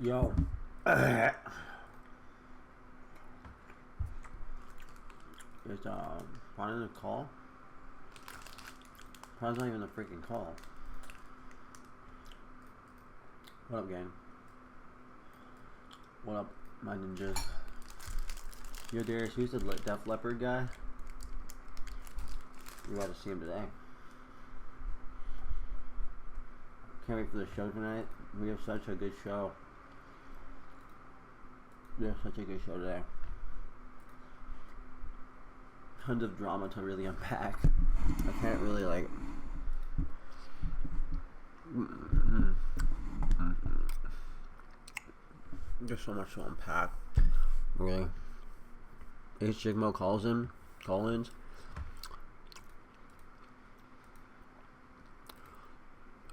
Yo. It's finding a call. Probably not even a freaking call. What up, gang? What up, my ninjas? Yo, Darius, who's the Def Leopard guy? You got to see him today. Can't wait for the show tonight. We have such a good show. We have such a good show today. Tons of drama to really unpack. I can't really like. There's so much to unpack. Really. H-Jigmo call-ins.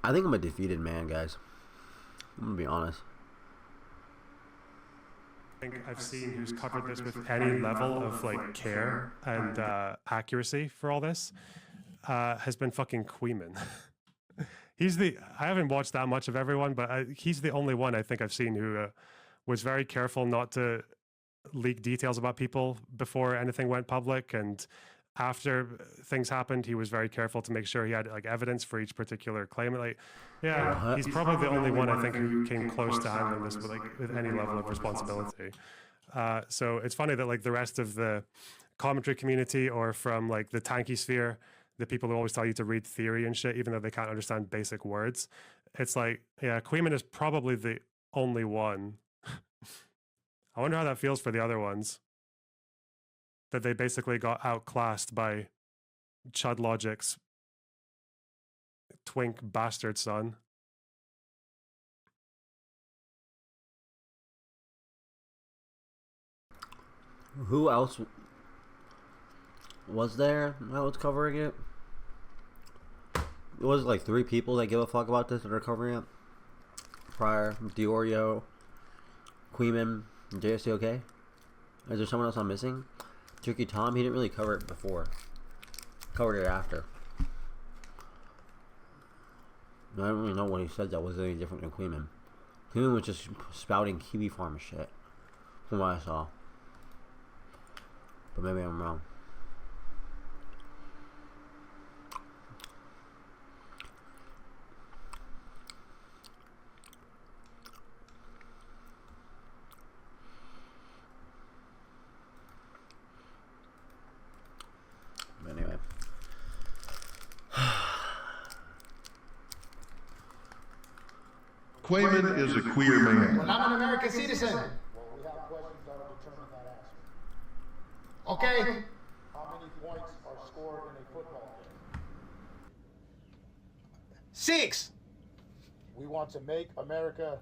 I think I'm a defeated man, guys. I'm gonna be honest. I think I've seen who's covered this with any level of like care and accuracy for all this has been fucking Queeman. I haven't watched that much of everyone, but he's the only one I think I've seen who was very careful not to leak details about people before anything went public, and after things happened, he was very careful to make sure he had like evidence for each particular claim. Like, yeah, he's probably the only one I think who came close to handling this with any level of responsibility. So it's funny that like the rest of the commentary community, or from like the tanky sphere, the people who always tell you to read theory and shit, even though they can't understand basic words, it's like, yeah, Queeman is probably the only one. I wonder how that feels for the other ones. That they basically got outclassed by Chud Logic's twink bastard son. Who else was there that was covering it? It was like 3 people that give a fuck about this that are covering it. Pryor, Diorio, Queeman, jstlk. Is there someone else I'm missing? Tricky Tom, he didn't really cover it before. Covered it after. I don't really know what he said that was any different than Queeman. Queeman was just spouting Kiwi Farm shit, from what I saw. But maybe I'm wrong. Anyway. Quayman is a queer man. Well, I'm an American citizen. Well, we have questions that will determine that answer. Okay. How many points are scored in a football game? 6. We want to make America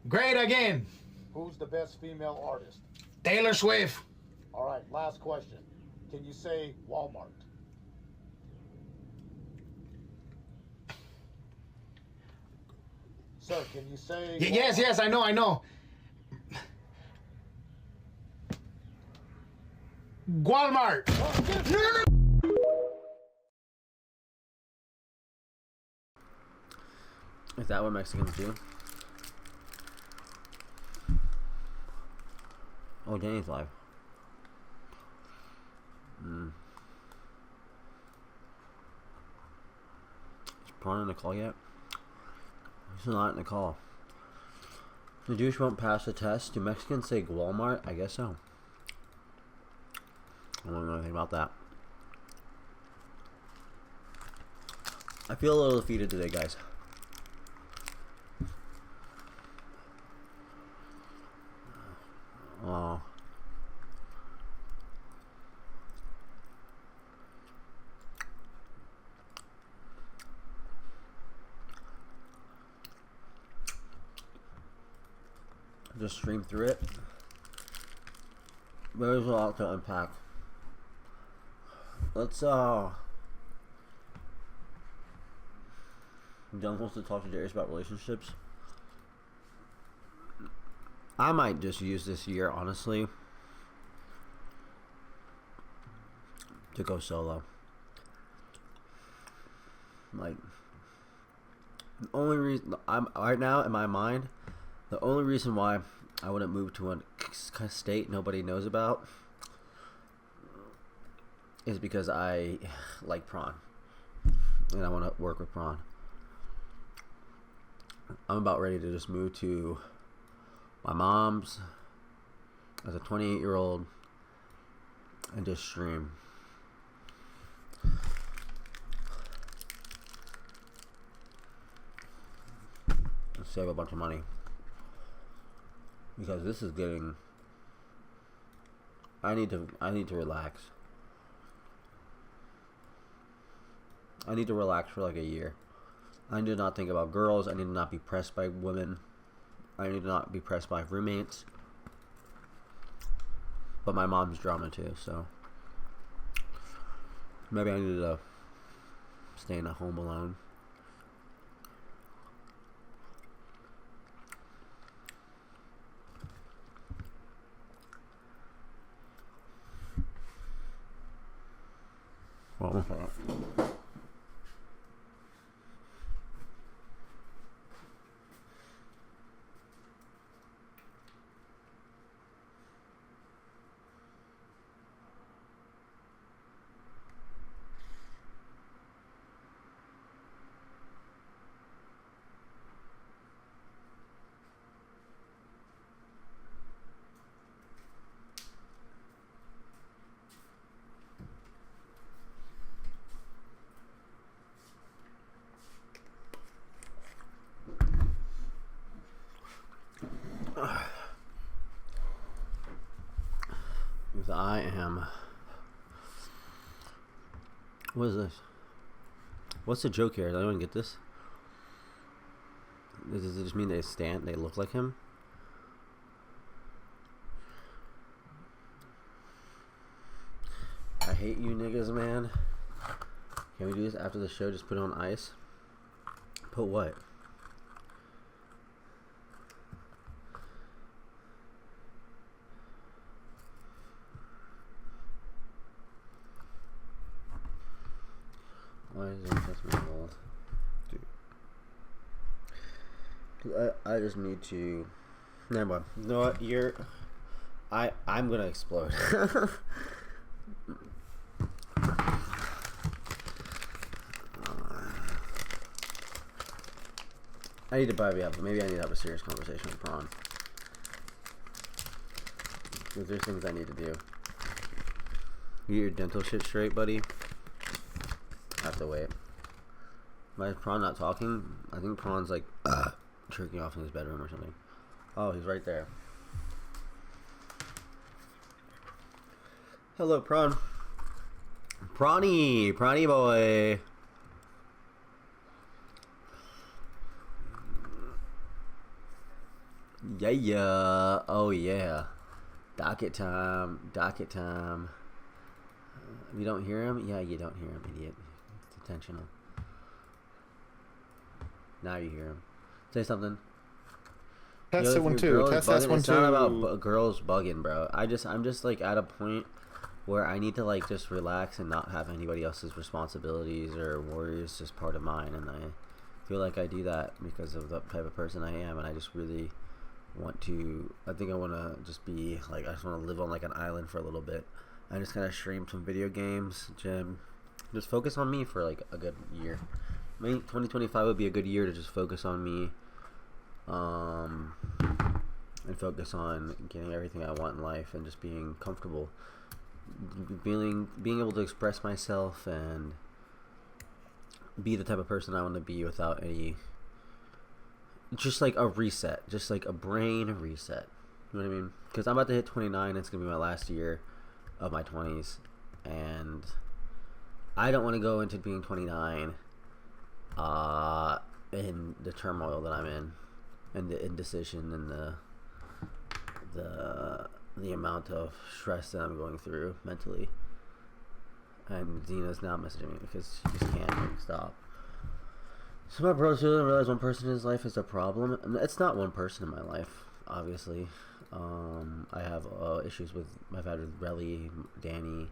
great again. Who's the best female artist? Taylor Swift. All right, last question. Can you say Walmart? Sir, can you say... Yes, I know. Walmart. Is that what Mexicans do? Oh, Danny's live. Is Prawn in the call yet? He's not in the call. The Jewish won't pass the test. Do Mexicans say Walmart? I guess so. I don't know anything about that. I feel a little defeated today, guys. Oh. Just stream through it. There's a lot to unpack. Let's John wants to talk to Darius about relationships. I might just use this year, honestly, to go solo. Like, the only reason I'm right now in my mind, The only reason why I wouldn't move to a state nobody knows about is because I like prawn and I want to work with prawn. I'm about ready to just move to my mom's as a 28-year-old and just stream. And save a bunch of money. Because this is getting... I need to relax. I need to relax for like a year. I need to not think about girls. I need to not be pressed by women. I need to not be pressed by roommates. But my mom's drama too, so maybe I need to stay in a home alone. Well, I am. What is this? What's the joke here? I don't even get this. Does it just mean they look like him? I hate you niggas, man. Can we do this after the show? Just put it on ice? Put what? Why is it just my fault? Dude. I just need to... Never mind. You know what? I'm gonna explode. I need to buy me up. Maybe I need to have a serious conversation with Prawn. Because there's things I need to do. You get your dental shit straight, buddy? I have to wait. Why is Prawn not talking? I think Prawn's like jerking off in his bedroom or something. Oh, he's right there. Hello, Prawn. Prawny boy. Yeah. Oh yeah. Docket time. You don't hear him? Yeah, you don't hear him, idiot. It's intentional. Now you hear him. Say something. Test it one too. Test that one too. It's not about girls bugging, bro. I'm just like at a point where I need to like just relax and not have anybody else's responsibilities or worries just part of mine, and I feel like I do that because of the type of person I am, and I just really want to. I think I want to just be like, I just want to live on like an island for a little bit. I just kind of stream some video games, gym, just focus on me for like a good year. Maybe 2025 would be a good year to just focus on me, and focus on getting everything I want in life and just being comfortable, being able to express myself and be the type of person I want to be without any, just like a reset, just like a brain reset. You know what I mean? Because I'm about to hit 29. It's gonna be my last year of my 20s, and I don't want to go into being 29 in the turmoil that I'm in, and the indecision and the amount of stress that I'm going through mentally. And Xena's now messaging me because she just can't stop. So my bros really realize one person in his life is a problem. And it's not one person in my life, obviously. I have issues with, I've had with Relly, Danny.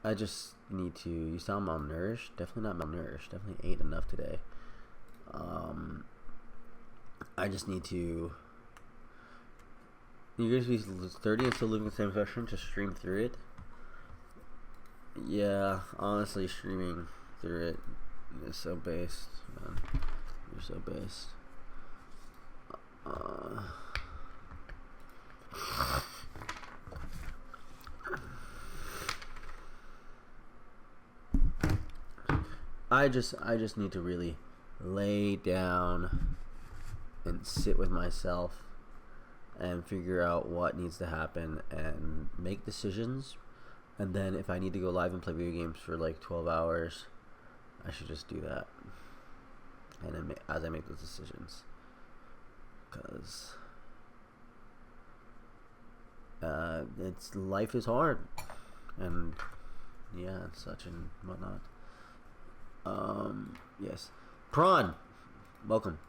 I just need to, you sound malnourished? Definitely not malnourished. Definitely ate enough today. I just need to. You guys be 30 and still living the same session to stream through it? Yeah, honestly, streaming through it is so based, man. You're so based. I just need to really lay down and sit with myself and figure out what needs to happen and make decisions. And then if I need to go live and play video games for like 12 hours, I should just do that. And then as I make those decisions, because it's life is hard, and yeah, and such and whatnot. Yes, Prawn, welcome.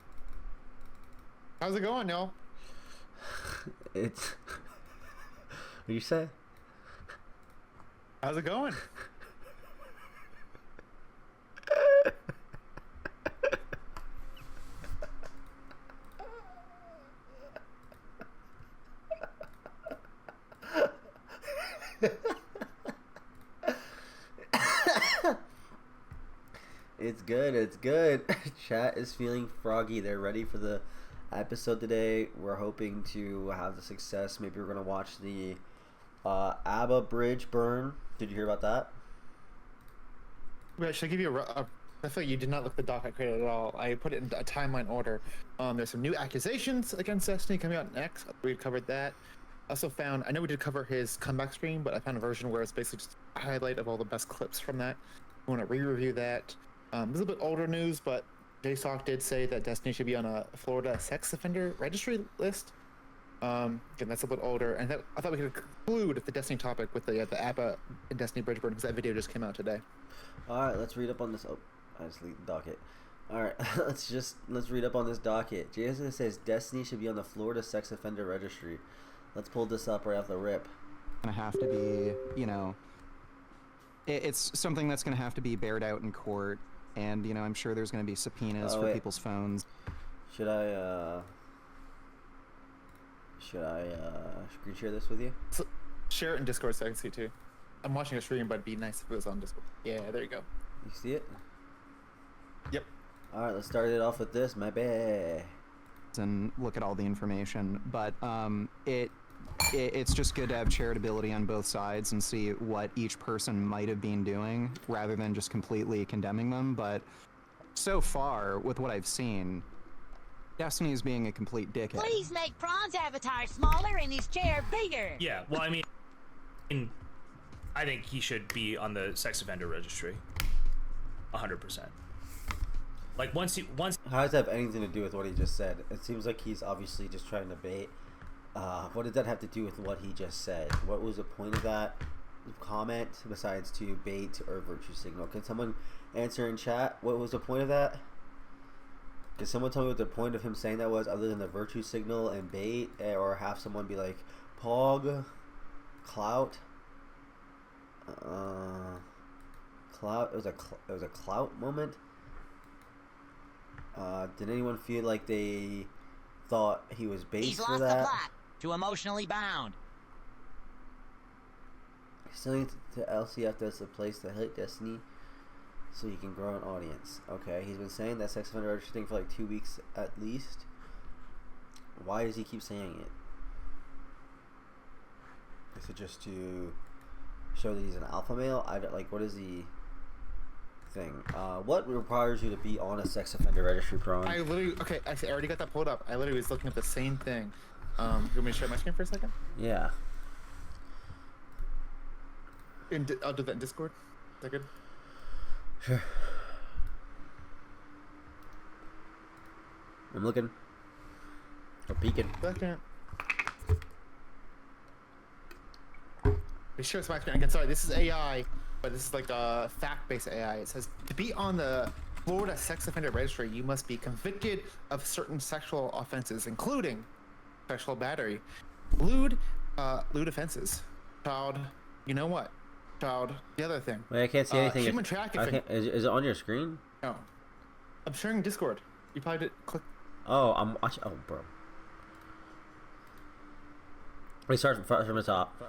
How's it going, y'all? It's what do you say? How's it going? It's good, it's good. Chat is feeling froggy. They're ready for the episode today. We're hoping to have the success. Maybe we're gonna watch the ABBA bridge burn. Did you hear about that? Wait, should I give you I feel like you did not look at the doc I created at all. I put it in a timeline order. There's some new accusations against Destiny coming out next. We covered that. Also found, I know we did cover his comeback stream, but I found a version where it's basically just a highlight of all the best clips from that. We want to re-review that. This is a bit older news, but jstlk did say that Destiny should be on a Florida sex offender registry list. Again, that's a bit older, and I thought we could conclude the Destiny topic with the ABBA and Destiny bridge burn, because that video just came out today. All right, let's read up on this. Oh, I just leave the docket. All right, let's read up on this docket. Jason says Destiny should be on the Florida sex offender registry. Let's pull this up right off the rip. Gonna have to be, you know, it's something that's gonna have to be bared out in court, and you know, I'm sure there's gonna be subpoenas for people's phones. Should I screen share this with you? So, share it in Discord so I can see too. I'm watching a stream, but it'd be nice if it was on Discord. Yeah, there you go. You see it? Yep. All right, let's start it off with this, my bad. And look at all the information, but it's just good to have charitability on both sides and see what each person might have been doing rather than just completely condemning them. But so far, with what I've seen, Destiny is being a complete dickhead. Please make Prawn's avatar smaller and his chair bigger. Yeah, well, I mean, I think he should be on the sex offender registry. 100%. Like once. How does that have anything to do with what he just said? It seems like he's obviously just trying to bait. What did that have to do with what he just said? What was the point of that comment besides to bait or virtue signal? Can someone answer in chat? What was the point of that? Can someone tell me what the point of him saying that was, other than the virtue signal and bait, or have someone be like, Pog, clout, clout? It was a clout moment. Did anyone feel like they thought he was based for that? The plot. Too emotionally bound. Selling to LCF that's a place to hit Destiny so you can grow an audience. Okay, he's been saying that sex offender registry thing for like 2 weeks at least. Why does he keep saying it? Is it just to show that he's an alpha male? I don't, like, what is the thing? What requires you to be on a sex offender registry, Prawn? I literally, okay, I already got that pulled up. I literally was looking at the same thing. You want me to share my screen for a second? Yeah. I'll do that in Discord. Is that good? Sure. I'm looking. Or peeking. Second. Be sure it's my screen again. Sorry, this is AI, but this is like a fact-based AI. It says, to be on the Florida sex offender registry, you must be convicted of certain sexual offenses, including sexual battery, lewd offenses, child, you know what? Child, the other thing. Wait, I can't see anything. Human tracking. Is it on your screen? No. I'm sharing Discord. You probably did click. Oh, I'm watching. Oh, bro. We start from the top.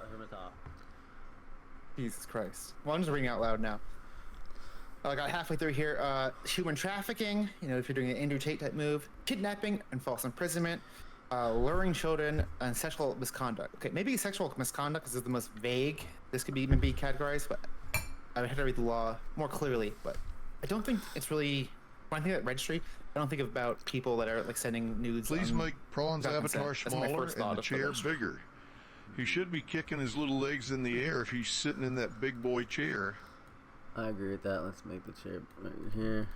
Jesus Christ. Well, I'm just reading out loud now. I got halfway through here. Human trafficking, if you're doing an Andrew Tate type move, kidnapping and false imprisonment, luring children, and sexual misconduct. Okay, maybe sexual misconduct is the most vague. This could be even be categorized, but I would have to read the law more clearly. But I don't think it's really. When I think about registry, I don't think about people that are like sending nudes. Please make Prawn's without avatar consent. That's my smaller first and thought the of chair registry. bigger. He should be kicking his little legs in the air if he's sitting in that big boy chair. I agree with that. Let's make the chair right here.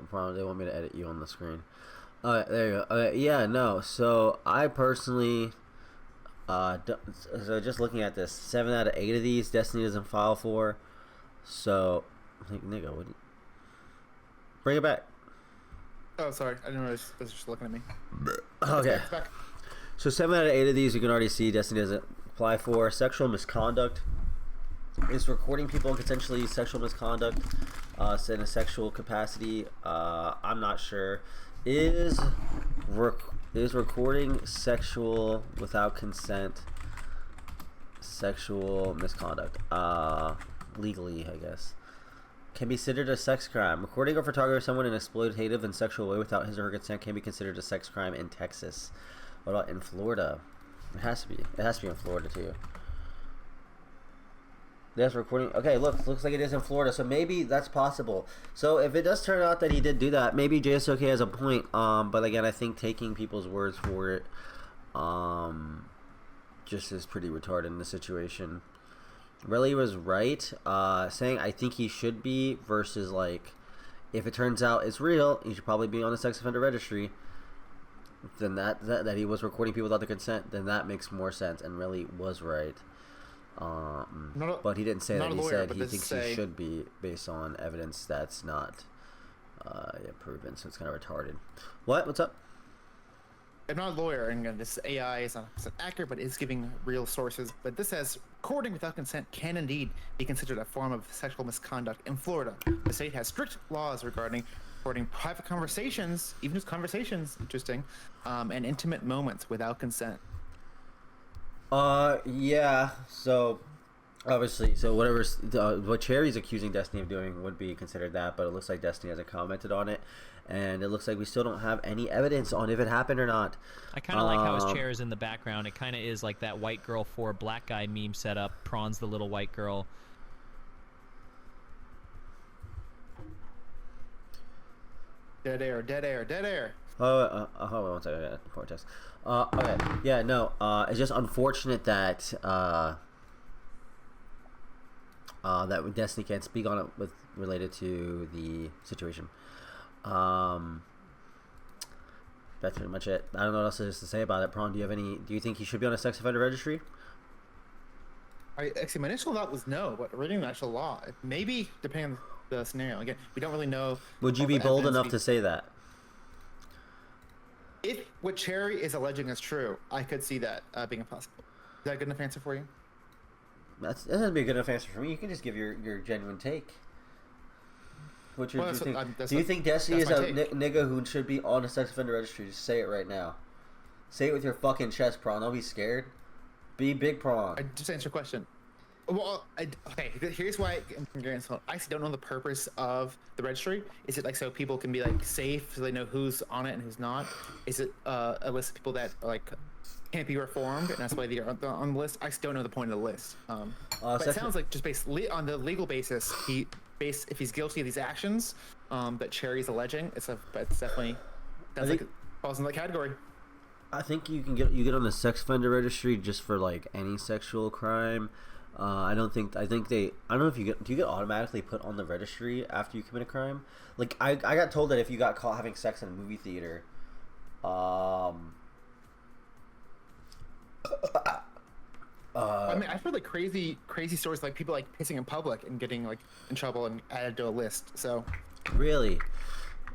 Probably they want me to edit you on the screen. Alright, there you go. Yeah, no. So I personally, so just looking at this, 7 out of 8 of these Destiny doesn't file for. So I think nigga, would bring it back. Oh, sorry. I didn't realize it was just looking at me. Okay. It's back. So 7 out of 8 of these you can already see Destiny doesn't apply for. Sexual misconduct is recording people in potentially sexual misconduct in a sexual capacity. I'm not sure. Is recording sexual without consent sexual misconduct? Legally, I guess. Can be considered a sex crime. Recording or photographing someone in an exploitative and sexual way without his or her consent can be considered a sex crime in Texas. What about in Florida? It has to be. It has to be in Florida too. That's recording. Okay, looks like it is in Florida, so maybe that's possible. So if it does turn out that he did do that, maybe JSOK has a point. But again, I think taking people's words for it, just is pretty retarded in this situation. Really was right, saying I think he should be versus like, if it turns out it's real, he should probably be on the sex offender registry. Then that he was recording people without the consent, then that makes more sense and really was right. But he didn't say that. He said he thinks he should be based on evidence that's not proven. So it's kind of retarded. What's up? I'm not a lawyer, and this AI is not accurate, but it's giving real sources. But this says recording without consent can indeed be considered a form of sexual misconduct in Florida. The state has strict laws regarding recording private conversations, even just conversations, interesting, and intimate moments without consent. Yeah. So obviously, what Cherry's accusing Destiny of doing would be considered that, but it looks like Destiny hasn't commented on it. And it looks like we still don't have any evidence on if it happened or not. I kind of like how his chair is in the background. It kind of is like that white girl for black guy meme setup. Prawn's the little white girl. Dead air, dead air, dead air. Hold on one second. I got a text. Okay. Yeah, no. It's just unfortunate that that Destiny can't speak on it related to the situation. That's pretty much it. I don't know what else there is to say about it. Prawn, do you think he should be on a sex offender registry? Actually, my initial thought was no, but reading the actual law, maybe depending on the scenario. Again, we don't really know. Would you be bold enough to say that? If what Cherry is alleging is true, I could see that being impossible. Is that a good enough answer for you? That doesn't be a good enough answer for me. You can just give your genuine take. Do you think Destiny is a nigga who should be on a sex offender registry? Just say it right now. Say it with your fucking chest, Prawn. Don't be scared. Be big, Prawn. I just answer your question. Well, okay. Here's why I actually don't know the purpose of the registry. Is it like so people can be like safe, so they know who's on it and who's not? Is it a list of people that like can't be reformed, and that's why they're on the list? I still don't know the point of the list. But it sounds like just based on the legal basis, if he's guilty of these actions that Cherry's alleging, it's definitely sounds like it falls in that category. I think you get on the sex offender registry just for like any sexual crime. I don't know if do you get automatically put on the registry after you commit a crime? Like I got told that if you got caught having sex in a movie theater, I mean, I've heard like crazy stories, like people like pissing in public and getting like in trouble and added to a list. So really,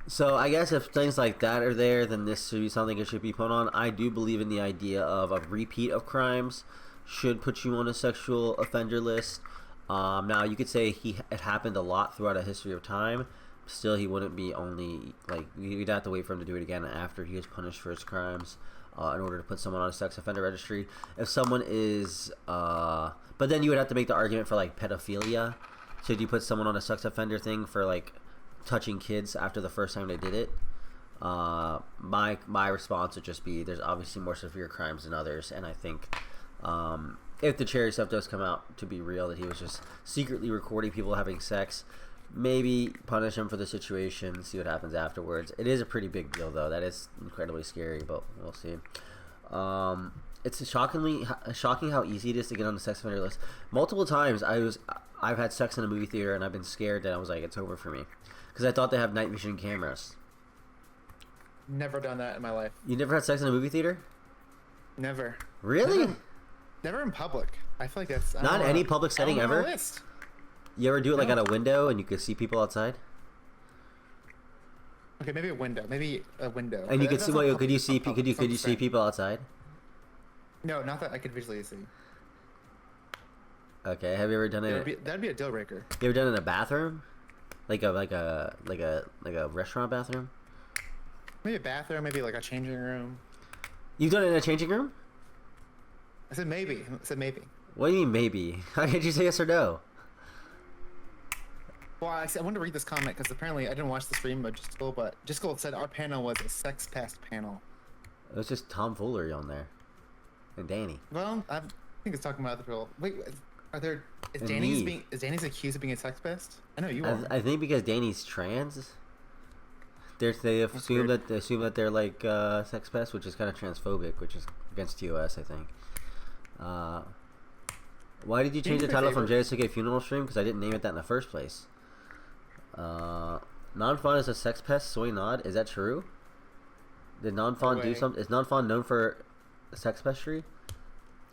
so I guess if things like that are there, then this should be something it should be put on. I do believe in the idea of a repeat of crimes should put you on a sexual offender list. Now you could say it happened a lot throughout a history of time. Still, he wouldn't be only like you'd have to wait for him to do it again after he was punished for his crimes in order to put someone on a sex offender registry. If someone is, but then you would have to make the argument for like pedophilia. Should you put someone on a sex offender thing for like touching kids after the first time they did it? My response would just be there's obviously more severe crimes than others, and I think if the cherry stuff does come out to be real, that he was just secretly recording people having sex, maybe punish him for the situation, see what happens afterwards. It is a pretty big deal, though. That is incredibly scary, but we'll see. It's shocking how easy it is to get on the sex offender list. Multiple times I've had sex in a movie theater and I've been scared that I was like, it's over for me, because I thought they have night vision cameras. Never done that in my life. You never had sex in a movie theater? Never. Really? Never in public. I feel like that's not in any public setting ever. List. You ever do it like at a window and you could see people outside? Okay, maybe a window. Maybe a window. And you could see. Well, could you see people outside? No, not that I could visually see. Okay. Have you ever done it? That'd be a deal breaker. You ever done it in a bathroom? Like a restaurant bathroom? Maybe a bathroom. Maybe like a changing room. You've done it in a changing room? I said maybe. I said maybe. What do you mean maybe? How did you say yes or no? Well, I wanted to read this comment because apparently I didn't watch the stream of JustTLK, but JustTLK said our panel was a sex pest panel. It was just tomfoolery on there. And Danny. Well, I think it's talking about the people. Wait, is Danny's accused of being a sex pest? I know you are. I think because Danny's trans. They assume that they're like sex pests, which is kind of transphobic, which is against TOS, I think. Why did you change the title from jstlk funeral stream? Because I didn't name it that in the first place. Non-Fawn is a sex pest. Soy nod. Is that true? Did Non-Fawn do something? Is Non-Fawn known for sex pestry?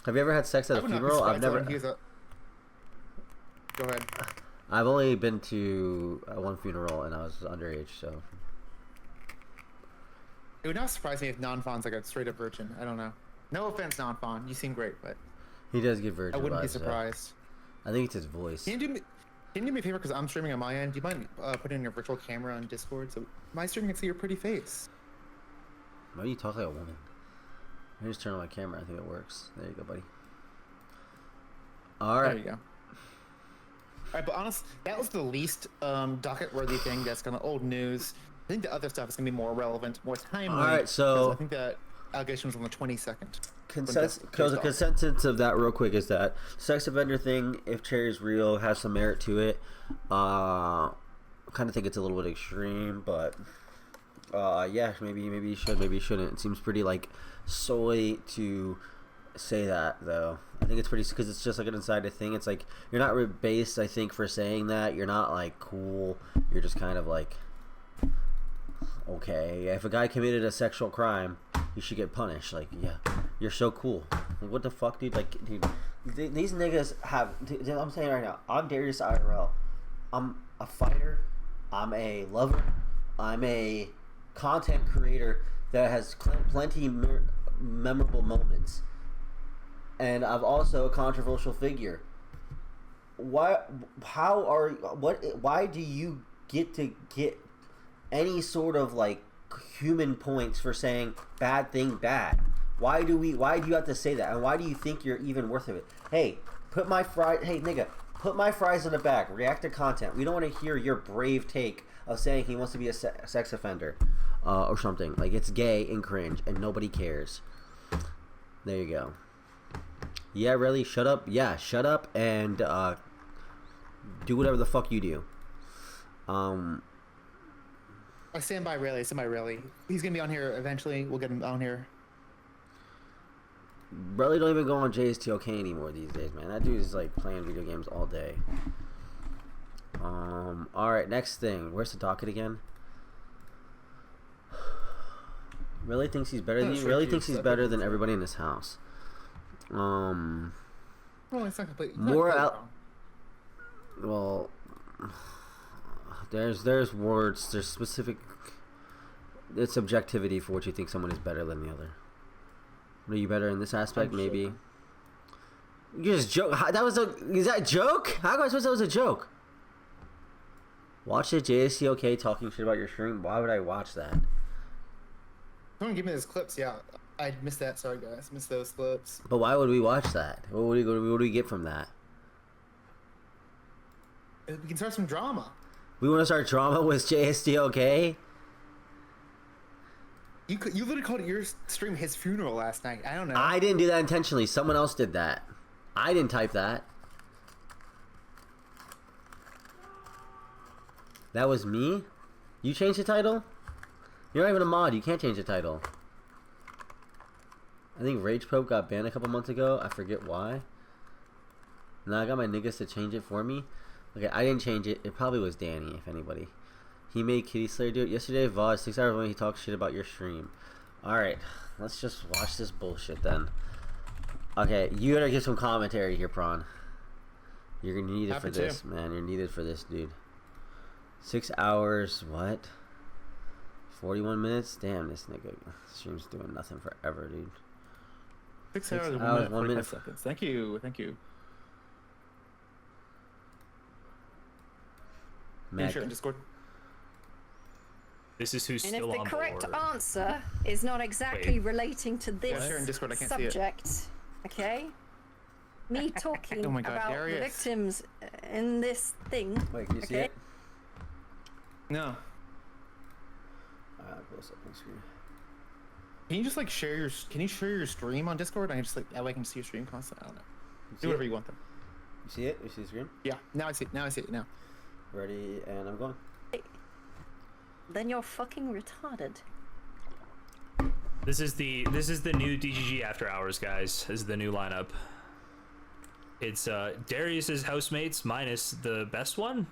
Have you ever had sex at a funeral? I've never. Go ahead. I've only been to one funeral, and I was underage, so. It would not surprise me if Non-Fawn's like a straight up virgin. I don't know. No offense, Non-Fawn. You seem great, but he does get virgin. I wouldn't be surprised. I think it's his voice. Can you do me a favor because I'm streaming on my end? Do you mind putting in your virtual camera on Discord so my stream can see your pretty face? Why do you talk like a woman? I just turn on my camera. I think it works. There you go, buddy. All right. There you go. All right, but honest, that was the least docket-worthy thing. That's kind of old news. I think the other stuff is gonna be more relevant, more timely. All right, so I think that allegation was on the 22nd. The consensus of that, real quick, is that sex offender thing, if Cherry's real, has some merit to it. I kind of think it's a little bit extreme, but yeah, maybe you should, maybe you shouldn't. It seems pretty like soy to say that, though. I think it's pretty, because it's just like an insider thing. It's like you're not based, I think, for saying that. You're not like cool. You're just kind of like, okay, if a guy committed a sexual crime, he should get punished. Like, yeah, you're so cool. Like, what the fuck, dude? Like, dude, these niggas have. Dude, I'm saying right now, I'm DariusIRL. I'm a fighter. I'm a lover. I'm a content creator that has plenty memorable moments, and I'm also a controversial figure. Why do you get to get any sort of like human points for saying bad thing bad? Why do you have to say that? And why do you think you're even worth of it? Hey, put my fries in the bag. React to content. We don't want to hear your brave take of saying he wants to be a sex offender or something. Like, it's gay and cringe and nobody cares. There you go. Yeah, really? Shut up? Yeah, shut up and do whatever the fuck you do. I stand by Rayleigh. He's gonna be on here eventually. We'll get him on here. Really don't even go on jstlk anymore these days, man. That dude is like playing video games all day. Alright, next thing. Where's the docket again? Really thinks he's better than you? Really thinks he's better than everybody in this house. Well, it's not complete. More out. Well, there's words. There's specific. It's subjectivity for what you think someone is better than the other. Are you better in this aspect? Maybe. You just joke. That was a. Is that a joke? How am I supposed to know that was a joke? Watch the jstlk talking shit about your stream. Why would I watch that? Someone give me those clips. Yeah, I missed that. Sorry, guys. Missed those clips. But why would we watch that? What do we get from that? We can start some drama. We want to start drama with jstlk? You literally called your stream his funeral last night. I don't know. I didn't do that intentionally. Someone else did that. I didn't type that. That was me? You changed the title? You're not even a mod. You can't change the title. I think Rage Pope got banned a couple months ago. I forget why. Now I got my niggas to change it for me. Okay, I didn't change it. It probably was Danny, if anybody. He made Kitty Slayer do it. Yesterday, VOD, 6 hours when he talked shit about your stream. Alright, let's just watch this bullshit then. Okay, you gotta get some commentary here, Prawn. You're gonna need it for this, man. You're needed for this, dude. 6 hours, what? 41 minutes? Damn, this nigga stream's doing nothing forever, dude. 6 hours, 1 minute, 45 seconds. Thank you, thank you. Sure, Discord. This is who's and still on board. And if the correct answer is not exactly relating to this Discord, I can't subject, see it. okay? Me talking oh my God, about Darius. the victims in this thing. Wait, can you see it? No. Close up on screen. Can you just like share your? Can you share your stream on Discord? I can just like that way I can see your stream constantly. I don't know. Do whatever you want then. You see it? You see the screen? Yeah. Now I see it. Now I see it. Now. Ready, and I'm going. Then you're fucking retarded. This is the new DGG After Hours, guys. This is the new lineup. It's Darius's housemates minus the best one.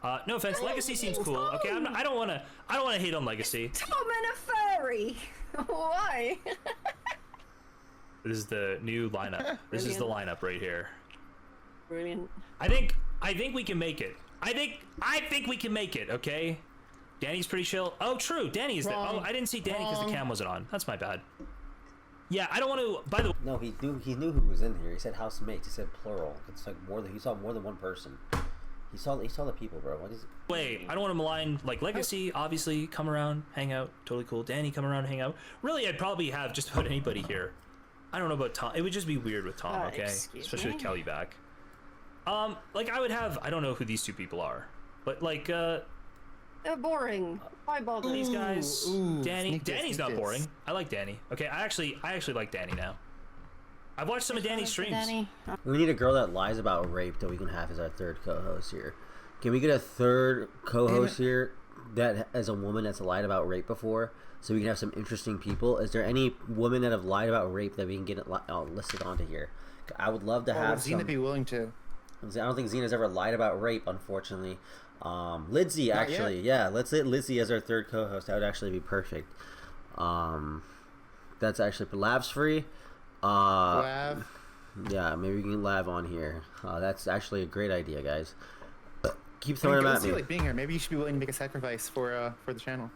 No offense, Legacy seems cool. Okay, I don't want to hate on Legacy. Tom and a furry. Why? This is the new lineup. This is the lineup right here. Brilliant. I think we can make it. I think we can make it. Okay. Danny's pretty chill. Oh, true. Danny is there. Oh, I didn't see Danny because the cam wasn't on. That's my bad. Yeah, I don't want to. By the way, no, he knew who was in here. He said housemates. He said plural. It's like more than he saw more than one person. He saw the people, bro. What is? Wait, I don't want to malign like Legacy. Obviously, come around, hang out, totally cool. Danny, come around, hang out. Really, I'd probably have just about anybody here. I don't know about Tom. It would just be weird with Tom, okay? Especially with Kelly back. Like I would have. I don't know who these two people are, but like they're boring. Why bother? These guys. Danny's not boring. I like Danny. Okay, I actually like Danny now. I've watched some of Danny's streams. We need a girl that lies about rape that we can have as our third co-host here. Can we get a third co-host here that as a woman that's lied about rape before, so we can have some interesting people? Is there any women that have lied about rape that we can get listed onto here? I would love to have. Would Xena be willing to? I don't think Xena's ever lied about rape, unfortunately. Lidzy, actually. Yeah, let's get Lidzy as our third co-host. That would actually be perfect. That's actually Lab's free. Lav. Yeah, maybe we can Lav on here. That's actually a great idea, guys. Keep throwing them at me. Like being here. Maybe you should be willing to make a sacrifice for the channel.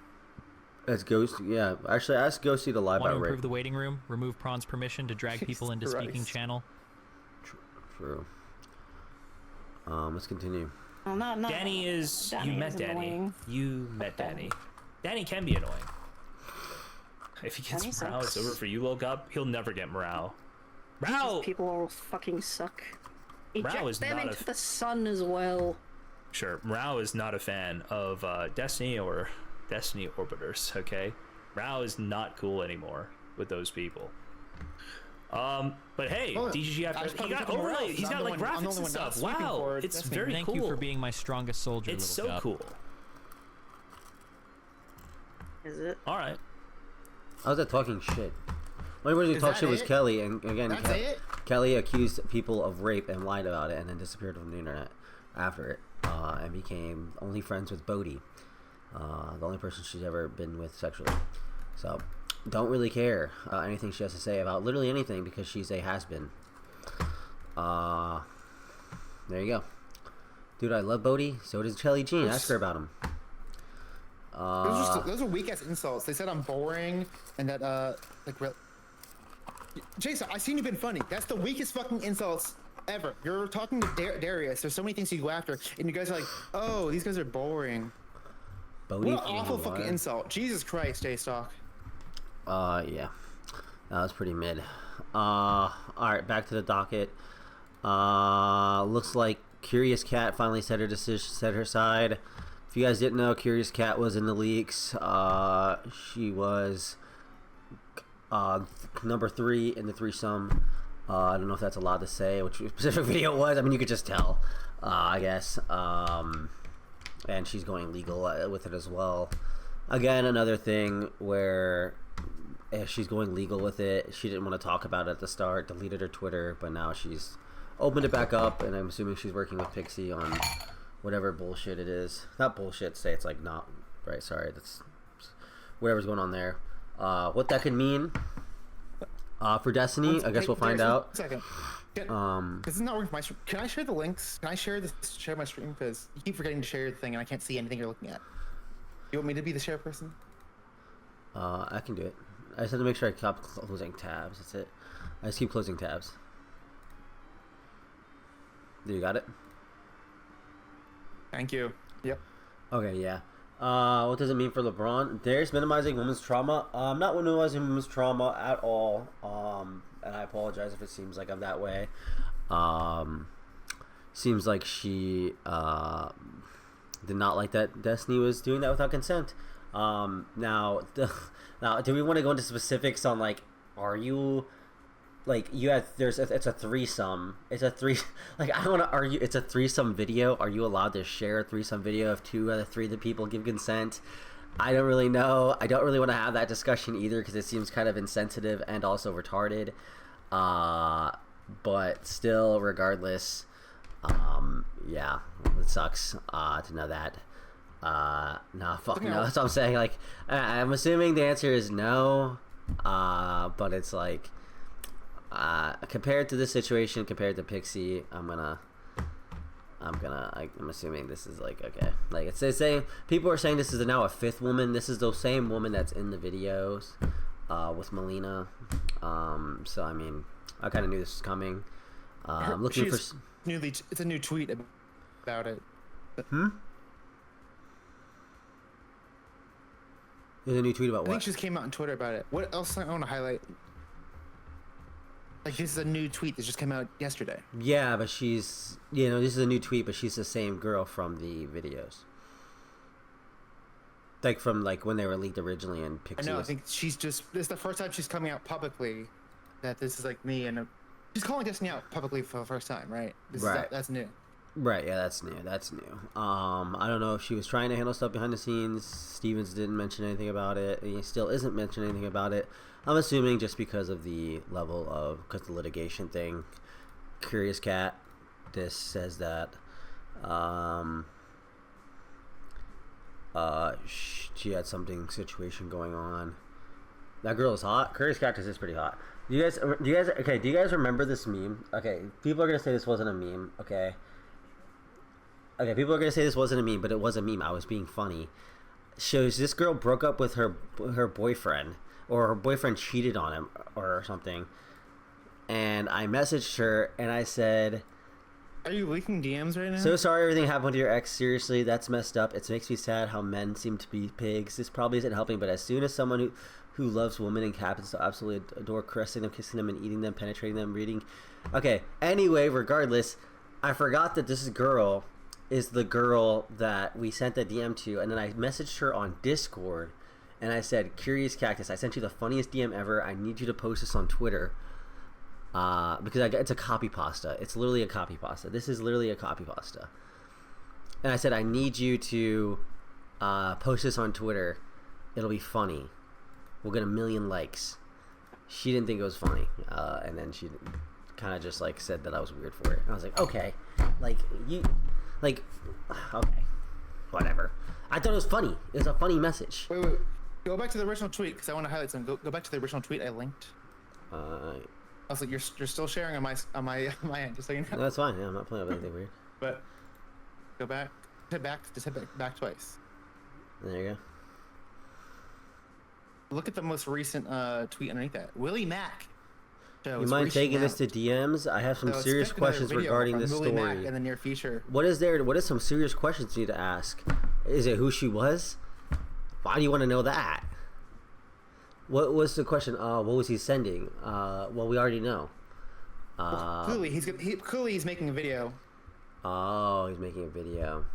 That's Ghost. Yeah, actually, ask Ghosty to lie about rape. Improve the waiting room. Remove Prawn's permission to drag people into speaking channel. True. Let's continue. Oh, no. Danny is. Danny you met Danny. Annoying. You met Danny. Danny can be annoying. If he gets Morale, it's over for you, Lil Gup. He'll never get Morale. Morale! People all fucking suck. Morale is them not into the sun as well. Sure, Morale is not a fan of Destiny or Destiny Orbiters, okay? Morale is not cool anymore with those people. But hey, DGG after he got overlay. He's got like graphics and stuff. Wow, it's very cool. Thank you for being my strongest soldier. It's so cool. Is it? All right. I was talking shit. The only person who talked shit was Kelly, and again, Kelly accused people of rape and lied about it, and then disappeared from the internet after it, and became only friends with Bodhi, the only person she's ever been with sexually. So, don't really care anything she has to say about literally anything because she's a has-been. There you go. Dude, I love Bodhi. So does Chelly Jean. Ask her about him. Those are weak ass insults. They said I'm boring and that Jason, I seen you've been funny. That's the weakest fucking insults ever. You're talking to Darius. There's so many things you go after, and you guys are like, oh, these guys are boring. What an awful fucking insult. Jesus Christ, jstlk. Yeah. That was pretty mid. Alright, back to the docket. Looks like Curious Cat finally set her side. If you guys didn't know, Curious Cat was in the leaks. She was number 3 in the threesome. I don't know if that's allowed to say which specific video it was. I mean, you could just tell, I guess. And she's going legal with it as well. Again, another thing where she's going legal with it. She didn't want to talk about it at the start, deleted her Twitter, but now she's opened it back up, and I'm assuming she's working with Pixie on whatever bullshit it is. Not bullshit, say it's like not right. Sorry, that's whatever's going on there. What that could mean for Destiny, I guess we'll find out. 1 second. This is not working for my stream. Can I share the links? Can I share my stream? Because you keep forgetting to share your thing, and I can't see anything you're looking at. You want me to be the share person? I can do it. I just have to make sure I keep closing tabs. That's it. I just keep closing tabs. You got it? Thank you. Yep. Okay, yeah. What does it mean for LeBron? Darius minimizing women's trauma. I'm not minimizing women's trauma at all. And I apologize if it seems like I'm that way. Seems like she did not like that Destiny was doing that without consent. Now, do we want to go into specifics on like, are you like it's a threesome? It's a like I don't want to argue. It's a threesome video. Are you allowed to share a threesome video if 2 out of 3 of the people give consent? I don't really know. I don't really want to have that discussion either because it seems kind of insensitive and also retarded. But still, regardless, yeah, it sucks to know that. No, fuck no. That's what I'm saying. Like, I'm assuming the answer is no. But it's like, compared to this situation, compared to Pixie, I'm assuming this is like, okay. Like, it's saying, people are saying this is now a 5th woman. This is the same woman that's in the videos, with Melina. So, I mean, I kind of knew this was coming. I'm looking for... It's a new tweet about it. There's a new tweet about what? I think she just came out on Twitter about it. What else I want to highlight? Like, this is a new tweet that just came out yesterday. Yeah, but she's... You know, this is a new tweet, but she's the same girl from the videos. Like, from, like, when they were leaked originally and Pixie I know, I think she's just... This is the first time she's coming out publicly that this is, like, me and... She's calling Destiny out publicly for the first time, right? That's new. Right, yeah, that's new. That's new. I don't know if she was trying to handle stuff behind the scenes. Stevens didn't mention anything about it. And he still isn't mentioning anything about it. I'm assuming just because of the level of... Because the litigation thing. Curious Cat. This says that... she had situation going on. That girl is hot. Curious Cactus is pretty hot. Do you guys remember this meme? Okay, people are gonna say this wasn't a meme. Okay, people are gonna say this wasn't a meme, but it was a meme. I was being funny. Shows this girl broke up with her boyfriend, or her boyfriend cheated on him, or something. And I messaged her and I said, "Are you leaking DMs right now?" So sorry everything happened to your ex. Seriously, that's messed up. It makes me sad how men seem to be pigs. This probably isn't helping, but as soon as someone who loves women and happens to absolutely adore caressing them, kissing them, and eating them, penetrating them, reading... Okay, anyway, regardless, I forgot that this girl is the girl that we sent the DM to, and then I messaged her on Discord, and I said, Curious Cactus, I sent you the funniest DM ever. I need you to post this on Twitter. Because it's a copy pasta. It's literally a copy pasta. This is literally a copy pasta. And I said, I need you to post this on Twitter. It'll be funny. We'll get 1 million likes. She didn't think it was funny. And then she kind of just like said that I was weird for it. And I was like, okay. Okay. Whatever. I thought it was funny. It was a funny message. Wait. Go back to the original tweet because I want to highlight something. Go back to the original tweet I linked. I was like, you're still sharing on my end, just so you know. No, that's fine. Yeah, I'm not playing with anything weird. But go back, just hit back twice. There you go. Look at the most recent tweet underneath that. Willie Mack. show. You mind taking this to DMs? I have some serious questions regarding this story. In the near future. What is some serious questions you need to ask? Is it who she was? Why do you want to know that? What was the question? What was he sending? Well, we already know. Clearly, he's making a video. Oh, he's making a video.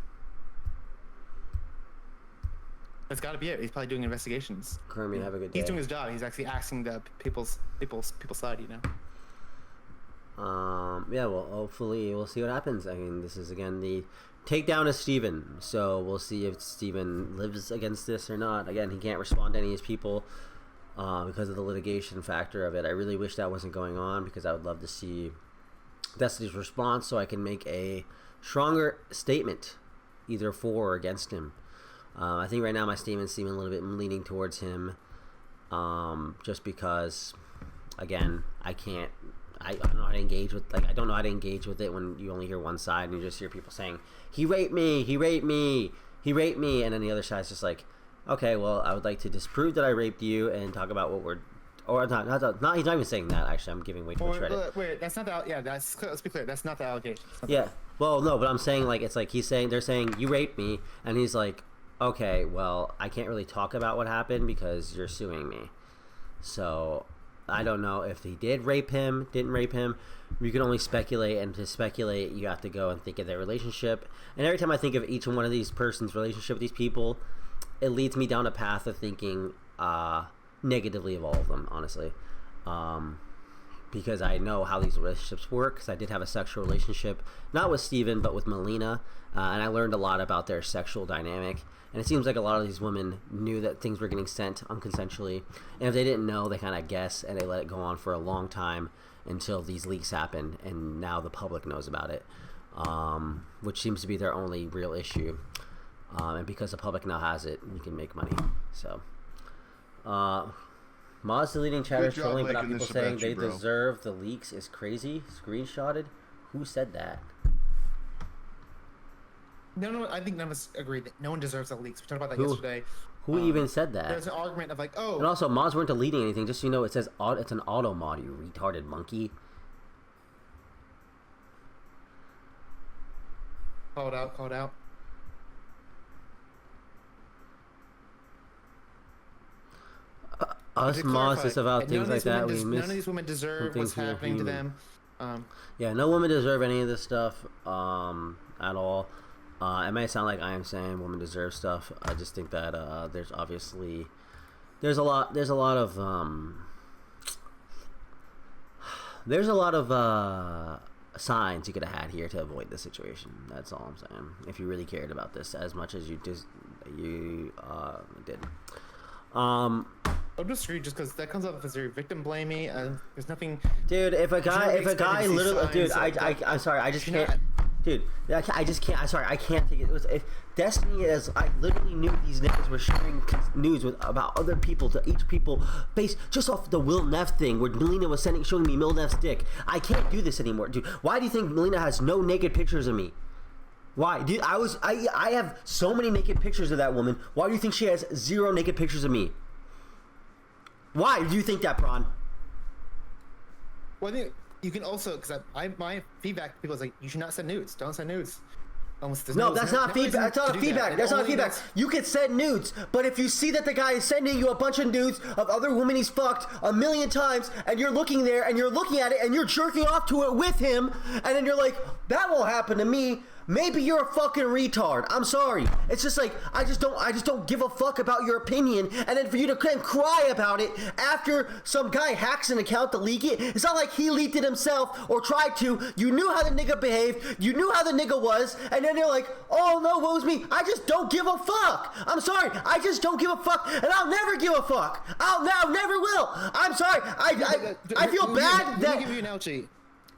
That's got to be it. He's probably doing investigations. Kermit, have a good day. He's doing his job. He's actually asking the people's side, you know. Yeah, well, hopefully we'll see what happens. I mean, this is again the takedown of Steven, so we'll see if Steven lives against this or not. Again, he can't respond to any of his people because of the litigation factor of it. I really wish that wasn't going on because I would love to see Destiny's response so I can make a stronger statement either for or against him. I think right now my statements seem a little bit leaning towards him, just because, again, I don't know how to engage with, I don't know how to engage with it when you only hear one side and you just hear people saying, he raped me, he raped me, he raped me, and then the other side's just like, okay, well, I would like to disprove that I raped you and talk about what we're, or not he's not even saying that, actually. I'm giving way too much credit. Wait, that's not the, let's be clear, that's not the allegation. Yeah, well, no, but I'm saying, like, it's like they're saying, you raped me, and he's like, okay, well, I can't really talk about what happened because you're suing me. So, I don't know if he did rape him, didn't rape him. You can only speculate, and to speculate, you have to go and think of their relationship. And every time I think of each one of these person's relationship with these people, it leads me down a path of thinking negatively of all of them, honestly. Because I know how these relationships work, because I did have a sexual relationship, not with Steven, but with Melina, and I learned a lot about their sexual dynamic. And it seems like a lot of these women knew that things were getting sent unconsensually. And if they didn't know, they kind of guess, and they let it go on for a long time until these leaks happen, and now the public knows about it, which seems to be their only real issue. And because the public now has it, you can make money. So, Mods deleting chatters trolling without people saying they deserve the leaks is crazy. Screenshotted? Who said that? No, I think none of us agree that no one deserves the leaks. We talked about that yesterday. Who even said that? There's an argument of like, oh. And also, mods weren't deleting anything. Just so you know, it says it's an auto mod, you retarded monkey. Called out. Us mods just about things like that. None of these women deserve what's happening to them. Yeah, no women deserve any of this stuff at all. It may sound like I am saying women deserve stuff. I just think that there's a lot of signs you could have had here to avoid this situation. That's all I'm saying. If you really cared about this as much as you did. I'll disagree just because that comes off as very victim blamey, and there's nothing. Dude, if a guy literally, dude, I'm sorry, I just can't. Dude, I just can't. I'm sorry, I can't take it. If Destiny is, I literally knew these niggas were sharing news about other people to each people based just off the Will Neff thing, where Melina was showing me Will Neff's dick. I can't do this anymore, dude. Why do you think Melina has no naked pictures of me? Why, dude? I have so many naked pictures of that woman. Why do you think she has 0 naked pictures of me? Why do you think that, Prawn? Well, I think you can also, because my feedback to people is like, you should not send nudes. Don't send nudes. No, that's not feedback. That's not feedback. That's not feedback. You can send nudes, but if you see that the guy is sending you a bunch of nudes of other women he's fucked 1,000,000 times, and you're looking there and you're looking at it and you're jerking off to it with him, and then you're like, that won't happen to me. Maybe you're a fucking retard. I'm sorry. It's just like, I just don't give a fuck about your opinion, and then for you to cry about it after some guy hacks an account to leak it, it's not like he leaked it himself or tried to. You knew how the nigga behaved, you knew how the nigga was, and then you're like, oh no, woe is me. I just don't give a fuck. I'm sorry. I just don't give a fuck, and I'll never give a fuck. I'll never will. I'm sorry. I feel bad that. Let me give you an analogy.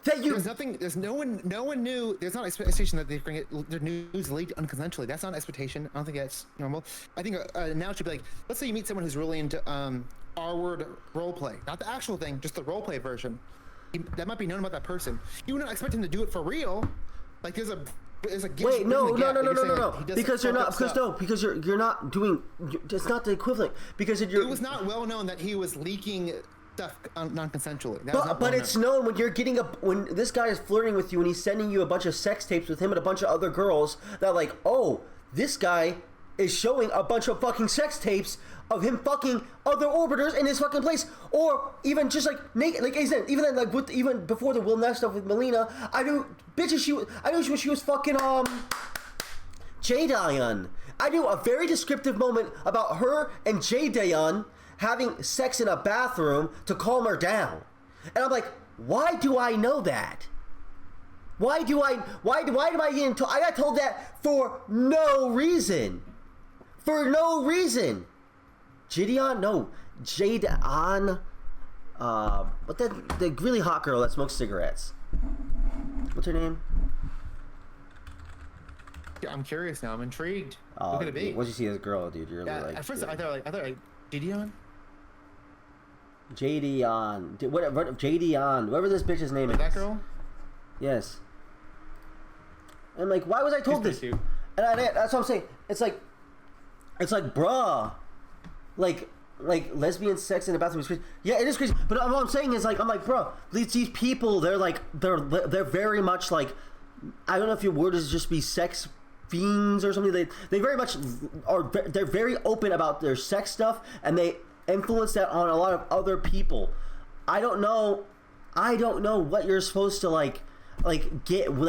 There's nothing. There's no one knew. There's not an expectation that they're going to get their news leaked unconsensually. That's not an expectation. I don't think that's normal. I think an analogy would be like, let's say you meet someone who's really into R-word roleplay, not the actual thing, just the roleplay version. That might be known about that person. You would not expect him to do it for real. Like there's a wait, no. Because you're not. Because you're not doing. It's not the equivalent. Because it was not well known that he was leaking stuff non-consensually. But it's known when you're getting when this guy is flirting with you and he's sending you a bunch of sex tapes with him and a bunch of other girls that like, oh, this guy is showing a bunch of fucking sex tapes of him fucking other orbiters in his fucking place, or even just like naked, like even then, like even before the Will Ness stuff with Melina, I knew she was fucking Jae-daeun. I knew a very descriptive moment about her and Jae-daeun having sex in a bathroom to calm her down, and I'm like, why do I know that? Why do I get into? I got told that for no reason. For no reason. Gideon? No. Jae-daeun. But the really hot girl that smokes cigarettes. What's her name? I'm curious now. I'm intrigued. Who could it be? Once you see this girl, dude, you're really like. At first, I thought Gideon. Jae-daeun. Jae-daeun. Whatever this bitch's name is. That girl? Yes. And like, why was I told this? And that's what I'm saying. It's like, bruh, like lesbian sex in the bathroom is crazy. Yeah, it is crazy. But what I'm saying is like, I'm like, bro, these people, they're very much like, I don't know if your word is just be sex fiends or something. They very much are. They're very open about their sex stuff, and they influence that on a lot of other people. I don't know what you're supposed to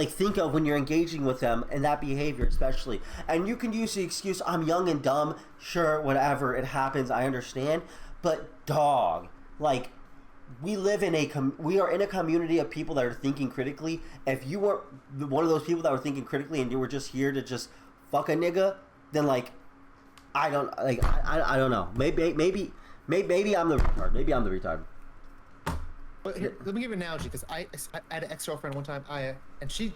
think of when you're engaging with them and that behavior especially. And you can use the excuse, I'm young and dumb. Sure, whatever, it happens, I understand. But dog, like, we are in a community of people that are thinking critically. If you weren't one of those people that were thinking critically and you were just here to just fuck a nigga, then like, I don't know. Maybe I'm the retard. Maybe I'm the retard. But here, let me give you an analogy, because I had an ex-girlfriend one time, and she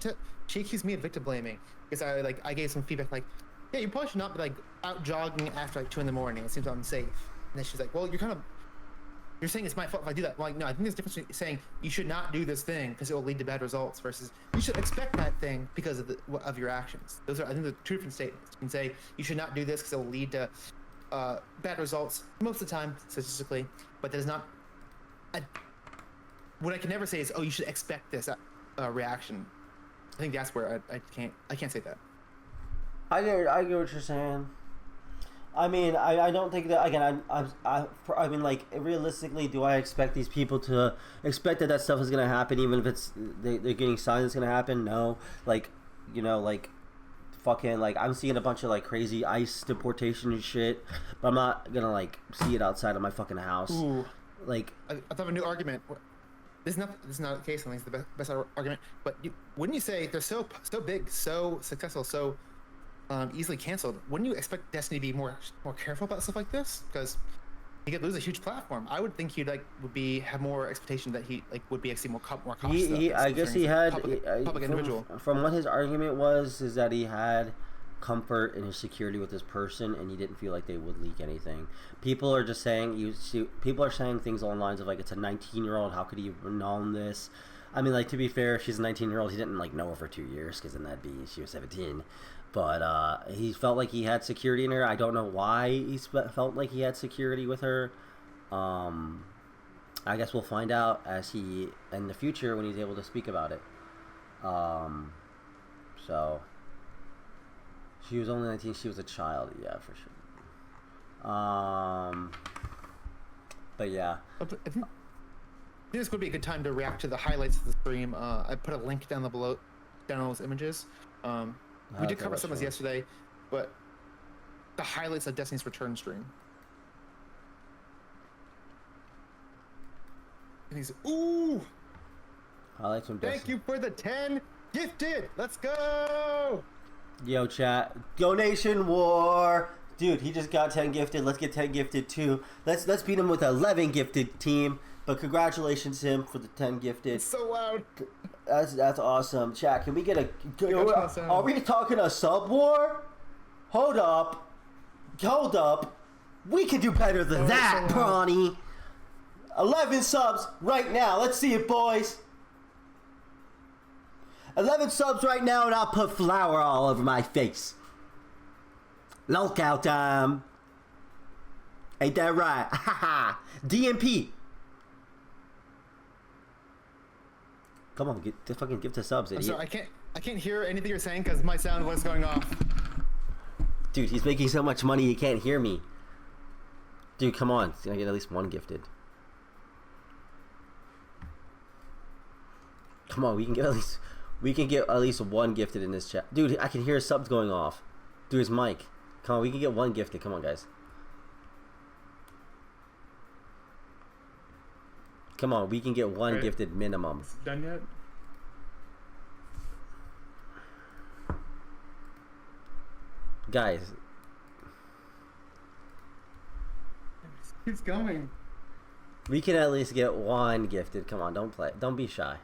accused me of victim blaming because I gave some feedback like, yeah, you probably should not be like out jogging after like 2 in the morning. It seems unsafe. And then she's like, well, you're saying it's my fault if I do that. I'm like, no, I think there's a difference between saying you should not do this thing because it will lead to bad results versus you should expect that thing because of your actions. I think they're 2 different statements. You can say you should not do this because it will lead to bad results most of the time statistically, but that is not. What I can never say is, oh, you should expect this reaction. I think that's where I can't say that. I get what you're saying. I mean, I don't think that, again, I mean, like, realistically, do I expect these people to expect that stuff is going to happen, even if it's, they're getting signs it's going to happen? No. Like, you know, like, fucking, like, I'm seeing a bunch of, like, crazy ICE deportation and shit, but I'm not going to, like, see it outside of my fucking house. Ooh. Like, I thought of a new argument. This is not the case. I think it's the best argument. But wouldn't you say they're so big, so successful, so easily canceled? Wouldn't you expect Destiny to be more careful about stuff like this? Because he could lose a huge platform. I would think he'd have more expectation that he would be actually more cautious. I guess he had public individual. From what his argument was, is that he had comfort in his security with this person, and he didn't feel like they would leak anything. People are just saying people are saying things along the lines of like, it's a 19-year-old, how could he have known this? I mean, like, to be fair, if she's a 19-year-old, he didn't like know her for 2 years, because then she was 17. But he felt like he had security in her. I don't know why he felt like he had security with her. I guess we'll find out in the future when he's able to speak about it. So she was only 19. She was a child. Yeah, for sure. But yeah. I think this would be a good time to react to the highlights of the stream. I put a link down below those images. We did cover some of this yesterday, but the highlights of Destiny's Return stream. And he's ooh. Highlights from Destiny. Thank you for the 10 gifted. Let's go. Yo, chat. Donation war. Dude, he just got 10 gifted. Let's get 10 gifted too. Let's beat him with 11 gifted team. But congratulations him for the 10 gifted. It's so loud. That's awesome. Chat, can we get are we talking a sub war? Hold up. We can do better than that, Brawny. 11 subs right now. Let's see it, boys. 11 subs right now, and I'll put flour all over my face. Lockout time. Ain't that right? DMP. Come on, get the fucking gift the subs, I'm idiot. sorry, I can't hear anything you're saying because my sound was going off. Dude, he's making so much money he can't hear me. Dude, come on. Can I get at least one gifted? Come on, we can get at least one gifted in this chat. Dude, I can hear his subs going off. Dude, his mic. Come on, we can get one gifted. Come on, guys. Come on, we can get one gifted minimum. Done yet? Guys. He's going. We can at least get one gifted. Come on, don't play. Don't be shy.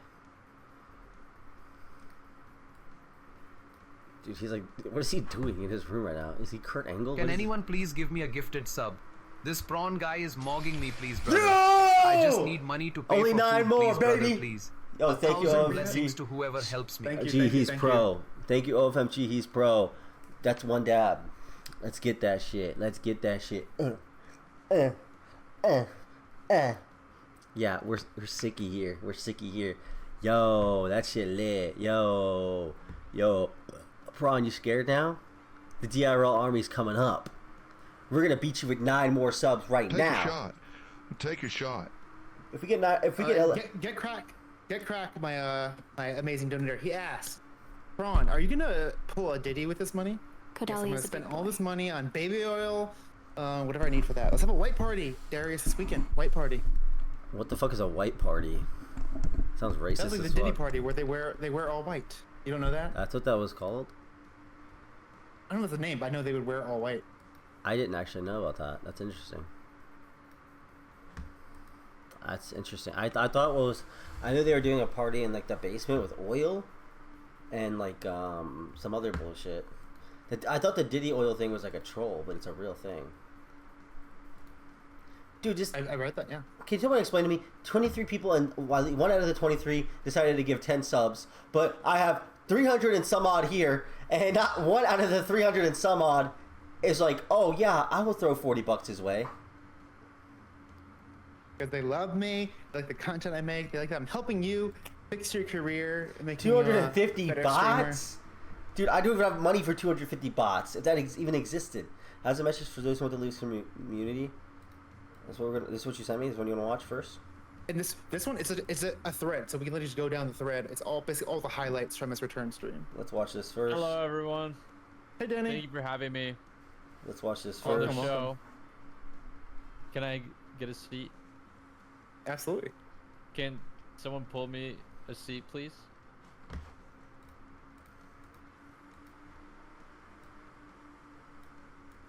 Dude, he's like, what is he doing in his room right now? Is he Kurt Angle? Can anyone please give me a gifted sub? This prawn guy is mogging me, please, brother. No! I just need money to pay Only for 9 food, more, please, baby. brother, please. Yo, thank you, 1,000 OFMG. blessings to whoever helps me. G, he's pro. Thank you, OFMG. He's pro. That's one dab. Let's get that shit. Let's get that shit. Yeah, we're sicky here. We're sicky here. Yo, that shit lit. Yo, Prawn, you scared now? The DRL army's coming up. We're gonna beat you with 9 more subs right now. Take a shot. Take a shot. If we get get crack, my amazing donator. He asked, Prawn, are you gonna pull a Diddy with this money? Yes, I'm gonna spend all this money on baby oil, whatever I need for that. Let's have a white party, Darius, this weekend. White party. What the fuck is a white party? Sounds racist. That's like the Diddy party where they wear all white. You don't know that? That's what that was called? I don't know the name, but I know they would wear all white. I didn't actually know about that. That's interesting. That's interesting. I thought I knew they were doing a party in like the basement with oil and like some other bullshit. I thought the Diddy oil thing was like a troll, but it's a real thing. Dude, just I read that, yeah. Can someone explain to me? 23 people, and while 1 out of the 23 decided to give 10 subs, but I have 300 and some odd here, and not 1 out of the 300 and some odd is like, oh yeah, I will throw $40 his way. Because they love me, they like the content I make, they like that I'm helping you fix your career, and make 250 better bots? streamer. Dude, I don't even have money for 250 bots, if that even existed. How's the message for those who want to lose community? This is what you sent me? This is one you want to watch first? And this one, it's a thread, so we can literally just go down the thread. It's all basically all the highlights from his return stream. Let's watch this first. Hello, everyone. Hey, Danny. Thank you for having me. Let's watch this On first. the show. Can I get a seat? Absolutely. Can someone pull me a seat, please?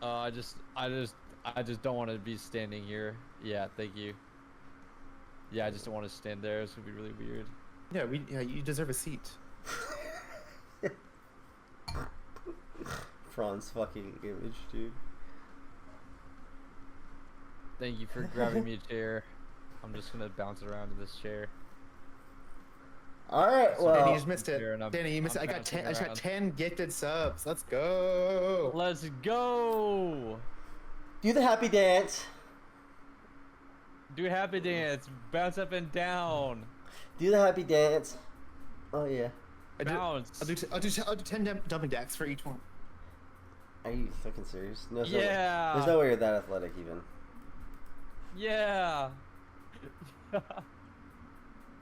I just don't want to be standing here. Yeah, thank you. Yeah, I just don't want to stand there. It's gonna be really weird. Yeah, you deserve a seat. Franz fucking image, dude. Thank you for grabbing me a chair. I'm just gonna bounce around in this chair. All right, well, Danny, you just missed it. Danny, you missed it. I just got 10 gifted subs. Let's go. Let's go. Do the happy dance. Do a happy dance. Bounce up and down. Do the happy dance. Oh yeah. Bounce. I'll do 10 jumping jacks for each one. Are you fucking serious? No, Yeah. There's no way you're that athletic even. Yeah.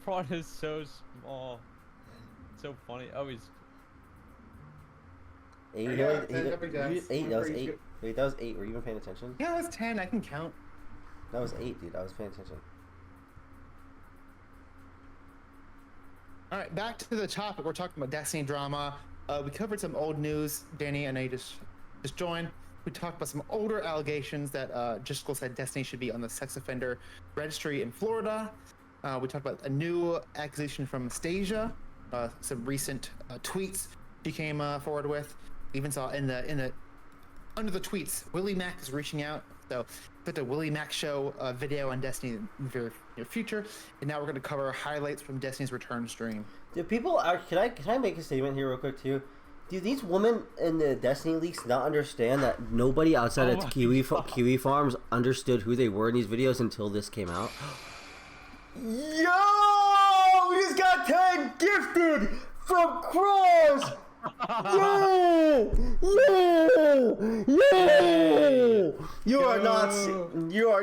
Prawn is so small. So funny. Oh, he's 8. I got 10 jumping jacks. 8. That was 8. Wait, that was 8. Were you even paying attention? Yeah, that's 10. I can count. That was 8, dude. I was paying attention. All right, back to the topic. We're talking about Destiny drama. We covered some old news. Danny, I know you just joined. We talked about some older allegations that JStlk said Destiny should be on the sex offender registry in Florida. We talked about a new accusation from Stasia, some recent tweets she came forward with. We even saw in the under the tweets, Willie Mac is reaching out. So put the Willie Mac show video on Destiny in the very near future. And now we're going to cover highlights from Destiny's return stream. Do people are? Can I make a statement here real quick too? Do these women in the Destiny leaks not understand that nobody outside of Kiwi Farms understood who they were in these videos until this came out? Yo, just got 10 gifted from Cross. Yo! You are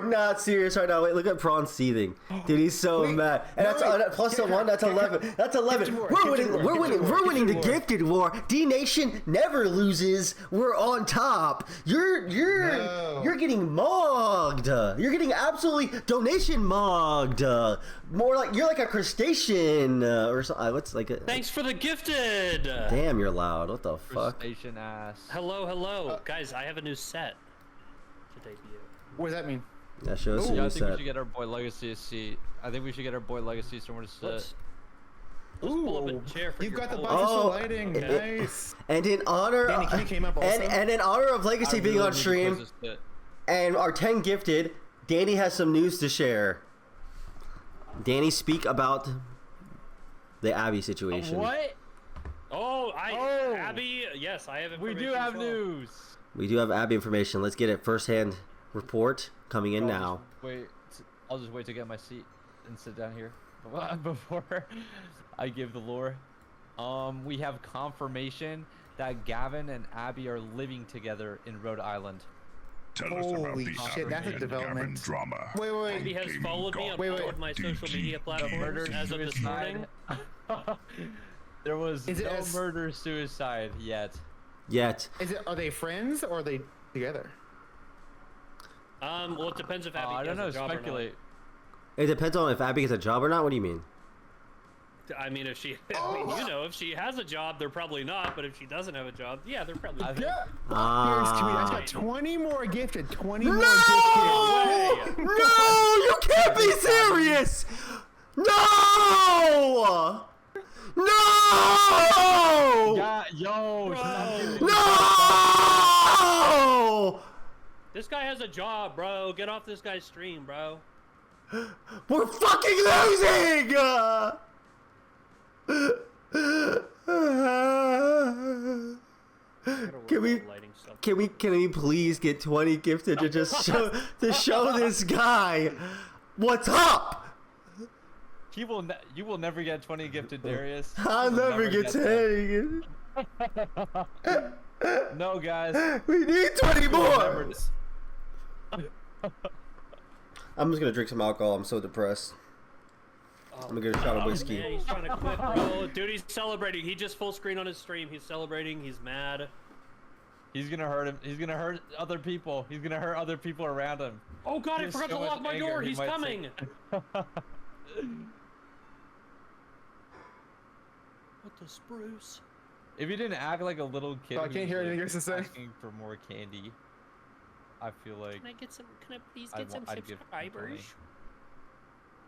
not serious right now. Wait, look at Prawn seething. Dude, he's so mad. And that's plus the 1, that's 11. That's 11. We're winning the gifted war. D Nation never loses. We're on top. You're getting mogged. You're getting absolutely donation mogged. More like you're like a crustacean or something. What's like a Thanks for the gifted. Damn, you're loud. What the fuck? Crustacean ass. Hello, guys. I have a new set to debut. What does that mean? That shows Yeah, you I think we set. should get our boy Legacy a seat. I think we should get our boy Legacy somewhere to sit. Let's pull up a chair for You've your got the boy. bicycle lighting. Nice. And in honor, Danny, can you came up also? and in honor of Legacy being on stream, and our 10 gifted, Danny has some news to share. Danny, speak about the Abby situation. What? Abby. Yes, I have information. We do have as well. news. We do have Abby information. Let's get it firsthand report coming in now. I'll just wait to get my seat and sit down here before I give the lore. We have confirmation that Gavin and Abby are living together in Rhode Island. Tell us about the shit, that's a Abby and development. Gavin drama. Wait. Abby has followed me on all of my social media platforms as of this morning. There was Is it no as- murder suicide yet. Are they friends or are they together? Well, it depends if Abby I don't know. gets a job Speculate. It depends on if Abby gets a job or not. What do you mean? or not. I mean, if she, if she has a job, they're probably not. But if she doesn't have a job, yeah, they're probably. Yeah. I got 20 more gifted. 20 more No! gifted. No! You can't be serious! No! No! Yeah, yo! No! This guy has a job, bro. Get off this guy's stream, bro. We're fucking losing! Can we please get 20 gifted to just show this guy what's up? You will never get 20 gifted, Darius. I'll never get 10. No, guys. We need 20 more. Never... I'm just gonna drink some alcohol. I'm so depressed. I'm gonna get a shot of whiskey. Man, he's trying to quit, bro. Dude, he's celebrating. He just full screen on his stream. He's celebrating. He's mad. He's gonna hurt him. He's gonna hurt other people. He's gonna hurt other people around him. Oh god, I forgot to lock my door. He's coming. What the spruce? If you didn't act like a little kid, I can't hear anything you're saying. Asking for more candy, I feel like. Can I please get some I'd give subscribers? 20.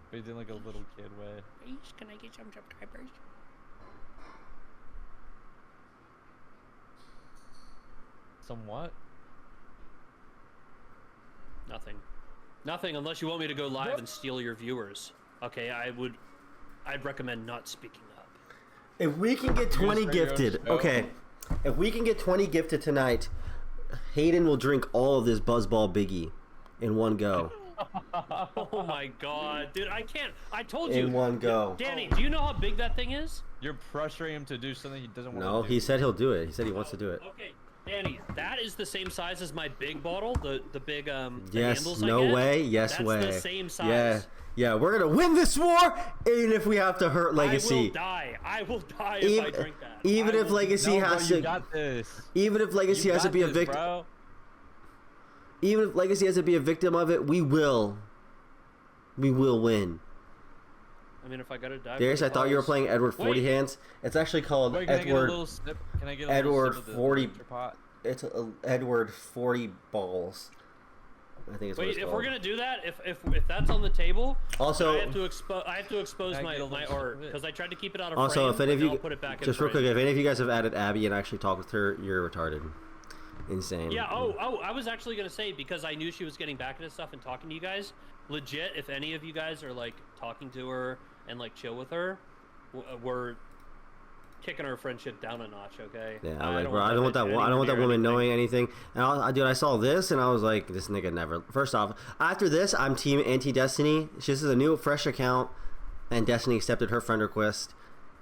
But you did like a little kid way. Please, can I get some subscribers? Somewhat. Nothing unless you want me to go live and steal your viewers. Okay, I'd recommend not speaking up. If we can get 20 gifted, okay. If we can get 20 gifted tonight, Hayden will drink all of this Buzzball Biggie in one go. Oh my god, dude, I can't. I told you. In one go. Danny, do you know how big that thing is? You're pressuring him to do something he doesn't want to do. No, he said he'll do it. He said he wants to do it. Okay, Danny, that is the same size as my big bottle, the big the Yes, handles no I get. way, yes That's way. the same size. Yeah, we're gonna win this war, even if we have to hurt Legacy. I will die if I drink that. Even if Legacy has to. Even if Legacy has to be a victim. Even if Legacy has to be a victim of it, we will. We will win. I mean, if I gotta die. Darius, I thought you were playing Edward 40 Hands. It's actually called Wait, can Edward. I get a little sip? Can I get a Edward little sip of the 40. extra pot? It's Edward 40 balls. I think it's what Wait, it's if called. we're gonna do that, if that's on the table, Also, I have to expose Can I my get a little art sip of it? because I tried to keep it out of Also, frame. if any of but you, I'll put it back just in real quick, frame. if any of you guys have added Abby and actually talked with her, you're retarded. Insane. Yeah. Oh, I was actually gonna say because I knew she was getting back into stuff and talking to you guys. Legit, if any of you guys are like talking to her and like chill with her, we're kicking our friendship down a notch. Okay. Yeah, I don't want that woman knowing anything. And dude, I saw this and I was like, this nigga never. First off, after this, I'm team anti-Destiny. This is a new, fresh account. and Destiny accepted her friend request.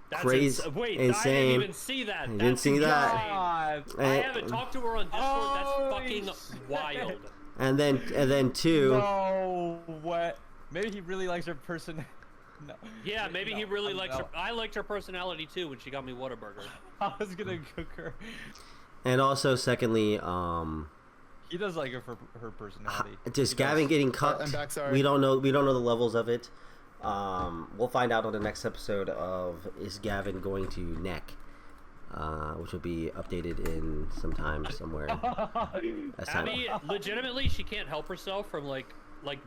That's Crazy, wait, insane. I didn't even see that. You didn't see that. God. I haven't talked to her on Discord. That's fucking wild. And then two. No, what? Maybe he really likes her person. No. Yeah, maybe he really likes her. I liked her personality too when she got me Whataburger. I was gonna cook her. And also, secondly, He does like her for her personality. just Gavin getting cucked. I'm back, sorry. We don't know the levels of it. We'll find out on the next episode of Is Gavin Going to Neck, which will be updated in some time somewhere. Abby, legitimately, she can't help herself from like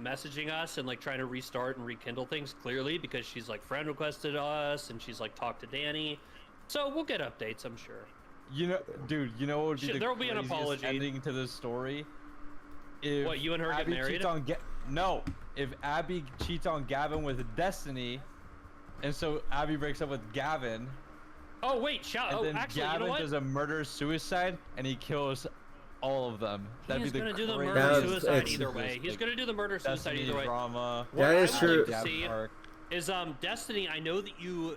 messaging us and like trying to restart and rekindle things clearly because she's like friend requested us and she's like talked to Danny. So we'll get updates, I'm sure. You know, dude, you know what would be the there'll be an apology ending to this story? If what, you and her Abby get married? cheats on no, if Abby cheats on Gavin with Destiny, and so Abby breaks up with Gavin. Oh wait, and then actually, Gavin you know what? does a murder-suicide and he kills all of them. That'd He's be the gonna do the craziest- murder-suicide either way. He's gonna do the murder-suicide either way. Drama. What That is I would true. like to see is Destiny. I know that you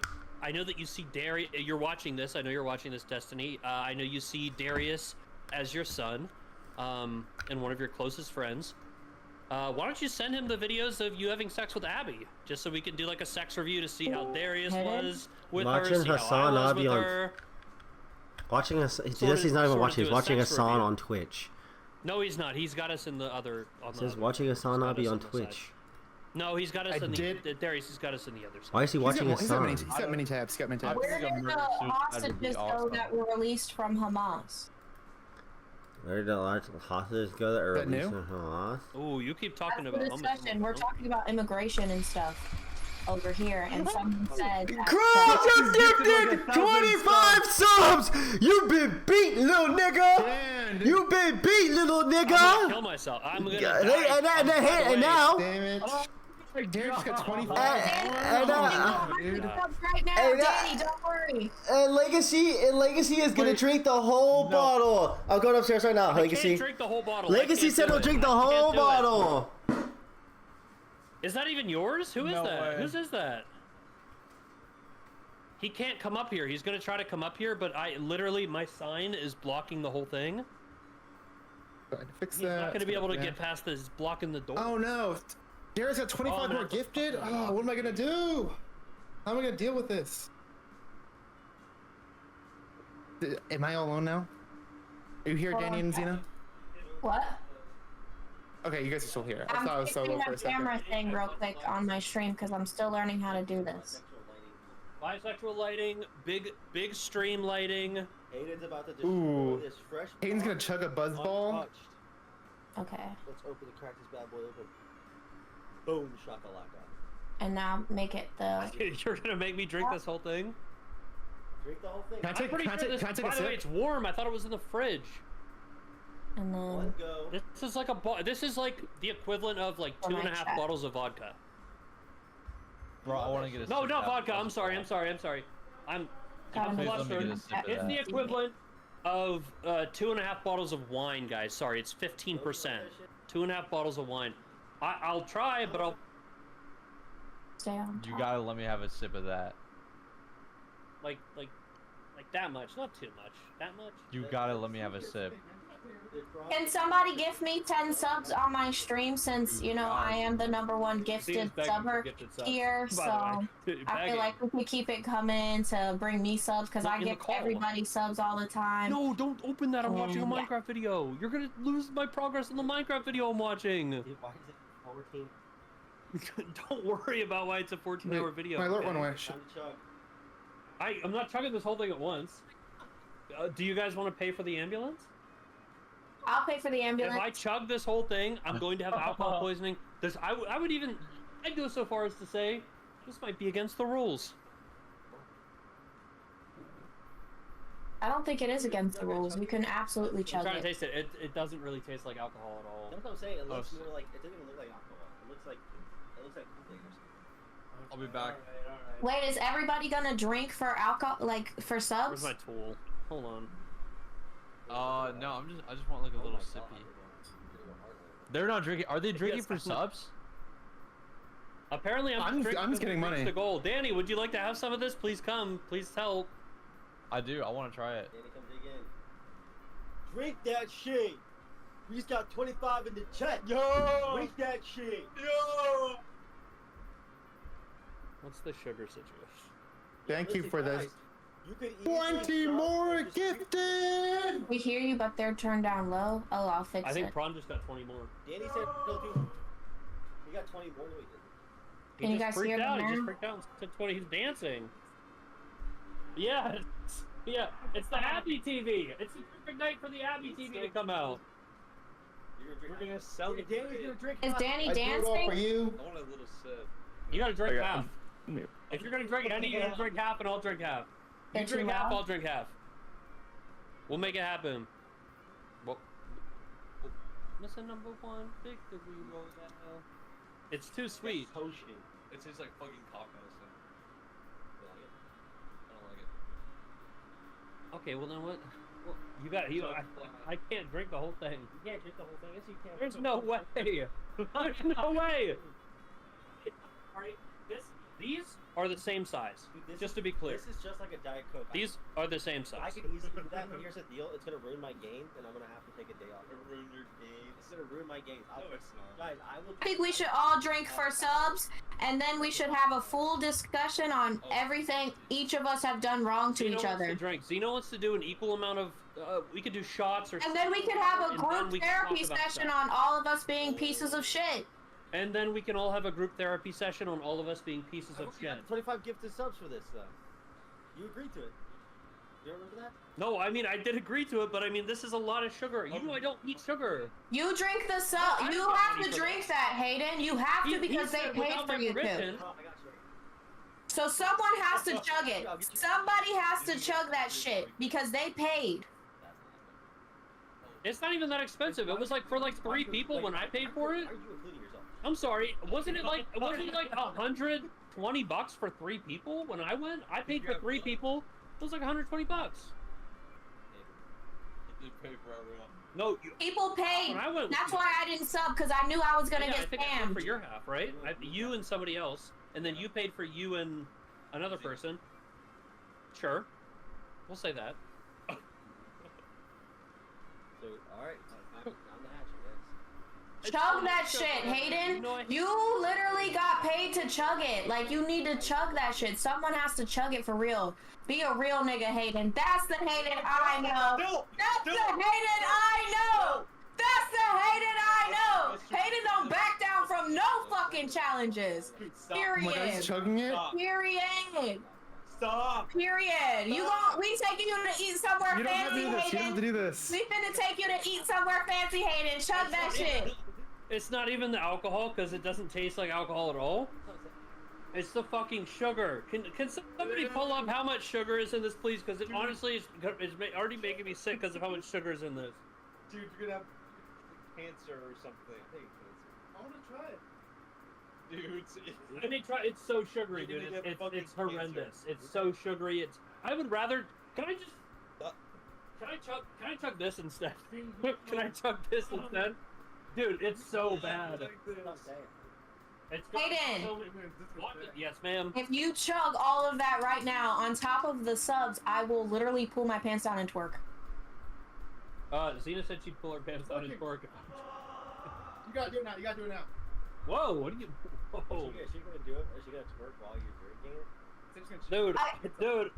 see Darius. You're watching this. I know you're watching this, Destiny. I know you see Darius as your son, and one of your closest friends. Why don't you send him the videos of you having sex with Abby, just so we can do like a sex review to see how Darius was with her, see how I was with her. Watching us. Jesse's not even watching. He's watching Hassan on Twitch. No, he's not. He's got us in the other. It says watching Hassan Abi on Twitch. No, he's got us in the. Darius has got us in the other side. Why is he watching Hassan? He's got many tabs. He's got many tabs. Where did the hostages go that were released from Hamas? Where did the hostages go that are That released new? from Hamas? Oh, you keep talking That's the about discussion. We're talking about immigration and stuff over here, and someone said. Cross, you gifted 25 subs! You've been beat, little nigga! You've been beat, little nigga! I'm gonna kill myself. I'm gonna die. And now... Damn it. Darius got 25. Right now, Danny, don't worry. And Legacy is gonna drink the whole bottle. I'm going upstairs right now, Legacy. I can't drink the whole bottle. Legacy said he'll drink the whole bottle. Is that even yours? Who is No that? way. Whose is that? He can't come up here. He's gonna try to come up here, but my sign is blocking the whole thing. Fix He's that. not gonna be able to get past this, blocking the door. Oh no. Darius got 25 more gifted? Oh, what am I gonna do? How am I gonna deal with this? Am I all alone now? Are you here, Danny and Xena? What? Okay, you guys are still here. I thought I was solo fixing for a that second. camera thing real quick on my stream because I'm still learning how to do this. Bisexual lighting, big stream lighting. Hayden's about to just Ooh. this fresh. Hayden's gonna chug a buzzball. Okay. Let's open the crack this bad boy open. Boom, shakalaka. And now make it the. You're gonna make me drink this whole thing? Drink the whole thing. Can I take, I'm pretty can I sure take, this, can I take by a the way, sip? it's warm. I thought it was in the fridge. And then. Go. This is like this is like the equivalent of like For my 2.5 check. bottles of vodka. Bro, I want to get a No, sip not of vodka. that. I'm sorry. I'm Gotta make flustered. Please let me get a sip of It's that. the equivalent of 2.5 bottles of wine, guys. Sorry, it's 15%. 2.5 bottles of wine. I'll try, but I'll. Stay on You top. gotta let me have a sip of that. Like that much, not too much. That much. You gotta let me have a sip. Can somebody give me 10 subs on my stream since, you know, I am the #1 gifted subber here, so I feel like we could keep it coming to bring me subs because I give everybody subs all the time. No, don't open that. I'm watching a Yeah. Minecraft video. You're gonna lose my progress on the Minecraft video I'm watching. Why is it 14? Don't worry about why it's a 14-hour video. My alert okay? went away. I'm not chugging this whole thing at once. Do you guys want to pay for the ambulance? I'll pay for the ambulance. If I chug this whole thing, I'm going to have alcohol poisoning. I'd go so far as to say this might be against the rules. I don't think it is against the rules. You can absolutely I'm chug trying it. to taste it. It doesn't really taste like alcohol at all. That's what I'm saying. It looks more like it doesn't even look like alcohol. It looks like Kool-Aid or something. I'll be back. Wait, is everybody gonna drink for alcohol, like for subs? Where's my tool? Hold on. No, I just want like a little sippy. They're not drinking. Are they drinking for subs? Apparently, I'm just getting money. The goal. Danny, would you like to have some of this? Please come. Please help. I do. I want to try it. Danny, come dig in. Drink that shit. We just got 25 in the chat. Yo! Drink that shit. Yo! What's the sugar situation? Thank you for this. You could 20 more gifted! We hear you, but they're turned down low. Oh, I'll fix it. I think Prawn just got 20 more. Danny said he'll do. He got 20 more than we did. Can you guys hear them He now? just freaked out and said 20. He's dancing. Yeah, it's the Happy TV. It's the perfect night for the Happy TV to come out. We're gonna sell it. Danny's gonna drink. Is Danny I do it all dancing? for you. I want a little sip. You gotta drink Okay. half. If you're gonna drink any, you gotta drink half and I'll drink half. You Get drink you half, out? I'll drink half. We'll make it happen. Well, listen, number one, victory roll out. It's too sweet. Potion. It tastes like fucking cock medicine. I don't like it. Okay, well then what? Well, you got you. I can't drink the whole thing. You can't drink the whole thing. Yes, you can. There's no way. There's no way. Alright, these are the same size. Dude, just to be clear. This is just like a Diet Coke. These are the same I size. could easily do that, but here's the deal. It's gonna ruin my games, and I'm gonna have to take a day off. It'll ruin your games. It's gonna ruin my games. No, it's not. Guys, I will. I think we should all drink for subs, and then we should have a full discussion on everything each of us have done wrong to each other. Drink. Xeno wants to do an equal amount of. We could do shots or. And then we could have a and then group we can therapy talk about session stuff. on all of us being pieces of shit. And then we can all have a group therapy session on all of us being pieces of shit. 25 gifted subs for this, though. You agreed to it. You don't remember that? No, I mean I did agree to it, but I mean this is a lot of sugar. You know I don't eat sugar. You drink the sub. I You don't have eat to sugar. drink that, Hayden. You have to He because they said paid without for my you to. permission. So someone has to chug it. Somebody has to chug that shit because they paid. It's not even that expensive. It was like for like 3 people when I paid for it. Are you including yourself? I'm sorry, wasn't it like $120 for 3 people when I went? I paid for 3 people. It was like $120. You did pay for everyone. No, People paid. When I went- That's why I didn't sub because I knew I was gonna yeah, I get think I paid scammed. for your half, right? You and somebody else, and then you paid for you and another person. Sure, we'll say that. So, alright. I'm the hatcher, guys. Chug that shit, Hayden. You literally got paid to chug it. Like, you need to chug that shit. Someone has to chug it for real. Be a real nigga, Hayden. That's the Hayden I know. That's the Hayden I know. That's the Hayden I know. Hayden don't back down from no fucking challenges. Oh my God, he's chugging it? Period. Stop. Period. You gon' we taking you to eat somewhere You don't have to fancy, do this. You don't have to Hayden. do this. We finna take you to eat somewhere fancy, Hayden. Chug that shit. It's not even the alcohol because it doesn't taste like alcohol at all. It's the fucking sugar. Can somebody pull up how much sugar is in this, please? Because it honestly is already making me sick because of how much sugar is in this. Dude, you're gonna have cancer or something. I think cancer. I want to try it. Dude, Let me try. It's so sugary, You're dude. gonna get It's fucking horrendous. cancer. It's so sugary. It's. I would rather. Can I just? Can I chug this instead? Can I chug this instead? Dude, it's so bad. It's got Hayden. so many- Yes, ma'am. If you chug all of that right now on top of the subs, I will literally pull my pants down and twerk. Xena said she'd pull her pants down and twerk. You gotta do it now. You gotta do it now. Whoa, what are you? Whoa. Is she gonna do it? Or is she gonna twerk while you're drinking it? Dude, dude,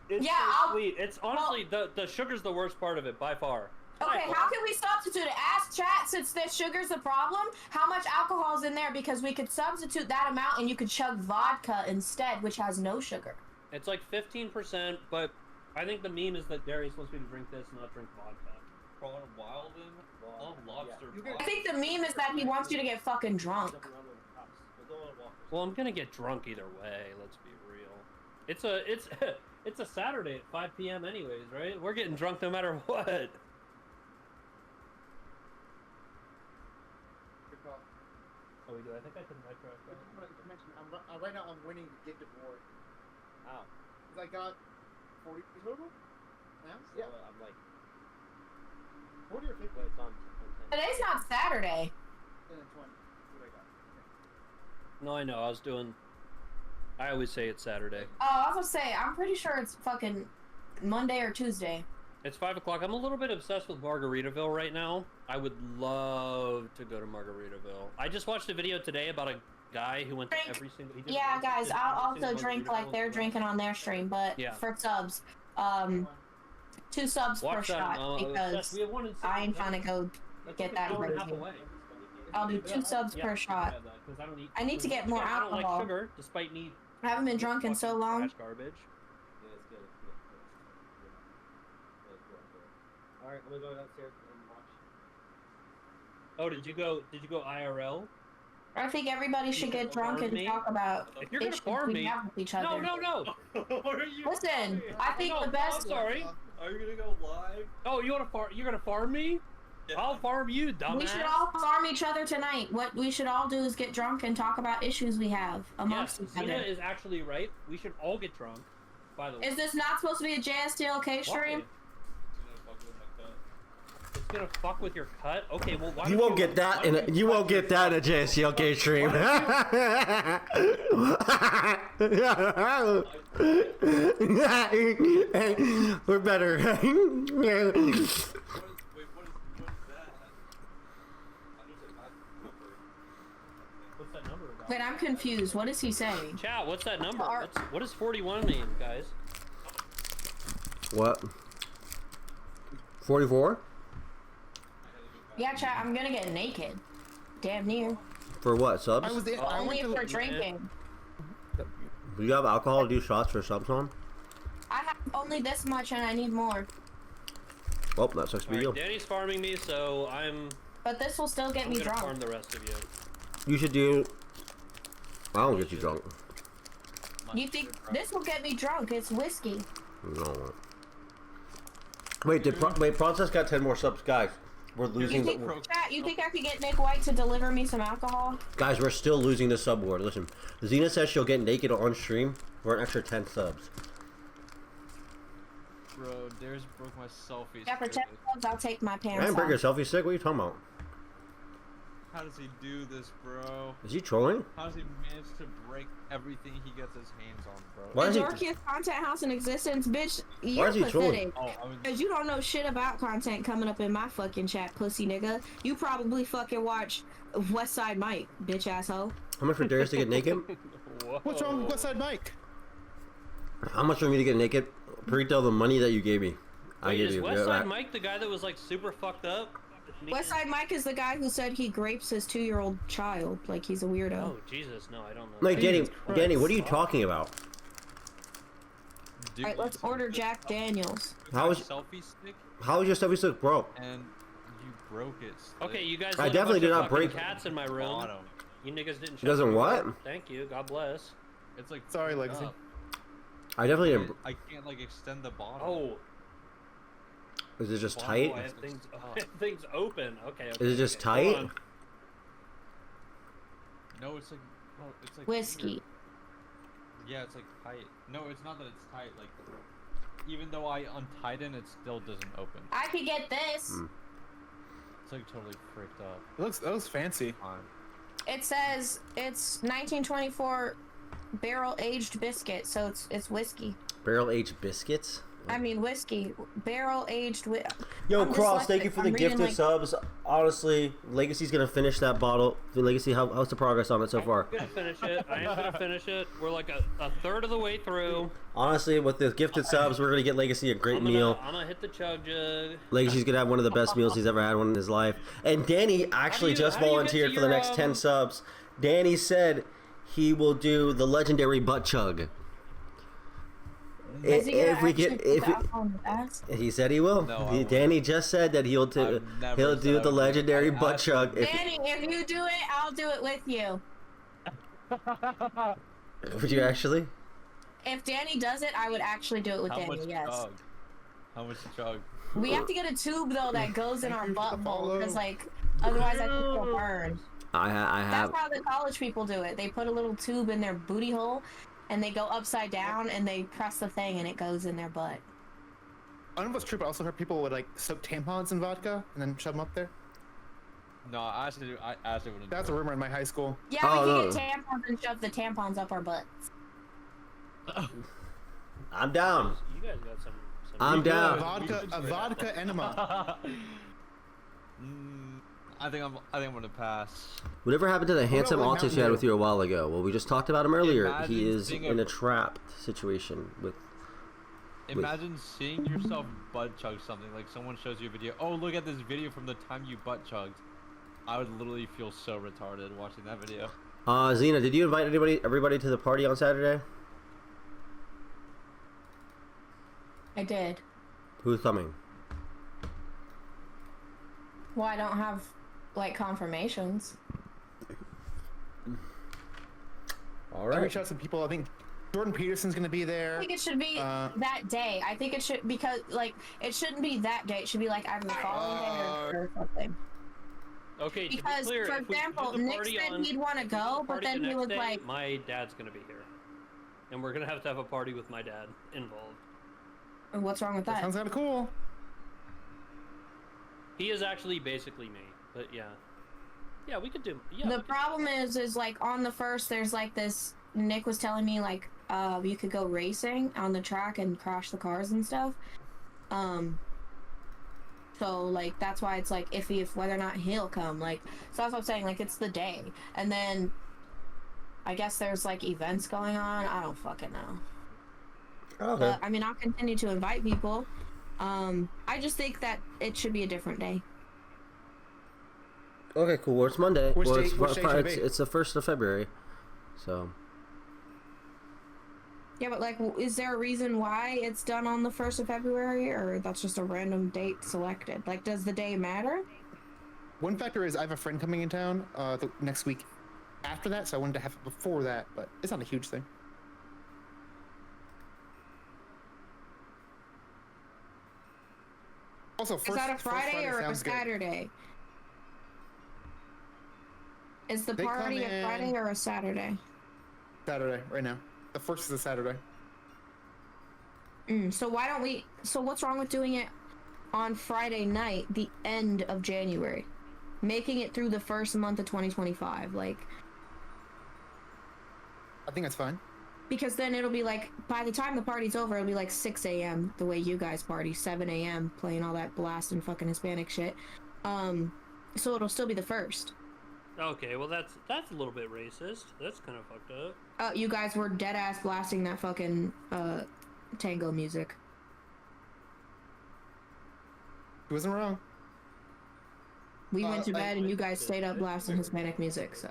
it's Yeah, so I'll- sweet. It's honestly the sugar's the worst part of it by far. Okay, how can we substitute it? Ask chat, since the sugar's the problem, how much alcohol's in there, because we could substitute that amount and you could chug vodka instead, which has no sugar. It's like 15%, but I think the meme is that Darius wants me to drink this, not drink vodka. Prawn Wilden? Love lobster. I think the meme is that he wants you to get fucking drunk. Well, I'm gonna get drunk either way. Let's be real. It's a Saturday at 5 p.m. anyways, right? We're getting drunk no matter what. Oh, we do. I think I can retroactive. Right now, I'm winning the gift award. How? Because I got 40 total now? Yeah. I'm like 40 or 50. But it's on 10. Today's not Saturday. Then 20. What I got. No, I know. I always say it's Saturday. Oh, I was gonna say, I'm pretty sure it's fucking Monday or Tuesday. It's 5 o'clock. I'm a little bit obsessed with Margaritaville right now. I would love to go to Margaritaville. I just watched a video today about a guy who went to every single... Yeah, guys, I'll also drink like they're drinking on their stream, but for subs, 2 subs per shot, because I ain't trying to go get that crazy. I'll do 2 subs per shot. I need to get more I don't alcohol. like sugar, despite me... I haven't been drunk in so long. Garbage. Alright, I'm gonna go downstairs and watch. Oh, did you go IRL? I think everybody should get drunk and talk about If you're gonna issues farm we me, have with each other. no. Listen, I think the best. Sorry. Are you gonna go live? Oh, you wanna farm? You're gonna farm me? Yeah. I'll farm you, dumbass. We should all farm each other tonight. What we should all do is get drunk and talk about issues we have amongst each other. Xena is actually right. We should all get drunk. By the way. Is this not supposed to be a JSTLK stream? It's gonna fuck with your cut. Okay, well, why You won't get that in a JSTLK stream. We're better. Wait, I'm confused. What is he saying? Chat, what's that number? What does 41 mean, guys? What? 44? Yeah, chat. I'm gonna get naked. Damn near. For what, subs? Only if we're drinking. Do you have alcohol to do shots for subs on? I have only this much and I need more. Well, that sucks to be you. Danny's farming me, so I'm... But this will still get me gonna drunk. farm the rest of you. You should do... I don't get you drunk. You think this will get me drunk? It's whiskey. No. Wait, Prawncess got 10 more subs, guys. We're losing. Chat, you think I could get Nick White to deliver me some alcohol? Guys, we're still losing the sub war. Listen, Xena says she'll get naked on stream for an extra 10 subs. Bro, Darius broke my selfie. Yeah, for 10 subs, I'll take my I pants didn't break your off. selfie stick. What are you talking about? How does he do this, bro? Is he trolling? How does he manage to break everything he gets his hands on, bro? Why is The he- dorkiest content house in existence, bitch. Why You're is he pathetic. trolling? Cause you don't know shit about content coming up in my fucking chat, pussy nigga. You probably fucking watch West Side Mike, bitch asshole. How much for Darius to get naked? What's wrong with Westside Mike? How much for me to get naked? Pre-tell the money that you gave me. I Wait, gave is you. Westside Mike the guy that was like super fucked up? Westside Mike is the guy who said he grapes his 2-year-old child. Like he's a weirdo. Oh Jesus, no, I don't know. Like Danny, what are you talking about? Alright, let's order Jack Daniels. How is selfie stick? How is your selfie stick broke? And you broke it. Okay, you guys. I let a definitely bunch did of not fucking break- cats in my room. You niggas didn't. It doesn't what? Thank you. God bless. It's like sorry, Legacy. I definitely didn't. I can't like extend the bottom. Oh. Is it just Oh, tight? I have things, things open. Okay. Is it just okay. Hold tight? on. No, it's like, bro, it's like Whiskey. weird. Yeah, it's like tight. No, it's not that it's tight. Like, even though I untied it, it still doesn't open. I could get this. It's like totally freaked up. That looks fancy. It says it's 1924 barrel aged biscuit, so it's whiskey. Barrel aged biscuits. I mean whiskey, barrel aged. Yo, Cross, thank you for the gifted subs. Honestly, Legacy's gonna finish that bottle. Legacy, how's the progress on it so far? I'm gonna finish it. I am gonna finish it. We're like a third of the way through. Honestly, with the gifted subs, we're gonna get Legacy a great meal. I'm gonna hit the chug jug. Legacy's gonna have one of the best meals he's ever had one in his life. And Danny actually just volunteered for the next 10 subs. Danny said he will do the legendary butt chug. If we get, he said he will. No, Danny just said that he'll do the legendary butt chug. Danny, if you do it, I'll do it with you. Would you actually? If Danny does it, I would actually do it with How Danny. much Yes. chug? How much chug? We have to get a tube though that goes in our butthole, because like otherwise I think we'll burn. I have. That's how the college people do it. They put a little tube in their booty hole, and they go upside down, and they press the thing, and it goes in their butt. I don't know if it's true, but I also heard people would like soak tampons in vodka and then shove them up there. No, I actually wouldn't. That's a rumor in my high school. Yeah, we can get tampons and shove the tampons up our butts. I'm down. You guys got some I'm down. A vodka enema. I think I'm gonna pass. Whatever happened to the handsome about autist Mountain you had Dew? with you a while ago? Well, we just talked about him earlier. He Imagine is being in a trapped situation with. Imagine seeing yourself butt chug something. Like someone shows you a video. Oh, look at this video from the time you butt chugged. I would literally feel so retarded watching that video. Xena, did you invite everybody to the party on Saturday? I did. Who's coming? Well, I don't have like confirmations. All I right. reached out to some people. I think Jordan Peterson's gonna be there. I think it should be that day. I think it should, because like it shouldn't be that day. It should be like either the following day or something. Okay, Because, to be clear, for if we do example, the Nick party said on- he'd want to if we do the go, but party then the he next was day, like, my dad's gonna be here, and we're gonna have a party with my dad involved. "What's wrong with that?" Sounds kind of cool. He is actually basically me, but yeah, we could do. Yeah, The problem is like on the first, there's like this. Nick was telling me like, you could go racing on the track and crash the cars and stuff. So like that's why it's like iffy if whether or not he'll come. Like, so that's what I'm saying. Like it's the day, and then I guess there's like events going on. I don't fucking know. Okay. But I mean, I'll continue to invite people. I just think that it should be a different day. Okay, cool. Well, it's Monday. Which Well, day- it's, which day should it be? it's the 1st of February. So. Yeah, but like, is there a reason why it's done on the 1st of February, or that's just a random date selected? Like, does the day matter? One factor is I have a friend coming in town the next week after that, so I wanted to have it before that, but it's not a huge thing. Also, Is that a Friday or a Saturday? Is the They party come a Friday in- or a Saturday? Saturday, right now. The first is a Saturday. So why don't we? So what's wrong with doing it on Friday night, the end of January, making it through the first month of 2025? Like, I think that's fine. because then it'll be like by the time the party's over, it'll be like 6 a.m. the way you guys party, 7 a.m. playing all that blast and fucking Hispanic shit. So it'll still be the first. Okay, well that's a little bit racist. That's kind of fucked up. You guys were dead ass blasting that fucking tango music. He wasn't wrong. We went to bed and you guys stayed up blasting Hispanic music. So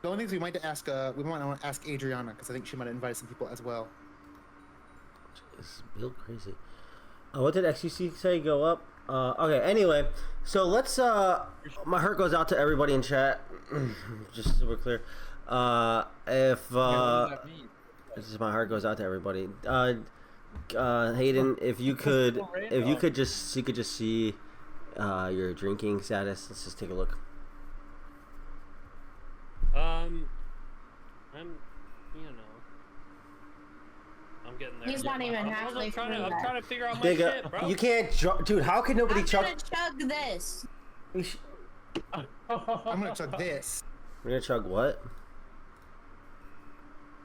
The only things we might ask, we might want to ask Adriana because I think she might have invited some people as well. It's real crazy. What did XUC say? Go up? Okay, anyway, so let's, my heart goes out to everybody in chat, just so we're clear. This is my heart goes out to everybody. Hayden, if you could just, so you could just see, your drinking status, let's just take a look. I'm getting there. He's not even halfway I'm trying through that. to figure out my Digga, shit, bro. you can't, dude, how could nobody I'm chug? gonna chug this. I'm gonna chug this. We're gonna chug what?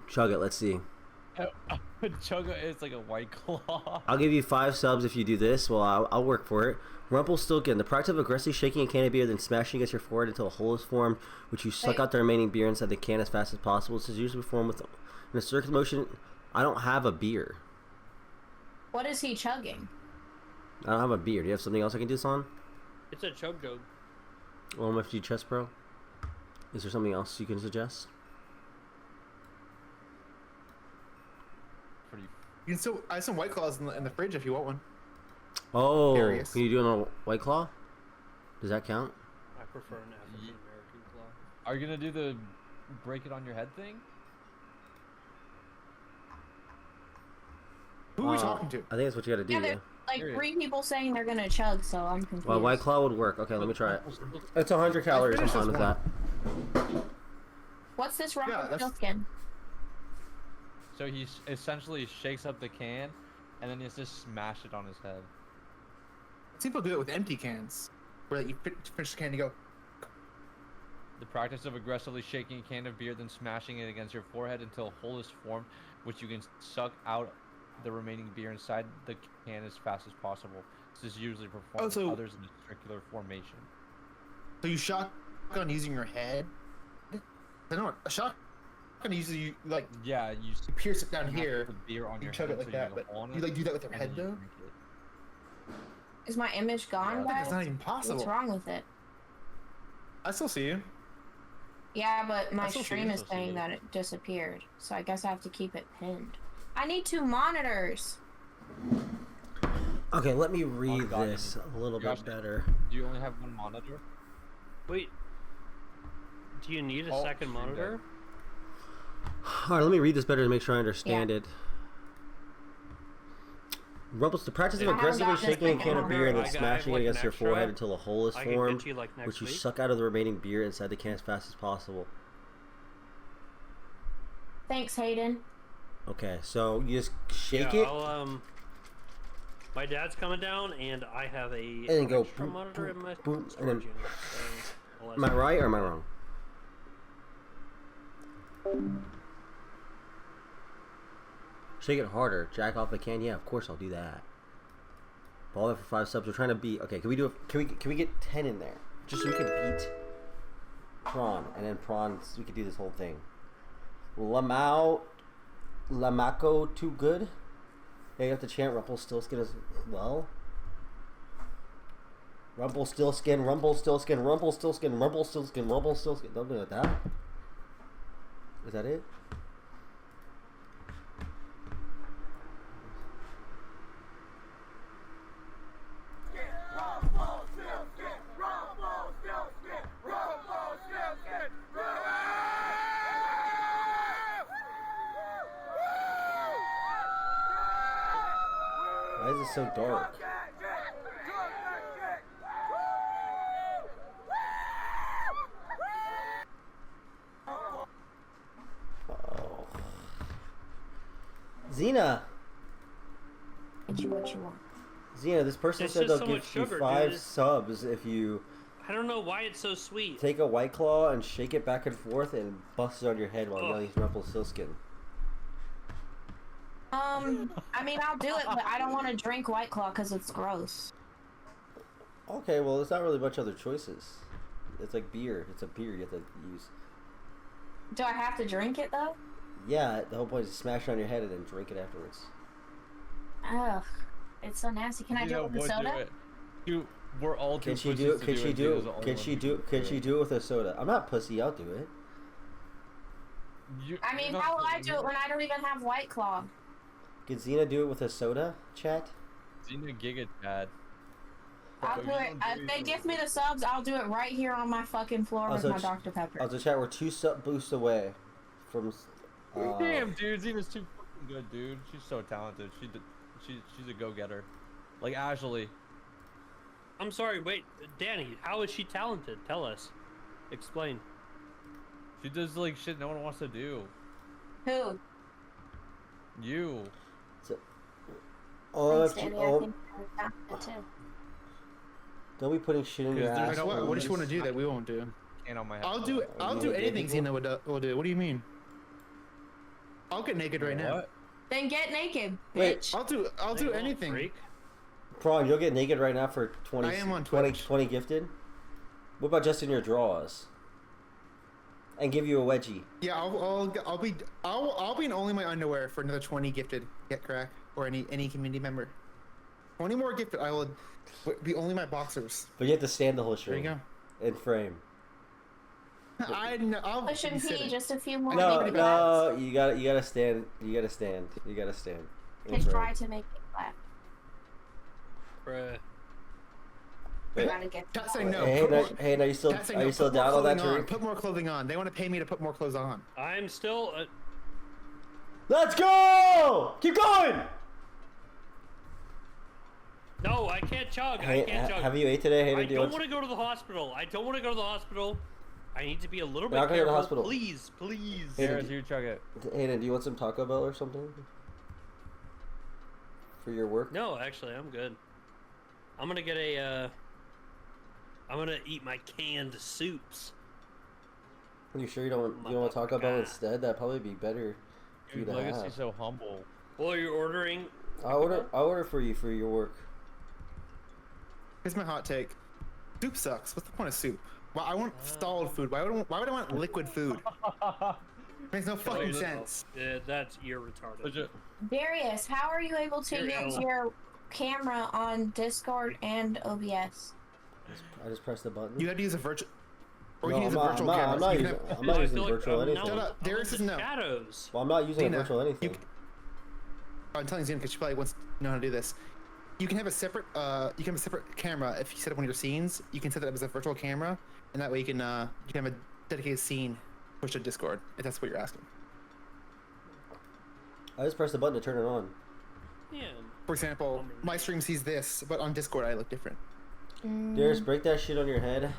Chug it, let's see. Chug it's like a White Claw. I'll give you 5 subs if you do this. Well, I'll work for it. Rumpelstiltskin. The practice of aggressively shaking a can of beer, then smashing against your forehead until a hole is formed, which you suck out the remaining beer inside the can as fast as possible. This is usually performed in a circular motion. I don't have a beer. What is he chugging? I don't have a beer. Do you have something else I can do this on? It's a chug jug. OMFG Chess Pro? Is there something else you can suggest? You can still. I have some White Claws in the fridge if you want one. Oh, Darius. can you do it on a White Claw? Does that count? I prefer an African American claw. Are you gonna do the break it on your head thing? Who are we talking to? I think that's what you gotta do, Yeah, yeah. there's like 3 people saying they're gonna chug, so I'm confused. Well, White Claw would work. Okay, let me try it. It's 100 calories. I'm fine with that. What's this Yeah, rocket that's- skin? So he essentially shakes up the can, and then he has to smash it on his head. Some people do it with empty cans, where you finish the can and you go, The practice of aggressively shaking a can of beer, then smashing it against your forehead until a hole is formed, which you can suck out the remaining beer inside the can as fast as possible. This is usually performed with others in a circular formation. So you shotgun using your head? I don't know. A shotgun usually you like. Yeah, you pierce it down have to here. put beer on You your chug head it like so you that, have a but hole in you it, like do that with your and head then you though? drink it. Is my image gone, guys? It's not even possible. What's wrong with it? I still see you. Yeah, but my I still see stream you. is saying that it disappeared, so I guess I have to keep it pinned. I need 2 monitors. Okay, let me read this a little bit better. Do you only have 1 monitor? Wait. Do you need a second monitor? All right, let me read this better to make sure I understand it. The practice of aggressively shaking a can of beer and then smashing it against your forehead until a hole is formed, which you suck out of the remaining beer inside the can as fast as possible. Thanks, Hayden. Okay, so you just shake it. My dad's coming down, and I have a And then go extra boom, monitor in my boom, and storage then. unit. So Am I right or am I wrong? Shake it harder. Jack off the can. Yeah, of course I'll do that. Ball there for 5 subs. We're trying to beat. Okay, can we do? Can we get 10 in there? Just so we can beat Prawn, and then Prawn. So we can do this whole thing. Lamako too good. Yeah, you have to chant Rumpelstiltskin as well. Rumpelstiltskin, Rumpelstiltskin, Rumpelstiltskin, Rumpelstiltskin, Rumpelstiltskin. Don't do it like that. Is that it? Why is it so dark? Oh. Xena! What you want? Xena, this person It's said just they'll so give much you sugar, 5 dude. subs if you I don't know why it's so sweet. take a White Claw and shake it back and forth and bust it on your head while yelling Rumpelstiltskin. I mean, I'll do it, but I don't want to drink White Claw because it's gross. Okay, well, there's not really much other choices. It's like beer. It's a beer you have to use. Do I have to drink it, though? Yeah, the whole point is to smash it on your head and then drink it afterwards. Ugh, it's so nasty. Can I do it with the soda? We're all too Can she pussies do it? to Can she it. do Xena's it? the only Can one she who do? can Can she do it with a soda? I'm not pussy. I'll do it. I mean, how will I do it when I don't even have White Claw? Can Xena do it with a soda, chat? Xena Giga Chad. I'll do it. If they give me the subs, I'll do it right here on my fucking floor with my Dr. Pepper. Also, chat, we're 2 sub boosts away from. Damn, dude, Xena's too fucking good, dude. She's so talented. She's a go-getter. Like Ashley. I'm sorry, wait, Danny, how is she talented? Tell us. Explain. She does like shit no one wants to do. Who? You. Thanks, Danny. I think you're talented too. Don't be putting shit in your ass. What does she want to do that we won't do? On my head. I'll do anything Xena will do. What do you mean? I'll get naked right now. Then get naked, Wait. bitch. I'll do anything. Prawn, you'll get naked right now for 20, I am on 20, Twitch. 20 gifted? What about just in your drawers? And give you a wedgie. Yeah, I'll be in only my underwear for another 20 gifted. Get crack or any community member. 20 more gifted. I will be only my boxers. But you have to stand the whole stream. There you go. In frame. I'll Push and pee, just a few more. No, naked no, you gotta stand. You gotta stand. You gotta stand. In Just frame. try to make it clap. Bruh. Wait. Gotta get Chat saying no. Hey, are you still Chat saying are no. you still Put more down on that clothing drink? Put more clothing on. They want to pay me to put more clothes on. I'm still. Let's go! Keep going! No, I can't chug. Hey, I can't chug. have you ate today? Hey, I do you don't want want to go to the hospital. I don't want to go to the hospital. I need to be a little We're not bit gonna go to the careful. hospital. Please, please. Hayden, you chug it. Hayden, do you want some Taco Bell or something? For your work? No, actually, I'm good. I'm gonna get a. I'm gonna eat my canned soups. You sure you don't want to talk about it instead? That'd probably be better for you Dude, to have. Legacy's so humble. Well, you're ordering. I'll order for you for your work. Here's my hot take. Soup sucks. What's the point of soup? Well, I want stalled food. Why would I want liquid food? Makes no fucking sense. That's you're retarded. Darius, how are you able to use your camera on Discord and OBS? I just press the button. You had to use a virtual. Or you No, can use a virtual camera. I'm not using virtual anything. Shut up. Darius doesn't know. Shadows. Well, I'm not using a virtual anything. I'm telling Xena because she probably wants to know how to do this. You can have a separate camera if you set up one of your scenes. You can set that up as a virtual camera, and that way you can have a dedicated scene pushed to Discord if that's what you're asking. I just press the button to turn it on. Yeah. For example, my stream sees this, but on Discord I look different. Darius, break that shit on your head.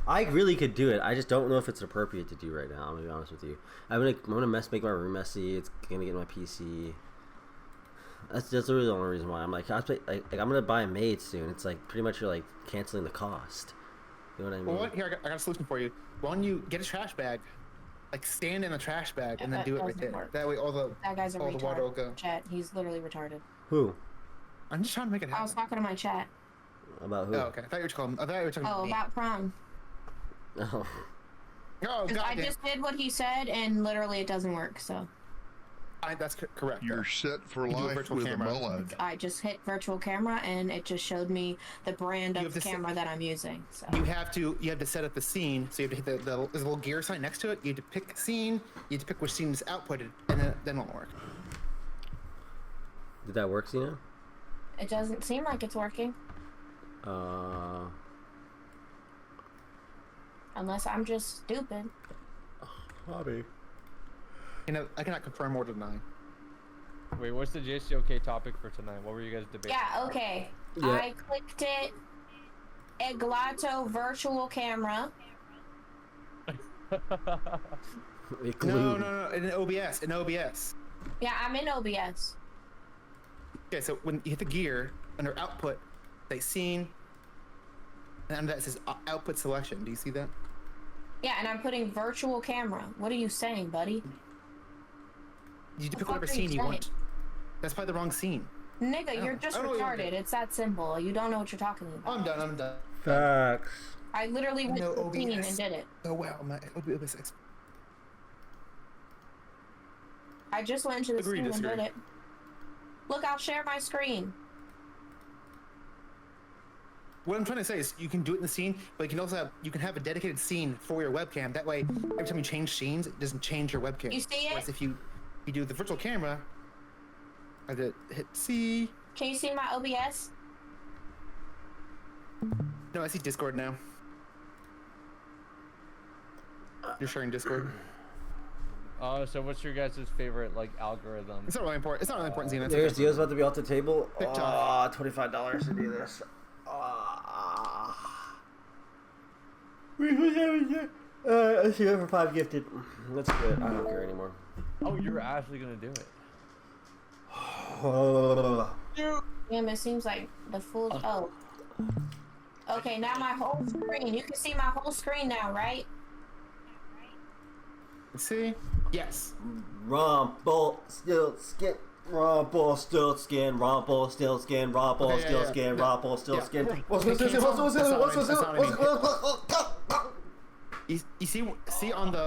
I really could do it. I just don't know if it's appropriate to do right now. I'm gonna be honest with you. I'm gonna make my room messy. It's gonna get my PC. That's really the only reason why I'm like I'm gonna buy a maid soon. It's like pretty much you're like canceling the cost. You know what I mean? Well, here I got a solution for you. Why don't you get a trash bag, like stand in a trash bag, and then do it right there. Work. That way all the water will go. Chat. He's literally retarded. Who? I'm just trying to make it happen. I was talking to my chat. About who? Oh, okay. I thought you were talking about me. About prom. Oh. Oh, God. I just did what he said, and literally it doesn't work. So. That's correct. You're set for life with a mullet. I just hit virtual camera, and it just showed me the brand of the camera that I'm using. So. You have to set up the scene. So you have to hit there's a little gear sign next to it. You have to pick scene. You have to pick which scene is outputted, and then it'll work. Did that work, Xena? It doesn't seem like it's working. Unless I'm just stupid. Hobby. I cannot confirm or deny. Wait, what's the jstlk topic for tonight? What were you guys debating? Yeah, okay. Yeah. I clicked it. Eglato virtual camera. No. In OBS. Yeah, I'm in OBS. Okay, so when you hit the gear, under output, say scene, and under that it says output selection. Do you see that? Yeah, and I'm putting virtual camera. What are you saying, buddy? You pick whatever scene you want. That's probably the wrong scene. Nigga, you're just retarded. It's that simple. You don't know what you're talking about. I'm done. Facts. I literally went to the scene and did it. Oh wow, my OBS expert. I just went to the screen and did it. Look, I'll share my screen. What I'm trying to say is you can do it in the scene, but you can have a dedicated scene for your webcam. That way, every time you change scenes, it doesn't change your webcam. You see it? Whereas if you do the virtual camera, I hit C. Can you see my OBS? No, I see Discord now. You're sharing Discord. So what's your guys' favorite algorithm? It's not really important. Xena. There's deals about to be off the table. $25 to do this. Let's do it for 5 gifted. Let's do it. I don't care anymore. Oh, you're actually gonna do it. Damn, it seems like the full. Oh. Okay, now my whole screen. You can see my whole screen now, right? See? Yes. Rumble, still skin. Rumble, still skin. Rumble, still skin. Rumble, still skin. Rumble, still skin. You see on the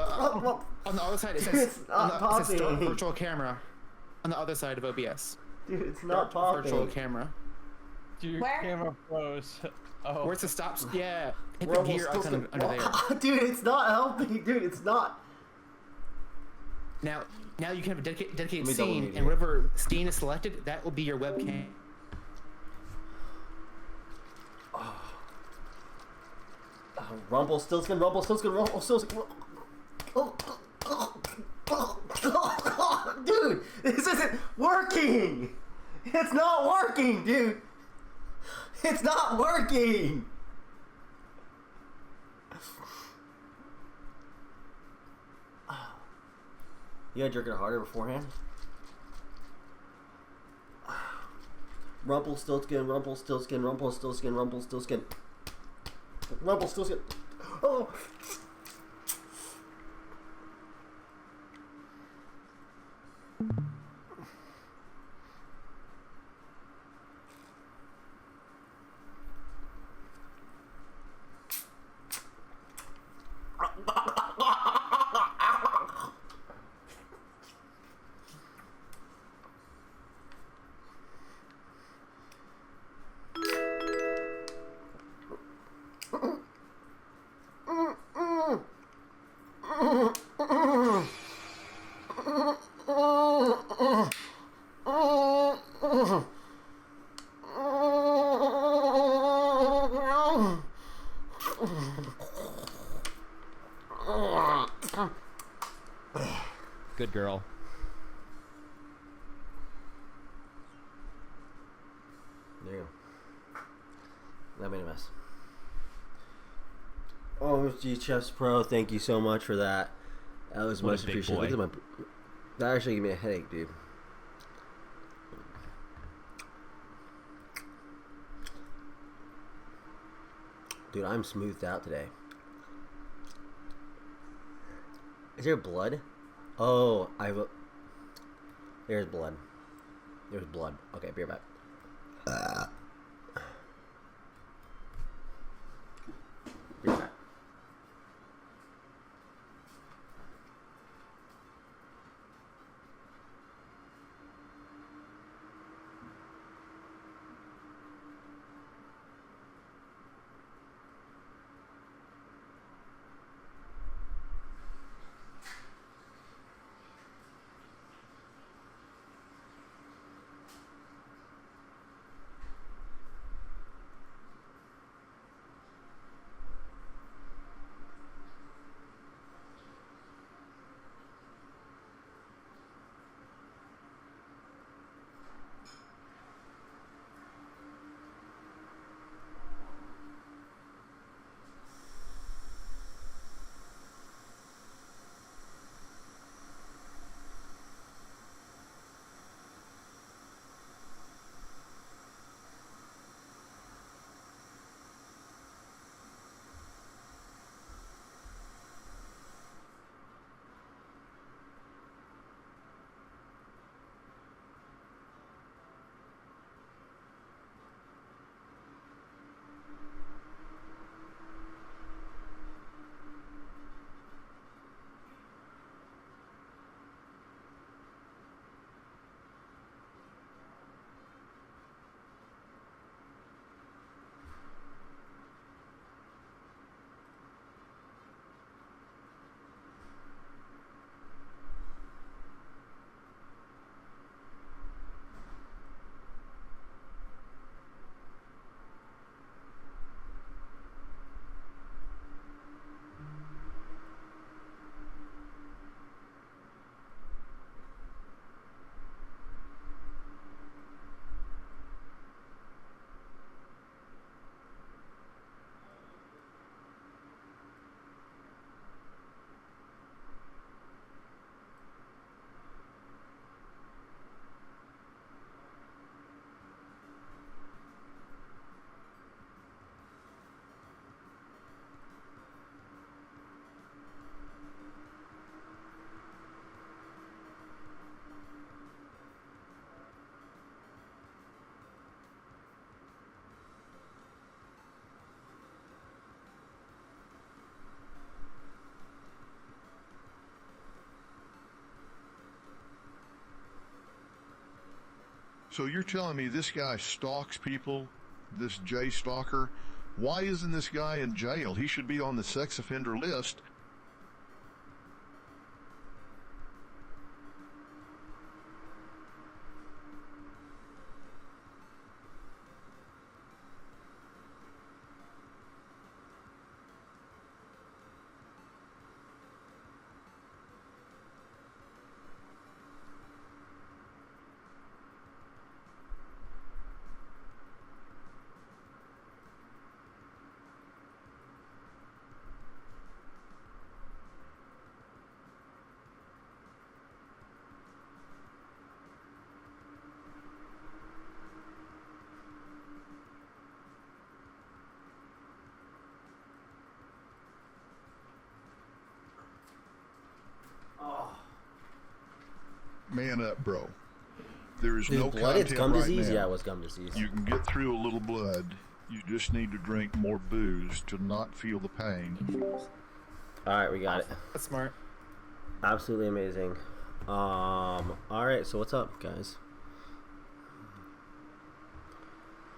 other side it says start virtual camera on the other side of OBS. Dude, it's not popping. Virtual camera. Dude, your camera froze. Oh. Where's the stop? Yeah. Hit the gear icon under there. Dude, it's not helping. Dude, it's not. Now you can have a dedicated scene, and whatever scene is selected, that will be your webcam. Rumble, still skin, rumble, still skin, rumble, still skin. Dude, this isn't working. It's not working, dude. It's not working. You gotta jerk it harder beforehand. Rumple, still skin, rumple, still skin, rumple, still skin, rumple, still skin. Rumble, still skin. Oh! Good girl. There you go. That made a mess. Oh, G Chess Pro, thank you so much for that. That was What a much big appreciated. boy. Look at my. That actually gave me a headache, dude. Dude, I'm smoothed out today. Is there blood? Oh, there's blood. There's blood. Okay, be right back. Be right back. So you're telling me this guy stalks people, this J stalker? Why isn't this guy in jail? He should be on the sex offender list. Man up, bro. There is Dude, no blood, it's content gum right disease? now. Yeah, it was gum disease. You can get through a little blood. You just need to drink more booze to not feel the pain. Alright, we got it. That's smart. Absolutely amazing. Alright, so what's up, guys?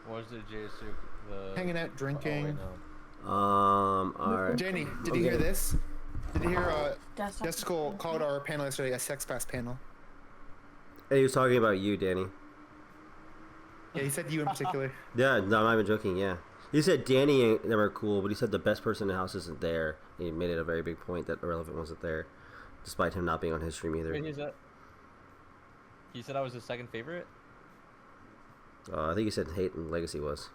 What was it, JSU? Hanging out, drinking. Alright. Jenny, did you hear this? Did you hear Jessica called our panel yesterday a sex pass panel? Hey, he was talking about you, Danny. Yeah, he said you in particular. Yeah, no, I'm not even joking, yeah. He said Danny and them are cool, but he said the best person in the house isn't there. he made it a very big point that Irrelevant wasn't there, despite him not being on his stream either. Wait, he said I was his second favorite? I think he said Hate and Legacy was.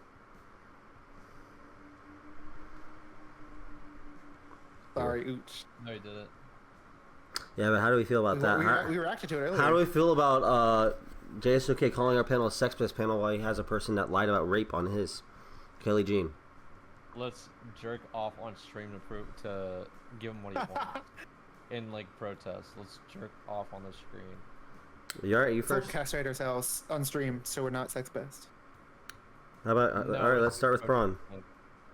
Sorry, ooch. No, he didn't. Yeah, but how do we feel about that? We reacted to it earlier. How do we feel about JSOK calling our panel a sex pest panel while he has a person that lied about rape on his? Kelly Jean. Let's jerk off on stream to give him what he wants. In like protest. Let's jerk off on the screen. You alright? You So first? castrate ourselves on stream, so we're not sex best. How about No, alright? Let's start with Prawn.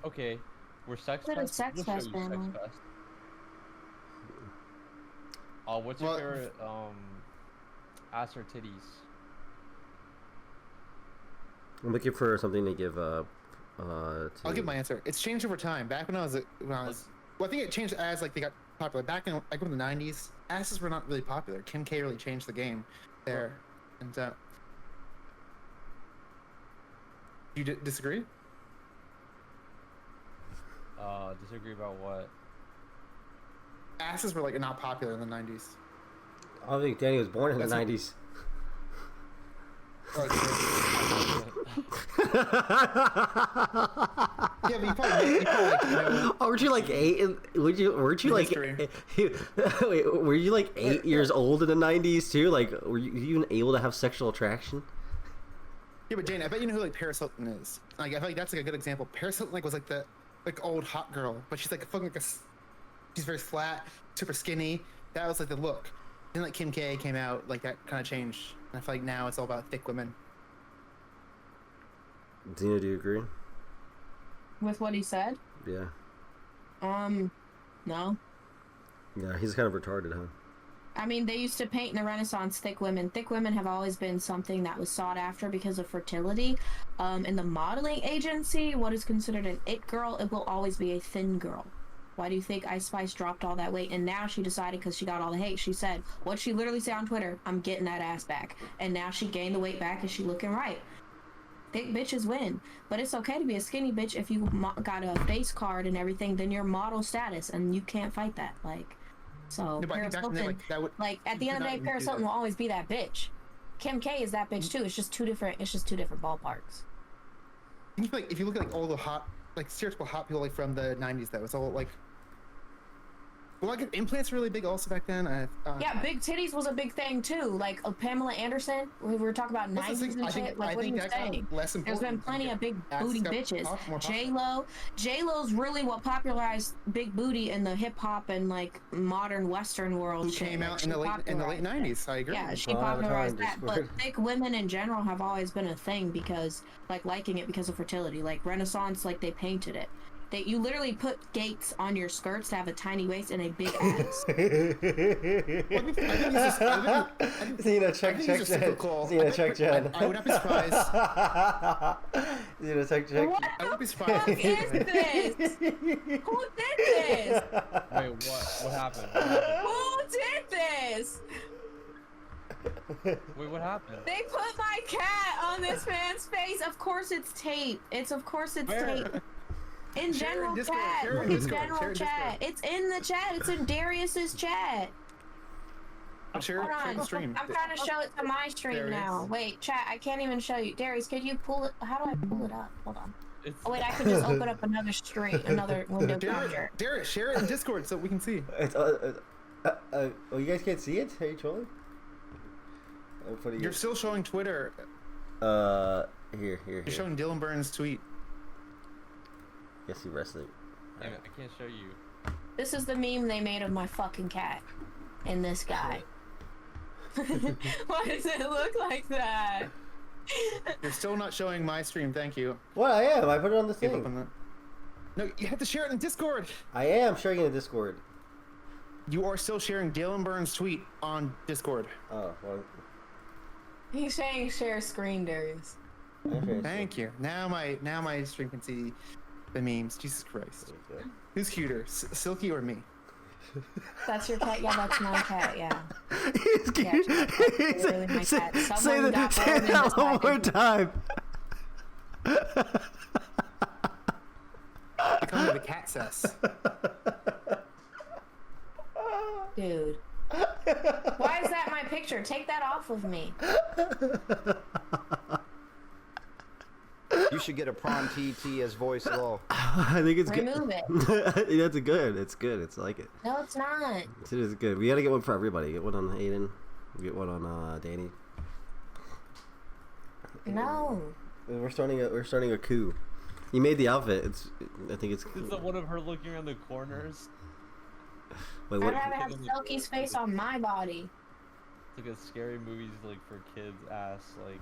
Okay, we're sex What a fest. sex We'll show fest you panel. sex fest. What's your favorite ass or titties? I'm looking for something to give. I'll give my answer. It's changed over time. Back when I was, well, I think it changed as like they got popular. Back in like in the '90s, asses were not really popular. Kim K really changed the game there. And you disagree? Disagree about what? Asses were like not popular in the '90s. I don't think Danny was born in the '90s. Yeah, but you probably you know, Oh, weren't you like 8? Weren't you like? Wait, were you like 8 years old in the '90s too? Like, were you even able to have sexual attraction? Yeah, but Jane, I bet you know who like Paris Hilton is. Like, I feel like that's like a good example. Paris Hilton like was like the old hot girl, but she's like fucking like she's very flat, super skinny. That was like the look. Then like Kim K came out, like that kind of changed. And I feel like now it's all about thick women. Xena, do you agree? With what he said? Yeah. No. Yeah, he's kind of retarded, huh? I mean, they used to paint in the Renaissance thick women. Thick women have always been something that was sought after because of fertility. In the modeling agency, what is considered an it girl, it will always be a thin girl. Why do you think Ice Spice dropped all that weight? And now she decided, because she got all the hate, she said, what she literally said on Twitter, I'm getting that ass back. And now she gained the weight back and she looking right. Thick bitches win. But it's okay to be a skinny bitch if you got a face card and everything, then you're model status and you can't fight that. Like, so No, but I Paris think back then, Hilton, like at the end of the day, Paris Hilton will always be that bitch. Kim K is that bitch too. It's just two different ballparks. Like if you look at like all the hot, like stereotypical hot people like from the '90s, though, it's all like. Well, like implants were really big also back then. Yeah, big titties was a big thing too. Like Pamela Anderson, we were talking about 90s and shit. Like, what are you saying? There's been plenty of big booty bitches. J-Lo's really what popularized big booty in the hip hop and like modern Western world. Who came out in the late '90s? I agree. Yeah, she popularized that. But thick women in general have always been a thing because like liking it because of fertility. Like Renaissance, like they painted it. You literally put gates on your skirts to have a tiny waist and a big ass. Xena, check Jen. Xena, check Jen. I would not be surprised. Xena, check. What the fuck is this? Who did this? Wait, what happened? Who did this? Wait, what happened? They put my cat on this man's face. Of course it's tape. Tape. In general chat. Look at general chat. It's in the chat. It's in Darius's chat. Hold on. I'm trying to show it to my stream now. Wait, chat, I can't even show you. Darius, could you pull it? How do I pull it up? Hold on. Oh wait, I can just open up another stream, another window capture. Darius, share it in Discord so we can see. It's oh, you guys can't see it? Are you trolling? You're still showing Twitter. Here. You're showing Dylan Burns' tweet. Yes, he wrestling. I can't show you. This is the meme they made of my fucking cat and this guy. Why does it look like that? You're still not showing my stream, thank you. What? I am. I put it on the thing. No, you have to share it in Discord. I am sharing it in Discord. You are still sharing Dylan Burns' tweet on Discord. Oh, well. He's saying share screen, Darius. Thank you. Now my stream can see the memes. Jesus Christ. Okay. Who's cuter, Silky or me? That's your cat? Yeah, that's my cat, yeah. He's cute. Say that one more time. They call me the cat cess. Dude. Why is that my picture? Take that off of me. You should get a prawn TT as voice law. I think it's Remove good. That's good. It's good. It's like it. No, it's not. It is good. We gotta get one for everybody. Get one on Aiden. Get one on Danny. No. We're starting a coup. You made the outfit. I think it's. Is that one of her looking around the corners? Wait, I'd what? rather have Silky's face on my body. It's like a scary movies like for kids ass like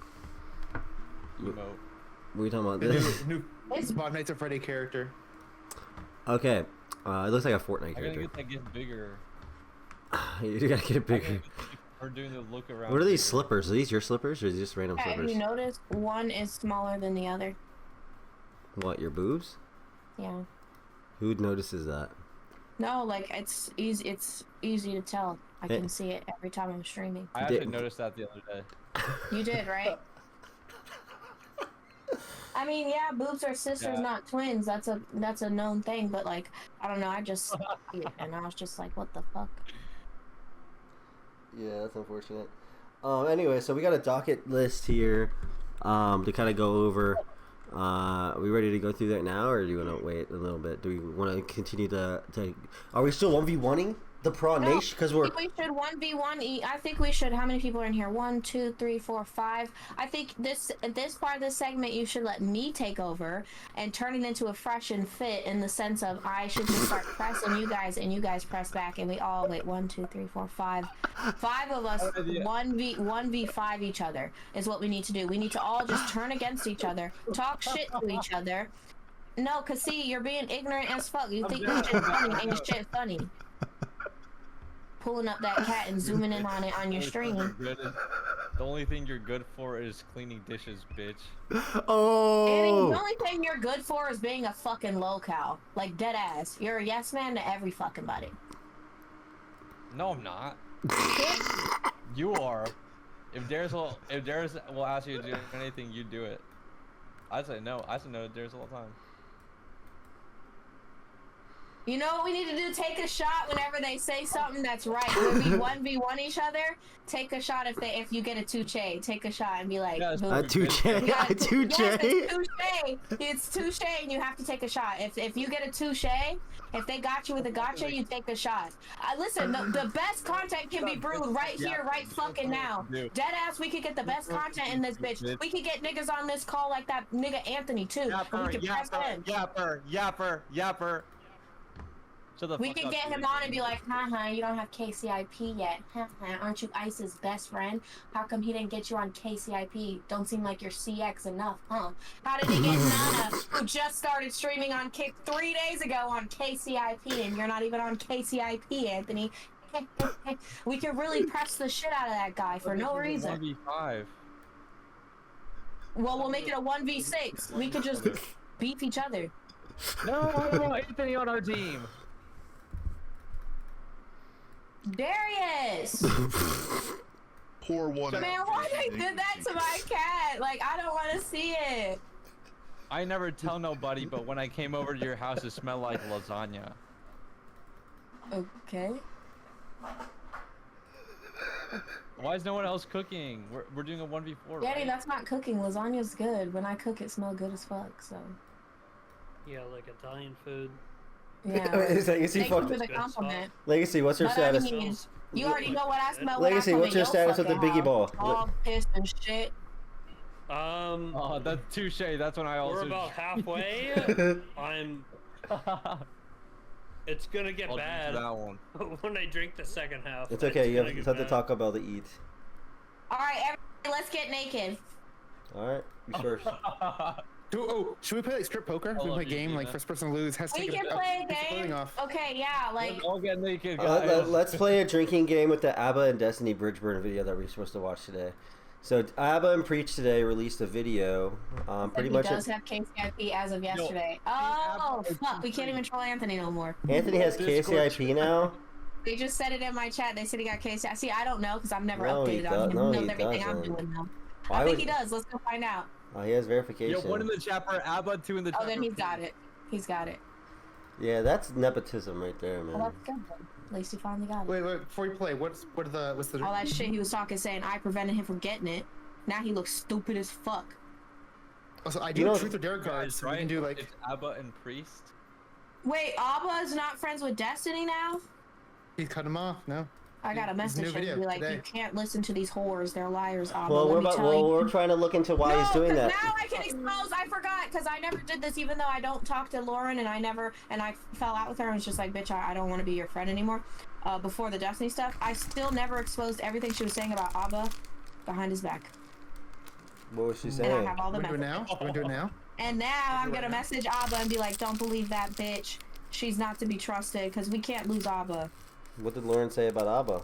emote. What are you talking about? This? New Five Nights at Freddy character. Okay. It looks like a Fortnite I gotta character. get that get bigger. You gotta get it bigger. We're doing the look around. What are these slippers? Are these your slippers or is these just random Have slippers? you noticed one is smaller than the other? What, your boobs? Yeah. Who notices that? No, like it's easy. It's easy to tell. I Eh. can see it every time I'm streaming. I actually noticed that the other day. You did, right? I mean, yeah, boobs are sisters, Yeah. not twins. That's a known thing. But like, I don't know. I just saw it, and I was just like, what the fuck? Yeah, that's unfortunate. Anyway, so we got a docket list here to kind of go over. Are we ready to go through that now, or do you want to wait a little bit? Do we want to continue to are we still 1v1ing the Prawn Nation? Because we're... I think we should 1v1. I think we should. How many people are in here? 1, 2, 3, 4, 5. I think this part of the segment you should let me take over and turn it into a fresh and fit in the sense of I should just start pressing you guys and you guys press back and we all wait 1, 2, 3, 4, 5. 5 of us 1v5 each other is what we need to do. We need to all just turn against each other, talk shit to each other. No, cause see, you're being ignorant as fuck. You think this shit's funny and shit funny. Pulling up that cat and zooming in on it on your stream. The only thing you're good for is cleaning dishes, bitch. Oh. And the only thing you're good for is being a fucking locale. Like, dead ass. You're a yes man to every fucking body. No, I'm not. You are. If Darius will ask you to do anything, you do it. I say no. I say no to Darius all the time. You know what we need to do? Take a shot whenever they say something that's right. When we 1v1 each other, take a shot if you get a touche. Take a shot and be like, A boom. touche? A touche? Yes, it's touche. It's touche and you have to take a shot. If you get a touche, if they got you with a gotcha, you take a shot. Listen, the best content can be brewed right here, right fucking now. Dead ass, we could get the best content in this bitch. We could get niggas on this call like that nigga Anthony too. We could press him. Yapper. We could get him on and be like, haha, you don't have KCIP yet. Aren't you Ice's best friend? How come he didn't get you on KCIP? Don't seem like you're CX enough, huh? How did he get Nana, who just started streaming on Kick 3 days ago on KCIP, and you're not even on KCIP, Anthony? We could really press the shit out of that guy for no reason. 1v5. Well, we'll make it a 1v6. We could just beef each other. No, I don't want Anthony on our team. Darius! Pour one out. Man, why they did that to my cat? Like, I don't want to see it. I never tell nobody, but when I came over to your house, it smelled like lasagna. Okay. Why is no one else cooking? We're doing a 1v4. Daddy, right? that's not cooking. Lasagna's good. When I cook, it smells good as fuck, so. Yeah, like Italian food. Yeah. Legacy, Thank you for the compliment. Legacy, what's your But status? I mean, you already know what I smell. Legacy, when I what's your status with the Biggie Ball? All pissed and shit. Oh, that's touche. That's when I also. We're about halfway. It's gonna get I'll bad drink that one. when I drink the second half. It's okay. You gonna have get something to bad. talk about to eat. All right, everybody, let's get naked. All right, you first. Should we play like strip poker? Should we play a game like first person to lose has to We take can play a take the clothing game. off. Okay, yeah, like. All get naked, guys. Let's play a drinking game with the ABBA and Destiny Bridgeburn video that we're supposed to watch today. So ABBA and Preach today released a video. Pretty much. He does have KCIP as of yesterday. Oh fuck! We can't even troll Anthony no more. Anthony has KCIP now. They just said it in my chat. They said he got KCIP. See, I don't know because I've never No, he updated on him. no, He knows he everything I'm doesn't. doing now. Why I think would- he does. Let's go find out. Oh, he has verification. Yo, 1 in the chapter, ABBA, 2 in the chapter. Oh, then he's got it. He's got it. Yeah, that's nepotism right there, Well, man. that's good. At least he finally got it. Wait, before you play, what's the All that shit he was talking, saying I prevented him from getting it. Now he looks stupid as fuck. Also, I do truth or dare cards, so we can do like it's Abba and Priest. Wait, Abba's not friends with Destiny now? He cut him off. No. I got a message and be like, you can't listen to these whores. They're liars, Abba. Well, we're trying to look into why he's doing that. Now I can expose. I forgot because I never did this, even though I don't talk to Lauren and I fell out with her and was just like, bitch, I don't want to be your friend anymore. Before the Destiny stuff, I still never exposed everything she was saying about Abba behind his back. What was she saying? And I have all the messages. Want to do it now? And now I'm gonna message Abba and be like, don't believe that bitch. She's not to be trusted because we can't lose Abba. What did Lauren say about Abba?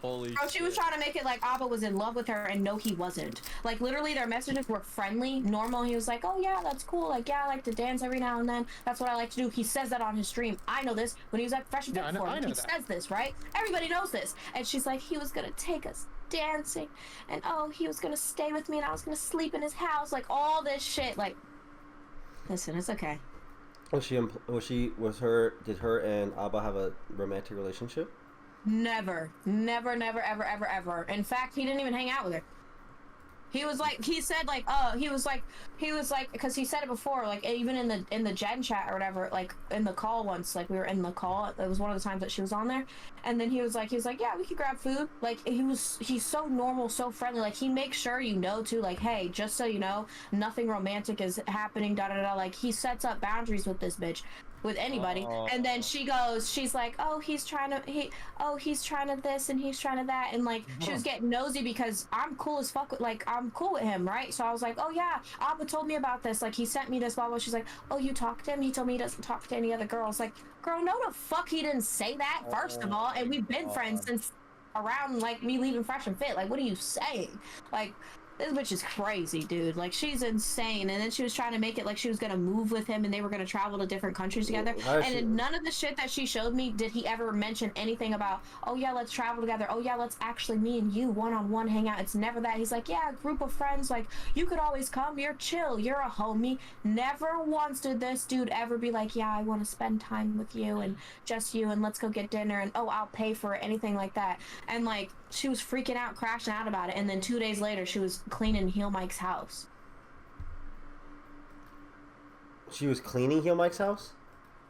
Holy shit. She was trying to make it like Abba was in love with her, and no, he wasn't. Like, literally, their messages were friendly, normal. He was like, oh, yeah, that's cool. Like, yeah, I like to dance every now and then. That's what I like to do. He says that on his stream. I know this. When he was at Fresh and Fit before, he says this, right? Everybody knows this. And she's like, he was going to take us dancing. And, oh, he was going to stay with me, and I was going to sleep in his house. Like, all this shit. Like, listen, it's okay. Did her and Abba have a romantic relationship? Never, ever, ever. In fact, he didn't even hang out with her. He was like, he said like, because he said it before, like even in the Gen chat or whatever, like in the call once, like we were in the call. It was one of the times that she was on there, and then he was like, yeah, we could grab food. Like he's so normal, so friendly. Like he makes sure you know too, like, hey, just so you know, nothing romantic is happening. Da da da. Like he sets up boundaries with this bitch. With anybody, and then she's like, oh, he's trying to this and he's trying to that, and like she was getting nosy because I'm cool as fuck, like I'm cool with him, right? So I was like, oh yeah, Abba told me about this, like he sent me this, blah blah. She's like, oh, you talked to him? He told me he doesn't talk to any other girls. Like, girl, no the fuck he didn't say that, first of all, and we've been friends since around like me leaving Fresh and Fit. Like, what are you saying? Like, this bitch is crazy, dude. Like, she's insane. And then she was trying to make it like she was gonna move with him and they were gonna travel to different countries together. And in none of the shit that she showed me did he ever mention anything about, oh yeah, let's travel together. Oh yeah, let's actually me and you one-on-one hang out. It's never that. He's like, yeah, a group of friends. Like, you could always come. You're chill. You're a homie. Never once did this dude ever be like, yeah, I want to spend time with you and just you and let's go get dinner and oh, I'll pay for it. Anything like that. And like, she was freaking out, crashing out about it. And then 2 days later, she was cleaning Heel Mike's house. She was cleaning Heel Mike's house?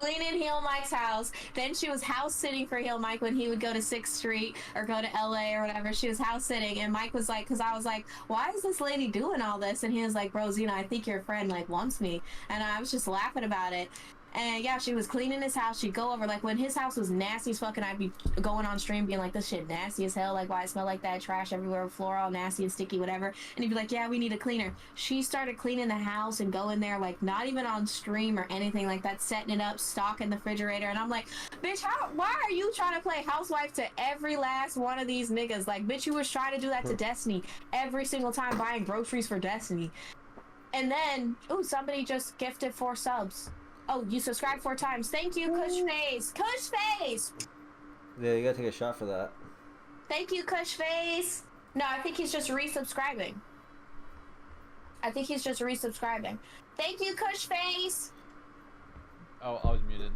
Cleaning Heel Mike's house. Then she was house sitting for Heel Mike when he would go to 6th Street or go to LA or whatever. She was house sitting, and Mike was like, because I was like, why is this lady doing all this? And he was like, bro, Xena, I think your friend like wants me. And I was just laughing about it. And yeah, she was cleaning his house. She'd go over, like, when his house was nasty as fuck, and I'd be going on stream being like, this shit nasty as hell, like, why it smell like that, trash everywhere, floor all nasty and sticky, whatever. And he'd be like, yeah, we need a cleaner. She started cleaning the house and going there, like, not even on stream or anything like that, setting it up, stocking the refrigerator. And I'm like, bitch, why are you trying to play housewife to every last one of these niggas? Like, bitch, you was trying to do that to Destiny every single time, buying groceries for Destiny. And then, ooh, somebody just gifted 4 subs. Oh, you subscribed 4 times. Thank you, Cushface. Cushface! Yeah, you gotta take a shot for that. Thank you, Cushface. No, I think he's just resubscribing. Thank you, Cushface. Oh, I was muted.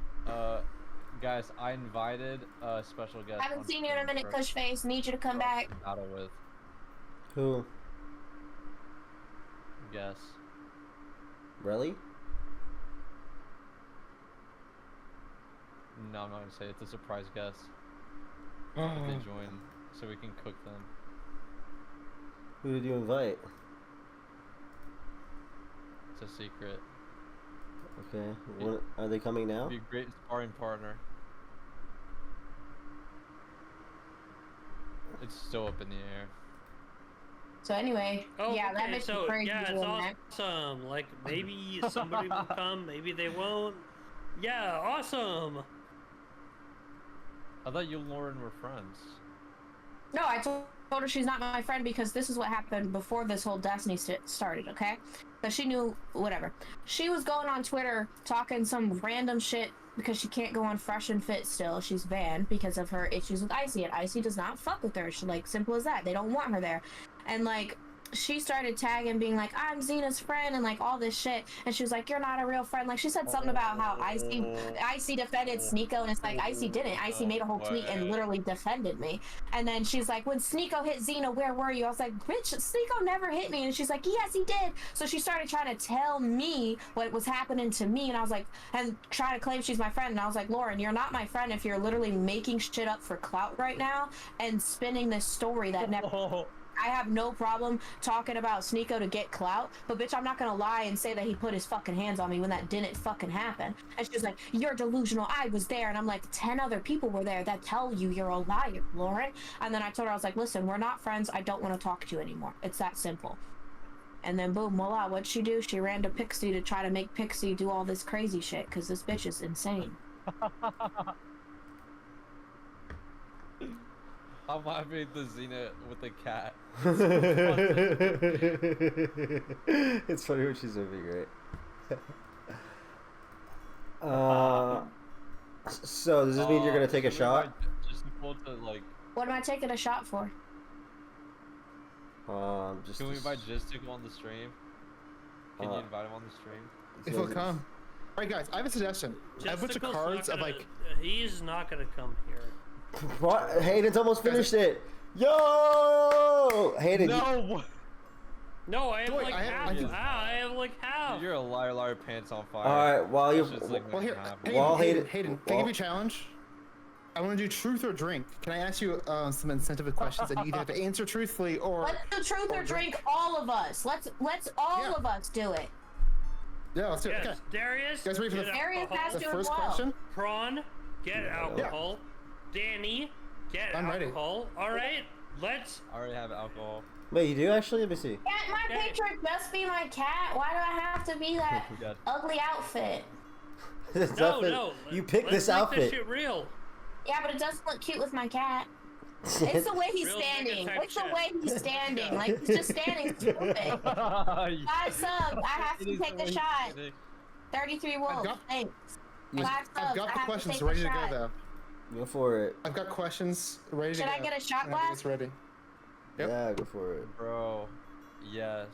Guys, I invited a special guest. Haven't seen you in a minute, Cushface. Need you to come back. Battle with. Who? Guess. Really? No, I'm not gonna say it. It's a surprise guest. If they join, so we can cook them. Who did you invite? It's a secret. Okay. When, are they coming now? Be a great sparring partner. It's still up in the air. So anyway, yeah, that bitch is crazy. Yeah, it's awesome. Like, maybe somebody will come, maybe they won't. Yeah, awesome. I thought you and Lauren were friends. No, I told her she's not my friend because this is what happened before this whole Destiny started, okay? So she knew, whatever. She was going on Twitter talking some random shit because she can't go on Fresh and Fit still. She's banned because of her issues with Icy, and Icy does not fuck with her. She's like, simple as that. They don't want her there. And like, she started tagging, being like, I'm Xena's friend, and like all this shit. And she was like, you're not a real friend. Like she said something about how Icy defended Sneeko, and it's like Icy didn't. Icy made a whole tweet and literally defended me. And then she's like, when Sneeko hit Xena, where were you? I was like, bitch, Sneeko never hit me. And she's like, yes, he did. So she started trying to tell me what was happening to me, and I was like, and trying to claim she's my friend. And I was like, Lauren, you're not my friend if you're literally making shit up for clout right now and spinning this story that never. I have no problem talking about Sneeko to get clout, but bitch, I'm not gonna lie and say that he put his fucking hands on me when that didn't fucking happen. And she was like, you're delusional, I was there. And I'm like, 10 other people were there that tell you you're a liar, Lauren. And then I told her, I was like, listen, we're not friends, I don't want to talk to you anymore. It's that simple. And then boom, voila, what'd she do? She ran to Pixie to try to make Pixie do all this crazy shit, because this bitch is insane. I made the Xena with the cat. It's funny when she's moving, right? So does this mean you're gonna take a shot? What am I taking a shot for? Just. Can we invite Jistical on the stream? Can you invite him on the stream? If he'll come. Alright guys, I have a suggestion. I have a bunch of cards of like... He's not gonna come here. What? Hayden's almost finished it. Yo! Hayden. No! No, I have like half. I have like half. You're a liar, pants on fire. Alright, while you... Well, here, Hayden, can I give you a challenge? I want to do truth or drink. Can I ask you some incentive questions that you either have to answer truthfully or... Let's do truth or drink, all of us. Let's all of us do it. Yeah, let's do it. Okay. Darius, you guys ready for the first question? Prawn, get alcohol. Danny, get alcohol. Alright, let's... I already have alcohol. Wait, you do actually? Let me see. Can't my picture just be my cat? Why do I have to be that ugly outfit? No. You picked this outfit. Let's make this shit real. Yeah, but it doesn't look cute with my cat. It's the way he's standing. It's the way he's standing. Like, he's just standing stupid. 5 subs. I have to take the shot. 33 wolves. Thanks. 5 subs. I've got the questions ready to go, though. Go for it. I've got questions ready to go. Should I get a shot glass? It's ready. Yep. Yeah, go for it. Bro, yes.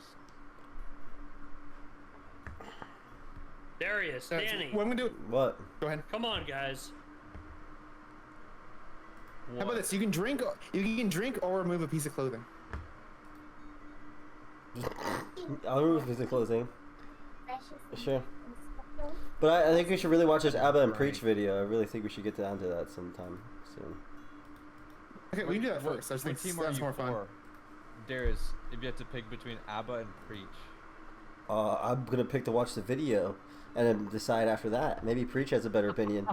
Darius, Danny. What I'm gonna do? What? Go ahead. Come on, guys. How about this? You can drink or remove a piece of clothing. I'll remove a piece of clothing. Sure. But I think we should really watch this Abba and Preach video. I really think we should get down to that sometime soon. Okay, we can do that first. I just think that's more fun. Darius, if you have to pick between Abba and Preach. I'm gonna pick to watch the video and then decide after that. Maybe Preach has a better opinion.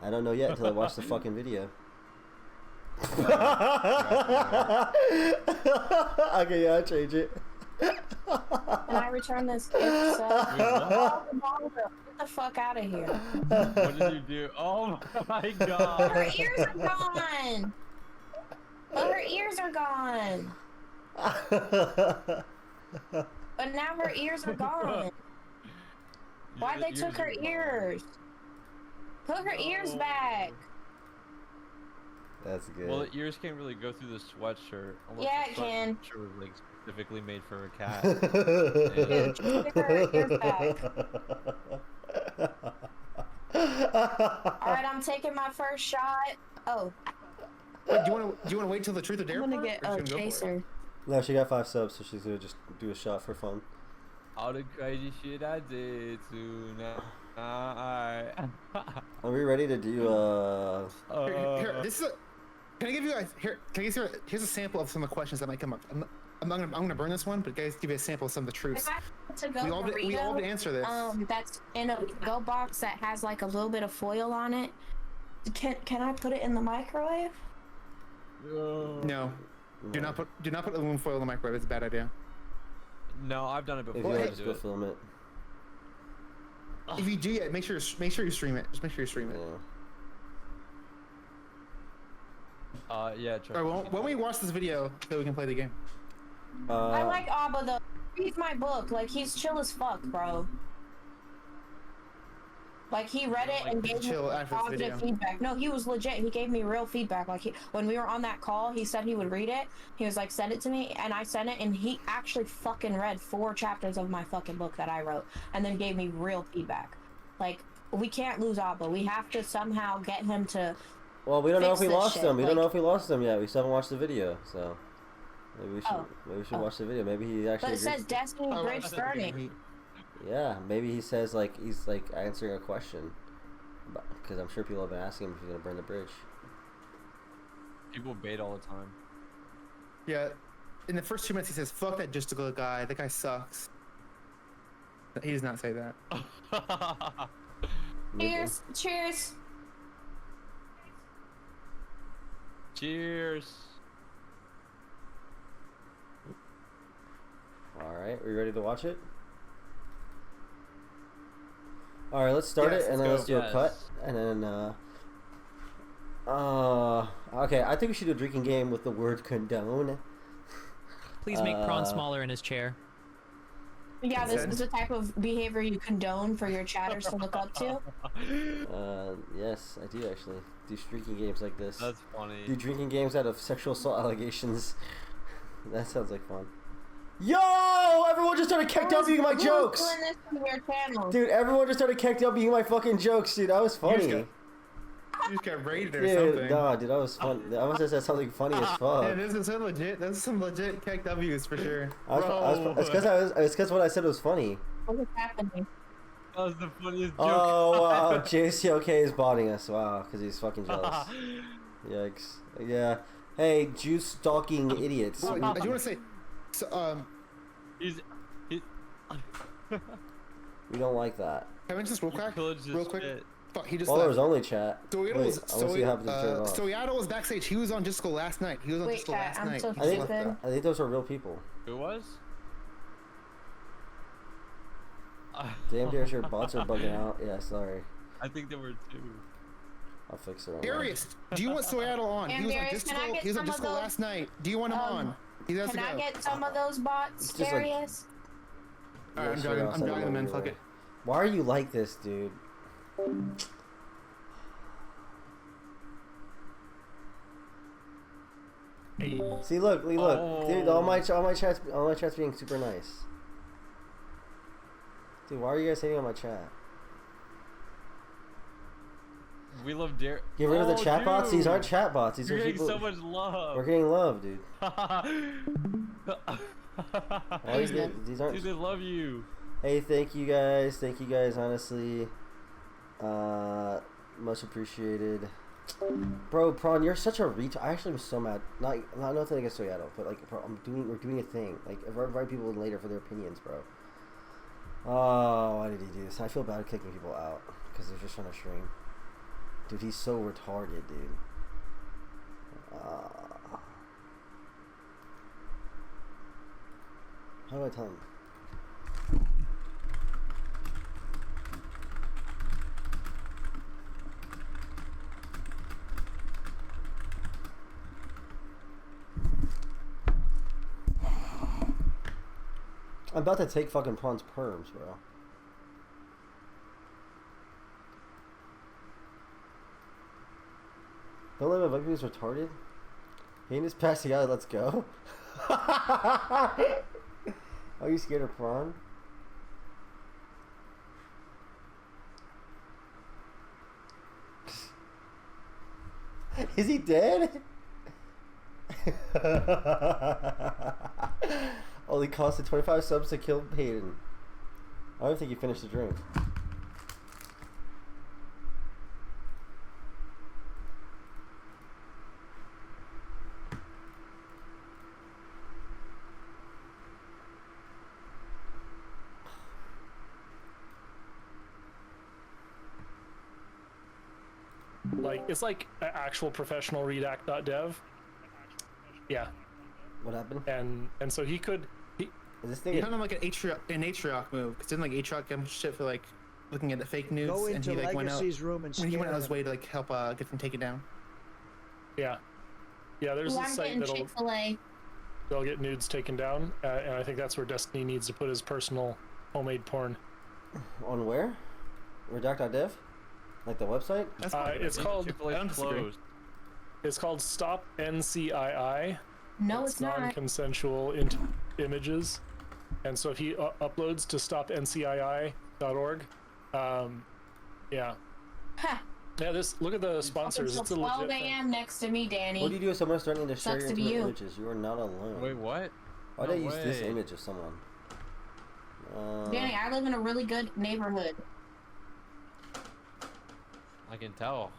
I don't know yet until I watch the fucking video. Okay, yeah, I'll change it. Can I return this gift? Get the fuck out of here. What did you do? Oh my god. Her ears are gone. But her ears are gone. But now her ears are gone. Why'd they took her ears? Put her ears back. That's good. Well, the ears can't really go through the sweatshirt. Yeah, it can. The sweatshirt was like specifically made for a cat. Dude, just give her ears back. Alright, I'm taking my first shot. Oh. Wait, do you want to wait till the truth or dare? I'm gonna get a chaser. No, she got 5 subs, so she's gonna just do a shot for fun. All the crazy shit I did tonight. Are we ready to do Here, this is a... Can I give you guys here's a sample of some of the questions that might come up. I'm gonna burn this one, but guys, give you a sample of some of the truths. We all have to answer this. That's in a go box that has like a little bit of foil on it. Can I put it in the microwave? No. Do not put aluminum foil in the microwave. It's a bad idea. No, I've done it if before. you just go film it. If you do, make sure you stream it. Just make sure you stream it. Yeah. All right, when we watch this video, so we can play the game. I like Abba though. Read my book. Like he's chill as fuck, bro. Like, he read it and gave me positive feedback. No, he was legit. He gave me real feedback. Like, when we were on that call, he said he would read it. He was like, send it to me, and I sent it, and he actually fucking read 4 chapters of my fucking book that I wrote, and then gave me real feedback. Like, we can't lose Abba. We have to somehow get him to. Well, we don't know if we lost shit. him. We don't know if we lost him yet. We still haven't watched the video, so maybe we should watch the video. Maybe he actually. But it says Destiny Bridge burning. Yeah, maybe he says like he's like answering a question, because I'm sure people have been asking him if he's gonna burn the bridge. People bait all the time. Yeah, in the first 2 minutes he says, "Fuck that JustLK guy. That guy sucks." He does not say that. Cheers! Cheers! Cheers! All right, we ready to watch it? All right, let's start it, and then let's do a cut, and then okay, I think we should do a drinking game with the word condone. Please make Prawn smaller in his chair. Yeah, this is the type of behavior you condone for your chatters to look up to. Yes, I do actually do drinking games like this. That's funny. Do drinking games out of sexual assault allegations. That sounds like fun. Yo! Everyone just started KWing my jokes! Dude, everyone just started KWing my fucking jokes, dude. That was funny. You just got raided or dude, something. nah, dude, that was fun. I must have said something funny as fuck. Yeah, this is so legit. This is some legit KWs for sure. It's because what I said was funny. What is happening? That was the funniest joke. Oh, wow. jstlk is botting us. Wow, because he's fucking jealous. Yikes. Yeah. Hey, juice stalking idiots. I do want to say, so, he's we don't like that. Can I mention this real quick? Fuck, he just there was only chat. Soyattle was backstage. He was on JustLK last night. He was on JustLK last night. So I think those are real people. Who was? Damn, Darius, your bots are bugging out. Yeah, sorry. I think there were 2. I'll fix it. Darius, do you want Soyattle on? He was on JustLK last night. Do you want him on? Can I get some of those bots, Darius? Alright, I'm dragging them in. Fuck it. Why are you like this, dude? See, look, dude. All my chats being super nice. Dude, why are you guys hating on my chat? We love Darius. Get rid of the chat bots. These aren't chat bots. These are people. Getting so much love. We're getting love, dude. These aren't. Dude, they love you. Hey, thank you guys. Thank you guys. Honestly, much appreciated. Bro, Prawn, you're such a retard. I actually was so mad. Not nothing against Soyattle, but like, bro, we're doing a thing. Like, if I invite people in later for their opinions, bro. Oh, why did he do this? I feel bad kicking people out because they're just trying to stream. Dude, he's so retarded, dude. How do I tell him? I'm about to take fucking Prawn's perms, bro. Don't let my vibe is retarded. He ain't just passing out. Let's go. Are you scared of Prawn? Is he dead? Only costed 25 subs to kill Hayden. I don't think he finished the drink. Like, it's like an actual professional redact.dev. Yeah. What happened? And so he could. Is this thing? He kind of like an Atrioc move. Cause didn't like Atrioc get shit for like looking at the fake news, Go and into he like went out. Legacy's room and he went out scare his way to like help get them taken down. Yeah. Yeah, there's a site that'll they'll get nudes taken down, and I think that's where Destiny needs to put his personal homemade porn. On where? Redact.dev? Like the website? It's called. Chick-fil-A I don't disagree. closed. It's called Stop NCII. No, it's not. Non-consensual images, and so if he uploads to stopncii.org, yeah. Huh. Yeah, look at the sponsors. Until It's a legit 12 thing. a.m. next to me, Danny. What do you do if someone's starting to share Sucks your to be intimate you. images? You are not alone. Wait, what? Why No did I use this way. image of someone? Danny, I live in a really good neighborhood. I can tell.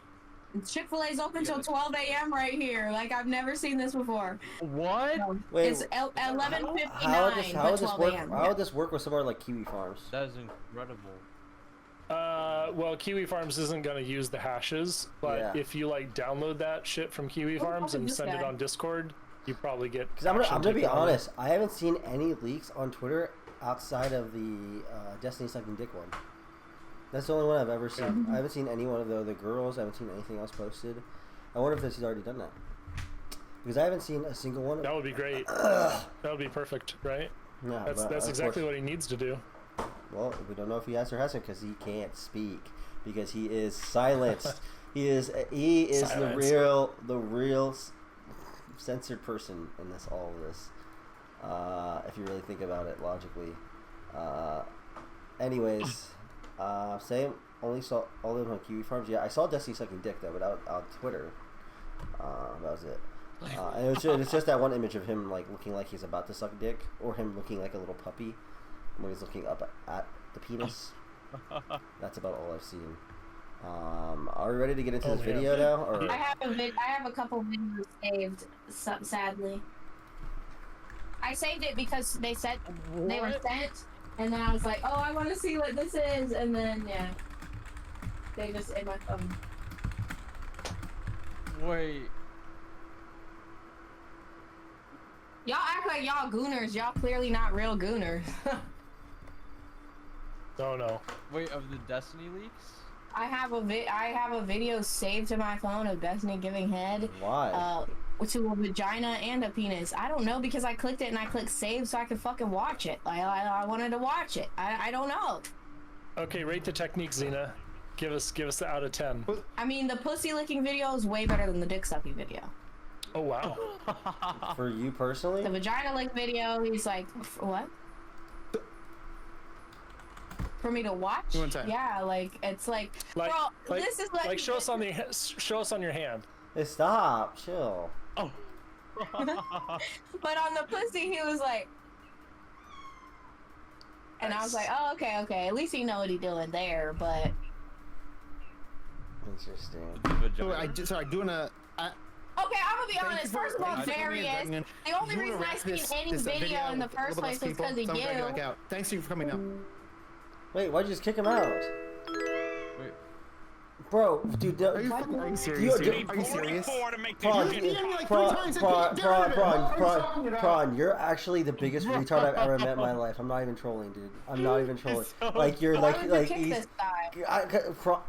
Chick-fil-A's open till 12 a.m. right here. Like, I've never seen this before. What? Wait, It's 11:59, how would this but 12 work? a.m. How would this work with somewhere like Kiwi Farms? That is incredible. Well, Kiwi Farms isn't gonna use the hashes, but Yeah. if you like download that shit from Kiwi Farms and this send it guy. on Discord, you probably get. Because I'm gonna be action honest, I haven't seen any leaks on Twitter outside of the Destiny sucking dick one. That's the only one I've ever seen. I haven't seen any one of the other girls. I haven't seen anything else posted. I wonder if he's already done that. Because I haven't seen a single one. That would be great. That would be perfect, right? Yeah, that's but of exactly course- what he needs to do. Well, we don't know if he has or hasn't because he can't speak because he is silenced. he is Silence. the real censored person in all of this. If you really think about it logically. Anyways, same. Only saw all of them on Kiwi Farms. Yeah, I saw Destiny sucking dick though, but on Twitter. That was it. And it's just that one image of him like looking like he's about to suck dick, or him looking like a little puppy when he's looking up at the penis. That's about all I've seen. Are we ready to get into this video now? Or I have a couple videos saved. Sadly, I saved it because they said they were sent, and then I was like, oh, I want to see what this is, and then yeah, they just in my phone. Wait. Y'all act like y'all gooners. Y'all clearly not real gooners. No. Wait, of the Destiny leaks? I have a video saved to my phone of Destiny giving head. Why? To a vagina and a penis. I don't know, because I clicked it and I clicked save so I could fucking watch it. I wanted to watch it. I don't know. Okay, rate the technique, Xena. Give us the out of 10. I mean, the pussy licking video is way better than the dick sucking video. Oh wow. For you personally? The vagina lick video, he's like, what? For me to watch? Yeah, like it's like, bro, this is what. Like show us on your hand. Hey, stop, chill. Oh. But on the pussy, he was like, and I was like, oh, okay. At least he know what he doing there, but. Interesting. Sorry, doing a. Okay, I'm gonna be honest. First of all, Darius, the only reason I seen any video in the first place was because of you. Thanks for coming up. Wait, why'd you just kick him out? Wait. Bro, dude, Are you serious? Are you serious? Prawn, you're actually the biggest retard I've ever met in my life. I'm not even trolling, dude. I'm not even trolling. Like, you're like he's...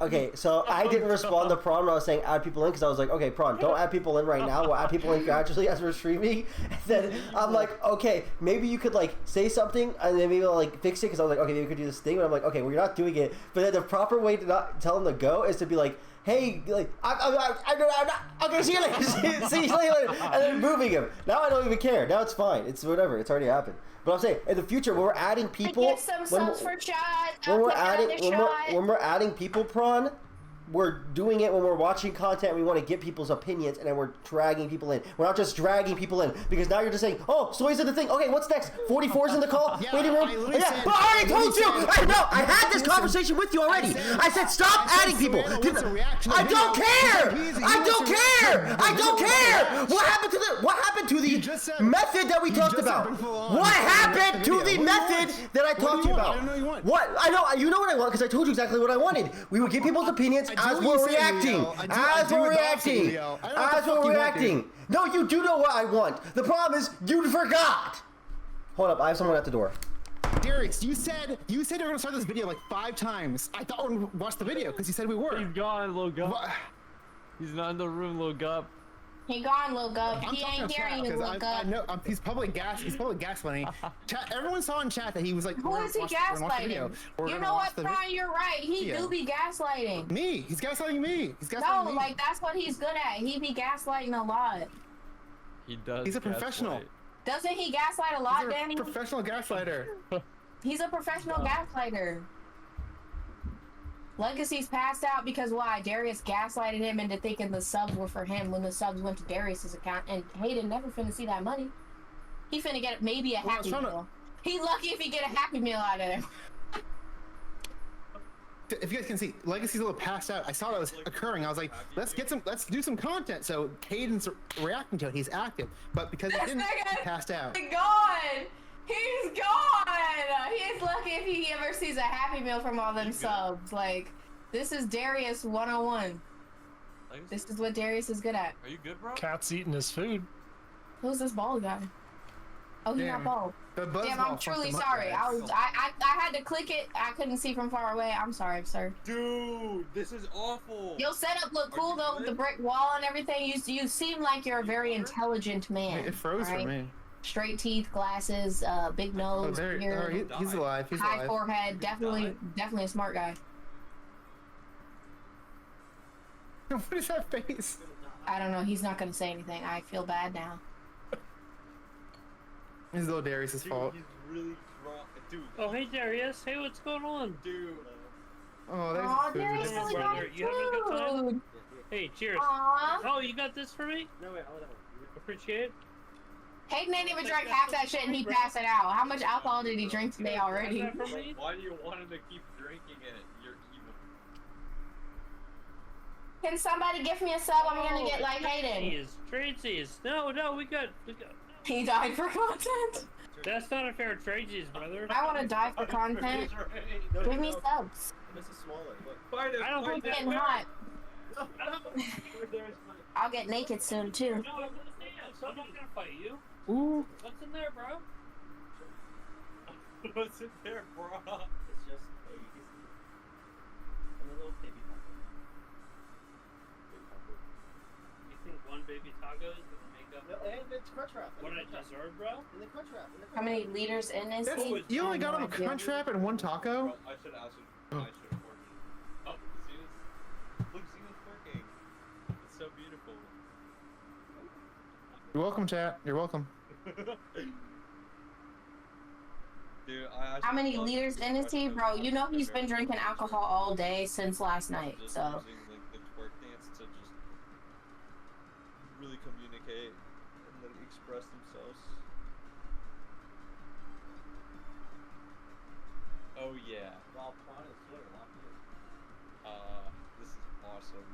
Okay, so I didn't respond to Prawn when I was saying add people in, because I was like, okay, Prawn, don't add people in right now. We'll add people in gradually as we're streaming. And then I'm like, okay, maybe you could like say something and then maybe I'll like fix it, because I was like, okay, maybe we could do this thing. But I'm like, okay, well, you're not doing it. But then the proper way to not tell him to go is to be like, hey, like, I'm not, okay, see you later, see you later, and then moving him. Now I don't even care. Now it's fine. It's whatever. It's already happened. But I'm saying, in the future, when we're adding people, Get some subs for Chad. when we're adding people, Prawn, we're doing it when we're watching content. We want to get people's opinions, and then we're dragging people in. We're not just dragging people in, because now you're just saying, oh, Soy's in the thing. Okay, what's next? 44's in the call. Waiting room. Yeah, but I already told you. I had this conversation with you already. I said stop adding people. I don't care. I don't care. What happened to the method that we talked about? What happened to the method that I talked to you about? What? I know. You know what I want, because I told you exactly what I wanted. We would get people's opinions as we're reacting. No, you do know what I want. The problem is you forgot. Hold up, I have someone at the door. Darius, you said you were gonna start this video like 5 times. I thought we watched the video because you said we were. He's gone, look up. He's not in the room, look up. He gone, Lil Gub. I'm He talking ain't to hearing chat, you, 'cause Lil I Gub. know he's probably gaslighting. Chat, everyone saw in chat that he was like, Who "We're is he gonna watch the video. gaslighting? We're You gonna know watch what, the Brian? You're right. He video." do be gaslighting. Me, he's gaslighting me. He's gaslighting No, me. like that's what he's good at. He be gaslighting a lot. He does. He's a professional. gaslight. Doesn't he gaslight a lot, He's a Danny? professional gaslighter. He's a professional gaslighter. Legacy's passed out because why? Darius gaslighted him into thinking the subs were for him when the subs went to Darius's account, and Hayden never finna see that money. He finna get maybe a Happy Meal. He lucky if he get a Happy Meal out of there. If you guys can see, Legacy's a little passed out. I saw that was occurring. I was like, let's do some content. So Hayden's reacting to it. He's active, but because he didn't, he passed out. He's gone. He's gone. He's lucky if he ever sees a Happy Meal from all them subs. Like, this is Darius 101. This is what Darius is good at. Are you good, bro? Cat's eating his food. Who's this bald guy? Oh, he's not bald. Damn, I'm truly sorry. I had to click it. I couldn't see from far away. I'm sorry, sir. Dude, this is awful. Your setup look cool though with the brick wall and everything. You seem like you're a very intelligent man. It froze for alright? me. Straight teeth, glasses, big nose, beard, He's alive. He's high alive. forehead. Definitely a smart guy. What is that face? I don't know. He's not gonna say anything. I feel bad now. It's little Darius' fault. He's really drunk, dude. Oh, hey Darius. Hey, what's going on? Dude. Oh, there's Aw, food. Darius Hey, really brother, got you having a good time? food. Hey, cheers. Aw. Oh, you got this for me? No, wait, hold on. Appreciate it. Hayden ain't even drank half that shit and he passed it out. How much alcohol did he drink today already? Why do you want him to keep drinking it? You're evil. Can somebody give me a sub? I'm gonna get like Hayden. Tradesies. No, we got. He died for content. That's not a fair tradesies, brother. I want to die for content. Give me subs. This is smaller. Look. Fight it. I don't I'm think getting hot. I'll get naked soon too. No, I'm gonna stay out, so I'm not gonna fight you. Ooh. What's in there, bro? What's in there, bro? It's just eggs. And a little baby taco. You think one baby taco is gonna make up No, and it's crunch wrap. what I deserve, bro? In the crunch wrap. How many liters in is he? You only got him a crunch wrap and one taco? Bro, I should have asked him. I should have ordered. Oh, look, Xena's working. It's so beautiful. You're welcome, chat. You're welcome. Dude, How many liters in is he, bro? You know he's been drinking alcohol all day since last night, Just so. using like the twerk dance to just really communicate and then express themselves. Oh yeah. Wow, Prawn is here. This is awesome.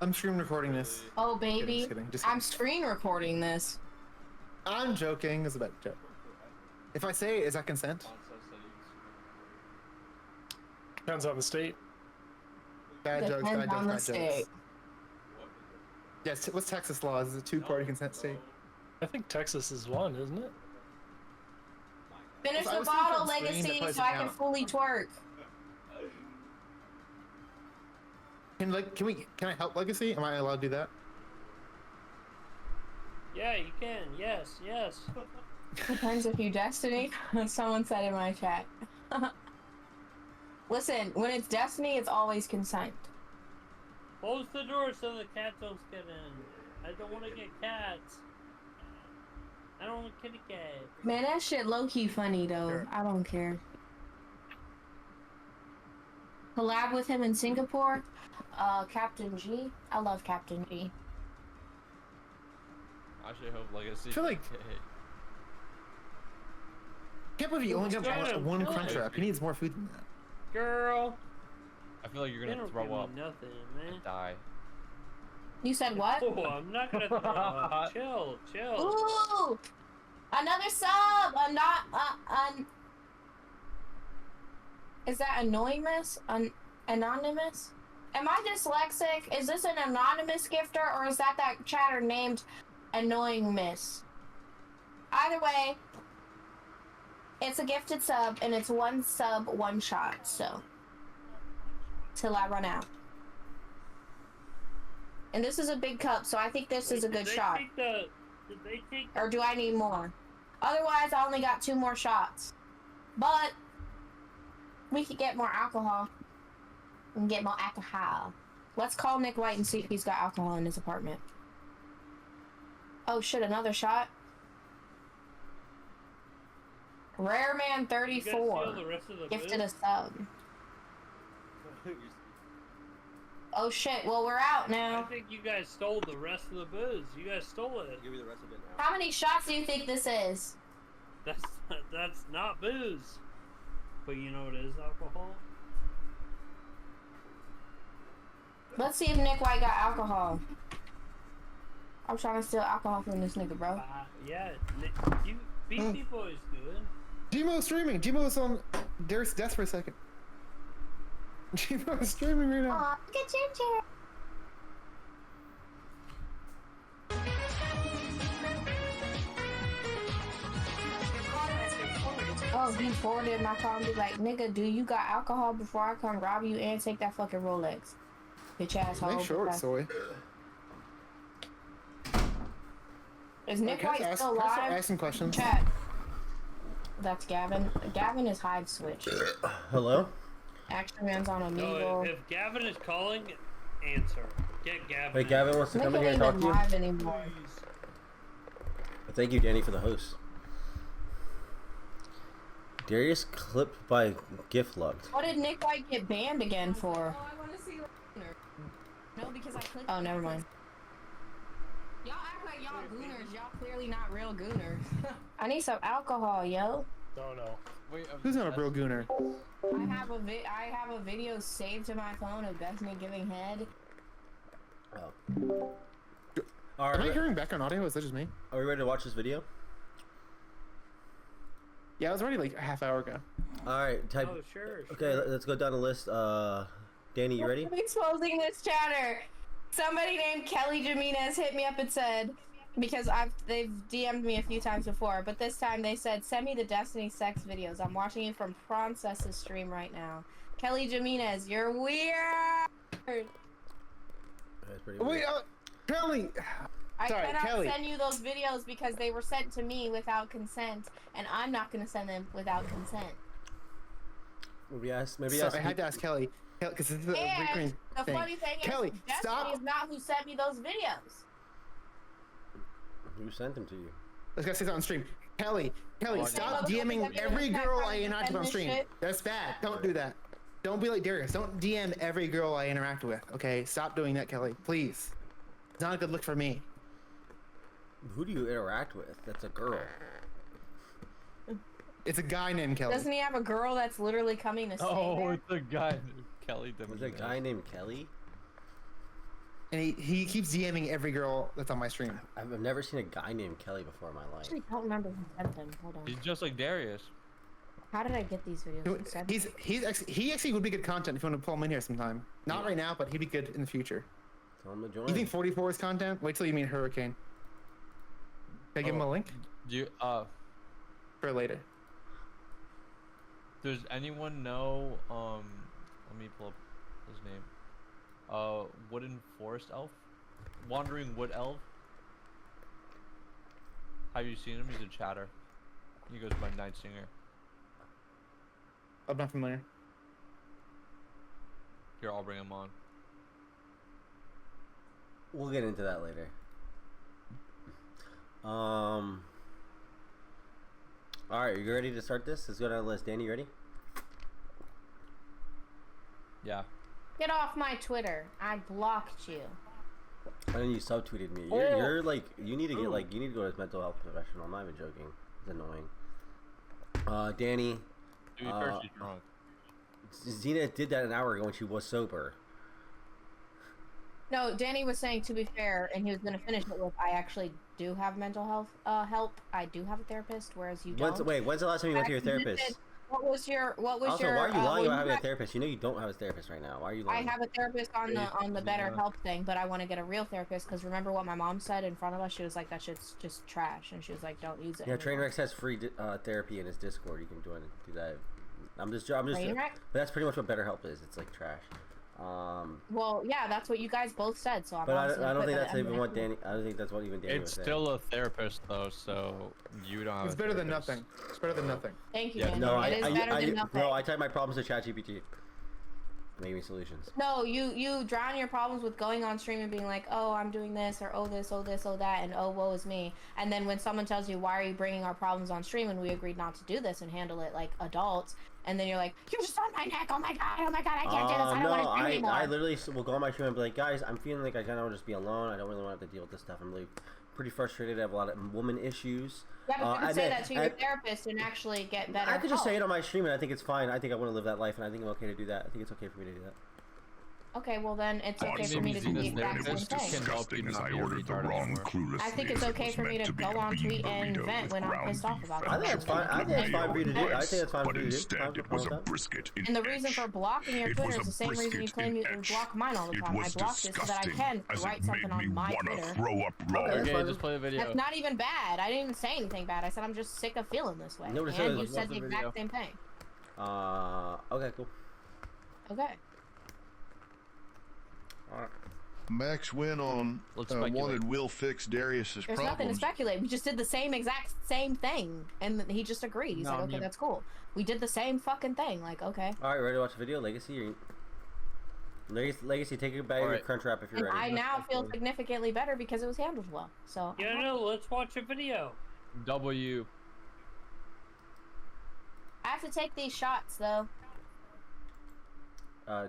I'm screen recording this. Oh, baby. Just kidding, just I'm screen recording this. I'm joking. It's a bad joke. If I say it, is that consent? Depends on the state. Bad jokes, Depends bad on the jokes, bad jokes. state. Yes, what's Texas law? Is it a two-party consent state? I think Texas is one, isn't it? Finish I the was bottle, thinking screen Legacy, that so I can count. fully twerk. Can I help Legacy? Am I allowed to do that? Yeah, you can. Yes. Depends if you Destiny. Someone said in my chat. Listen, when it's Destiny, it's always consent. Close the door so the cats don't get in. I don't want to get cats. I don't want kitty cat. Man, that shit low-key funny, though. Sure. I don't care. Collab with him in Singapore? Captain G? I love Captain G. I should hope Legacy. I feel like- Can't believe he only got one crunch wrap. He needs more food than that. Girl. I feel like you're They gonna don't throw give me up nothing, man. and die. You said what? Oh, I'm not gonna throw up. Chill. Ooh! Another sub! Is that anonymous? Anonymous? Am I dyslexic? Is this an anonymous gifter, or is that chatter named Annoying Miss? Either way, it's a gifted sub, and it's one sub, one shot, so. Till I run out. And this is a big cup, so I think this is a good shot. Did they take Or do I need more? Otherwise, I only got 2 more shots. But we could get more alcohol. We can get more alcohol. Let's call Nick White and see if he's got alcohol in his apartment. Oh shit, another shot. Rare Man 34 gifted a sub. Oh shit, well we're out I now. think you guys stole the rest of the booze. You guys stole it. Give me the rest of it now. How many shots do you think this is? That's not booze. But you know what is alcohol? Let's see if Nick White got alcohol. I'm trying to steal alcohol from this nigga, bro. Yeah, BC Boy is good. Gmo's streaming. Gmo's on Darius' death for a second. Gmo's streaming right now. Aw, look at Ginger. Oh, he forwarded my call and be like, nigga, do you got alcohol before I come rob you and take that fucking Rolex? Bitch asshole. Make sure it's soy. Is Nick White still alive? Can I ask some questions? Chat. That's Gavin. Gavin is hide switch. Hello? Action Man's on Amiibo. No, if Gavin is calling, answer. Get Gavin. Wait, Gavin wants to come in here and talk to you? Live anymore. Thank you, Danny, for the host. Darius clipped by gift luck. What did Nick White get banned again for? Oh, I want to see. No, because I clicked. Oh, never mind. Y'all act like y'all gooners. Y'all clearly not real gooners. I need some alcohol, yo. No. Wait, Who's not a real gooner? I have a video saved to my phone of Bethany giving head. Oh. Am I hearing background audio? Is that just me? Are we ready to watch this video? Yeah, it was already like a half hour ago. Alright, type. Oh, sure. Okay, let's go down the list. Danny, you ready? I'm exposing this chatter. Somebody named Kelly Jimenez hit me up and said, because they've DM'd me a few times before, but this time they said, send me the Destiny sex videos. I'm watching you from Prawncess's stream right now. Kelly Jimenez, you're weird. That's pretty Wait, weird. Kelly. I Sorry, cannot Kelly. send you those videos because they were sent to me without consent, and I'm not going to send them without consent. Maybe ask. I had to ask Kelly because this is a recurring The thing. funny thing Kelly, is, Destiny stop. is not who sent me those videos. Who sent them to you? Let's go say that on stream. Kelly, Oh, stop okay. DMing every girl I interact with on stream. Shit. That's bad. Don't do that. Don't be like Darius. Don't DM every girl I interact with. Okay, stop doing that, Kelly. Please. It's not a good look for me. Who do you interact with? That's a girl. It's a guy named Kelly. Doesn't he have a girl that's literally coming to stay Oh, there? it's a guy. Kelly. Was there a guy named Kelly? And he keeps DMing every girl that's on my stream. I've never seen a guy named Kelly before in my I life. actually don't remember who sent them. Hold on. He's just like Darius. How did I get these videos? Who sent them? He actually would be good content if you want to pull him in here sometime. Not right now, but he'd be good in the future. Tell him to join. You think 44 is content? Wait till you meet Hurricane. Can I give him a link? Do you For later. Does anyone know let me pull up his name. Wooden Forest Elf? Wandering Wood Elf? Have you seen him? He's a chatter. He goes by Night Singer. I'm not familiar. Here, I'll bring him on. We'll get into that later. Alright, you ready to start this? Let's go down the list. Danny, you ready? Yeah. Get off my Twitter. I blocked you. And then you subtweeted me. You're like, you need to get like, you need to go to a mental health professional. I'm not even joking. It's annoying. Danny. Dude, first she's drunk. Xena did that an hour ago when she was sober. No, Danny was saying, to be fair, and he was going to finish it with, I actually do have mental health help. I do have a therapist, whereas you don't. When's the last time you went to your therapist? What was your Also, why are you lying about having a therapist? You know you don't have a therapist right now. Why are you lying? I have a therapist on the BetterHelp thing, but I want to get a real therapist because remember what my mom said in front of us? She was like, that shit's just trash, and she was like, don't use it. Yeah, Trainwreck has free therapy in his Discord. You can join and do that. I'm just. Trainwreck? But that's pretty much what BetterHelp is. It's like trash. Well, yeah, that's what you guys both said. So I'm. But I don't think that's even what Danny. I don't think that's what even Danny was It's saying. still a therapist though, so you don't. Have It's better than nothing. It's better than nothing. Thank you. Yeah, Danny. No, it is better than nothing. No, I type my problems to ChatGPT. Make me solutions. No, you drown your problems with going on stream and being like, oh, I'm doing this, or oh this, oh this, oh that, and oh woe is me. And then when someone tells you, why are you bringing our problems on stream, and we agreed not to do this and handle it like adults, and then you're like, you're just on my neck. Oh my god, I can't do this. I don't want to stream anymore. I literally will go on my stream and be like, guys, I'm feeling like I kind of want to just be alone. I don't really want to have to deal with this stuff. I'm really pretty frustrated. I have a lot of woman issues. Yeah, but you can say that to your therapist and actually get better. I could just say it on my stream, and I think it's fine. I think I want to live that life, and I think I'm okay to do that. I think it's okay for me to do that. Okay, well then it's okay for me to do the exact same thing. Disgusting as I ordered the wrong clueless. I think it's okay for me to go on tweet and vent when I'm pissed off about it. I think it's fine. I think it's fine for you to do. I think it's fine for you to do. Instead, it was a brisket. And the reason for blocking your Twitter is the same reason you claim you block mine all the time. I blocked it so that I can write something on my Twitter. Okay, just play the video. That's not even bad. I didn't even say anything bad. I said I'm just sick of feeling this way. And you said the exact same thing. Okay, cool. Okay. Max went on wanted Will fix Darius's There's problems. nothing to speculate. We just did the exact same thing, and he just agreed. He's like, okay, that's cool. We did the same fucking thing. Like, okay. All right, ready to watch the video? Legacy, Legacy, take it back to your crunch wrap if you're ready. I now feel significantly better because it was handled well. So. Yeah, no, let's watch a video. W. I have to take these shots though.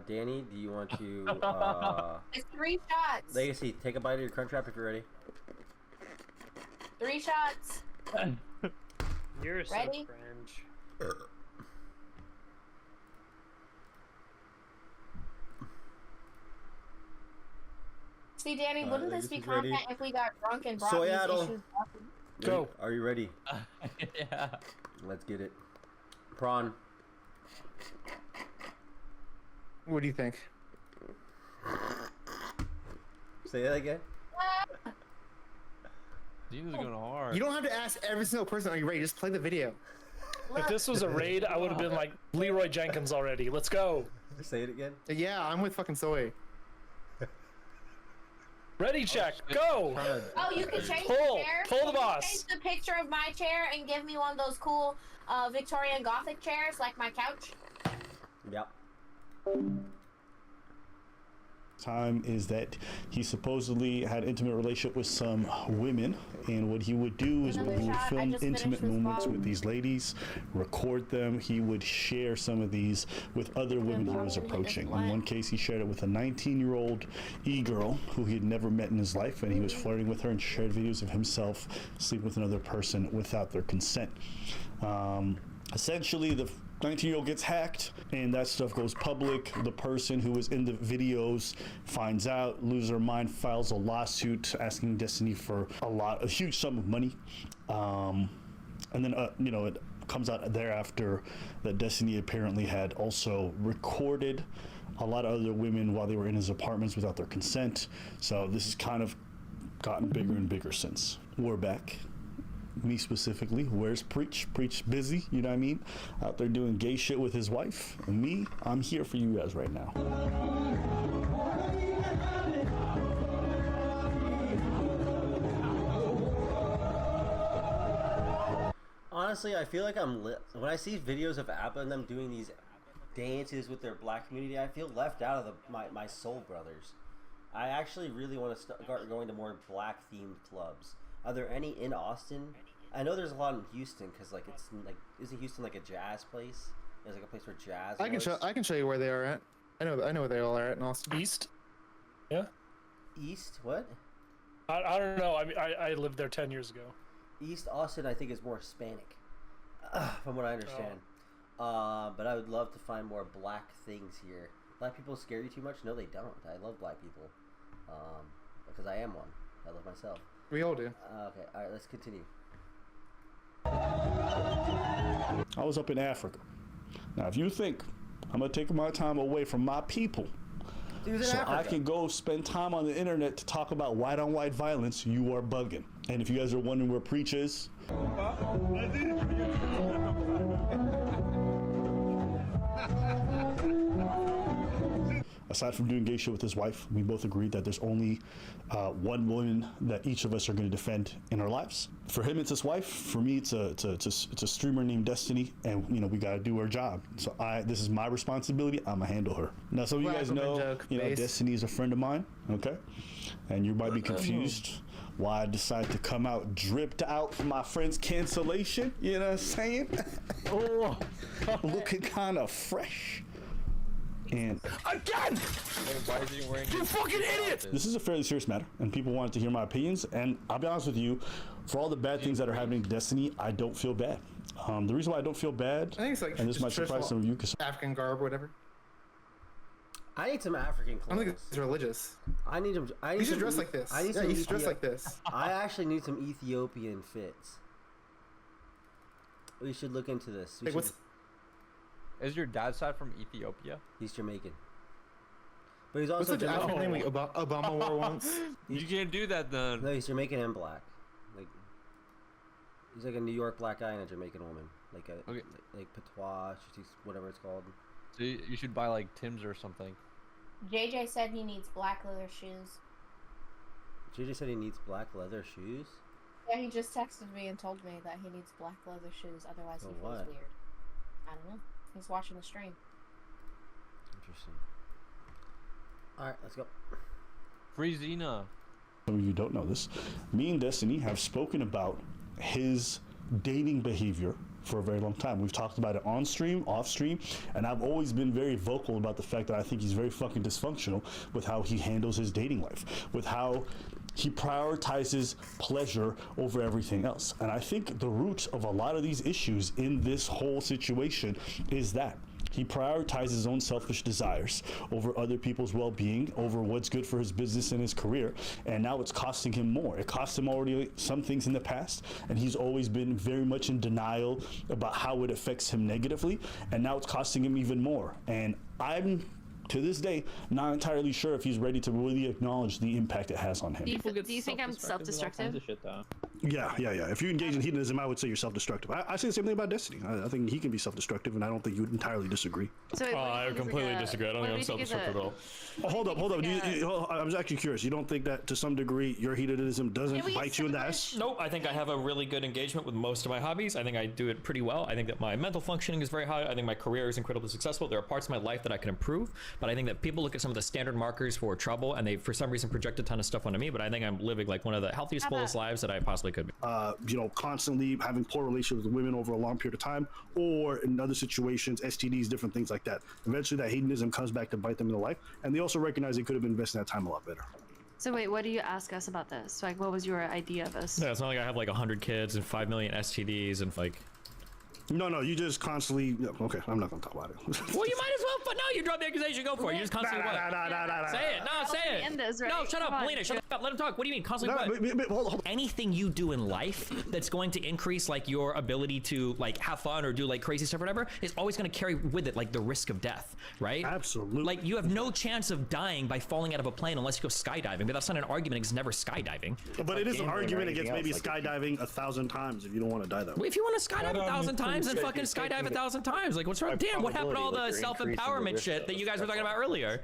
Danny, do you want to? It's 3 shots. Legacy, take a bite of your crunch wrap if you're ready. 3 shots. You're so ready? cringe. See, Danny, wouldn't this be content if we got drunk and brought Soyattle. these issues up? Go. Are you ready? Yeah. Let's get it. Prawn. What do you think? Say that again. Dina's going hard. You don't have to ask every single person, are you ready? Just play the video. If this was a raid, I would have been like Leroy Jenkins already. Let's go. Say it again. Yeah, I'm with fucking Soy. Ready, check, go! Oh, you can change Pull the chair. the boss. Change the picture of my chair and give me one of those cool Victorian Gothic chairs, like my couch. Yep. Time is that he supposedly had an intimate relationship with some women, and what he would do is when he would film intimate moments with these ladies, record them, he would share some of these with other women he was approaching. In one case, he shared it with a 19-year-old e-girl who he had never met in his life, and he was flirting with her and shared videos of himself sleeping with another person without their consent. Essentially, the 19-year-old gets hacked and that stuff goes public. The person who was in the videos finds out, loses her mind, files a lawsuit asking Destiny for a huge sum of money. And then, it comes out thereafter that Destiny apparently had also recorded a lot of other women while they were in his apartments without their consent. So this has kind of gotten bigger and bigger since. We're back. Me specifically, where's Preach? Preach busy, you know what I mean? Out there doing gay shit with his wife. And me, I'm here for you guys right now. Honestly, I feel like when I see videos of Appa and them doing these dances with their black community, I feel left out of my soul brothers. I actually really want to start going to more black themed clubs. Are there any in Austin? I know there's a lot in Houston because isn't Houston like a jazz place? There's like a place where jazz. I can show you where they are at. I know where they all are at in Austin. East. Yeah. East what? I don't know. I mean, I lived there 10 years ago. East Austin, I think, is more Hispanic, from what I understand. But I would love to find more black things here. Black people scare you too much? No, they don't. I love black people, because I am one. I love myself. We all do. Okay, all right, let's continue. I was up in Africa. Now, if you think I'm gonna take my time away from my people so I can go spend time on the internet to talk about white-on-white violence, you are bugging. And if you guys are wondering where Preach is, aside from doing gay shit with his wife, we both agreed that there's only one woman that each of us are going to defend in our lives. For him, it's his wife. For me, it's a streamer named Destiny, and you know we got to do our job. So this is my responsibility. I'm gonna handle her. Now, some of you guys know, you know, Destiny is a friend of mine. Okay, and you might be confused why I decided to come out dripped out for my friend's cancellation. You know what I'm saying? Oh, looking kind of fresh. And again, why is he wearing you fucking idiot! This is a fairly serious matter, and people wanted to hear my opinions. And I'll be honest with you, for all the bad things that are happening to Destiny, I don't feel bad. The reason why I don't feel bad, I think it's like, and this might surprise some of you, because African garb, whatever. I need some African clothes. I don't think it's religious. I need them. You should dress like this. Yeah, you should dress like this. I actually need some Ethiopian fits. We should look into this. Is your dad's side from Ethiopia? He's Jamaican. But he's also Jamaican. African name like Obama wore once? You can't do that then. No, he's Jamaican and black. Like he's like a New York black guy and a Jamaican woman. Like a like patois, whatever it's called. So you should buy like Tim's or something. JJ said he needs black leather shoes. JJ said he needs black leather shoes? Yeah, he just texted me and told me that he needs black leather shoes, otherwise he feels weird. I don't know. He's watching the stream. Interesting. Alright, let's go. Free Xena. Some of you don't know this. Me and Destiny have spoken about his dating behavior for a very long time. We've talked about it on stream, off stream, and I've always been very vocal about the fact that I think he's very fucking dysfunctional with how he handles his dating life, with how he prioritizes pleasure over everything else. And I think the root of a lot of these issues in this whole situation is that he prioritizes his own selfish desires over other people's well-being, over what's good for his business and his career, and now it's costing him more. It cost him already some things in the past, and he's always been very much in denial about how it affects him negatively, and now it's costing him even more. And I'm, to this day, not entirely sure if he's ready to really acknowledge the impact it has on him. Do you think I'm self-destructive? Yeah. If you engage in hedonism, I would say you're self-destructive. I say the same thing about Destiny. I think he can be self-destructive, and I don't think you would entirely disagree. So I completely disagree. I don't think I'm self-destructive at all. Oh, hold up. I was actually curious. You don't think that to some degree your hedonism doesn't bite you in the ass? Nope. I think I have a really good engagement with most of my hobbies. I think I do it pretty well. I think that my mental functioning is very high. I think my career is incredibly successful. There are parts of my life that I can improve, but I think that people look at some of the standard markers for trouble and they, for some reason, project a ton of stuff onto me. But I think I'm living like one of the healthiest, fullest lives that I possibly could be. Constantly having poor relationships with women over a long period of time, or in other situations, STDs, different things like that. Eventually, that hedonism comes back to bite them in the life, and they also recognize they could have invested that time a lot better. So wait, what do you ask us about this? Like, what was your idea of this? Yeah, it's not like I have like 100 kids and 5 million STDs and like. No, you just constantly. Okay, I'm not gonna talk about it. Well, you might as well. But no, you drop the accusation. Go for it. You just constantly what? Say it. No, say it. End this, right? No, shut up, Melina. Shut up. Let him talk. What do you mean constantly what? Hold. Anything you do in life that's going to increase like your ability to like have fun or do like crazy stuff or whatever is always going to carry with it like the risk of death, right? Absolutely. Like you have no chance of dying by falling out of a plane unless you go skydiving. But that's not an argument. It's never skydiving. But it is an argument against maybe skydiving 1,000 times if you don't want to die that way. Well, if you want to skydive 1,000 times, then fucking skydive 1,000 times. Like, what's wrong? Damn, what happened to all the self-empowerment shit that you guys were talking about earlier?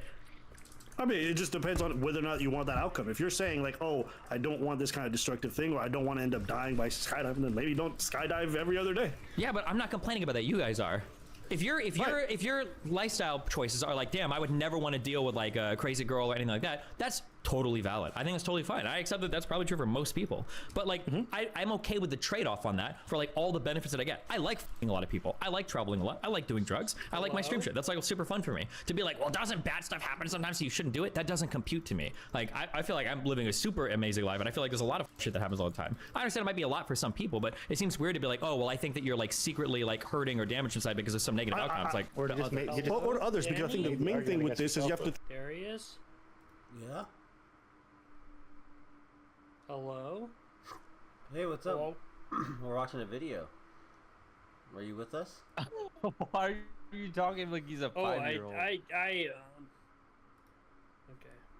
I mean, it just depends on whether or not you want that outcome. If you're saying like, oh, I don't want this kind of destructive thing, or I don't want to end up dying by skydiving, then maybe don't skydive every other day. Yeah, but I'm not complaining about that. You guys are. If your lifestyle choices are like, damn, I would never want to deal with like a crazy girl or anything like that, that's totally valid. I think that's totally fine. I accept that that's probably true for most people. But like, I'm okay with the trade-off on that for like all the benefits that I get. I like f***ing a lot of people. I like traveling a lot. I like doing drugs. I like my stream shit. That's like super fun for me. To be like, well, doesn't bad stuff happen sometimes so you shouldn't do it? That doesn't compute to me. Like, I feel like I'm living a super amazing life, and I feel like there's a lot of shit that happens all the time. I understand it might be a lot for some people, but it seems weird to be like, oh, well, I think that you're like secretly like hurting or damaged inside because of some negative outcomes. Like, or others, because I think the main thing with this is you have to. Darius? Yeah? Hello? Hey, what's up? We're watching a video. Are you with us? Why are you talking like he's a 5-year-old? Okay.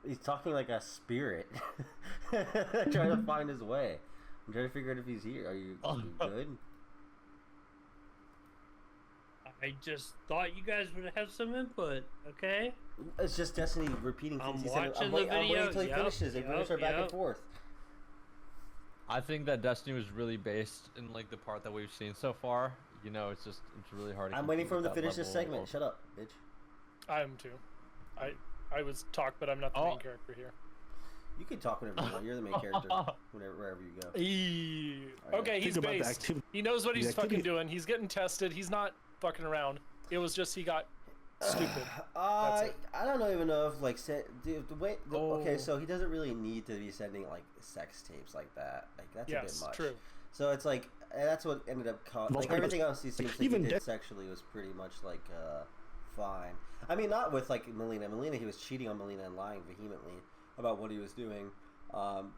He's talking like a spirit. Trying to find his way. I'm trying to figure out if he's here. Are you good? I just thought you guys would have some input. Okay. It's just Destiny repeating I'm things. He said, watching I'm the waiting video. until he finishes. They finish our back and forth. I think that Destiny was really based in like the part that we've seen so far. You know, it's really hard. I'm waiting for him to finish this segment. Shut up, bitch. I am too. I was talked, but I'm not the main character here. You can talk whenever you want. You're the main character. Wherever you go. Okay, he's based. He knows what he's fucking doing. He's getting tested. He's not fucking around. It was just he got stupid. I don't even know if like okay, so he doesn't really need to be sending like sex tapes like that. Like that's a bit much. True. So it's like that's what ended up like everything else he seems like he did sexually was pretty much like fine. I mean, not with like Melina. He was cheating on Melina and lying vehemently about what he was doing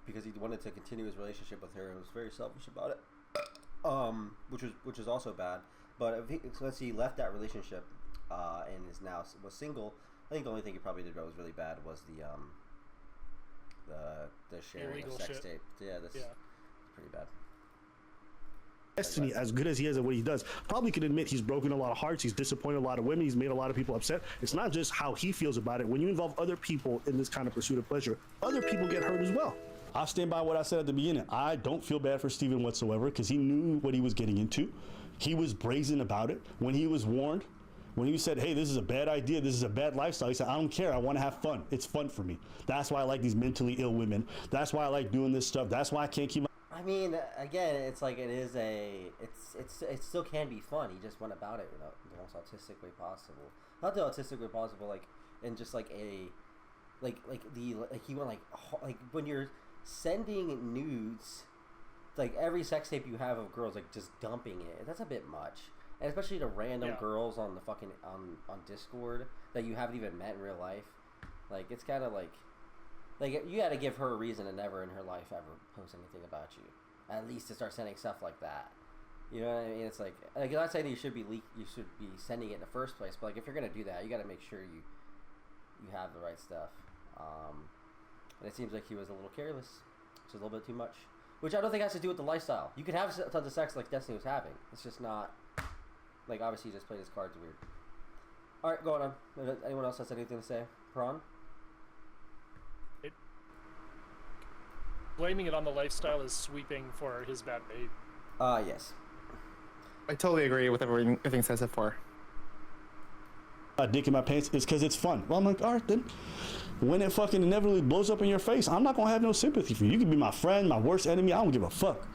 because he wanted to continue his relationship with her and was very selfish about it, which was also bad. But since he left that relationship and was single, I think the only thing he probably did that was really bad was the sharing illegal of sex shit. tape. Yeah, that's pretty bad. Destiny, as good as he is at what he does, probably can admit he's broken a lot of hearts, he's disappointed a lot of women, he's made a lot of people upset. It's not just how he feels about it. When you involve other people in this kind of pursuit of pleasure, other people get hurt as well. I stand by what I said at the beginning. I don't feel bad for Steven whatsoever because he knew what he was getting into. He was brazen about it. When he was warned, when he said, hey, this is a bad idea, this is a bad lifestyle, he said, I don't care, I want to have fun. It's fun for me. That's why I like these mentally ill women. That's why I like doing this stuff. That's why I can't keep my... I mean, again, it's like it still can be fun. He just went about it without the most autistic way possible. Not the autistic way possible, like in just like he went like when you're sending nudes, like every sex tape you have of girls, like just dumping it. That's a bit much, and especially to random girls on the fucking on Discord that you haven't even met in real life. Like it's kind of like you got to give her a reason to never in her life ever post anything about you. At least to start sending stuff like that. You know what I mean? It's like I'm not saying you should be sending it in the first place, but like if you're gonna do that, you got to make sure you have the right stuff. And it seems like he was a little careless, which is a little bit too much. Which I don't think has to do with the lifestyle. You can have tons of sex like Destiny was having. It's just not like obviously he just played his cards weird. All right, going on. Anyone else has anything to say? Prawn? Blaming it on the lifestyle is sweeping for his bad behavior. Yes. I totally agree with everything said so far. Dick in my pants is because it's fun. Well, I'm like, all right, then. When it fucking inevitably blows up in your face, I'm not going to have no sympathy for you. You can be my friend, my worst enemy. I don't give a fuck.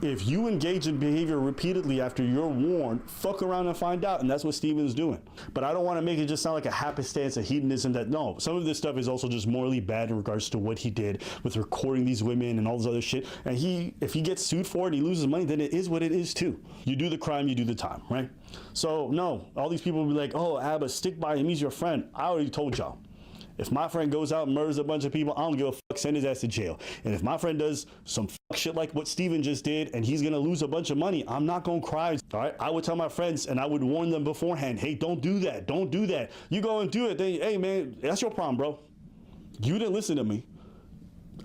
If you engage in behavior repeatedly after you're warned, fuck around and find out. And that's what Steven's doing. But I don't want to make it just sound like a happenstance, a hedonism that, no, some of this stuff is also just morally bad in regards to what he did with recording these women and all this other shit. And if he gets sued for it and he loses money, then it is what it is too. You do the crime, you do the time, right? So no, all these people will be like, oh, Abba, stick by him, he's your friend. I already told y'all. If my friend goes out and murders a bunch of people, I don't give a fuck, send his ass to jail. And if my friend does some fuck shit like what Steven just did and he's gonna lose a bunch of money, I'm not gonna cry, all right? I would tell my friends and I would warn them beforehand, hey, don't do that, don't do that. You go and do it, then, hey man, that's your problem, bro. You didn't listen to me.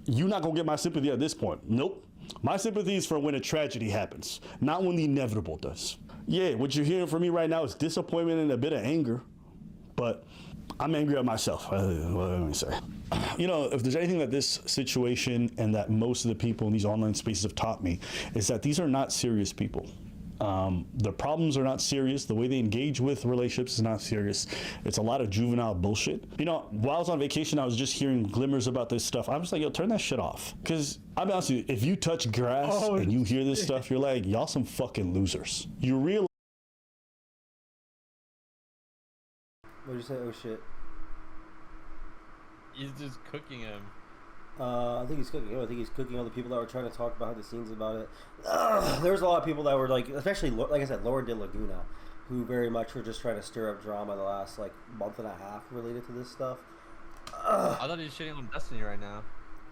You're not gonna get my sympathy at this point. Nope. My sympathy is for when a tragedy happens, not when the inevitable does. Yeah, what you're hearing from me right now is disappointment and a bit of anger, but I'm angry at myself. What let me say? You know, if there's anything that this situation and that most of the people in these online spaces have taught me, is that these are not serious people. The problems are not serious. The way they engage with relationships is not serious. It's a lot of juvenile bullshit. You know, while I was on vacation, I was just hearing glimmers about this stuff. I was like, yo, turn that shit off. Because I'll be honest with you, if you touch grass and you hear this stuff, you're like, y'all some fucking losers. You realize. What did you say? Oh shit. He's just cooking him. I think he's cooking him. I think he's cooking all the people that were trying to talk behind the scenes about it. There was a lot of people that were like, especially like I said, Laura De Laguna, who very much were just trying to stir up drama the last like month and a half related to this stuff. I thought he was shitting on Destiny right now.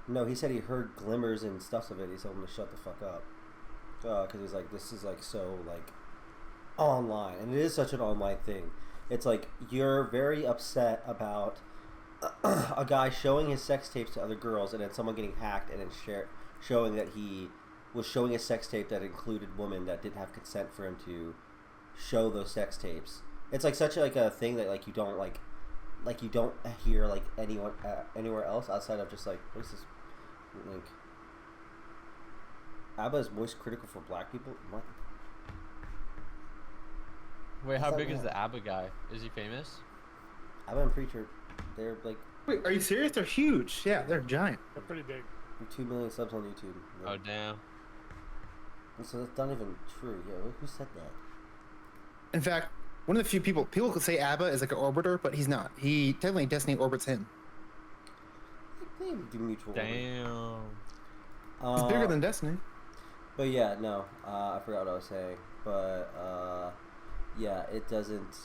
No, he said he heard glimmers and stuff of it. He told him to shut the fuck up. Because he's like, this is like so like online, and it is such an online thing. It's like you're very upset about a guy showing his sex tapes to other girls, and then someone getting hacked and then showing that he was showing a sex tape that included women that didn't have consent for him to show those sex tapes. It's like such like a thing that like you don't hear like anyone anywhere else outside of just like what's this link? ABBA is voice critical for black people. What? Wait, how big is the ABBA guy? Is he famous? ABBA and Preacher, they're like. Wait, are you serious? They're huge. Yeah, they're giant. They're pretty big. 2 million subs on YouTube. Oh damn. So that's not even true. Yeah, who said that? In fact, one of the few people could say ABBA is like an orbiter, but he's not. He definitely Destiny orbits him. They do mutual. Damn. He's bigger than Destiny. But yeah, no, I forgot what I was saying. But yeah, it doesn't.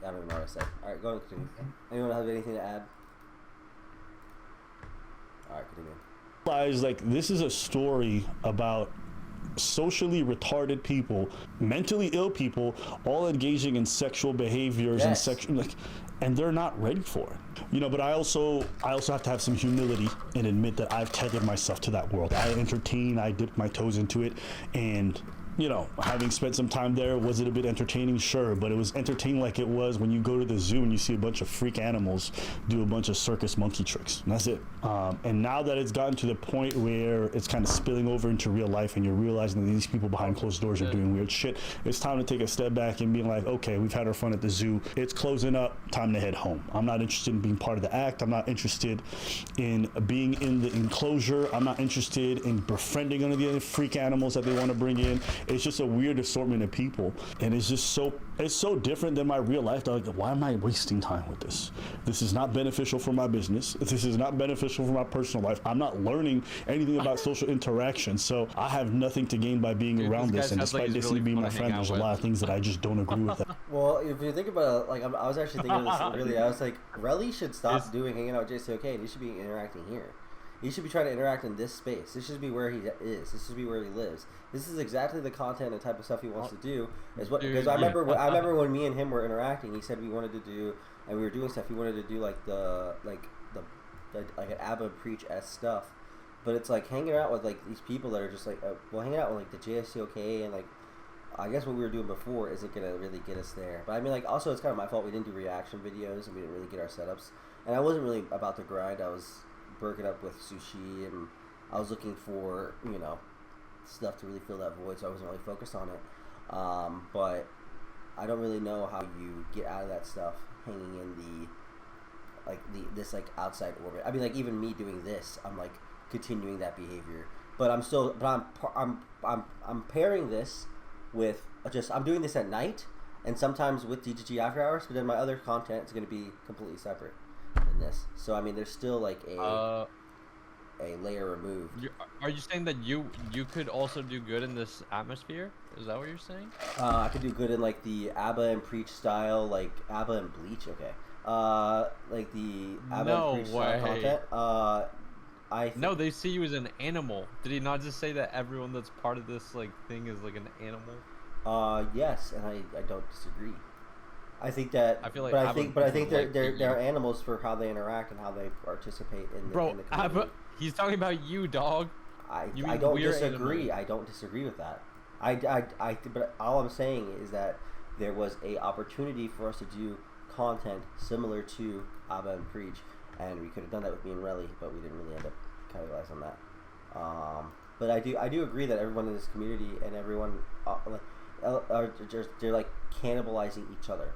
I don't even know what I said. All right, go and continue. Anyone have anything to add? All right, continue. Like, this is a story about socially retarded people, mentally ill people, all engaging in sexual behaviors and sexual, and they're not ready for it. You know, but I also have to have some humility and admit that I've tethered myself to that world. I entertain, I dipped my toes into it, and you know, having spent some time there, was it a bit entertaining? Sure, but it was entertaining like it was when you go to the zoo and you see a bunch of freak animals do a bunch of circus monkey tricks. And that's it. And now that it's gotten to the point where it's kind of spilling over into real life and you're realizing that these people behind closed doors are doing weird shit, it's time to take a step back and be like, okay, we've had our fun at the zoo. It's closing up. Time to head home. I'm not interested in being part of the act. I'm not interested in being in the enclosure. I'm not interested in befriending any of the other freak animals that they want to bring in. It's just a weird assortment of people, and it's so different than my real life. Like, why am I wasting time with this? This is not beneficial for my business. This is not beneficial for my personal life. I'm not learning anything about social interaction, so I have nothing to gain by being around this. And despite this really being my friend, there's a lot of things that I just don't agree with. Well, if you think about it, like I was actually thinking of this really. I was like, Relly should stop hanging out with JSTLK, and he should be interacting here. He should be trying to interact in this space. This should be where he is. This should be where he lives. This is exactly the content and type of stuff he wants to do. Because I remember when me and him were interacting, he said we wanted to do, and we were doing stuff. He wanted to do like an ABBA preach-esque stuff. But it's like hanging out with like these people that are just like, hanging out with like the JSTLK and like, I guess what we were doing before isn't gonna really get us there. But I mean, like, also it's kind of my fault we didn't do reaction videos and we didn't really get our setups. And I wasn't really about the grind. I was broken up with sushi, and I was looking for, you know, stuff to really fill that void, so I wasn't really focused on it. But I don't really know how you get out of that stuff hanging in this outside orbit. I mean, like, even me doing this, I'm like continuing that behavior, but I'm pairing this with I'm doing this at night and sometimes with DGG after hours, but then my other content is going to be completely separate than this. So I mean, there's still like a layer removed. Are you saying that you could also do good in this atmosphere? Is that what you're saying? I could do good in like the ABBA and Preach style, like ABBA and Bleach. Okay. Like the ABBA and Preach style content. No, they see you as an animal. Did he not just say that everyone that's part of this like thing is like an animal? Yes, and I don't disagree. I think that. I feel like. But I think they're animals for how they interact and how they participate in the. In the community. He's talking about you, dog. I don't disagree. I don't disagree with that. But all I'm saying is that there was a opportunity for us to do content similar to ABBA and Preach, and we could have done that with me and Relly, but we didn't really end up capitalizing on that. But I do agree that everyone in this community and everyone they're like cannibalizing each other.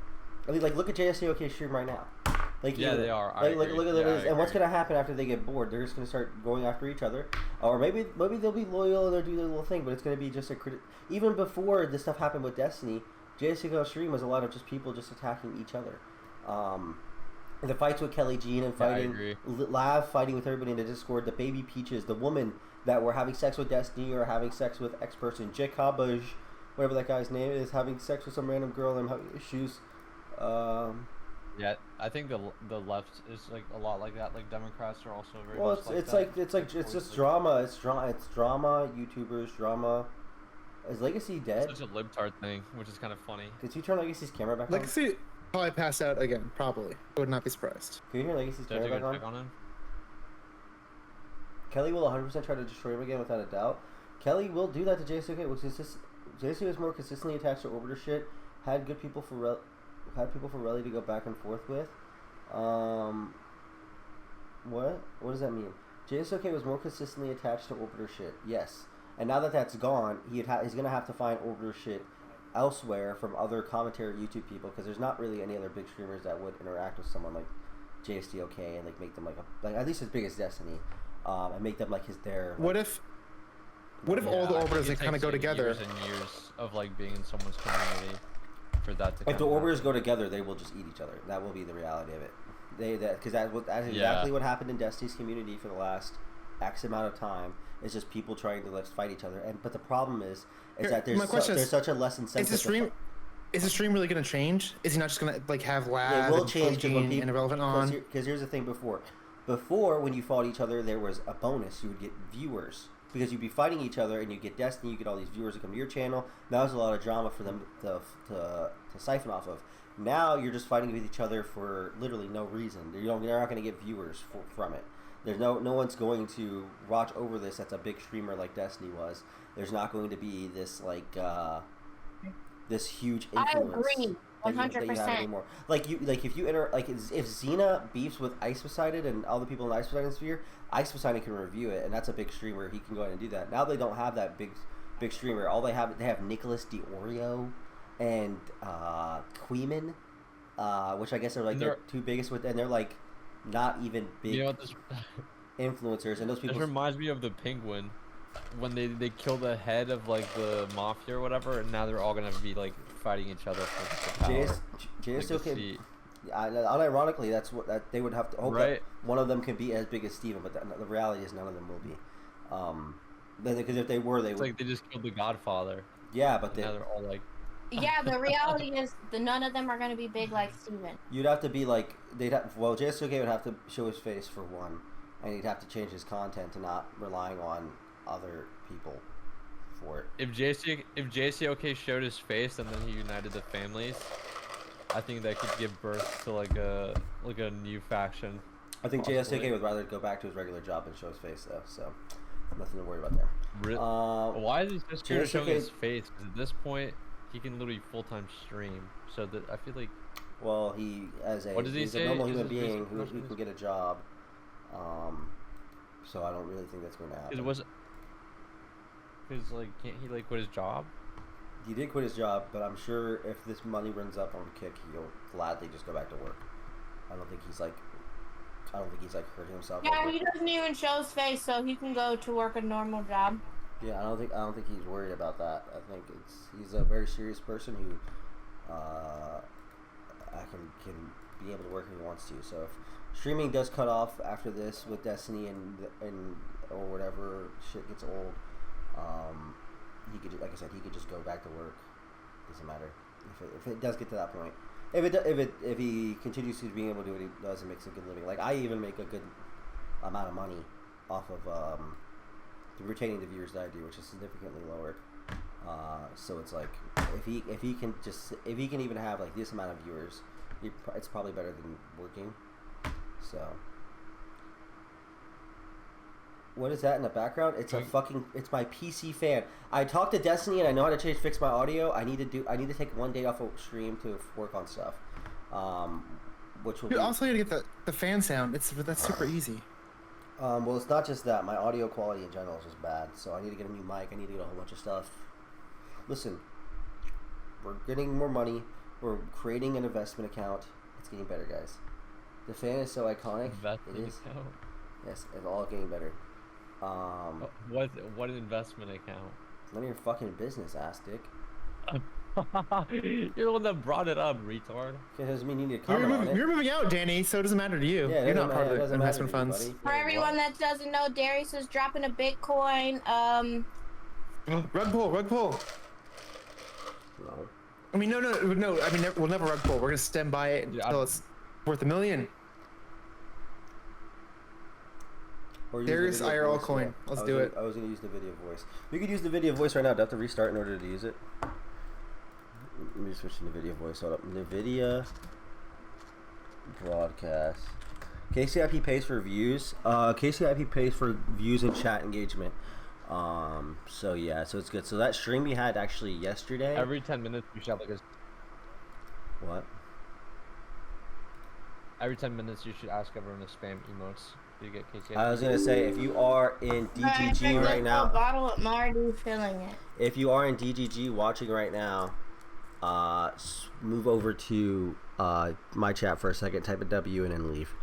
I mean, like, look at JSTLK stream right now. Like, yeah, they are. Look at this. And what's gonna happen after they get bored? They're just gonna start going after each other, or maybe they'll be loyal and they'll do their little thing. But it's gonna be just even before this stuff happened with Destiny, JSTLK stream was a lot of just people just attacking each other. The fights with Kelly Jean and fighting Lav, fighting with everybody in the Discord. The baby Peaches, the woman that were having sex with Destiny or having sex with X person, Jekabaj, whatever that guy's name is, having sex with some random girl and having issues. Yeah, I think the left is like a lot like that. Like Democrats are also very. Well, it's just drama. It's drama. YouTubers drama. Is Legacy dead? It's such a libtard thing, which is kind of funny. Did you turn Legacy's camera back on? Legacy probably passed out again. Probably. I would not be surprised. Can you hear Legacy's camera back on? Kelly will 100% try to destroy him again without a doubt. Kelly will do that to JSTLK, which is just JSTLK is more consistently attached to Orbiter shit had good people for had people for Relly to go back and forth with. What does that mean? JSTLK was more consistently attached to Orbiter shit. Yes, and now that that's gone, he's gonna have to find Orbiter shit elsewhere from other commentary YouTube people, because there's not really any other big streamers that would interact with someone like JSTLK and like make them like at least as big as Destiny, and make them like their. What if all the Orbiters they kind of go together? Years and years of like being in someone's community for that to. If the Orbiters go together, they will just eat each other. That will be the reality of it. Because that's exactly what happened in Destiny's community for the last X amount of time. It's just people trying to fight each other. But the problem is that there's such a less incentive. Is the stream really going to change? Is he not just going to like have lab it will change and irrelevant on? Because here's the thing: before when you fought each other, there was a bonus. You would get viewers because you'd be fighting each other, and you get Destiny. You get all these viewers that come to your channel. That was a lot of drama for them to siphon off of. Now you're just fighting with each other for literally no reason. You're not going to get viewers from it. There's no one's going to watch over this. That's a big streamer like Destiny was. There's not going to be this this huge influence. I agree, 100%. If Xena beefs with Ice Poseidon and all the people in the Ice Poseidon sphere, Ice Poseidon can review it, and that's a big streamer. He can go ahead and do that. Now they don't have that big streamer. All they have Nicholas DiOrio and Queeman, which I guess are like their two biggest and they're like not even big influencers, and those people. This reminds me of the Penguin when they kill the head of like the mafia or whatever, and now they're all gonna be like fighting each other for the power. JSTLK. Unironically, that's what they would have to hope that one of them can be as big as Steven, but the reality is none of them will be. Because if they were, it's like they just killed the Godfather. Yeah, but now they're all like. Yeah, the reality is none of them are going to be big like Steven. You'd have to be like JSTLK would have to show his face for one, and he'd have to change his content to not relying on other people for it. If JSTLK showed his face and then he united the families, I think that could give birth to like a new faction. I think JSTLK would rather go back to his regular job and show his face though, so nothing to worry about there. Really? Why is he just showing his face? Because at this point, he can literally full-time stream. So that I feel like. Well, he's a normal human being who can get a job. So I don't really think that's going to happen. Because can't he quit his job? He did quit his job, but I'm sure if this money runs up on Kick, he'll gladly just go back to work. I don't think he's hurting himself. Yeah, he doesn't even show his face, so he can go to work a normal job. Yeah, I don't think he's worried about that. I think he's a very serious person who can be able to work if he wants to. So if streaming does cut off after this with Destiny and or whatever shit gets old, he could, like I said, he could just go back to work. Doesn't matter if it does get to that point. If he continues to being able to do what he does and makes a good living, like I even make a good amount of money off of retaining the viewers that I do, which is significantly lower. So it's like if he can even have like this amount of viewers, it's probably better than working. So what is that in the background? It's it's my PC fan. I talked to Destiny and I know how to fix my audio. I need to take one day off of stream to work on stuff. Which will Dude, also you get the fan sound. That's super easy. Well, it's not just that. My audio quality in general is just bad. So I need to get a new mic. I need to get a whole bunch of stuff. Listen, we're getting more money. We're creating an investment account. It's getting better, guys. The fan is so iconic. It is. Account? Yes, it's all getting better. What investment account? None of your fucking business, ass dick. You're the one that brought it up, retard. Okay, doesn't mean you need to comment on it. You're moving out, Danny, so it doesn't matter to you. Yeah, you're not part of the investment funds. For everyone that doesn't know, Darius is dropping a Bitcoin. Rug pull. No. I mean, no. I mean, we'll never rug pull. We're gonna stand by it until it's worth $1 million. DariusIRL coin. Let's do it. I was gonna use the video voice. We could use the video voice right now. Do I have to restart in order to use it? Let me switch to the video voice. Hold up. NVIDIA broadcast. KCIP pays for views. KCIP pays for views and chat engagement. So yeah, so it's good. So that stream we had actually yesterday. Every 10 minutes we should have like a. What? Every 10 minutes, you should ask everyone to spam emotes. Do you get KK? I was gonna say, if you are in DGG right now, bottle, I'm already filling it. if you are in DGG watching right now, move over to my chat for a second, type a W, and then leave.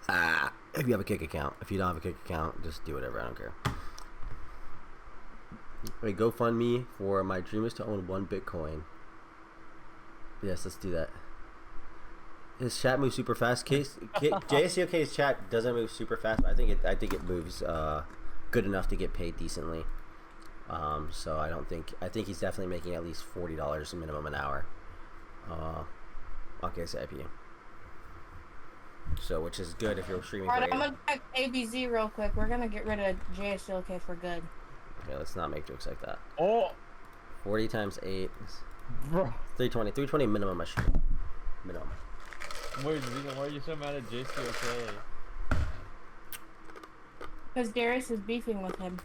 If you have a kick account. If you don't have a kick account, just do whatever. I don't care. Wait, GoFundMe for my dream is to own 1 Bitcoin. Yes, let's do that. His chat moves super fast. JSTLK's chat doesn't move super fast, but I think it moves good enough to get paid decently. So I think he's definitely making at least $40 minimum an hour. On KCIP. So, which is good if you're streaming. Alright, I'm gonna check ABZ real quick. We're gonna get rid of JSTLK for good. Okay, let's not make jokes like that. Oh! 40 times 8. Bro. 320. 320 minimum, I should. Minimum. Wait, why are you so mad at JSTLK? Because Darius is beefing with him.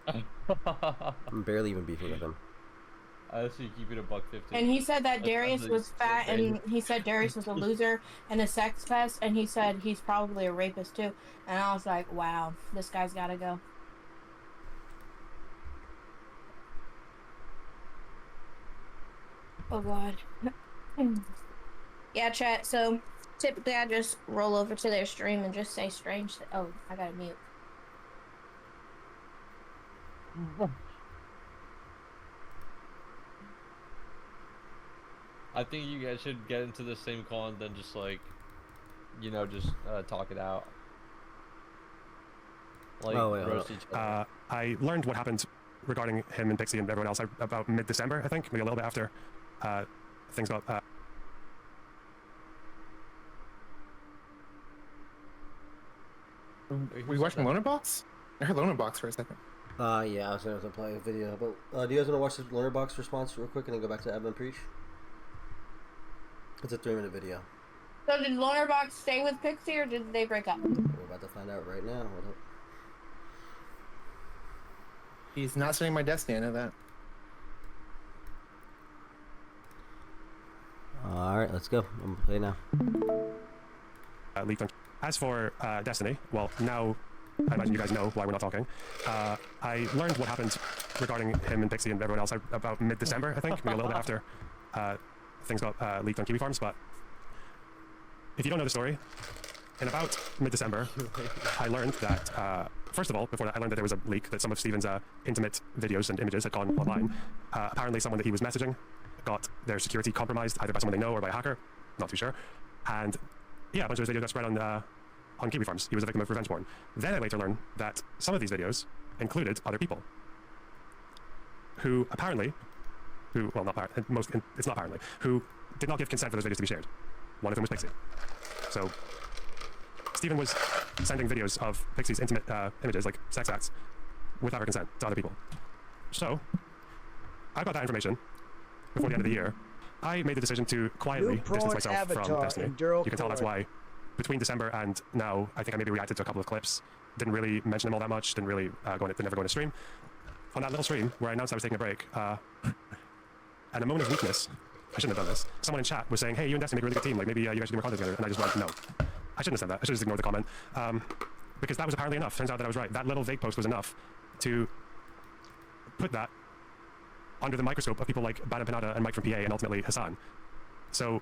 I'm barely even beefing with him. So you keep it $1.50. And he said that Darius was fat, and he said Darius was a loser and a sex pest, and he said he's probably a rapist too. And I was like, wow, this guy's gotta go. Oh god. Yeah, chat, so typically I just roll over to their stream and just say strange. Oh, I gotta mute. I think you guys should get into the same call and then just like, you know, just talk it out. Like, roast each other. I learned what happened regarding him and Pixie and everyone else about mid-December, I think, maybe a little bit after things got... Were you watching Loner Box? I heard Loner Box for a second. Yeah, I was going to play a video, but do you guys want to watch the Loner Box response real quick and then go back to Evan Preach? It's a 3-minute video. So did Lonerbox stay with Pixie or did they break up? We're about to find out right now. Hold up. He's not studying my destiny, I know that. Alright, let's go. I'm going to play now. As for Destiny, well, now I imagine you guys know why we're not talking. I learned what happened regarding him and Pixie and everyone else about mid-December, I think, maybe a little bit after things got leaked on Kiwi Farms. But if you don't know the story, in about mid-December, I learned that, first of all, before that, I learned that there was a leak that some of Steven's intimate videos and images had gone online. Apparently, someone that he was messaging got their security compromised, either by someone they know or by a hacker. Not too sure. And yeah, a bunch of those videos got spread on Kiwi Farms. He was a victim of revenge porn. Then I later learned that some of these videos included other people who apparently, it's not apparently, who did not give consent for those videos to be shared. One of them was Pixie. So Steven was sending videos of Pixie's intimate images, like sex acts, without her consent to other people. So I got that information before the end of the year. I made the decision to quietly distance myself from Destiny. You can tell that's why. Between December and now, I think I maybe reacted to a couple of clips. Didn't really mention them all that much. Didn't really never go into stream. On that little stream where I announced I was taking a break, and a moment of weakness, I shouldn't have done this. Someone in chat was saying, "Hey, you and Destiny make a really good team. Like maybe you guys should do more content together." And I just went, "No, I shouldn't have said that. I should have just ignored the comment." Because that was apparently enough. Turns out that I was right. That little vague post was enough to put that under the microscope of people like Bana Panada and Mike from PA and ultimately Hassan. So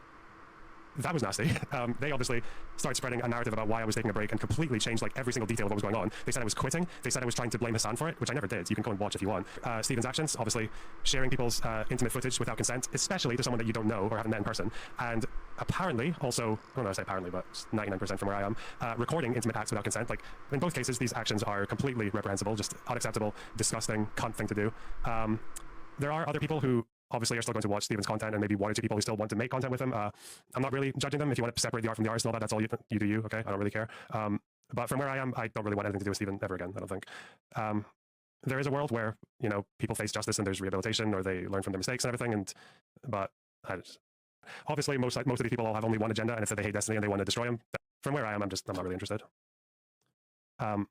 that was nasty. They obviously started spreading a narrative about why I was taking a break and completely changed like every single detail of what was going on. They said I was quitting. They said I was trying to blame Hassan for it, which I never did. You can go and watch if you want. Steven's actions, obviously sharing people's intimate footage without consent, especially to someone that you don't know or haven't met in person. And apparently also, I don't know if I say apparently, but 99% from where I am, recording intimate acts without consent. Like in both cases, these actions are completely reprehensible, just unacceptable, disgusting, cunt thing to do. There are other people who obviously are still going to watch Steven's content, and maybe one or two people who still want to make content with him. I'm not really judging them. If you want to separate the art from the artist and all that, that's all you do you, okay? I don't really care. But from where I am, I don't really want anything to do with Steven ever again, I don't think. There is a world where, you know, people face justice and there's rehabilitation or they learn from their mistakes and everything, but obviously most of these people all have only one agenda, and it's that they hate Destiny and they want to destroy him. From where I am, I'm not really interested. And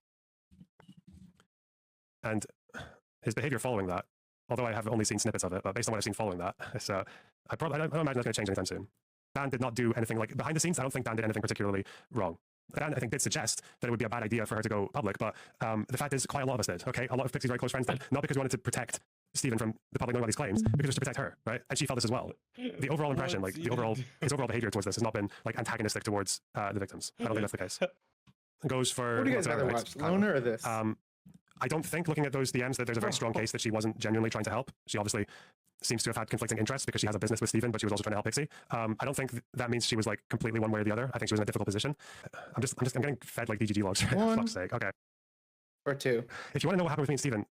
his behavior following that although I have only seen snippets of it, but based on what I've seen following that, it's, I don't imagine that's going to change anytime soon. Dan did not do anything like behind the scenes. I don't think Dan did anything particularly wrong. Dan, I think, did suggest that it would be a bad idea for her to go public, but the fact is, quite a lot of us did. Okay, a lot of Pixie's very close friends did, not because we wanted to protect Stephen from the public knowing about these claims, because it was to protect her, right? And she felt this as well. The overall impression, like his overall behavior towards this has not been like antagonistic towards the victims. I don't think that's the case. It goes for. What do you guys rather watch, Loner or this? I don't think, looking at those DMs, that there's a very strong case that she wasn't genuinely trying to help. She obviously seems to have had conflicting interests because she has a business with Stephen, but she was also trying to help Pixie. I don't think that means she was like completely one way or the other. I think she was in a difficult position. I'm getting fed like DGG logs. For fuck's sake. Okay. Or two. If you want to know what happened with me and Stephen,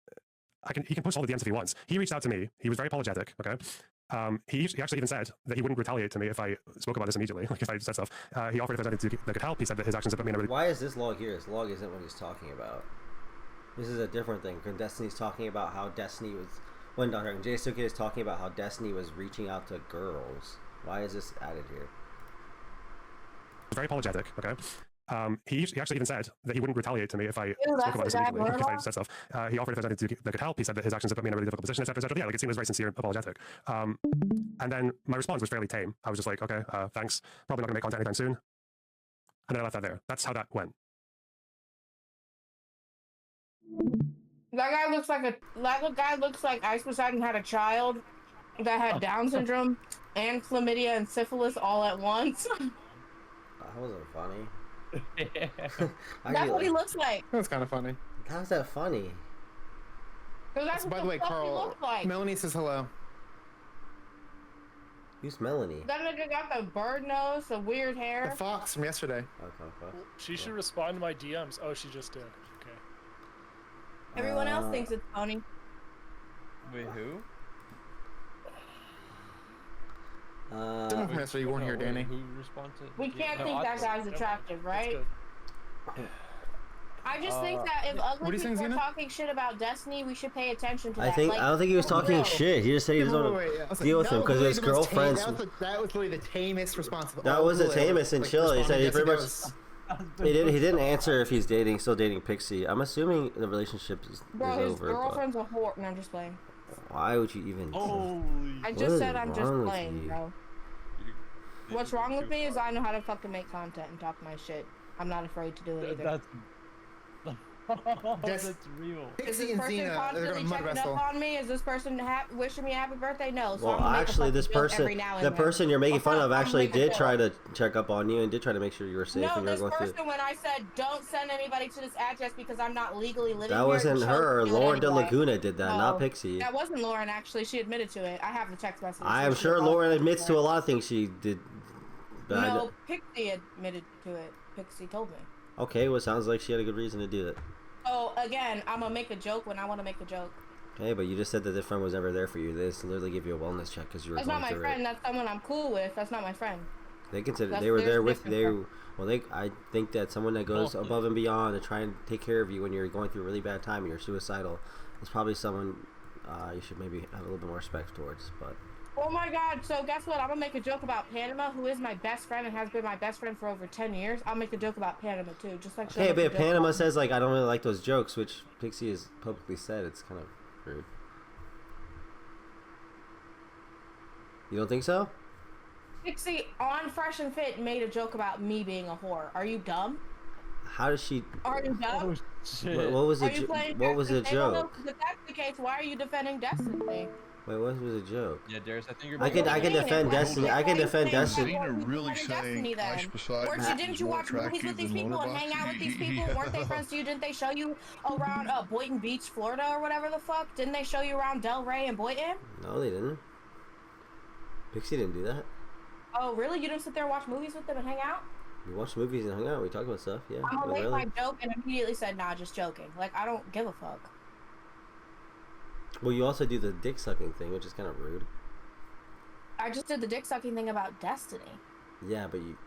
he can post all the DMs if he wants. He reached out to me. He was very apologetic. Okay. He actually even said that he wouldn't retaliate to me if I spoke about this immediately, like if I said stuff. He offered if there's anything that could help. He said that his actions have put me in a really... Why is this log here? This log isn't what he's talking about. This is a different thing. When Destiny's talking about how Destiny was... When jstlk is talking about how Destiny was reaching out to girls. Why is this added here? He was very apologetic, okay? He actually even said that he wouldn't retaliate to me if I spoke about this immediately, like if I said stuff. He offered if there's anything that could help. He said that his actions have put me in a really difficult position, etc., etc. Yeah, like it seemed was very sincere and apologetic. And then my response was fairly tame. I was just like, okay, thanks. Probably not going to make content anytime soon. And then I left that there. That's how that went. That guy looks like Ice Poseidon had a child that had Down syndrome and chlamydia and syphilis all at once. That wasn't funny. That's what he looks like. That's kind of funny. How's that funny? That's by the way, Carl, like. Melanie says hello. Who's Melanie? That nigga got the bird nose, the weird hair. The fox from yesterday. Okay. She should respond to my DMs. Oh, she just did. Okay. Everyone else thinks it's funny. Wait, who? Someone from yesterday, you weren't here, Danny. Who responded? We can't think that guy's attractive, right? I just think that if ugly people are talking shit about Destiny, we should pay attention to that. I don't think he was talking shit. He just said he doesn't want to deal with him because his girlfriend's... That was really the tamest response. That was the tamest and chill. He said he pretty much... He didn't answer if he's still dating Pixie. I'm assuming the relationship is Bro, his over. girlfriend's a whore. No, I'm just playing. Why would you even... I just said I'm just playing, bro. What's wrong with me is I know how to fucking make content and talk my shit. I'm not afraid to do it either. That's real. Is this person constantly checking up on me? Is this person wishing me a happy birthday? No. So well, actually, this person, the person you're making fun of, actually did try to check up on you and did try to make sure you were safe. No, this person, when I said don't send anybody to this address because I'm not legally living here. That wasn't her. Lauren De Laguna did that, not Pixie. That wasn't Lauren. Actually, she admitted to it. I have the text message. I am sure Lauren admits to a lot of things she did. No, Pixie admitted to it. Pixie told me. Okay, well, sounds like she had a good reason to do it. So again, I'm gonna make a joke when I want to make a joke. Okay, but you just said that their friend was never there for you. They just literally give you a wellness check because you were. That's not my friend. That's someone I'm cool with. That's not my friend. They consider they were there with I think that someone that goes above and beyond to try and take care of you when you're going through a really bad time and you're suicidal is probably someone you should maybe have a little bit more respect towards. But. Oh my god, so guess what? I'm gonna make a joke about Panama, who is my best friend and has been my best friend for over 10 years. I'll make a joke about Panama too, just like... Hey, but Panama says, like, I don't really like those jokes, which Pixie has publicly said. It's kind of rude. You don't think so? Pixie, on Fresh and Fit, made a joke about me being a whore. Are you dumb? How does she... Are you dumb? Oh, shit. What was it? What was the joke? If that's the case, why are you defending Destiny? Wait, what was a joke? Yeah, Darius, I think you're... I can defend Destiny. I can defend Destiny. Really saying Ice Poseidon Didn't you watch movies with these people and hang out with these people? Weren't they friends to you? Didn't they show you around Boynton Beach, Florida, or whatever the fuck? Didn't they show you around Del Rey and Boynton? No, they didn't. Pixie didn't do that. Oh, really? You didn't sit there and watch movies with them and hang out? We watched movies and hung out. We talked about stuff. Yeah. I'm gonna make my joke and immediately said, "Nah, just joking." Like I don't give a fuck. Well, you also do the dick sucking thing, which is kind of rude. I just did the dick sucking thing about Destiny. Yeah, but you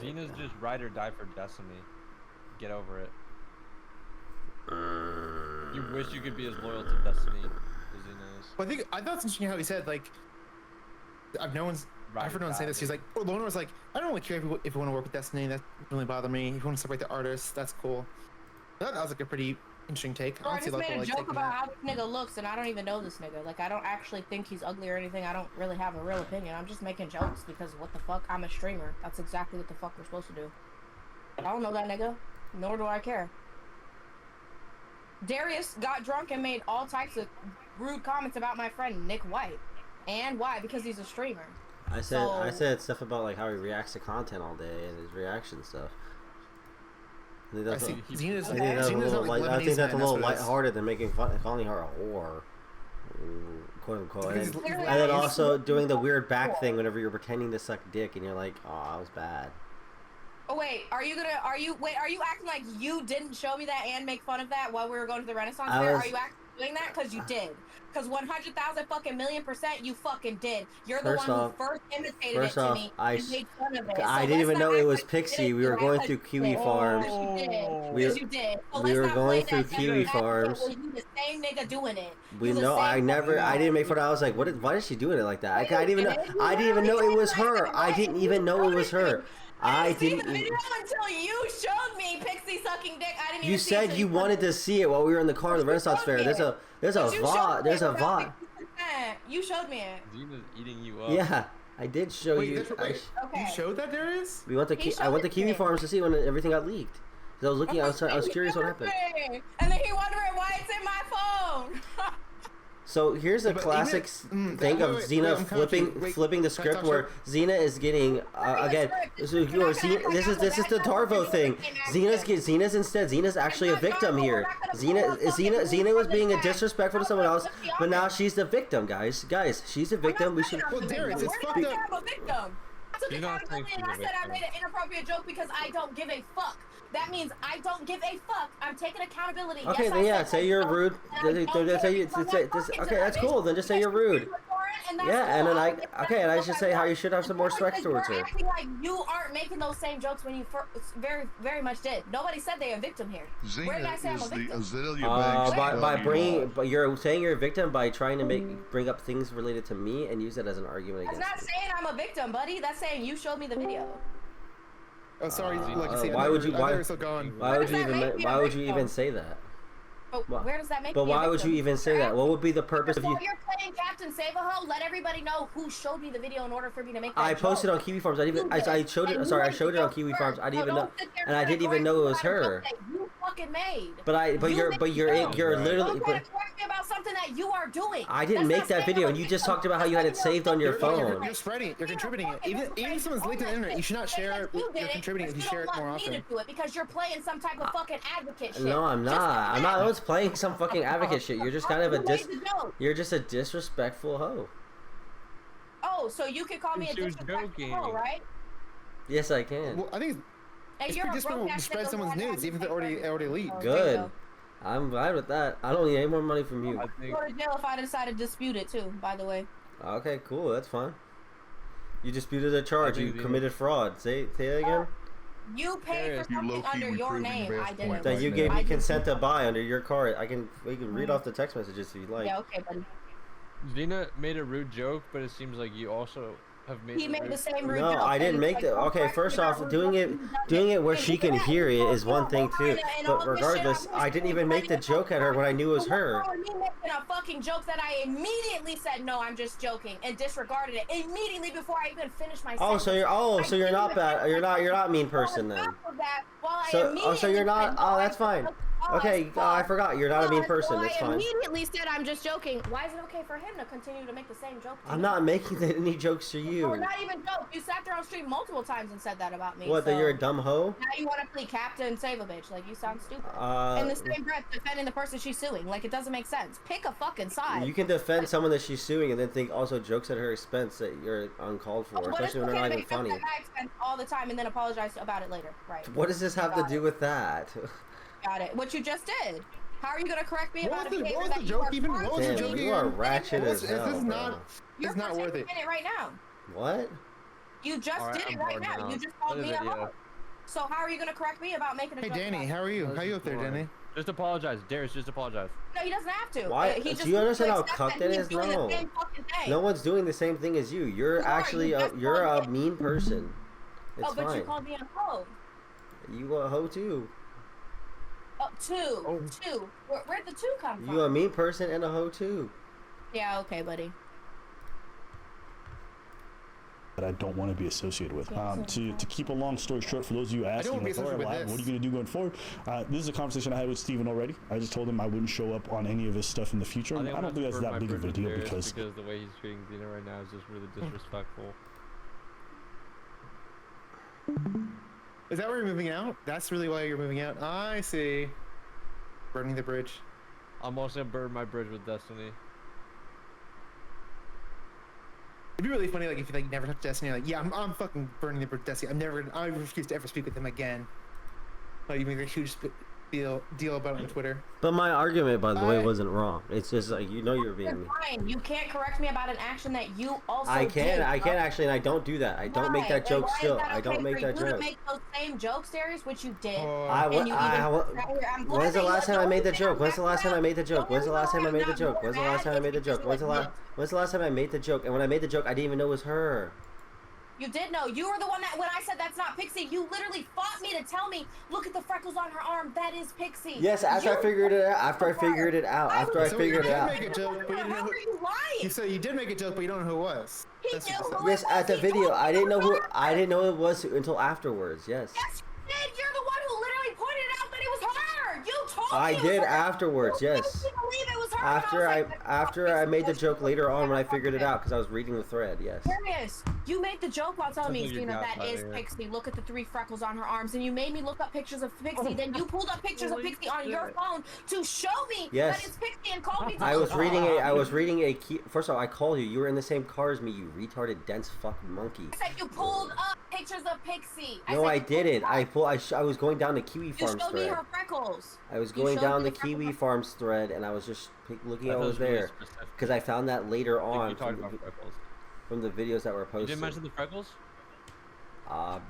Xena's just ride or die for Destiny. Get over it. You wish you could be as loyal to Destiny as Xena is. Well, I thought it's interesting how he said, like, I've heard no one say this. He's like, Lona was like, I don't really care if you want to work with Destiny. That doesn't really bother me. If you want to separate the artists, that's cool. I thought that was like a pretty Interesting take. So I just see made a like joke taking about that. how this nigga looks, and I don't even know this nigga. Like, I don't actually think he's ugly or anything. I don't really have a real opinion. I'm just making jokes because what the fuck? I'm a streamer. That's exactly what the fuck we're supposed to do. I don't know that nigga, nor do I care. Darius got drunk and made all types of rude comments about my friend Nick White. And why? Because he's a streamer. I said stuff about like how he reacts to content all day and his reaction stuff. I think that's a little lighthearted than making fun, calling her a whore, quote unquote. And then also doing the weird back thing whenever you're pretending to suck dick and you're like, oh, that was bad. Oh wait, are you acting like you didn't show me that and make fun of that while we were going to the Renaissance Fair? Are you actually doing that? Because you did. Because 100,000 fucking million% you fucking did. You're the one who first imitated it to me and made fun of it. I didn't even know it was Pixie. We were going through Kiwi Farms. You did. We were going through Kiwi Farms. You the same nigga doing it. We know. I didn't make fun of it. I was like, why is she doing it like that? I didn't even know it was her. I didn't even know it was her. I didn't see the video until you showed me Pixie sucking dick. I didn't even You said you wanted to see it while we were in the car at the Renaissance Fair. There's a VOD. There's a VOD. You showed me it. Xena's eating you up. Yeah, I did show you. You showed that, Darius? I went to Kiwi Farms to see when everything got leaked. So I was looking. I was curious what happened. And then he wondering why it's in my phone. So here's a classic thing of Xena flipping the script where Xena is getting again. So this is the Darvo thing. Xena's actually a victim here. Xena was being a disrespectful to someone else, but now she's the victim, guys. She's a victim. We should. Well, Darius, it's fucked up. I'm a victim. I took accountability and I said I made an inappropriate joke because I don't give a fuck. That means I don't give a fuck. I'm taking accountability. Okay, yes, then yeah, say you're rude. Okay, that's cool. Then just say you're rude. Yeah, and then I should say how you should have some more respect towards her. You're acting like you aren't making those same jokes when you very, very much did. Nobody said they're a victim here. Where did I say I'm a victim? But you're saying you're a victim by trying to bring up things related to me and use it as an argument against me. That's not saying I'm a victim, buddy. That's saying you showed me the video. Oh, sorry. Why would you even say that? But where does that make? But why would you even say that? What would be the purpose of you? While you're playing Captain Save-A-Ho, let everybody know who showed me the video in order for me to make that I posted on Kiwi Farms. I showed it. Sorry, I showed it on Kiwi Farms. I didn't even know, and I didn't even know it was her. You fucking made. But you're literally. Correct me about something that you are doing. I didn't make that video, and you just talked about how you had it saved on your phone. You're spreading it. You're contributing it. Even if someone's linked to the internet, you should not share. You're contributing if you share it more often. You do it because you're playing some type of fucking advocate shit. No, I'm not. I was playing some fucking advocate shit. You're just kind of you're just a disrespectful hoe. Oh, so you can call me a disrespectful hoe, right? Yes, I can. Well, I think it's pretty disrespectful to spread someone's news, even if they're already leaked. Good. I'm glad with that. I don't need any more money from you. I'll go to jail if I decide to dispute it too, by the way. Okay, cool. That's fine. You disputed a charge. You committed fraud. Say it again. You paid for something under your name. I didn't. That you gave me consent to buy under your card. We can read off the text messages if you like. Yeah, okay, buddy. Xena made a rude joke, but it seems like you also have made. He made the same rude joke. No, I didn't make that. Okay, first off, doing it where she can hear it is one thing too. But regardless, I didn't even make the joke at her when I knew it was her. Me making a fucking joke that I immediately said no, I'm just joking, and disregarded it immediately before I even finished my sentence. So you're not bad. You're not a mean person then. So you're not. Oh, that's fine. Okay, I forgot. You're not a mean person. It's fine. I immediately said I'm just joking. Why is it okay for him to continue to make the same joke? I'm not making any jokes to you. No, not even jokes. You sat there on stream multiple times and said that about me. What? That you're a dumb hoe? Now you want to play Captain Save a Bitch? Like you sound stupid. In the same breath, defending the person she's suing. Like it doesn't make sense. Pick a fucking side. You can defend someone that she's suing and then think also jokes at her expense that you're uncalled for, especially when they're not even funny. All the time and then apologize about it later. Right. What does this have to do with that? Got it. What you just did. How are you gonna correct me about a behavior that you are constantly? You are ratchet as hell. This is not. It's not worth it. Right now. What? You just did it right now. You just called me a hoe. So how are you gonna correct me about making a joke? Hey Danny, how are you? How are you up there, Danny? Just apologize, Darius. Just apologize. No, he doesn't have to. Why? Do you understand how cucked it is? No. No one's doing the same thing as you. You're actually you're a mean person. It's fine. But you called me a hoe. You a hoe too. Oh, two. Two. Where'd the two come from? You a mean person and a hoe too. Yeah, okay, buddy. That I don't want to be associated with. To keep a long story short, for those of you asking, like, what are you going to do going forward? This is a conversation I had with Steven already. I just told him I wouldn't show up on any of his stuff in the future. I don't think that's that big of a deal because the way he's treating Xena right now is just really disrespectful. Is that where you're moving out? That's really why you're moving out? I see. Burning the bridge. I'm also gonna burn my bridge with Destiny. It'd be really funny, like, if you like never touch Destiny, like, yeah, I'm fucking burning the bridge with Destiny. I refuse to ever speak with him again. Like, you make a huge deal about it on Twitter. But my argument, by the way, wasn't wrong. It's just like, you know, you're being mean. Fine. You can't correct me about an action that you also I did. can actually, and I don't do that. I don't make that joke still. I don't make that joke. You make those same jokes, Darius, which you did. When's the last time I made the joke? When's the last time I made the joke? When's the last time I made the joke? When's the last time I made the joke? When's the last time I made the joke? And when I made the joke, I didn't even know it was her. You did know. You were the one that, when I said that's not Pixie, you literally fought me to tell me, look at the freckles on her arm, that is Pixie. Yes, after I figured it out. After I figured it out. After I figured it out. You said you did make a joke, but you don't know who it was. Yes, at the video. I didn't know who. I didn't know it was until afterwards. Yes. Yes, you did. You're the one who literally pointed out that it was her. You told me. I did afterwards. Yes. After I made the joke later on when I figured it out because I was reading the thread. Yes. Darius, you made the joke while telling me, Xena, that is Pixie. Look at the 3 freckles on her arms, and you made me look up pictures of Pixie. Then you pulled up pictures of Pixie on your phone to show me that it's Pixie and called me. I was reading a key. First of all, I called you. You were in the same car as me. You retarded, dense fuck monkey. I said you pulled up pictures of Pixie. No, I didn't. I was going down the Kiwi Farms thread. You showed me her freckles. I was going down the Kiwi Farms thread, and I was just looking at what was there because I found that later on from the videos that were posted. You didn't mention the freckles?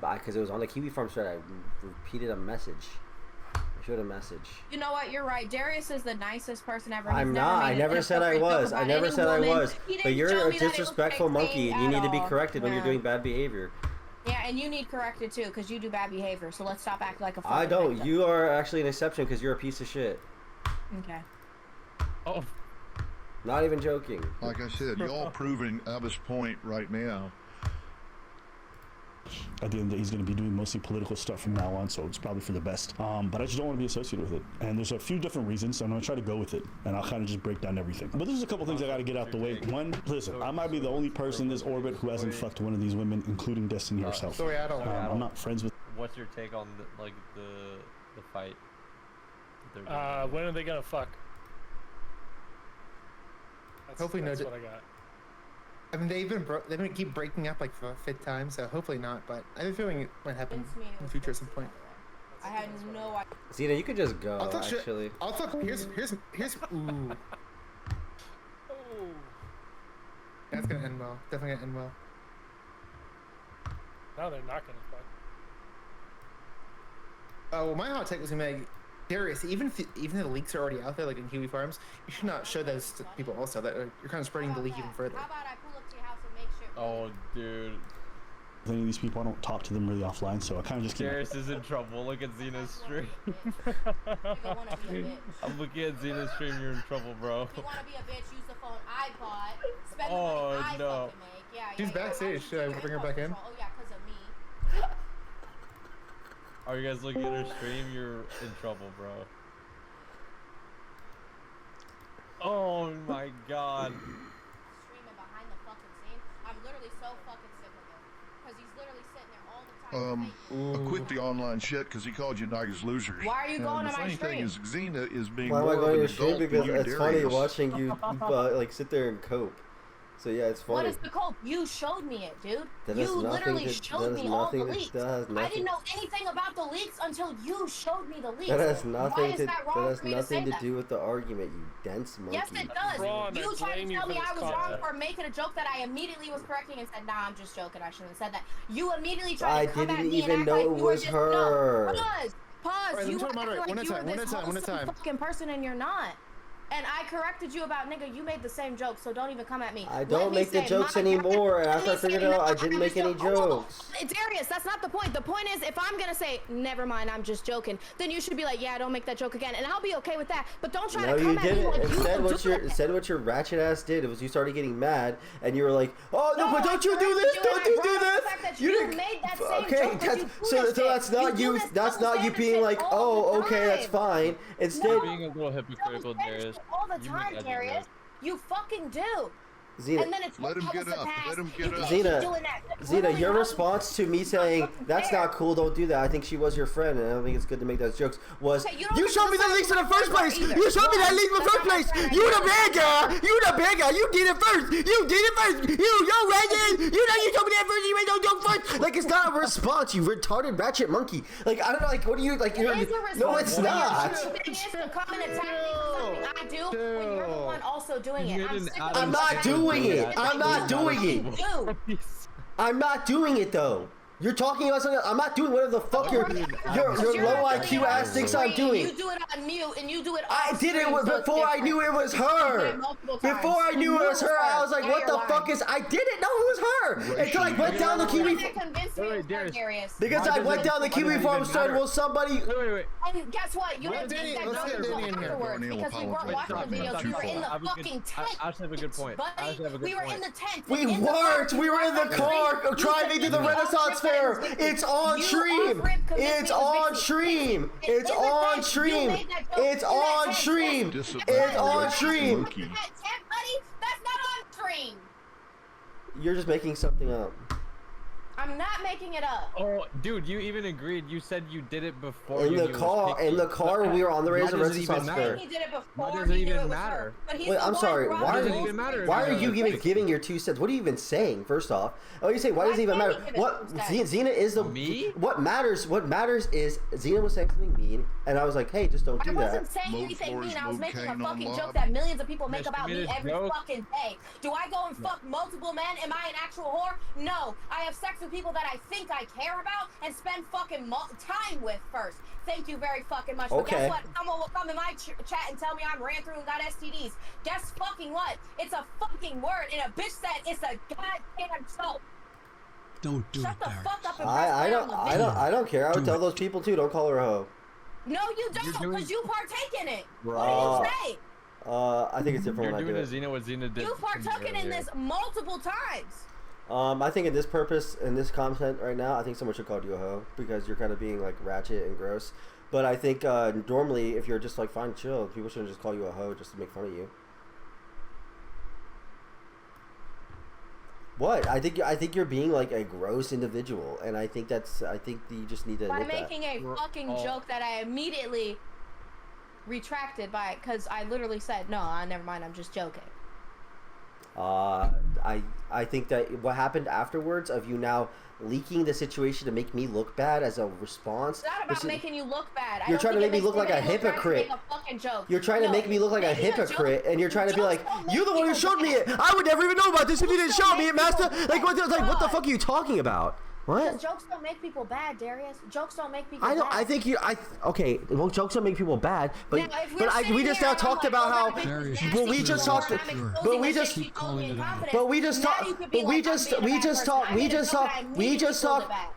Because it was on the Kiwi Farms thread. I repeated a message. I showed a message. You know what? You're right. Darius is the nicest person ever. I'm not. I never said I was. I never said I was. But you're a disrespectful monkey, and you need to be corrected when you're doing bad behavior. Yeah, and you need corrected too, because you do bad behavior. So let's stop acting like a fucking I don't. victim. You are actually an exception because you're a piece of shit. Okay. Oh. Not even joking. Like I said, y'all proving Abba's point right now. At the end of the day, he's going to be doing mostly political stuff from now on, so it's probably for the best. But I just don't want to be associated with it. And there's a few different reasons, so I'm going to try to go with it, and I'll kind of just break down everything. But there's a couple things I got to get out the way. One, listen, I might be the only person in this orbit who hasn't fucked one of these women, including Destiny herself. I'm not friends with... What's your take on the fight? When are they gonna fuck? Hopefully that's no. What I got. I mean, they've been keep breaking up like for a 5th time, so hopefully not. But I have a feeling it might happen in the future at some point. I had no idea. Xena, you could just go. Actually, I'll talk. Here's. Ooh. That's gonna end well. Definitely gonna end well. No, they're not gonna fuck. Well, my hot take was gonna be like, Darius, even if the leaks are already out there, like in Kiwi Farms, you should not show those to people also. That you're kind of spreading the leak even further. How about I pull up to your house and make sure? Oh, dude. With any of these people, I don't talk to them really offline, so I kind of just keep... Darius is in trouble. Look at Xena's stream. I'm looking at Xena's stream. You're in trouble, bro. If you want to be a bitch, use the phone I bought. Spend the money I fucking make. Yeah, She's backstage. Should I bring her back in? Oh yeah, because of me. Are you guys looking at her stream? You're in trouble, bro. Oh my god. Screaming behind the fucking scene. I'm literally so fucking sick of it. Because he's literally sitting there all the time. Quit the online shit because he called you niggas losers. Why are you going to my stream? The funny thing is, Xena is being why am I more going to of your an stream? adult Because than it's you, funny Darius. watching you like sit there and cope. So yeah, it's funny. What is the cope? You showed me it, dude. That You literally showed me all the leaks. That has I didn't know anything about the leaks until you showed me the leaks. That has nothing Why is that wrong for me to say that? do with the argument, you dense monkey. Yes, it does. Ron, You tried to tell me I was wrong content. for making a joke that I immediately was correcting and said, nah, I'm just joking. I shouldn't have said that. You immediately tried to come at me and act like you were just... No, pause. Right, You let me acting moderate. like One at you a were time, this one at a time. wholesome fucking person and you're not. And I corrected you about nigga, you made the same joke, so don't even come at me. I don't make the jokes anymore, and after I figured it out, I didn't make any jokes. Darius, that's not the point. The point is, if I'm gonna say, never mind, I'm just joking, then you should be like, yeah, don't make that joke again, and I'll be okay with that. But don't try to come at me like Instead, what your ratchet ass did was you started getting mad, and you were like, oh no, but don't you do this, don't you do this. You made that same okay, joke, so that's not you. That's not you being like, oh, okay, that's fine. Instead, being a little hypocritical, Darius. All the time, Darius. You fucking do. Xena, and then it's let him get up. Let him get up. Xena, your response to me saying that's not cool, don't do that. I think she was your friend, and I don't think it's good to make those jokes. Was you showed me the links in the first place? You showed me that link in the first place. You the bad guy. You the bad guy. You did it first. You did it first. You Reagan. You know you told me that first. You made no joke first. Like it's not a response. You retarded ratchet monkey. Like I don't know. Like what do you like? No, it's not. Come and attack me for something I do when you're the one also doing it. I'm not doing it. I'm not doing it. I'm not doing it though. You're talking about something. I'm not doing whatever the fuck your low IQ ass thinks I'm doing. You do it on mute and you do it. I did it before I knew it was her. Before I knew it was her, I was like, "What the fuck is?" I didn't know it was her until I went down the Kiwi. Because I went down the Kiwi farm and started. Well, somebody. Wait. And guess what? You didn't take that joke afterwards because we weren't watching the videos. We were in the fucking tent. I just have a good point. We were in the tent. We weren't. We were in the car driving to the Renaissance Fair. It's on stream. It's on stream. It's on stream. It's on stream. It's on stream. That's not on stream. You're just making something up. I'm not making it up. Oh, dude, you even agreed. You said you did it before. In the car, we were on the Razor Renaissance Fair. He did it before. Why does it even matter? Wait, I'm sorry. Why are you even giving your 2 cents? What are you even saying? First off, you say why does it even matter? What Xena is the me? What matters is Xena was saying something mean, and I was like, hey, just don't do that. I wasn't saying anything mean. I was making a fucking joke that millions of people make about me every fucking day. Do I go and fuck multiple men? Am I an actual whore? No. I have sex with people that I think I care about and spend fucking time with first. Thank you very fucking much. But guess what? Someone will come in my chat and tell me I'm ran through and got STDs. Guess fucking what? It's a fucking word, and a bitch said it's a goddamn joke. Don't do Shut it, the fuck up and I don't care. I would tell those people too. Don't call her a hoe. No, you don't, because you partake in it. What do you say? I think it's different when I do it. Xena what Xena did. You partook in this multiple times. I think in this content right now, I think someone should call you a hoe because you're kind of being like ratchet and gross. But I think normally, if you're just like fine, chill, people shouldn't just call you a hoe just to make fun of you. What? I think you're being like a gross individual, and I think you just need to admit that. By making a fucking joke that I immediately retracted by, because I literally said, no, never mind, I'm just joking. I think that what happened afterwards of you now leaking the situation to make me look bad as a response. It's not about making you look bad. You're trying to make me look like a hypocrite. You're trying to make me look like a hypocrite, and you're trying to be like, you're the one who showed me it. I would never even know about this if you didn't show me it, master. Like what the fuck are you talking about? What? Because jokes don't make people bad, Darius. Jokes don't make people bad. I think you. Okay. Well, jokes don't make people bad, but we just now talked about how. But we just talked. But we just. But we just talked. But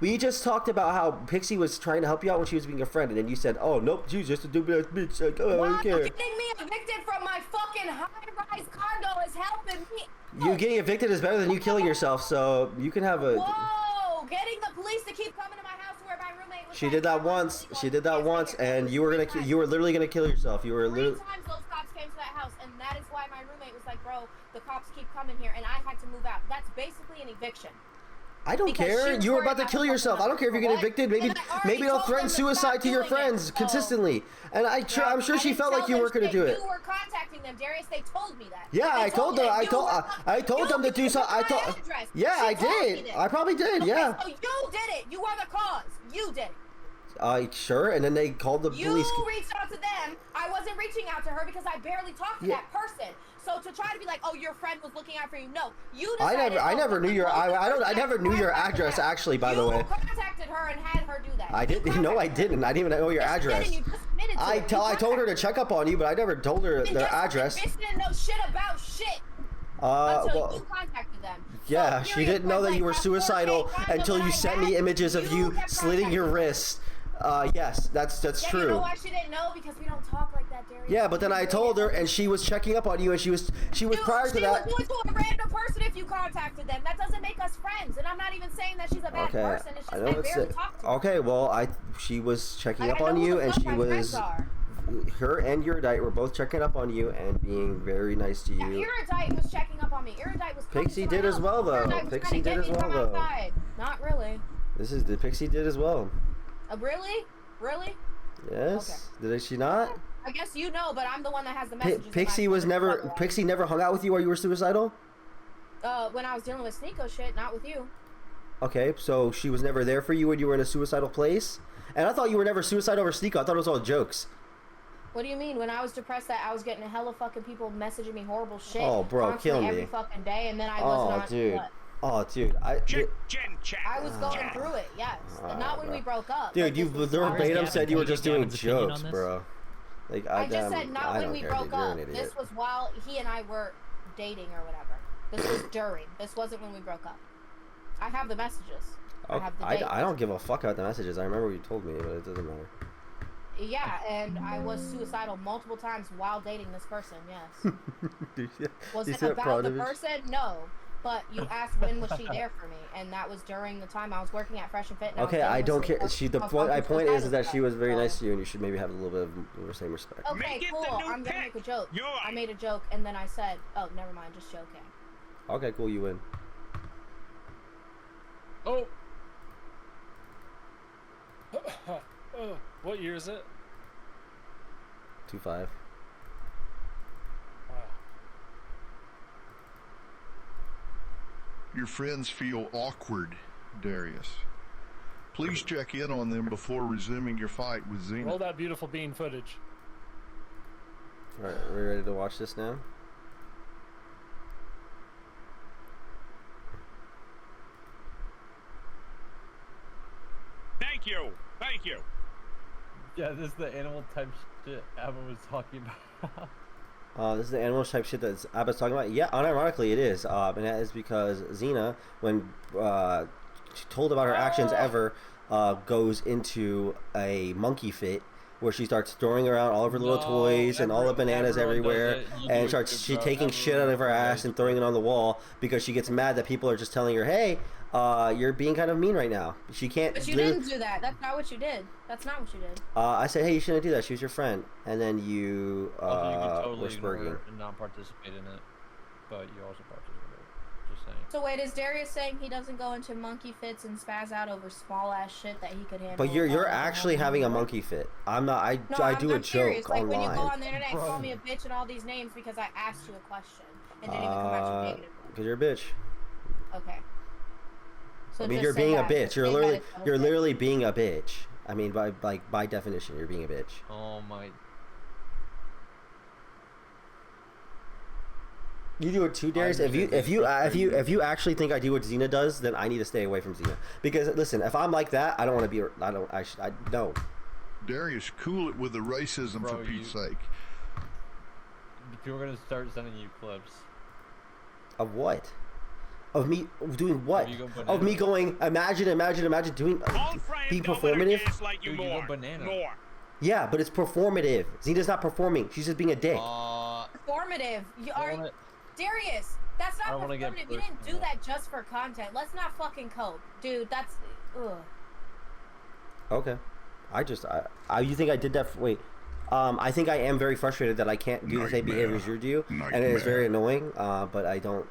we just talked about how Pixie was trying to help you out when she was being a friend, and then you said, "Oh nope, she's just a stupid ass bitch." Like, oh, I don't care. Getting me evicted from my fucking high-rise condo is helping me. You getting evicted is better than you killing yourself, so you can have a. Whoa! Getting the police to keep coming to my house where my roommate was. She did that once. She did that once, and you were literally gonna kill yourself. You were literally. 3 times those cops came to that house, and that is why my roommate was like, "Bro, the cops keep coming here," and I had to move out. That's basically an eviction. I don't care. You were about to kill yourself. I don't care if you get evicted. Maybe don't threaten suicide to your friends consistently. And I'm sure she felt like you weren't going to do it. You were contacting them, Darius. They told me that. Yeah, I told them. I told them to do something. Yeah, I did. I probably did. Yeah. So you did it. You are the cause. You did it. Sure. And then they called the police. You reached out to them. I wasn't reaching out to her because I barely talked to that person. So to try to be like, oh, your friend was looking out for you. No, you decided. I never knew your. I never knew your address actually. By the way. You contacted her and had her do that. I didn't. No, I didn't. I didn't even know your address. You just admitted to it. I told her to check up on you, but I never told her And their guess what? address. Bitch didn't know shit about shit until Well, you contacted them. yeah, So, she period, didn't know that like, you were that suicidal 4K crime until that you I sent had, me images of you kept slitting your wrist. Yes, that's Yeah, true. you know why she didn't know? Because we don't talk like that, Darius. Yeah, but then I told her, and she was checking up on you, and she was prior to that. She would do it to a random person if you contacted them. That doesn't make us friends, and I'm not even saying that she's a bad Okay, person. It's I just know I it's barely talk to her. okay. Well, she was checking Like, up I on know who you, the and fuck she my friends was. are. Her and Erudite were both checking up on you and being very nice to you. Yeah, Erudite was checking up on me. Erudite was coming Pixie to my did as house. well, though. Erudite was Pixie trying to did get as me well, from though. outside. Not really. The Pixie did as well. Really? Really? Yes. Did she not? I guess you know, but I'm the one that has the messages. in Pixie my was phone. never. Pixie never hung out with you while you were suicidal. When I was dealing with Sneeko shit, not with you. Okay, so she was never there for you when you were in a suicidal place. And I thought you were never suicidal over Sneeko. I thought it was all jokes. What do you mean? When I was depressed, that I was getting a hella fucking people messaging me horrible shit. Oh, bro, constantly kill me. every fucking day, and then I wasn't on. Dude. What? Oh, dude. I was going through it, yes. Not when we broke up. Dude, but you this was verbatim while- said you were just doing Gavin's opinion on jokes, this? bro. Like I just damn, said not I when don't we care, broke dude. You're up. an idiot. This was while he and I were dating or whatever. This was during. This wasn't when we broke up. I have the messages. I have the dates. I don't give a fuck about the messages. I remember what you told me, but it doesn't matter. Yeah, and I was suicidal multiple times while dating this person, yes. Was it about the person? No. But you asked when was she there for me, and that was during the time I was working at Fresh and Fit. And Okay, I don't care. My point is that she was very so. nice to you, and you should maybe have a little bit of the same respect. Okay, cool. I'm gonna make a joke. I made a joke, and then I said, "Oh, never mind, just joking." Okay, cool. You win. Oh. What year is it? 2-5. Your friends feel awkward, Darius. Please check in on them before resuming your fight with Xena. Roll that beautiful bean footage. Alright, are we ready to watch this now? Thank you. Thank you. Yeah, this is the animal type shit Abba was talking about. This is the animal type shit that Abba's talking about. Yeah, unironically it is. And that is because Xena, when told about her actions ever, goes into a monkey fit where she starts throwing around all of her little toys and all the bananas everywhere, and starts taking shit out of her ass and throwing it on the wall because she gets mad that people are just telling her, hey, you're being kind of mean right now. She can't. But you didn't do that. That's not what you did. That's not what you did. I said, hey, you shouldn't do that. She was your friend, and then you Also, you could totally were ignore spurging. and not participate in it, but you also participated. Just saying. So wait, is Darius saying he doesn't go into monkey fits and spaz out over small ass shit that he could handle? But you're actually having a monkey fit. I'm not. I do a I'm serious. joke Like online. when you go on the internet and call me a bitch and all these names because I asked you a question and didn't even come at you negative. Because you're a bitch. Okay. So I mean, just you're say being a that. bitch. Just You're say that literally, it's okay. you're literally being a bitch. I mean, by definition, you're being a bitch. Oh my. You do it too, Darius. If you actually think I do what Xena does, then I need to stay away from Xena. Because listen, if I'm like that, I don't want to be. I no. Darius, cool it with the racism for Pete's sake. People are gonna start sending you clips. Of what? Of me doing what? Of you going Of me going, imagine doing, be performative? Dude, you go banana. Yeah, but it's performative. Xena's not performing. She's just being a dick. Performative. You are Darius. That's I not don't wanna get performative. You didn't do that just for content. Let's not fucking cope, dude. That's ugh. Okay. You think I did that? Wait. I think I am very frustrated that I can't do the same behaviors you do, and it is very annoying. But I don't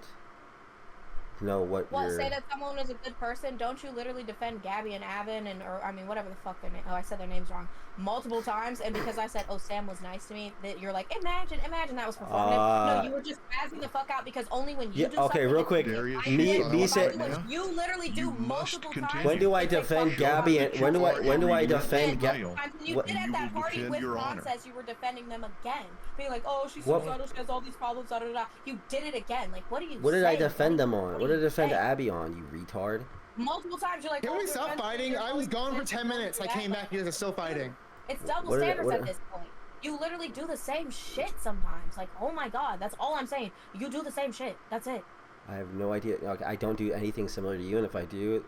know what. What, say that someone is a good person? Don't you literally defend Gabby and Avin or I mean whatever the fuck their name? Oh, I said their names wrong multiple times, and because I said, oh, Sam was nice to me, that you're like, imagine that was performative. No, you were just spazzing the fuck out because only when you do something. Okay, real quick. Me say. You literally do multiple times. When do I defend Gabby and when do I defend Gabby? You did at that party with Prawncess, you were defending them again, being like, oh, she's suicidal, she has all these problems, da da da. You did it again. Like, what are you? What did I saying? defend them on? What did I defend Abby on? You retard. Multiple times, you're like, Can we stop fighting? I was gone for 10 minutes. I came back. You guys are still fighting. It's double What are they- standards what at are- this point. You literally do the same shit sometimes. Like, oh my god, that's all I'm saying. You do the same shit. That's it. I have no idea. Like, I don't do anything similar to you, and if I do,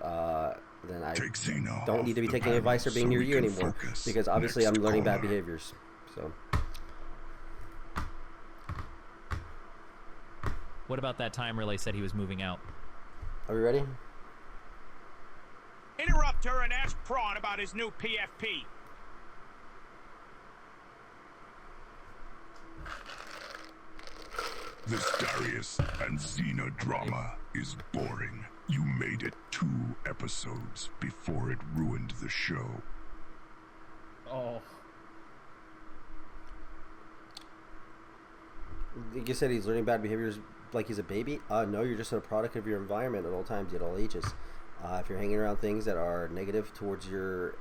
then I don't need to be taking advice or being near you anymore, because obviously I'm learning bad behaviors. So. What about that time Relay said he was moving out? Are we ready? Interrupt her and ask Prawn about his new PFP. This Darius and Xena drama is boring. You made it 2 episodes before it ruined the show. Oh. You said he's learning bad behaviors like he's a baby? No, you're just a product of your environment at all times, at all ages. If you're hanging around things that are negative towards your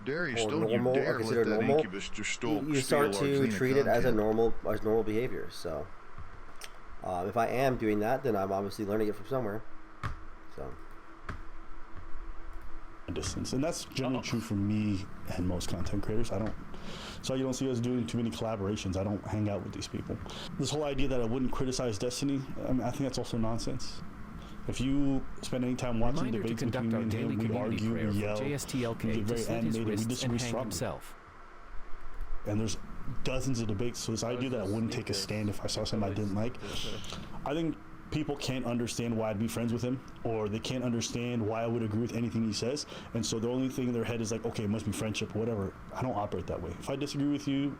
Darius, or don't normal, you or dare considered let that normal, incubus just you start to treat it as a normal behavior. So, if I am doing that, then I'm obviously learning it from somewhere. So. Distance, and that's generally true for me and most content creators. So you don't see us doing too many collaborations. I don't hang out with these people. This whole idea that I wouldn't criticize Destiny, I think that's also nonsense. If you spend any time watching debates between me and him, we argue, we yell, JSTLK we get very animated, we disagree strongly. himself. And there's dozens of debates, so this idea that I wouldn't take a stand if I saw something I didn't like, I think people can't understand why I'd be friends with him, or they can't understand why I would agree with anything he says, and so the only thing in their head is like, okay, it must be friendship or whatever. I don't operate that way. If I disagree with you,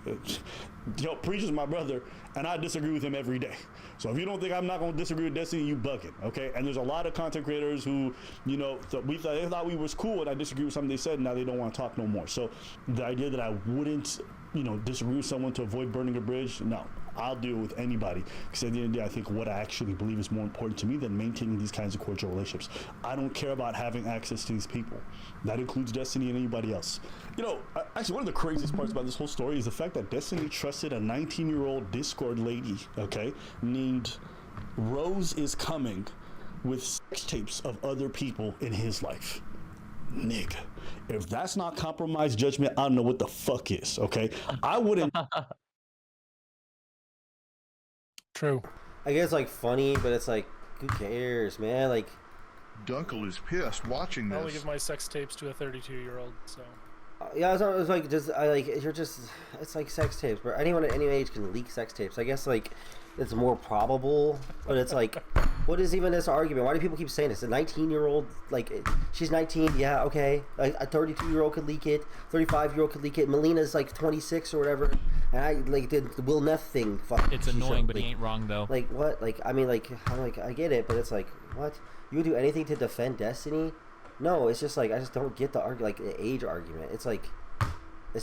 Preach is my brother, and I disagree with him every day. So if you don't think I'm not going to disagree with Destiny, you bugging, okay? And there's a lot of content creators who, they thought we was cool, and I disagree with something they said, and now they don't want to talk no more. So the idea that I wouldn't, disagree with someone to avoid burning a bridge, no. I'll deal with anybody, because at the end of the day, I think what I actually believe is more important to me than maintaining these kinds of cordial relationships. I don't care about having access to these people. That includes Destiny and anybody else. Actually, one of the craziest parts about this whole story is the fact that Destiny trusted a 19-year-old Discord lady, okay, named Rose is Coming, with sex tapes of other people in his life. Nigga, if that's not compromised judgment, I don't know what the fuck is, okay? I wouldn't... True. I guess like funny, but it's like, who cares, man? Like, Dunkel is pissed watching I only this. give my sex tapes to a 32-year-old, so. Yeah, it's like it's like sex tapes, but anyone at any age can leak sex tapes. I guess like it's more probable, but it's like, what is even this argument? Why do people keep saying this? A 19-year-old, like, she's 19, yeah, okay. Like, a 32-year-old could leak it, 35-year-old could leak it. Melina's like 26 or whatever, and I like did the Will Neff thing. It's annoying, but he ain't wrong though. Like what? Like I mean, like I'm like I get it, but it's like what? You would do anything to defend Destiny? No, it's just like I just don't get the age argument. It's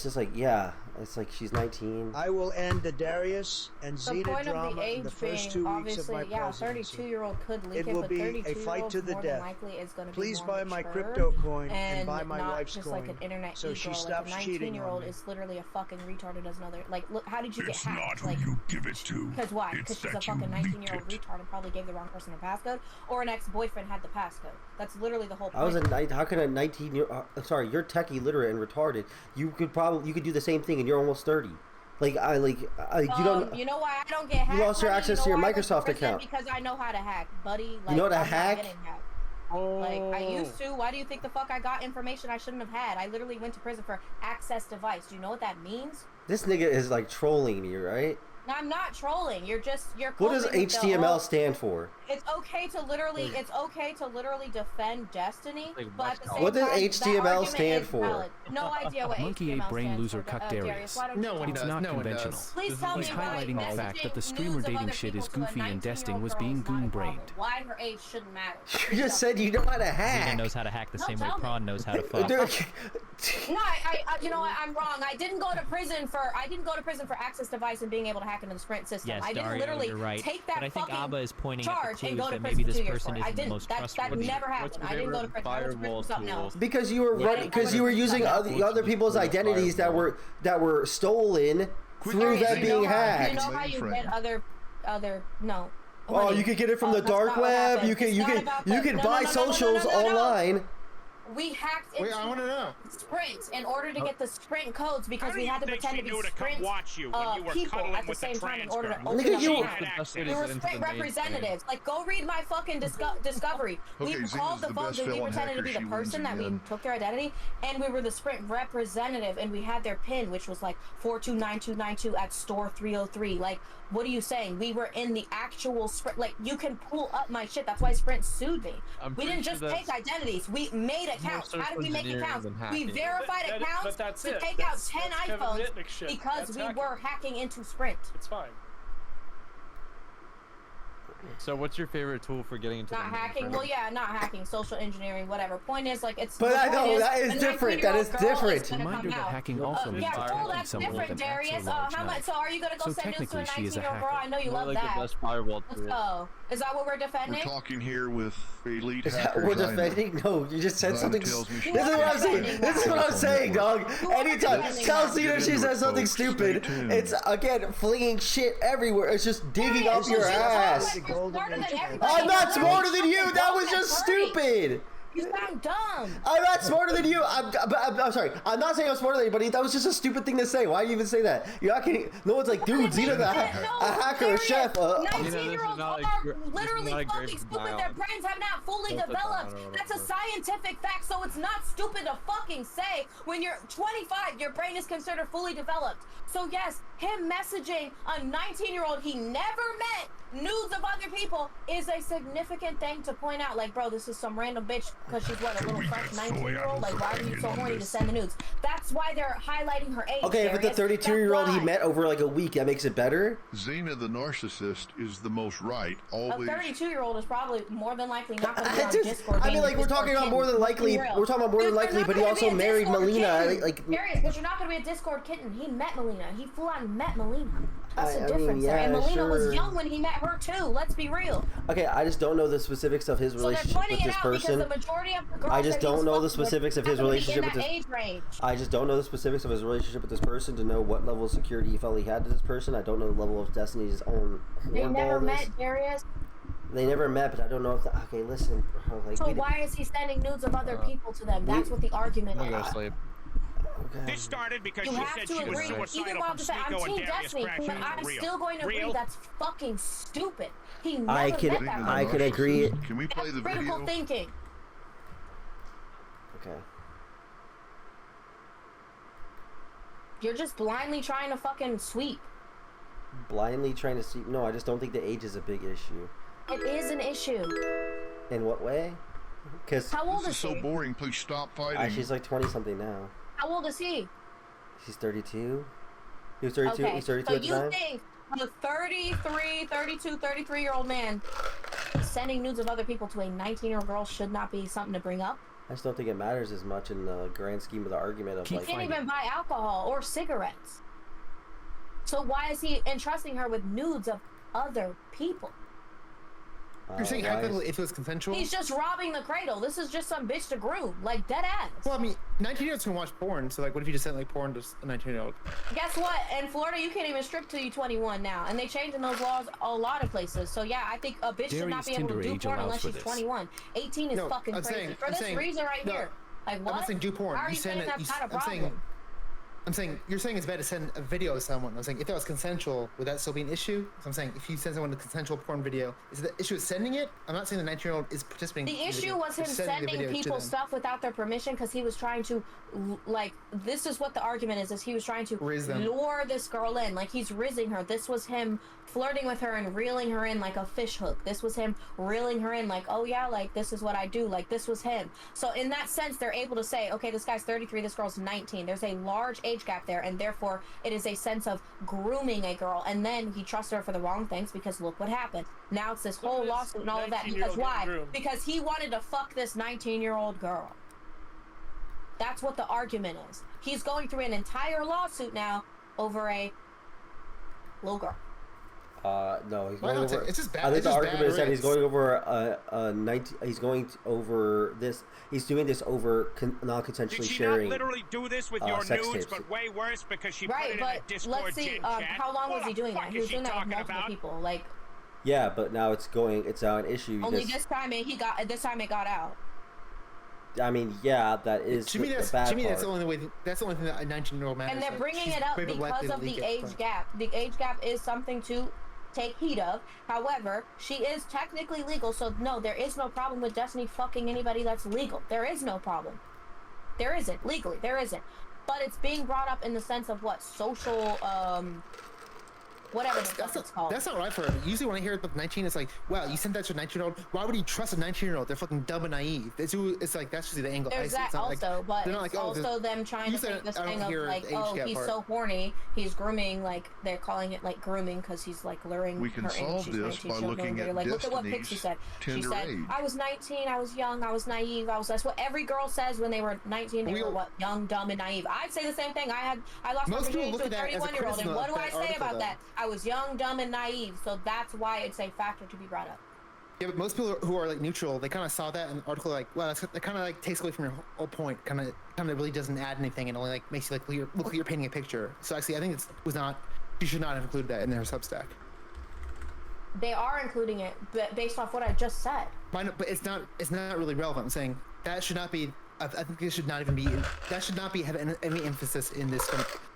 just like yeah, it's like she's 19. I will end the Darius and The Xena point of drama the age in the first being, 2 weeks of obviously, my yeah, presidency. 32-year-old could leak It it, will but be a 32-year-old fight to the more death. than likely is going to Please be more buy my mature crypto coin and and buy my not wife's just coin like an internet so she e-girl. stops Like a cheating on 19-year-old me. is literally a fucking retard who does another. Like, look, how did you It's get hacked? not Like, who you give it to. because why? It's Because she's a that you fucking leaked 19-year-old it. retard and probably gave the wrong person a passcode, or an ex-boyfriend had the passcode. That's literally the whole point. How can a 19-year? You're tech illiterate and retarded. You could do the same thing, and you're almost 30. Like you don't. You know why I don't get hacked? You lost your buddy? access know to your why I went Microsoft prison? account. Because I know how to hack, buddy. Like, You know how to I'm not hack? getting hacked. Like, I used to. Why do you think the fuck I got information I shouldn't have had? I literally went to prison for access device. Do you know what that means? This nigga is like trolling me, right? No, I'm not trolling. You're What does coping with the HTML whole- stand for? It's okay to literally defend Destiny, but at the same What does time, that HTML argument ate is for? valid. No idea what Monkey HTML ate brain stands loser for. cut Darius, Darius. why don't you tell It's me? not conventional. Please tell He's me why highlighting the fact that the messaging streamer news of dating other shit is people to a goofy and 19-year-old desting was girl being is not a goon brained. problem. Why her age shouldn't matter. You just said you know how to hack. Xena knows how to hack the No, same way tell me. Prawn knows how to fuck. No, you know what? I'm wrong. I didn't go to prison for access device and being able to hack into the Sprint system. Yes, I didn't Dario, literally you're right. take that But I think fucking Abba is pointing at the charge and clues go to that prison maybe for this 2 years person for it. I isn't the didn't. most That trustworthy. never happened. I didn't go to prison. I went to prison for something else. Because you were using other people's identities that were stolen through that being hacked. You know how you get other no. Oh, you could get it from the that's dark not what web. happened. You It's not can about you the- can no, buy no, no, socials no, no, no, no. online. We hacked Wait, into I want to know. Sprint in order to get the Sprint codes because we had to pretend to be Sprint people at the same time in order to open up. We were Sprint representatives. Like, go read my fucking discovery. We called the phones and we pretended to be the person that we took their identity, and we were the Sprint representative, and we had their pin, which was like 429292 at store 303. Like, what are you saying? We were in the actual Sprint. Like, you can pull up my shit. That's why Sprint sued me. We didn't just take identities. We made accounts. How did we make accounts? We verified accounts to take out 10 iPhones because we were hacking into Sprint. It's fine. So what's your favorite tool for getting into not hacking? Well, yeah, not hacking, social engineering, whatever. Point is, like, it's. But I know that is different. That is different. Reminder that hacking also means yeah, that's different, Darius. How much? So, are you gonna go send news to a 19-year-old girl? I know you love that. The best firewall Let's go. Is that what we're defending? We're talking here with elite Is that hackers. we're defending? No, you just said something. tells me This she- is what I'm saying. This is what I'm saying, dog. Anytime tell Xena she says something stupid, it's again flinging shit everywhere. It's just digging up your ass. I'm not smarter than you. That was just stupid. You sound dumb. I'm not smarter than you. I'm sorry. I'm not saying I'm smarter than anybody. That was just a stupid thing to say. Why do you even say that? You're not kidding. No one's like, dude, Xena the a hacker, a chef. 19-year-olds are literally fucking stupid. Their brains have not fully developed. That's a scientific fact, so it's not stupid to fucking say. When you're 25, your brain is considered fully developed. So yes, him messaging a 19-year-old he never met nudes of other people is a significant thing to point out. Like, bro, this is some random bitch because she's what, a little fresh 19-year-old? Like, why are you so horny to send the nudes? That's why they're highlighting her age. Okay, but the 32-year-old he met over like a week, that makes it better. Xena the narcissist is the most right. Always. A 32-year-old is probably more than likely not going to be on Discord. I mean, like, we're talking about more than likely. We're talking about more than likely, but he also married Melina. Like, Darius, but you're not going to be a Discord kitten. He met Melina. He full on met Melina. That's the I difference mean, there. yeah, And Melina was sure. young when he met her too. Let's be real. Okay, I just don't know the specifics of his So they're relationship pointing with it this out person. because the majority of the girls I just that he was don't know the fucking with specifics of his happen to be relationship in with that this. age range. I just don't know the specifics of his relationship with this person to know what level of security he felt he had to this person. I don't know the level of Destiny's own They never hornball met is. Darius. They never met, but I don't know if. Okay, listen. Like, So why is he sending nudes of other people to them? That's what the argument is. This started because You she have said to she was agree. Even suicidal while from I'm saying I'm Sneeko and Team Darius Destiny, crashing but into I'm real. still going to agree Real? that's fucking stupid. He never I met can. that I person. can agree. Can we play That's the critical video? thinking. Okay. You're just blindly trying to fucking sweep. Blindly trying to see. No, I just don't think the age is a big issue. It is an issue. In what way? Because How old This is is so she? boring. Please stop fighting. she's like 20 something now. How old is he? She's 32. He was 32. Okay, He's 32 so at the you time. think a 33, 32, 33-year-old man sending nudes of other people to a 19-year-old girl should not be something to bring up? I just don't think it matters as much in the grand scheme of the argument of He like. can't even buy alcohol or cigarettes. So why is he entrusting her with nudes of other people? You're saying why hypothetically is- if it was consensual? He's just robbing the cradle. This is just some bitch to groom, like dead ass. Well, I mean, 19-year-olds can watch porn, so like, what if you just sent like porn to a 19-year-old? Guess what? In Florida, you can't even strip till you're 21 now, and they changing those laws a lot of places. So yeah, I think a bitch should not Darius' be able to Tinder do age porn allows unless for she's this. 21. 18 is No, fucking I'm crazy saying- for I'm this saying- reason right no, here. Like I'm what? not saying do porn. How are You you send saying it. that's not a I'm problem? saying. I'm saying you're saying it's bad to send a video of someone. I'm saying if that was consensual, would that still be an issue? So I'm saying if you send someone a consensual porn video, is the issue with sending it? I'm not saying the 19-year-old is participating. The in issue video, was him it's sending the sending video to people them. stuff without their permission because he was trying to, like, this is what the argument is he was trying to Riz them. lure this girl in. Like, he's rizzing her. This was him flirting with her and reeling her in like a fish hook. This was him reeling her in like, oh yeah, like, this is what I do. Like, this was him. So in that sense, they're able to say, okay, this guy's 33, this girl's 19. There's a large age gap there, and therefore it is a sense of grooming a girl. And then he trusted her for the wrong things because look what happened. Now it's this whole lawsuit and all of that. Because 19-year-old why? getting groomed. Because he wanted to fuck this 19-year-old girl. That's what the argument is. He's going through an entire lawsuit now over a little girl. No, he's Why going not? over. It's just bad- I think it's the just argument bad is that he's risk. going over he's going over this. He's doing this over non-consensually Did she sharing. not literally do this with your sex nudes, tapes. but way worse because she Right, put it in a but Discord let's see, gen chat? how long was What he the doing that? fuck He is was she doing that with talking multiple about? people. Like, Yeah, but now it's now an issue. only because- this time it got out. I mean, yeah, that is To me, the that's bad to me part. that's the only way. That's the only thing that a 19-year-old matters. And they're like, bringing she's it up way more likely because to of leak the it, age but- gap. The age gap is something to take heed of. However, she is technically legal, so no, there is no problem with Destiny fucking anybody that's legal. There is no problem. There isn't. Legally, there isn't. But it's being brought up in the sense of what? Social, whatever the fuck it's called. That's not right for her. Usually when I hear about 19, it's like, wow, you sent that to a 19-year-old. Why would you trust a 19-year-old? They're fucking dumb and naive. It's like, that's just the angle I There's see. that It's not also, like, but they're not it's like, oh, also them trying to usually make this I don't thing of hear like, the age oh, gap he's part. so horny, he's grooming, like, they're calling it, like, grooming because he's, like, luring We can her in. solve She's this 19, by she'll looking lure her. at Like, look at what Destiny's Pixie said. She tender said, age. I was 19, I was young, I was naive, that's what every girl says when they were 19, they were, what, young, dumb, and naive. I'd say the same thing. I lost my Most people virginity look to a at that as a 31-year-old, and criticism what do of I that say article, about though. that? I was young, dumb, and naive, so that's why it's a factor to be brought up. Yeah, but most people who are like neutral, they kind of saw that in the article, like, well, that kind of like takes away from your whole point. Kind of really doesn't add anything, and only like makes you like look like you're painting a picture. So actually, I think you should not have included that in their Substack. They are including it, but based off what I just said. But it's not really relevant. I'm saying that should not be. I think it should not even be. That should not be have any emphasis in this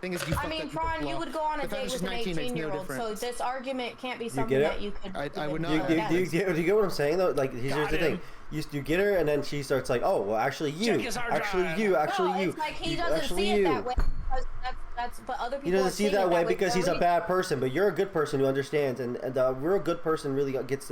thing. Is you? I mean, Prawn, you would go on a The fact date that she's with an 19 makes no 18-year-old, so difference. this argument can't be something get it? that you could. I would not. Do you get what I'm saying though? Like, here's Got the thing: him. you get her, and then she starts like, "Oh, well, actually you, Check his hard actually drive. you, actually no, you." It's like he you- doesn't actually see it you. that way. Because that's but other people. He doesn't are see seeing that it way because They're he's a reading- bad person, but you're a good person who understands, and the real good person really gets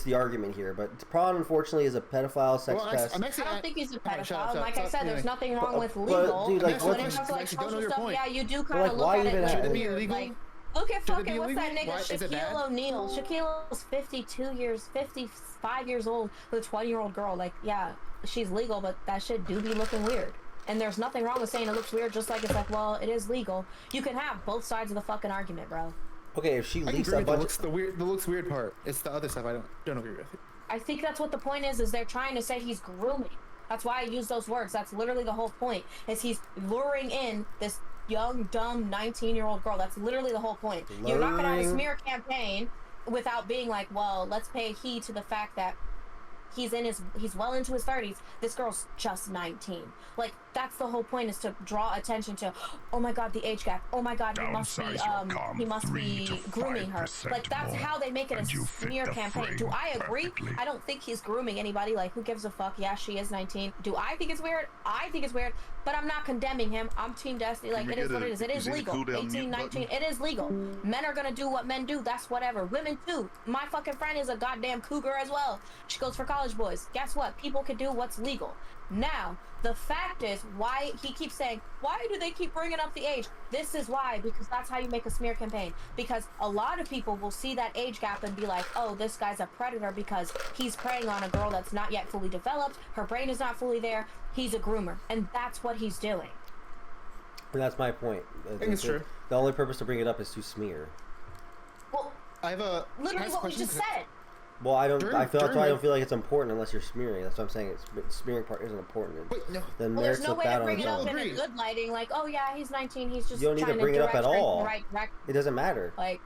the argument here. But Prawn, unfortunately, is a pedophile, sex pest. I don't think he's a Alright, shut up, pedophile. shut up, Like I stop. said, there's Anyway. nothing wrong with But, legal. dude, like, when what- it comes to like Actually, don't know social your stuff, point. yeah, you do But, kind like, of look why at even it have- like Should it be weird. illegal? Like, look at Should it be fucking what's that illegal? nigga Why is it bad? Shaquille O'Neal. Shaquille is 55 years old with a 20-year-old girl. Like, yeah, she's legal, but that shit do be looking weird. And there's nothing wrong with saying it looks weird, just like it's like, well, it is legal. You can have both sides of the fucking argument, bro. Okay, if she I leaks agree a with bunch, the looks weird part. It's the other stuff I don't agree with. I think that's what the point is they're trying to say he's grooming. That's why I use those words. That's literally the whole point, is he's luring in this young, dumb 19-year-old girl. That's literally the whole point. You're not going to have a smear campaign without being like, well, let's pay heed to the fact that he's well into his 30s. This girl's just 19. Like, that's the whole point, is to draw attention to, oh my god, the age gap. Oh my god, he must be grooming her. Like, that's how they make it a smear campaign. Do I agree? I don't think he's grooming anybody. Like, who gives a fuck? Yeah, she is 19. Do I think it's weird? I think it's weird, but I'm not condemning him. I'm Team Destiny. Like, it is what it is. It is legal. 18, 19, it is legal. Men are gonna do what men do. That's whatever. Women too. My fucking friend is a goddamn cougar as well. She goes for college boys. Guess what? People can do what's legal. Now, the fact is, why he keeps saying, why do they keep bringing up the age? This is why, because that's how you make a smear campaign. Because a lot of people will see that age gap and be like, oh, this guy's a predator because he's preying on a girl that's not yet fully developed. Her brain is not fully there. He's a groomer. And that's what he's doing. and that's my point. I think it's true. The only purpose to bring it up is to smear. Well, I have a literally what we just said. Well, I don't. During- I feel that's during why I the- don't feel like it's important unless you're smearing. That's what I'm saying. It's smearing part isn't important. Wait, no. The Well, there's merits no look way bad to on bring its it up own. in a good lighting. Like, oh yeah, he's 19. He's just You don't need trying to bring it up direct at her in the all. right direction. It doesn't matter. Like,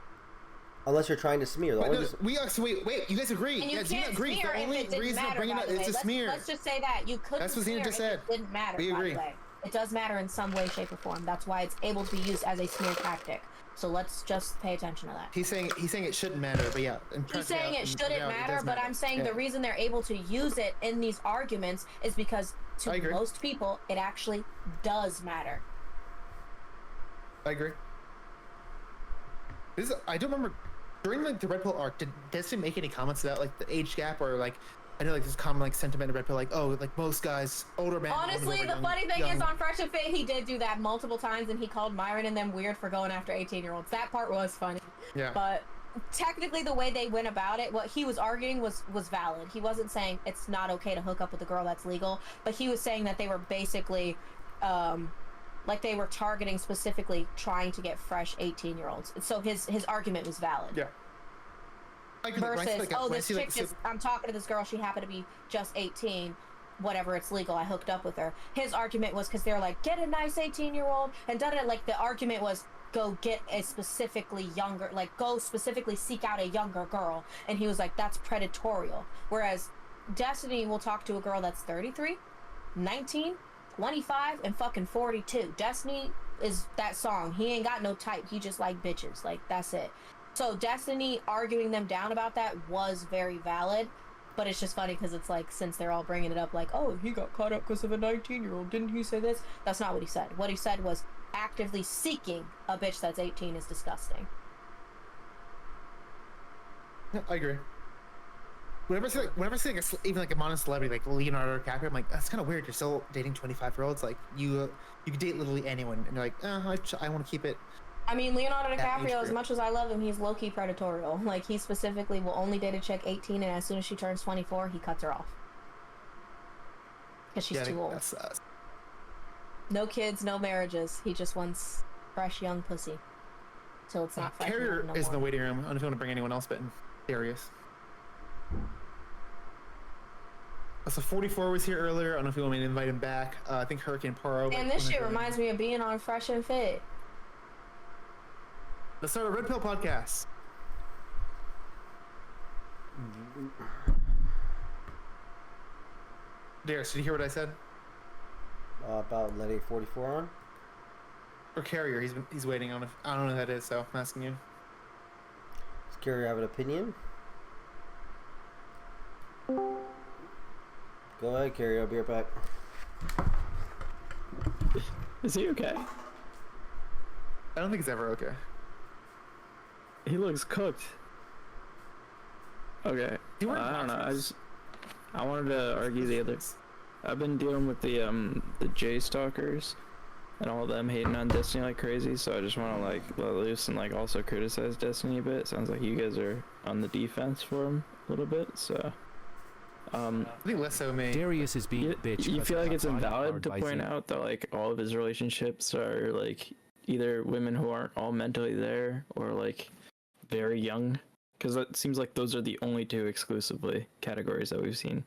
Unless you're trying to smear. The Wait, only no, reason- we actually wait. You guys agree? and you Yeah, Xena can't agrees. smear The if only it didn't reason matter, to bring it by up the way. is to smear. Let's just say that. You could That's what Xena smear just if said. it didn't matter, We by agree. the way. It does matter in some way, shape, or form. That's why it's able to be used as a smear tactic. So let's just pay attention to that. He's saying it shouldn't matter, but yeah. He's saying it shouldn't matter, does but I'm saying the reason they're able to use it in these arguments is because I to agree. most people, it actually does matter. I agree. I don't remember during like the Red Pill arc. Did Destiny make any comments about like the age gap or like? I know like this common like sentiment in Red Pill, like oh like most guys older men. Honestly, the funny thing is on Fresh and Fit, he did do that multiple times, and he called Myron and them weird for going after 18-year-olds. That part was funny. Yeah. But technically, the way they went about it, what he was arguing was valid. He wasn't saying it's not okay to hook up with a girl that's legal, but he was saying that they were basically, like they were targeting specifically trying to get fresh 18-year-olds. So his argument was valid. Yeah. Versus, oh, this chick just, I'm talking to this girl, she happened to be just 18, whatever, it's legal, I hooked up with her. His argument was because they're like, get a nice 18-year-old, and da-da, like the argument was, go get a specifically younger, like go specifically seek out a younger girl. And he was like, that's predatorial. Whereas Destiny will talk to a girl that's 33, 19, 25, and fucking 42. Destiny is that song. He ain't got no type. He just like bitches. Like, that's it. So Destiny arguing them down about that was very valid. But it's just funny because it's like, since they're all bringing it up like, oh, he got caught up because of a 19-year-old. Didn't he say this? That's not what he said. What he said was actively seeking a bitch that's 18 is disgusting. Yeah, I agree. Whenever I see like even like a modern celebrity like Leonardo DiCaprio, I'm like, that's kind of weird. You're still dating 25-year-olds. Like you can date literally anyone, and you're like, I want to keep it. I mean, Leonardo DiCaprio, as much as I love him, he's low-key predatorial. Like, he specifically will only date a chick 18, and as soon as she turns 24, he cuts her off. Because she's too old. No kids, no marriages. He just wants fresh, young pussy. Till it's not fresh. Carrier is in the waiting room. I don't know if you want to bring anyone else, but Darius. So 44 was here earlier. I don't know if you want me to invite him back. I think Hurricane Paro. And this shit reminds me of being on Fresh and Fit. Let's start a Red Pill podcast. Darius, did you hear what I said? About letting 44 on? Or Carrier, he's waiting on. I don't know who that is, so I'm asking you. Does Carrier have an opinion? Go ahead, Carrier. I'll be right back. Is he okay? I don't think he's ever okay. He looks cooked. Okay. I don't know. I wanted to argue the other. I've been dealing with the J stalkers and all of them hating on Destiny like crazy, so I just want to like let loose and like also criticize Destiny a bit. Sounds like you guys are on the defense for him a little bit, so. I think less so me. Darius is being a bitch. You feel like it's invalid to point out that like all of his relationships are like either women who aren't all mentally there or like very young, because it seems like those are the only two exclusively categories that we've seen.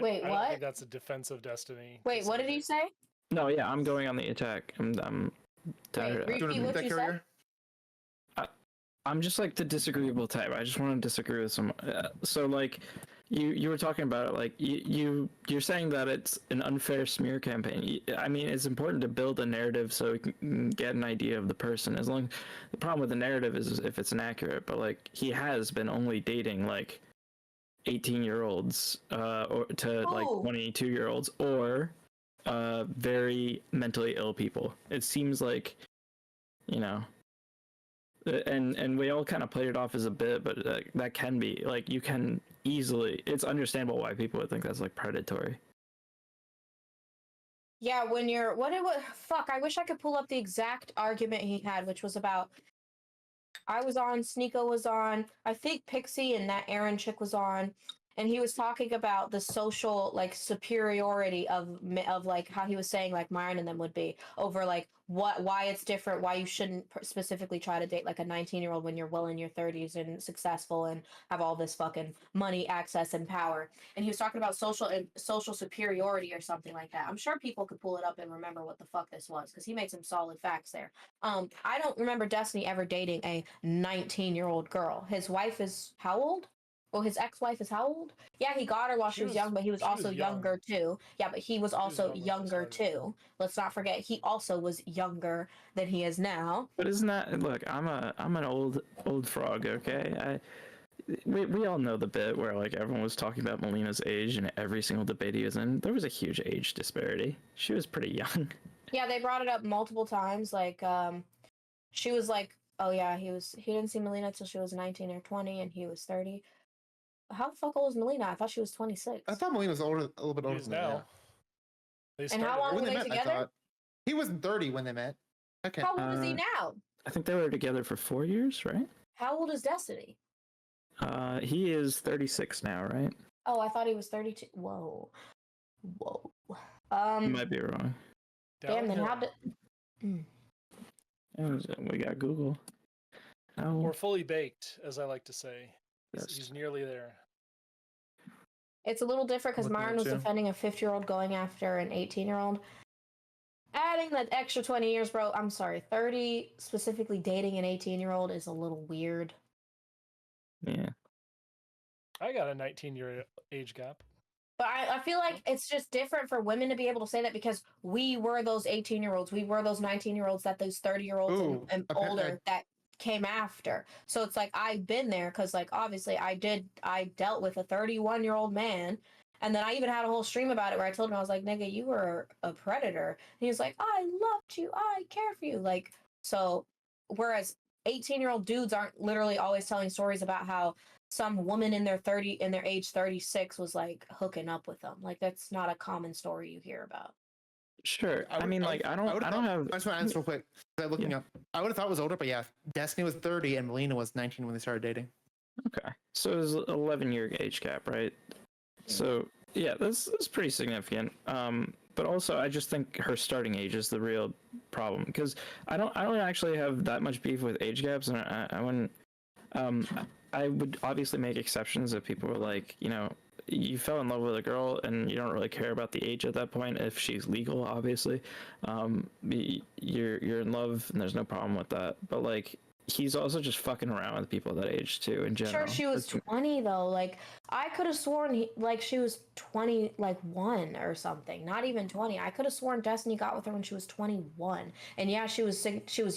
Wait, I what? don't think that's a defense of Destiny. Wait, what did he say? No, yeah, I'm going on the attack. I'm tired. Wait, repeat what you said? I'm just like the disagreeable type. I just want to disagree with some. So like, you were talking about it. Like you're saying that it's an unfair smear campaign. I mean, it's important to build a narrative so we can get an idea of the person. As long, the problem with the narrative is if it's inaccurate. But like, he has been only dating like 18-year-olds, or to like 22-year-olds, or very mentally ill people. It seems like, you know. And we all kind of played it off as a bit, but that can be like, you can easily, it's understandable why people would think that's like predatory. Yeah, when you're fuck, I wish I could pull up the exact argument he had, which was about, I was on, Sneeko was on, I think Pixie and that Aaron chick was on, and he was talking about the social like superiority of like how he was saying like Myron and them would be over like why it's different, why you shouldn't specifically try to date like a 19-year-old when you're well in your 30s and successful and have all this fucking money, access, and power. And he was talking about social superiority or something like that. I'm sure people could pull it up and remember what the fuck this was, because he made some solid facts there. I don't remember Destiny ever dating a 19-year-old girl. His wife is how old? Well, his ex-wife is how old? Yeah, he got her while she was young, but he was also younger too. Yeah, but he was also younger too. Let's not forget, he also was younger than he is now. But isn't that, look, I'm an old frog, okay? We all know the bit where like everyone was talking about Melina's age in every single debate he was in. There was a huge age disparity. She was pretty young. Yeah, they brought it up multiple times. Like, she was like, oh yeah, he didn't see Melina till she was 19 or 20, and he was 30. How the fuck old was Melina? I thought she was 26. I thought Melina was older, a little bit older than now. And how long were they together? He was 30 when they met. Okay. How old is he now? I think they were together for 4 years, right? How old is Destiny? He is 36 now, right? Oh, I thought he was 32. Whoa. You might be wrong. Damn, then how did... We got Google. Oh. We're fully baked, as I like to say. Yes. He's nearly there. It's a little different because Myron was defending a 50-year-old going after an 18-year-old. Adding that extra 20 years, bro, I'm sorry, 30, specifically dating an 18-year-old is a little weird. Yeah. I got a 19-year age gap. But I feel like it's just different for women to be able to say that because we were those 18-year-olds, we were those 19-year-olds that those 30-year-olds and older that came after. So it's like I've been there because like obviously I dealt with a 31-year-old man, and then I even had a whole stream about it where I told him, I was like, nigga, you were a predator. And he was like, I loved you, I care for you. Like, so whereas 18-year-old dudes aren't literally always telling stories about how some woman in their age 36 was like hooking up with them. Like that's not a common story you hear about. Sure. I mean, like, I don't have. I just want to answer real quick. Looking up, I would have thought it was older, but yeah, Destiny was 30 and Melina was 19 when they started dating. Okay, so it was 11-year age gap, right? So yeah, this is pretty significant. But also, I just think her starting age is the real problem because I don't actually have that much beef with age gaps, and I wouldn't. I would obviously make exceptions if people were like, you know, you fell in love with a girl and you don't really care about the age at that point if she's legal, obviously. You're in love and there's no problem with that. But like, he's also just fucking around with people that age too in general. Sure, she was 20 though. Like I could have sworn she was 21 or something. Not even 20. I could have sworn Destiny got with her when she was 21. And yeah, she was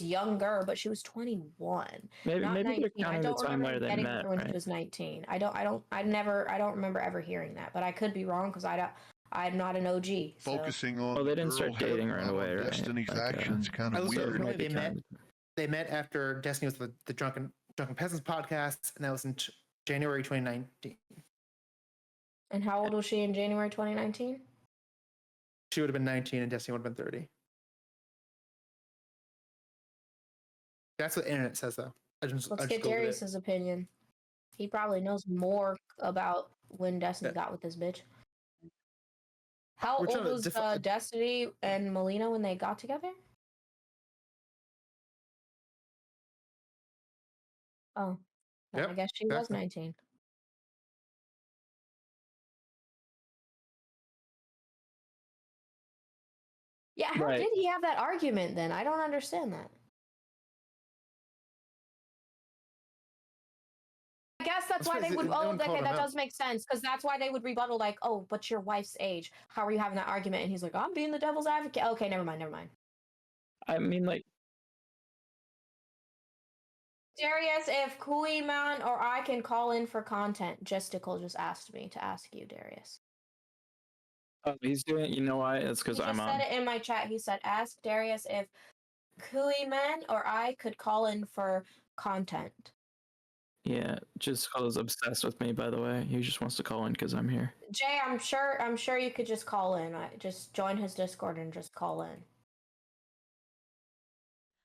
younger, but she was 21. Maybe not they're 19. I counting the don't time remember where they getting met, her when right? she was 19. I don't remember ever hearing that, but I could be wrong because I'm not an OG. So. Focusing on they didn't the start girl dating head right away, right? Destiny's Like, actions kind I of was weird. apparently they met after Destiny was the Drunken Peasants podcast, and that was in January 2019. And how old was she in January 2019? She would have been 19 and Destiny would have been 30. That's what the internet says, though. Let's get Darius's opinion. He probably knows more about when Destiny got with this bitch. How old was Destiny and Melina when they got together? Oh, I guess she was 19. Yeah, how did he have that argument then? I don't understand that. I guess that's why they would. Oh, okay, that does make sense because that's why they would rebuttal like, "Oh, but your wife's age. How are you having that argument?" And he's like, "I'm being the devil's advocate." Okay, never mind. I mean, like, Darius, if Kuiman or I can call in for content, jstlk just asked me to ask you, Darius. Oh, he's doing. You know why? It's because I'm on. He said it in my chat. He said, "Ask Darius if Kuiman or I could call in for content." Yeah, JustTLK is obsessed with me. By the way, he just wants to call in because I'm here. Jay, I'm sure you could just call in. Just join his Discord and just call in.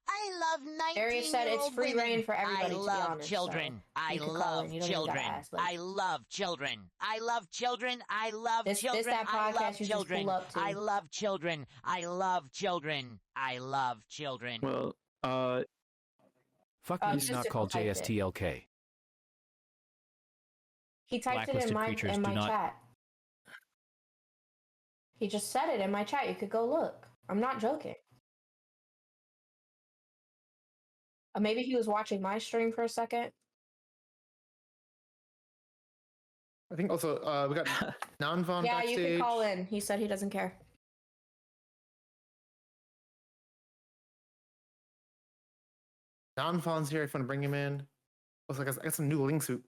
I love 19-year-old Darius said it's free reign for everybody. I love to be honest, children. So I love children. I love children. I love children. I love children. That I podcast love you children. just pull up to. I love children. I love children. I love children. Well, fuck me, do not call JSTLK. He typed it in my chat. He just said it in my chat. You could go look. I'm not joking. Maybe he was watching my stream for a second. I think also we got Nanvan Yeah, backstage. you can call in. He said he doesn't care. Nanvan's here if you want to bring him in. Also, I got some new links who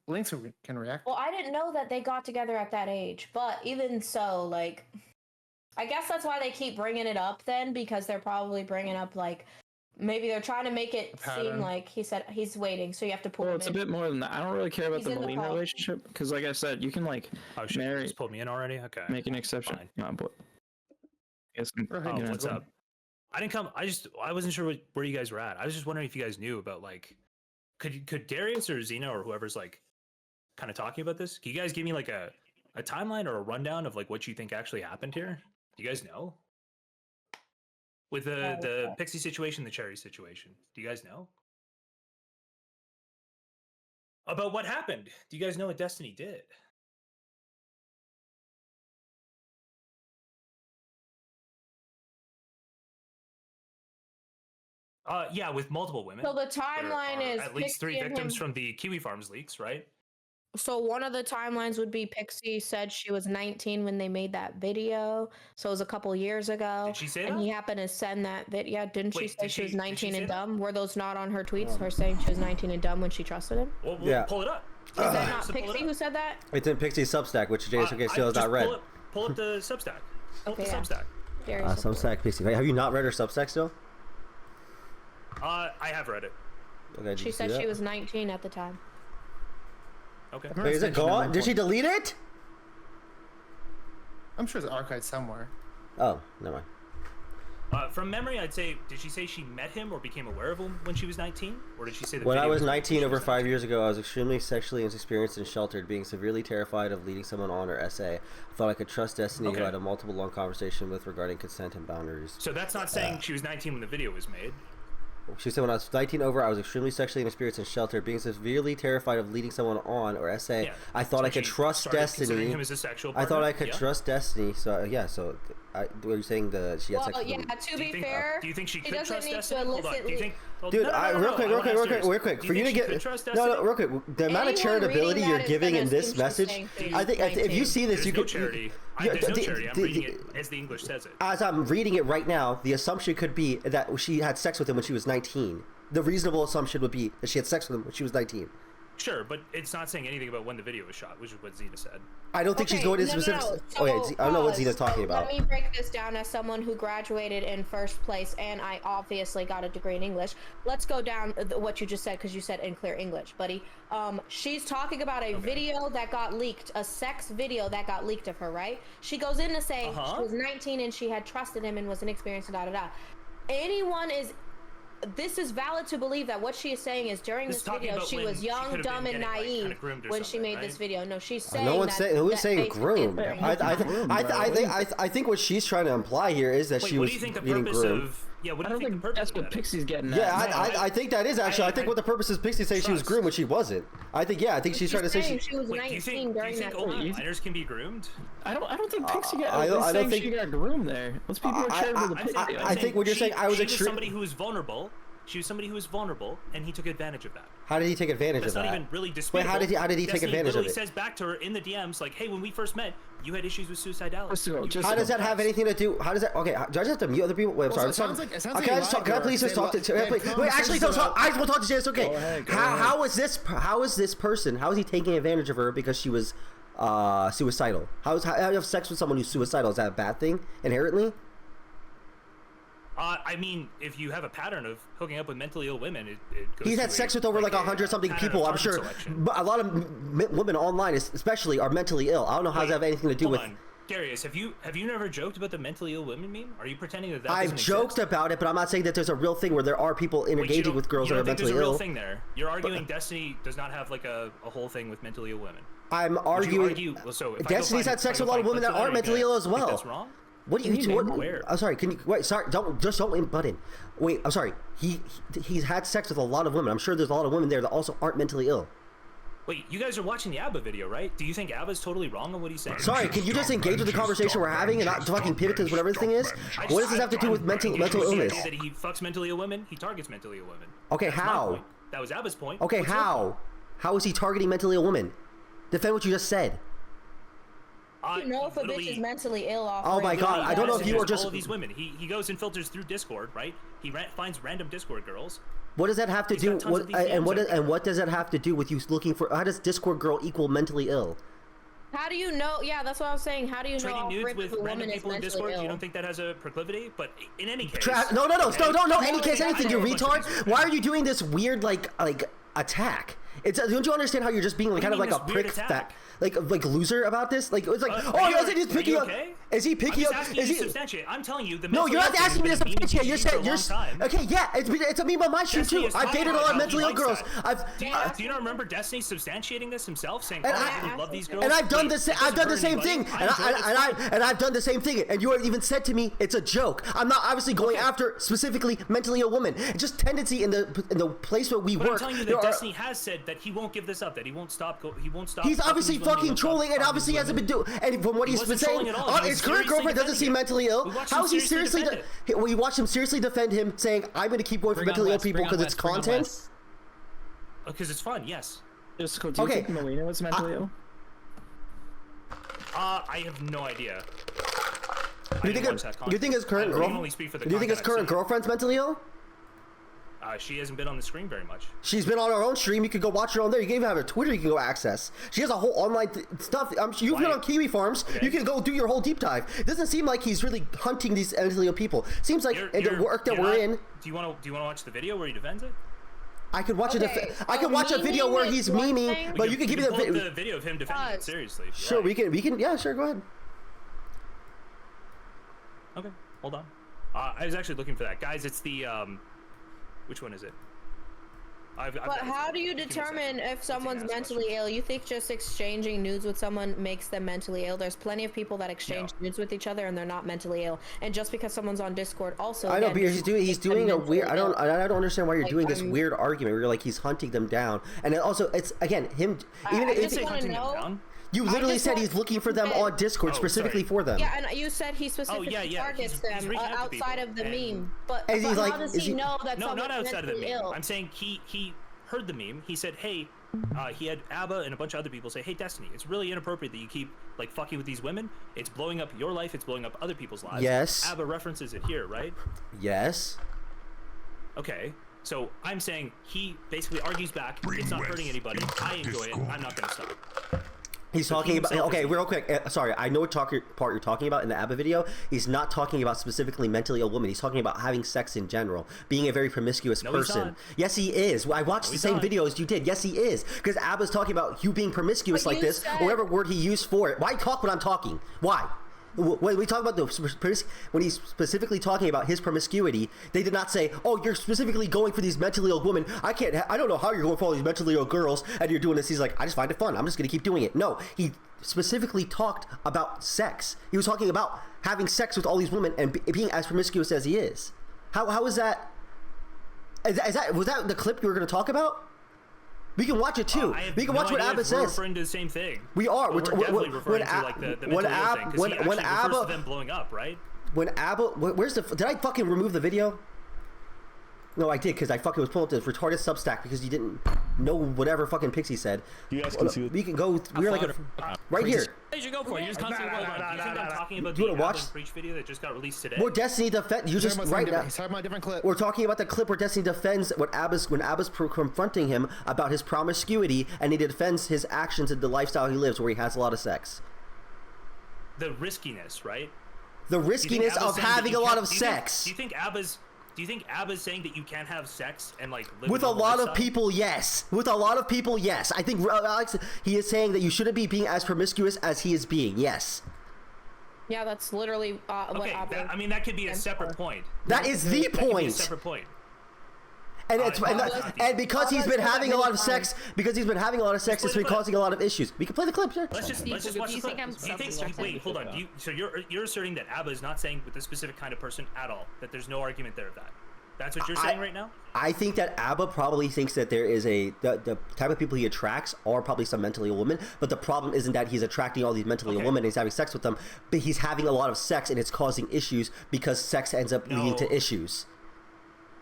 can react. Well, I didn't know that they got together at that age, but even so, like, I guess that's why they keep bringing it up then, because they're probably bringing up, like, maybe they're trying to make it seem like he said he's waiting, so you have to pull him it's in. a bit more than that. I don't really care about He's the in the Melina call. relationship because, like I said, you can like marry. You just pulled me in already. Okay. Make an exception. No, but what's up? I didn't come. I wasn't sure where you guys were at. I was just wondering if you guys knew about like, could Darius or Xena or whoever's like, kind of talking about this? Can you guys give me like a timeline or a rundown of like what you think actually happened here? Do you guys know? With the Pixie situation, the Cherry situation, do you guys know about what happened? Do you guys know what Destiny did? Yeah, with multiple women. So the timeline is at least 3 Pixie and victims him. from the Kiwi Farms leaks, right? So one of the timelines would be Pixie said she was 19 when they made that video. So it was a couple years ago. Did she say and that? he happened to send that video. Yeah, didn't she Wait, say did she was she 19 say and that? dumb? Were those not on her tweets? Her saying she was 19 and dumb when she trusted him? Well, Yeah. pull it up. Is that not Pixie who said that? It's in Pixie's Substack, which JSOK still is just not read. Pull up the Substack. Pull Okay, up the yeah. Substack. Darius. Substack Pixie. Wait, have you not read her Substack still? I have read it. Okay, did She you see said that? she was 19 at the time. Okay. Wait, is it gone? Did she delete it? I'm sure it's archived somewhere. Oh, never mind. From memory, I'd say, did she say she met him or became aware of him when she was 19? Or did she say the When I video was was 19 over 5 years ago, I was extremely sexually inexperienced and sheltered, being severely terrified of leading someone on or SA. I thought I could trust Destiny, who Okay. had a multiple long conversation with regarding consent and boundaries. So that's not saying she was 19 when the video was made. She said when I was 19 over, I was extremely sexually inexperienced and sheltered, being severely terrified of leading someone on or SA. Yeah. I thought So I could she trust started considering Destiny. him as a sexual I thought partner? I could Yeah. trust Destiny. So yeah, so were you saying that she had sex Well, with yeah, him? to be fair, do you think she could doesn't trust need Destiny? to Hold on. Do you think? Dude, no, no, no, no, real quick, I wanna ask real serious. quick. Do For you to think she get could trust no, Destiny? real quick. The amount of Anyone charitability reading you're that is giving gonna in this assume she's message, saying she's I think if you see this, There's you no could. charity. Yeah, There's no charity. I'm reading it as the English says it. As I'm reading it right now, the assumption could be that she had sex with him when she was 19. The reasonable assumption would be that she had sex with him when she was 19. Sure, but it's not saying anything about when the video was shot, which is what Xena said. I don't think she's going into specifics. So, Okay, I don't know what Xena's talking about. Let me break this down as someone who graduated in first place, and I obviously got a degree in English. Let's go down what you just said, because you said in clear English, buddy. She's talking about a video that got leaked, a sex video that got leaked of her, right? She goes in to say she was 19 and she had trusted him and was inexperienced and da-da-da. This is valid to believe that what she is saying is during this video she was young, dumb, and naive when she made this video. No, she's saying No one's saying. Who's saying groomed? I think what she's trying to imply here is that Wait, she what was do you think the getting purpose groomed. of? Yeah, what do you think the purpose That's of what that is? Pixie's getting at. Yeah, I think that is actually. I think what the purpose is Pixie saying she was groomed when she wasn't. I think she's trying to say she was Wait, do 19 you think during that only time. minors can be groomed? I don't think Pixie got. I don't think she got groomed there. Let's be more charitable to Pixie. I think what you're saying, I was she was somebody who was vulnerable. She was somebody who was vulnerable, and he took advantage of that. How did he take advantage That's of that? not even really disputable. Wait, how did he take Destiny advantage of literally it? says back to her in the DMs, like, "Hey, when we first met, you had issues with suicidality." How does that have anything to do? How does that? Okay, do I just have to mute other people? Wait, I'm sorry. it sounds like Can I please just talk to? Wait, actually, don't talk. I will talk to Janice. Okay. How is this person? How is he taking advantage of her because she was suicidal? How you have sex with someone who's suicidal? Is that a bad thing inherently? I mean, if you have a pattern of hooking up with mentally ill women, it goes He's to had sex with over like 100-something pattern people, of I'm sure. target selection. But a lot of women online, especially, are mentally ill. I don't know how does that have anything to do Hold with. on. Darius, have you never joked about the mentally ill women meme? Are you pretending that I've doesn't joked about it, but I'm not saying that there's a real thing where there are people engaging with girls that are mentally there's a real ill. thing there. You're arguing Destiny does not have like a whole thing with mentally ill women. I'm Would you arguing. argue, well, so if I go Destiny's find- had sex if I with a go lot of find women that clips of aren't that, mentally you ill as think well. That's wrong. What do you? What? What, I'm sorry. Can you wait? Sorry. Don't butt in. Wait. I'm sorry. He's had sex with a lot of women. I'm sure there's a lot of women there that also aren't mentally ill. Wait, you guys are watching the ABBA video, right? Do you think ABBA's totally wrong on what he's saying? Sorry, can you just engage with the conversation we're having and not fucking pivot to whatever the thing is? What does this have to do with mental illness? That he fucks mentally ill women. He targets mentally ill women. Okay, That's my how? point. That was ABBA's point. Okay, What's your point? how? How is he targeting mentally ill women? Defend what you just said. You know if a bitch is mentally ill off. Oh my God, I don't know if you are just. all of these women. He goes and filters through Discord, right? He finds random Discord girls. What does that have to do? What does that have to do with you looking for? How does Discord girl equal mentally ill? How do you know? Yeah, that's what I was saying. How do you know Trading how nudes frequent with a random woman is people in mentally Discord, ill? you don't think that has a proclivity? But in any case, No, okay? any case, anything, you I know a bunch of retard. these Why are you doing this weird like attack? Don't you understand how you're just being like, kind of like a prick that like loser about this? Like it's like, he's picking up. Is he picking up? Is he substantiate? I'm telling you. No, you're not asking me to substantiate. You're saying okay, yeah. It's a meme on my stream too. I've dated a lot of mentally ill girls. Do you not remember Destiny substantiating this himself, saying, I really love these girls? And I've done this. I've done the same thing. And I've done the same thing. And you even said to me, it's a joke. I'm not obviously going after specifically mentally ill women. It's just tendency in the place where we work. I'm telling you that Destiny has said that he won't give this up. That he won't stop. He won't stop. He's obviously fucking trolling, and obviously hasn't been doing. And from what he's been saying, his current girlfriend doesn't seem mentally ill. How is he seriously? We watched him seriously defend him, saying, "I'm going to keep going for mentally ill people because it's content." Because it's fun. Yes. Just do you think Melina was mentally ill? I have no idea. Do you think his current girlfriend's mentally ill? She hasn't been on the screen very much. She's been on her own stream. You could go watch her on there. You can even have her Twitter. You can go access. She has a whole online stuff. You've been on Kiwi Farms. Okay. You can go do your whole deep dive. It doesn't seem like he's really hunting these mentally ill people. Seems like the work that we're in. Do you want to watch the video where he defends it? I could watch I could watch a video where he's memeing, but you can give me the video of him defending it seriously. Sure, we can. Yeah, sure. Go ahead. Okay, hold on. I was actually looking for that, guys. It's the which one is it? But how do you determine if someone's mentally ill? You think just exchanging nudes with someone makes them mentally ill? There's plenty of people that exchange nudes with each other and they're not mentally ill. And just because someone's on Discord, also I know, but he's doing a weird. I don't understand why you're doing this weird argument where you're like he's hunting them down, and also it's again him. Even if hunting them down. You literally said he's looking for them on Discord specifically for them. Yeah, and you said he specifically targets them outside of the meme. But how does he know that someone's not outside of the meme. ill? I'm saying he heard the meme. He said, hey, he had Abba and a bunch of other people say, hey, Destiny, it's really inappropriate that you keep like fucking with these women. It's blowing up your life. It's blowing up other people's lives. Yes. Abba references it here, right? Yes. Okay. So I'm saying he basically argues back. It's not hurting anybody. I enjoy it. I'm not going to stop. He's talking about, okay, real quick, sorry, I know what part you're talking about in the ABBA video. He's not talking about specifically mentally ill women. He's talking about having sex in general, being a very promiscuous person. Yes, he is. I watched the same video as you did. Yes, he is. Because ABBA's talking about you being promiscuous like this, or whatever word he used for it. Why talk when I'm talking? Why? When we talk about when he's specifically talking about his promiscuity, they did not say, "Oh, you're specifically going for these mentally ill women." I don't know how you're going for all these mentally ill girls, and you're doing this. He's like, "I just find it fun. I'm just gonna keep doing it." No, he specifically talked about sex. He was talking about having sex with all these women and being as promiscuous as he is. How is that? Was that the clip you were gonna talk about? We can watch it too. We can watch what ABBA says. We're referring to the same thing. We are. We're definitely referring to like the mentally ill thing, because he actually refers to them blowing up, right? When ABBA, where's the? Did I fucking remove the video? No, I did, because I fucking was pulling up this retarded Substack because you didn't know whatever fucking Pixie said. You guys can see it. We can go. We're like right here. You should go for it. You just constantly do you think I'm talking about the Alan Preach video that just got released today? Well, Destiny defend. You just right now. He's talking about a different clip. We're talking about the clip where Destiny defends when Abba's confronting him about his promiscuity, and he defends his actions and the lifestyle he lives, where he has a lot of sex. The riskiness, right? The riskiness of having a lot of sex. Do you think Abba's saying that you can't have sex and like live with a lot of people? Yes. With a lot of people, yes. I think Alex, he is saying that you shouldn't be being as promiscuous as he is being. Yes. Yeah, that's literally what Abba. I mean, that could be a separate point. That is the point. A separate point. And and because he's been having a lot of sex, it's been causing a lot of issues. We can play the clip. Sure. Let's just watch the clip. Wait, hold on. So you're asserting that Abba is not saying with this specific kind of person at all, that there's no argument there of that. That's what you're saying right now? I think that Abba probably thinks that there is the type of people he attracts are probably some mentally ill women, but the problem isn't that he's attracting all these mentally ill women and he's having sex with them, but he's having a lot of sex and it's causing issues because sex ends up leading to issues.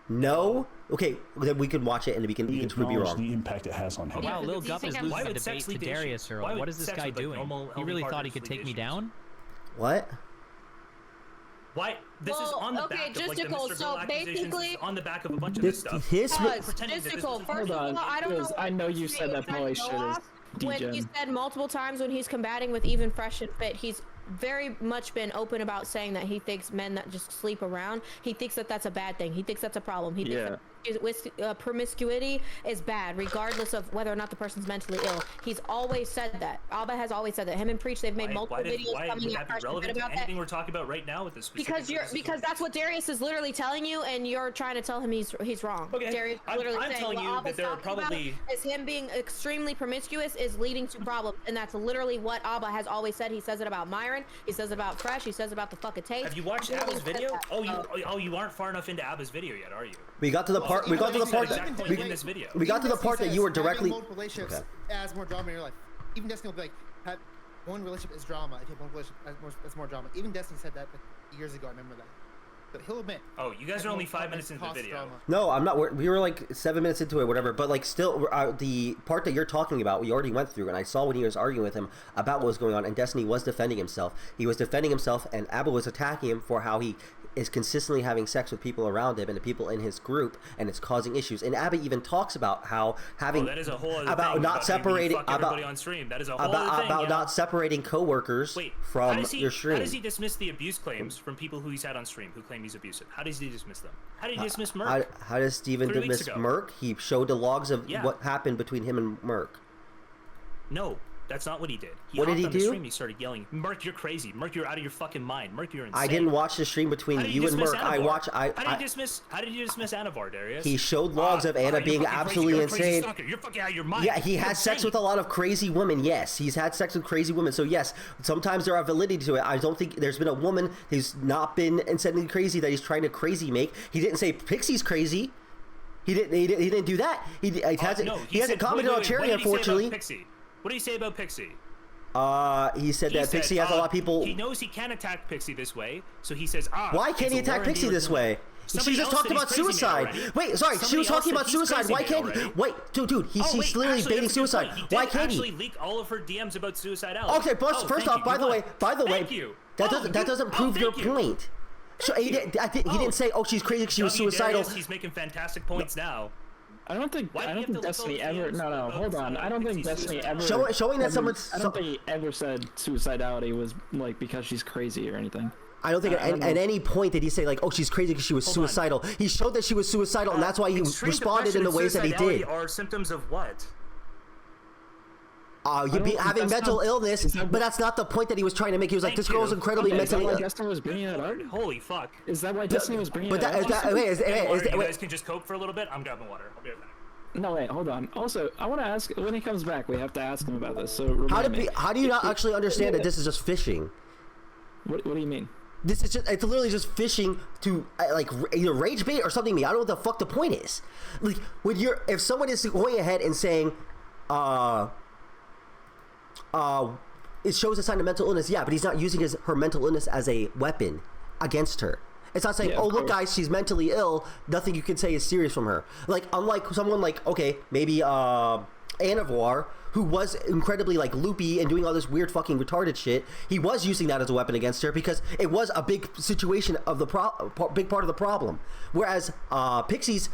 No? Okay, then we can watch it and we can prove you wrong. The impact it has on him. Oh, wow, Lil Gup is losing the debate to DariusIRL. What is this guy doing? He really thought he could take me down? What? Why? This is on the back of like the Mr. So basically, on the back of a bunch of this stuff. Jistical, first of all, I don't know. I know you said that probably should have. When he said multiple times when he's combating with Even Fresh and Fit, he's very much been open about saying that he thinks men that just sleep around, he thinks that that's a bad thing. He thinks that's a problem. He thinks that promiscuity is bad, regardless of whether or not the person's mentally ill. He's always said that. Abba has always said that. Him and Preach, they've made multiple videos coming at Fresh and Fit about that. Anything we're talking about right now with this because that's what Darius is literally telling you, and you're trying to tell him he's wrong. Okay. Darius is literally I'm saying telling you that there are probably is him being extremely promiscuous is leading to problems, and that's literally what Abba has always said. He says it about Myron. He says it about Fresh. He says about the fucking tape. Have you watched Abba's video? You aren't far enough into Abba's video yet, are you? We got to the part. We got to the part that you were directly. Multiple relationships adds more drama in your life. Even Destiny will be like, have one relationship is drama. If you have one relationship, that's more drama. Even Destiny said that years ago. I remember that. He'll admit. Oh, you guys are only 5 minutes into the video. No, I'm not. We were like 7 minutes into it, whatever. But like, still, the part that you're talking about, we already went through, and I saw when he was arguing with him about what was going on. And Destiny was defending himself. He was defending himself, and Abba was attacking him for how he is consistently having sex with people around him and the people in his group, and it's causing issues. And Abba even talks about how having that is a whole other about thing, not separating everybody on stream. That is a whole other thing, about not separating coworkers from your stream. How does he dismiss the abuse claims from people who he's had on stream who claim he's abusive? How does he dismiss them? How did he dismiss Merc? How does Steven 3 weeks dismiss ago? Merc? He showed the logs of Yeah. what happened between him and Merc. No, that's not what he did. What did he hopped on the do? stream, he started yelling, "Merc, you're crazy. Merc, you're out of your fucking mind. Merc, you're insane." I didn't watch the stream between How did you and dismiss Merc. Anavar? How did you dismiss Anavar, Darius? He showed logs of Anna you're being fucking absolutely crazy. You're a crazy insane. stalker. You're fucking out of your mind. Yeah, he You're had sex insane. with a lot of crazy women. Yes, he's had sex with crazy women. So yes, sometimes there are validity to it. I don't think there's been a woman who's not been insanely crazy that he's trying to crazy make. He didn't say Pixie's crazy. He didn't do that. He hasn't commented on Cherry, unfortunately. What did he say about Pixie? He said that Pixie has a lot of people. He knows he can't attack Pixie this way, so he says, Why can't he attack Pixie this way? She just talked about suicide. Wait, sorry, she was talking about suicide. Why can't he? Wait, dude, he's literally baiting suicide. Why can't he? Actually leak all of her DMs about suicidality. Okay, first off, by the way, that doesn't prove your point. So he didn't say, "Oh, she's crazy because she was suicidal." He's making fantastic points now. I don't think Destiny ever. No, hold on. I don't think Destiny ever. Showing that someone's. I don't think he ever said suicidality was like because she's crazy or anything. I don't think at any point did he say like, "Oh, she's crazy because she was suicidal." He showed that she was suicidal, and that's why he responded in the ways that he did. Are symptoms of what? Having mental illness, but that's not the point that he was trying to make. He was like, "This girl's incredibly mentally ill." Destiny was bringing that up. Holy fuck! Is that why Destiny was bringing it up? You guys can just cope for a little bit. I'm grabbing water. I'll be right back. No, wait, hold on. Also, I want to ask when he comes back. We have to ask him about this. So how do you not actually understand that this is just fishing? What do you mean? It's literally just fishing to like either rage bait or something. I don't know what the fuck the point is. Like if someone is going ahead and saying, it shows a sign of mental illness. Yeah, but he's not using her mental illness as a weapon against her. It's not saying, "Oh, look, guys, she's mentally ill. Nothing you can say is serious from her." Like, unlike someone like, okay, maybe Anavar, who was incredibly like loopy and doing all this weird fucking retarded shit, he was using that as a weapon against her because it was a big situation of the big part of the problem. Whereas Pixie's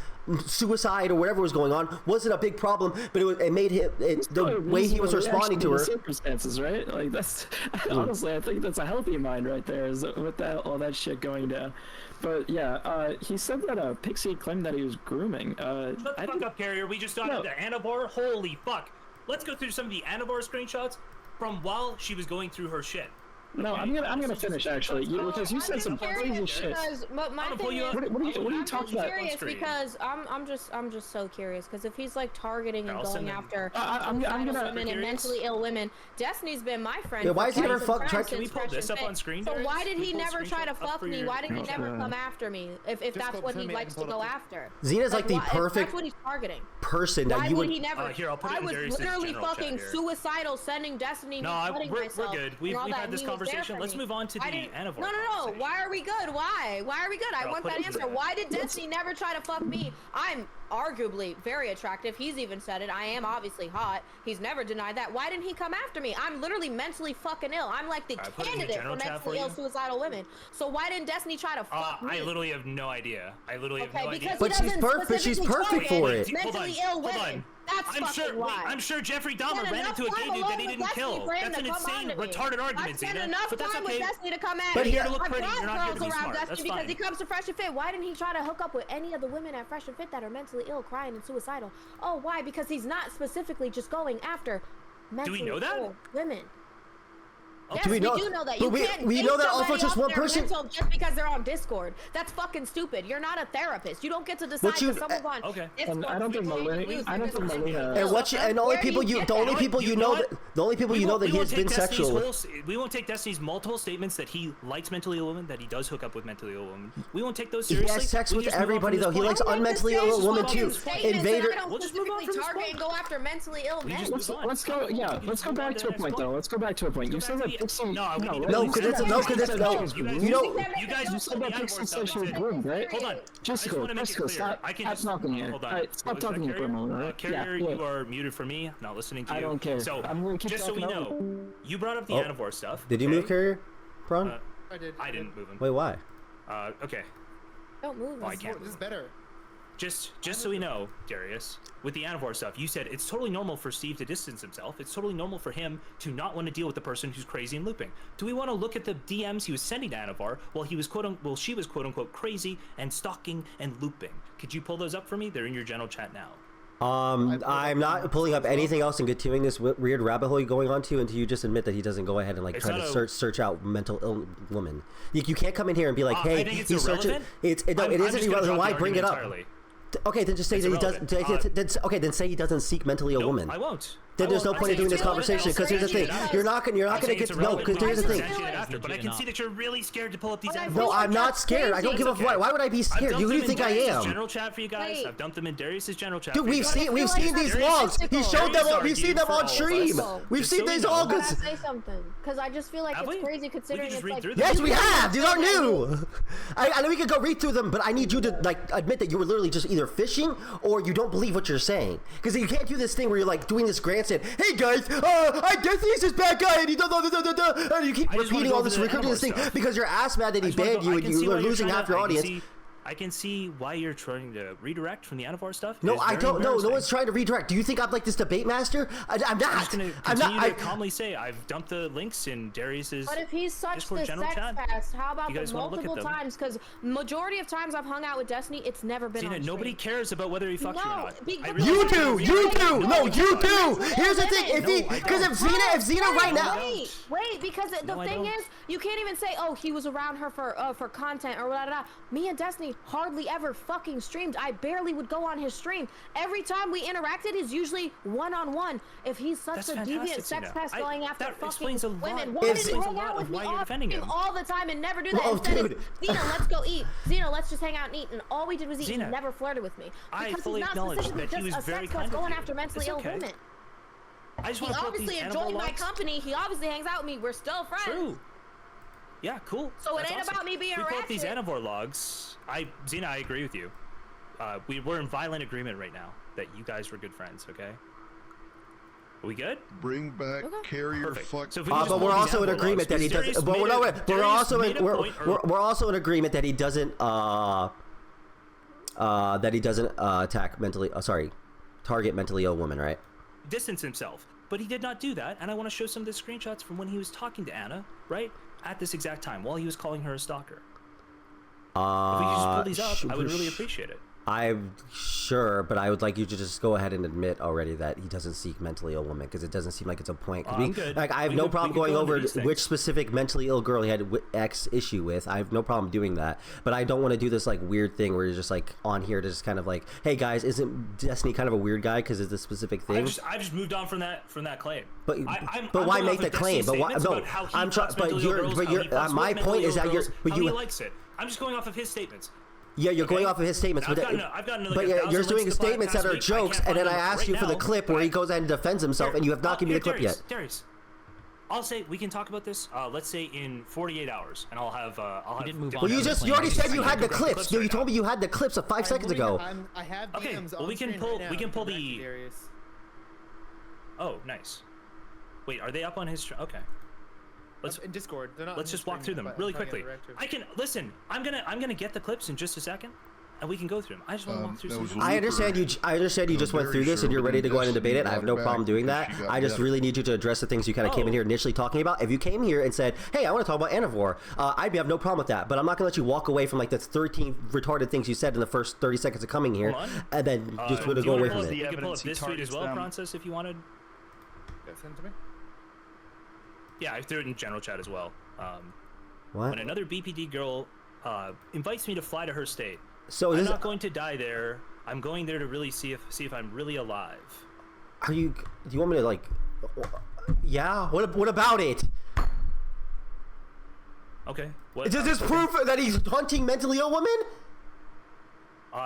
suicide or whatever was going on wasn't a big problem, but it made him the way he was responding to her. Circumstances, right? Like that's honestly, I think that's a healthy mind right there. Is with all that shit going down. But yeah, he said that Pixie claimed that he was grooming. Shut the fuck up, Carrier. We just got into Anavar. Holy fuck! Let's go through some of the Anavar screenshots from while she was going through her shit. No, I'm gonna finish actually because you said some crazy shit. But my thing is, what are you talking about? I'm curious because I'm just so curious because if he's like targeting and going after women and mentally ill women, Destiny's been my friend. Yeah, why is he never Can we pull this up on screen? So why did he never try to fuck me? Why did he never come after me? If that's what he likes to go after. Xena's like the perfect that's what he's targeting. Person that you would. He never? Here, I'll put it I in was Darius's literally general fucking chat here. suicidal, sending Destiny. No, we're good. We've had this conversation. Let's move on to the Anavar. No. Why are we good? Why are we good? I want that answer. Why did Destiny never try to fuck me? I'm arguably very attractive. He's even said it. I am obviously hot. He's never denied that. Why didn't he come after me? I'm literally mentally fucking ill. I'm like the candidate for mentally ill suicidal women. So why didn't Destiny try to fuck me? I literally have no idea. But she's perfect for it. Mentally ill women. That's I'm sure Jeffrey Dahmer ran into a gay dude that he didn't kill. That's an insane, retarded argument, Xena. Enough but that's time okay. with Destiny to come at But me. here to look I've pretty, got you're not here to girls be around smart. Destiny That's because fine. he comes to Fresh and Fit. Why didn't he try to hook up with any of the women at Fresh and Fit that are mentally ill, crying and suicidal? Oh, why? Because he's not specifically just going after mentally ill women. Yes, do we know that. But we know that also just one person. Just because they're on Discord, that's fucking stupid. You're not a therapist. You don't get to decide if someone's on. Okay. And I don't think Melina. And the only people you know that he has been sexual with. We won't take Destiny's multiple statements that he likes mentally ill women, that he does hook up with mentally ill women. We won't take those seriously. He has sex with everybody though. He likes unmentally ill women too. Invader. We'll just move on and go after mentally ill men. Let's go. Yeah. Let's go back to a point though. You said that You guys You said that Pixel said she was groomed, right? Hold on. Jessica, Scott, stop talking here. Hold on. Alright, stop talking here for a moment, right? Carrier, you are muted for me. Not listening to you. I don't care. So, I'm gonna keep just so we talking know, you brought up the Anivore stuff. Did you move Carrier, Prawn? I did. I didn't move him. Wait, why? Okay. Don't move. I can't. This is better. Just so we know, Darius, with the Anivore stuff, you said it's totally normal for Steve to distance himself. It's totally normal for him to not want to deal with the person who's crazy and looping. Do we want to look at the DMs he was sending to Anivore while she was quote unquote crazy and stalking and looping? Could you pull those up for me? They're in your general chat now. I'm not pulling up anything else and continuing this weird rabbit hole you're going on to until you just admit that he doesn't go ahead and like try to search out mental ill woman. You can't come in here and be like, hey, he's searching. It isn't irrelevant. Why bring it up? Okay, then just say that he doesn't. Okay, then say he doesn't seek mentally ill woman. I won't. Then there's no point in doing this conversation because here's the thing: you're not gonna get because here's the thing. But I can see that you're really scared to pull up these. No, I'm not scared. I don't give a fuck. Why would I be scared? Who do you think I am? General chat for you guys. I've dumped them in Darius's general chat. Dude, we've seen these logs. He showed them. We've seen them on stream. We've seen these all. I say something because I just feel like it's crazy considering it's like. Yes, we have. These aren't new. I know we could go read through them, but I need you to like admit that you were literally just either fishing or you don't believe what you're saying. Because you can't do this thing where you're like doing this grandstand. Hey guys. I guess he's this bad guy, and he and you keep repeating all this, recruiting this thing because you're ass mad that he banned you, and you're losing half your audience. I can see why you're trying to redirect from the Anivore stuff. No, I don't know. No one's trying to redirect. Do you think I'm like this debate master? I'm not. I'm not. I calmly say I've dumped the links in Darius's. But if he's such the sex pest, how about the multiple times? Because majority of times I've hung out with Destiny, it's never been on nobody cares about whether he fucks you or not. You do. You do. No, you do. Here's the thing. If Xena right now. Wait, because the thing is, you can't even say, oh, he was around her for content or blah blah blah. Me and Destiny hardly ever fucking streamed. I barely would go on his stream. Every time we interacted is usually one-on-one. If he's such a deviant sex pest going after fucking women, why did he hang out with me all the time and never do that? Instead of, Xena, let's go eat. Xena, let's just hang out and eat. And all we did was eat. He never flirted with me. Because he's not specifically just a sex pest going after mentally ill women. He obviously enjoyed my company. He obviously hangs out with me. We're still friends. True. Yeah, cool. So it ain't about me being ratchet. We put these Anivore logs. Xena, I agree with you. We're in violent agreement right now that you guys were good friends. Okay. Are we good? Bring back Carrier. Fuck. So but we're also in agreement that he doesn't. But we're also in agreement that he doesn't. That he doesn't attack mentally. Target mentally ill women, right? Distance himself, but he did not do that. And I want to show some of the screenshots from when he was talking to Anna, right? At this exact time, while he was calling her a stalker. If we could just pull these up, I would really appreciate it. I'm sure, but I would like you to just go ahead and admit already that he doesn't seek mentally ill women because it doesn't seem like it's a point. Like I have no problem going over which specific mentally ill girl he had X issue with. I have no problem doing that, but I don't want to do this like weird thing where you're just like on here to just kind of like, hey guys, isn't Destiny kind of a weird guy because it's a specific thing? I just moved on from that claim. But why make the claim? But why? No, I'm trying. But my point is that he likes it. I'm just going off of his statements. Yeah, you're going off of his statements, but you're doing statements that are jokes, and then I asked you for the clip where he goes and defends himself, and you have not given me the clip yet. Darius, I'll say we can talk about this. Let's say in 48 hours, and I'll have. Well, you already said you had the clips. You told me you had the clips of 5 seconds ago. I have DMs okay, well we can pull the. Oh, nice. Wait, are they up on his? Okay. Let's in Discord. They're not. Let's just walk through them really quickly. I can listen. I'm gonna get the clips in just a second, and we can go through them. I just want to walk through some. I understand you just went through this and you're ready to go ahead and debate it. I have no problem doing that. I just really need you to address the things you kind of came in here initially talking about. If you came here and said, "Hey, I want to talk about Anivore," I'd have no problem with that. But I'm not gonna let you walk away from like the 13 retarded things you said in the first 30 seconds of coming here, and then just want to go away from it. You can pull up this tweet as well, Prawncess, if you wanted. Send it to me. Yeah, I threw it in general chat as well. What? When another BPD girl invites me to fly to her state, so I'm not going to die there. I'm going there to really see if I'm really alive. Are you? Do you want me to like? Yeah. What about it? Okay. Does this prove that he's hunting mentally ill women?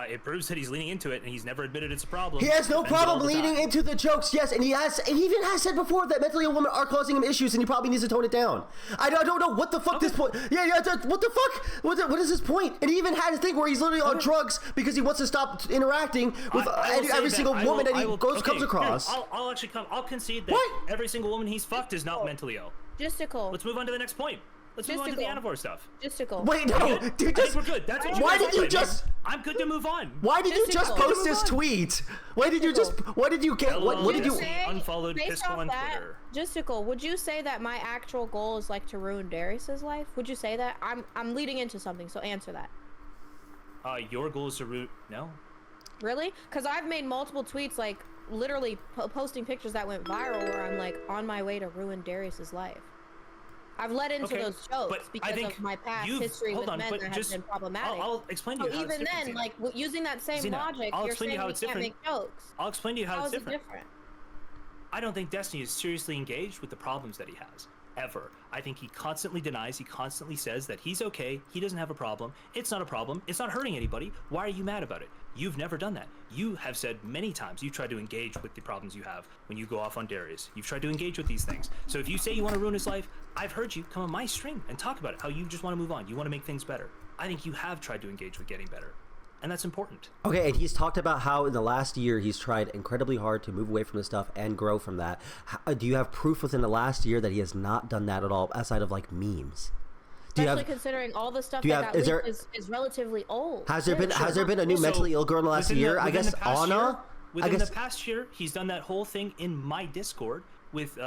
It proves that he's leaning into it, and he's never admitted it's a problem. He has no Defends it all problem the time. leaning into the jokes, yes, and he even has said before that mentally ill women are causing him issues, and he probably needs to tone it down. I don't know what the fuck this point. Yeah, what the fuck? What is his point? And he even had a thing where he's literally on drugs because he wants to stop interacting with every single woman that he comes across. I'll actually come. I'll concede that every single woman he's fucked is not mentally ill. Justical. Let's move on to the next point. Let's move on to the Anivore stuff. Justical. Wait, no, dude, I think we're good. That's what why you did you just? I'm good to move on. Why did you just post this tweet? Why did you just? What did you get? What did you? Unfollowed Based Pistol off on that, Twitter. Justical, would you say that my actual goal is like to ruin Darius's life? Would you say that? I'm leading into something, so answer that. Your goal is to root. No. Really? Because I've made multiple tweets, like literally posting pictures that went viral, where I'm like on my way to ruin Darius's life. I've led into those jokes because of my past history with men that has been problematic. I'll explain to you how it's even different, then, Xena. like using that same Xena, logic, I'll you're explain to saying you how we it's can't different. make jokes. I'll explain to you how How it's is it different. different? I don't think Destiny is seriously engaged with the problems that he has. Ever. I think he constantly denies, he constantly says that he's okay, he doesn't have a problem, it's not a problem, it's not hurting anybody, why are you mad about it? You've never done that. You have said many times you've tried to engage with the problems you have when you go off on Darius. You've tried to engage with these things. So if you say you want to ruin his life, I've heard you come on my stream and talk about it, how you just want to move on, you want to make things better. I think you have tried to engage with getting better. And that's important. Okay, and he's talked about how in the last year he's tried incredibly hard to move away from this stuff and grow from that. Do you have proof within the last year that he has not done that at all, outside of like memes? Especially considering all the stuff that got leaked is relatively old. Has there been a new mentally ill girl in the last year? I guess Anna. Within the past year, he's done that whole thing in my Discord with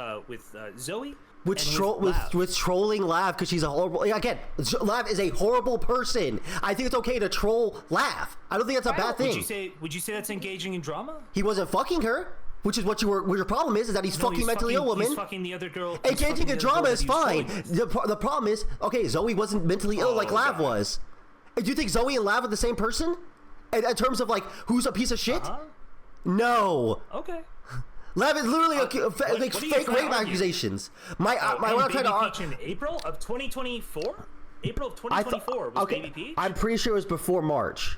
Zoe. With trolling Lav because she's a horrible. Again, Lav is a horrible person. I think it's okay to troll Lav. I don't think that's a bad thing. Would you say that's engaging in drama? He wasn't fucking her, which is what your problem is that he's fucking mentally ill women. He's fucking the other girl. Engaging in drama is fine. The problem is, okay, Zoe wasn't mentally ill like Lav was. Do you think Zoe and Lav are the same person? In terms of like who's a piece of shit? No. Okay. Lav is literally fake rape accusations. My what I'm trying to argue. In April of 2024. April of 2024 was Baby Peach. I'm pretty sure it was before March.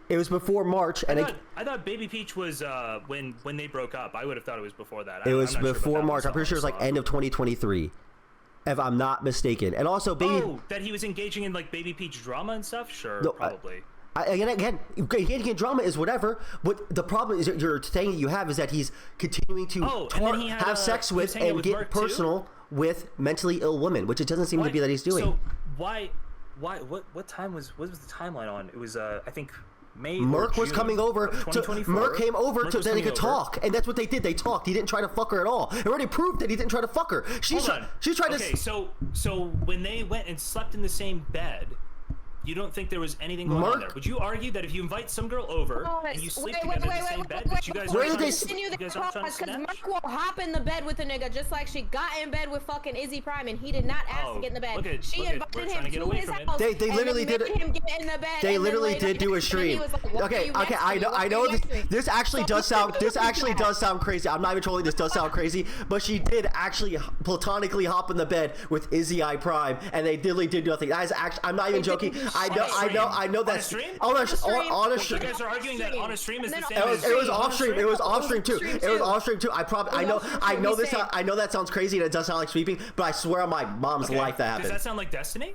It was before March, and I thought Baby Peach was when they broke up. I would have thought it was before that. It was before March. I'm pretty sure it was like end of 2023, if I'm not mistaken. And also, that he was engaging in like Baby Peach drama and stuff. Sure, no, probably. Again, engaging in drama is whatever. But the problem is, you're saying you have is that he's continuing to have sex with and get personal with mentally ill women, which it doesn't seem to be that he's doing. So why? What time was the timeline on? It was I think. Merc was coming over Merc came over so they could talk, and that's what they did. They talked. He didn't try to fuck her at all. It already proved that he didn't try to fuck her. She tried to. Okay, so when they went and slept in the same bed, you don't think there was anything going on there? Would you argue that if you invite some girl over and you sleep together in the same bed, that you guys continue the process? Because Merc will hop in the bed with a nigga just like she got in bed with fucking Izzy Prime, and he did not ask to get in the bed. She invited him to his house. They literally did it. Him get in the bed. They literally did do a stream. Okay, I know this actually does sound crazy. I'm not even trolling. This does sound crazy, but she did actually platonically hop in the bed with Izzy Prime, and they literally did nothing. That is actually, I'm not even joking. I know that's on a stream. You guys are arguing that on a stream is the same. It was off stream. It was off stream too. It was off stream too. I know this. I know that sounds crazy and it does sound like sweeping, but I swear on my mom's life that happened. Does that sound like Destiny?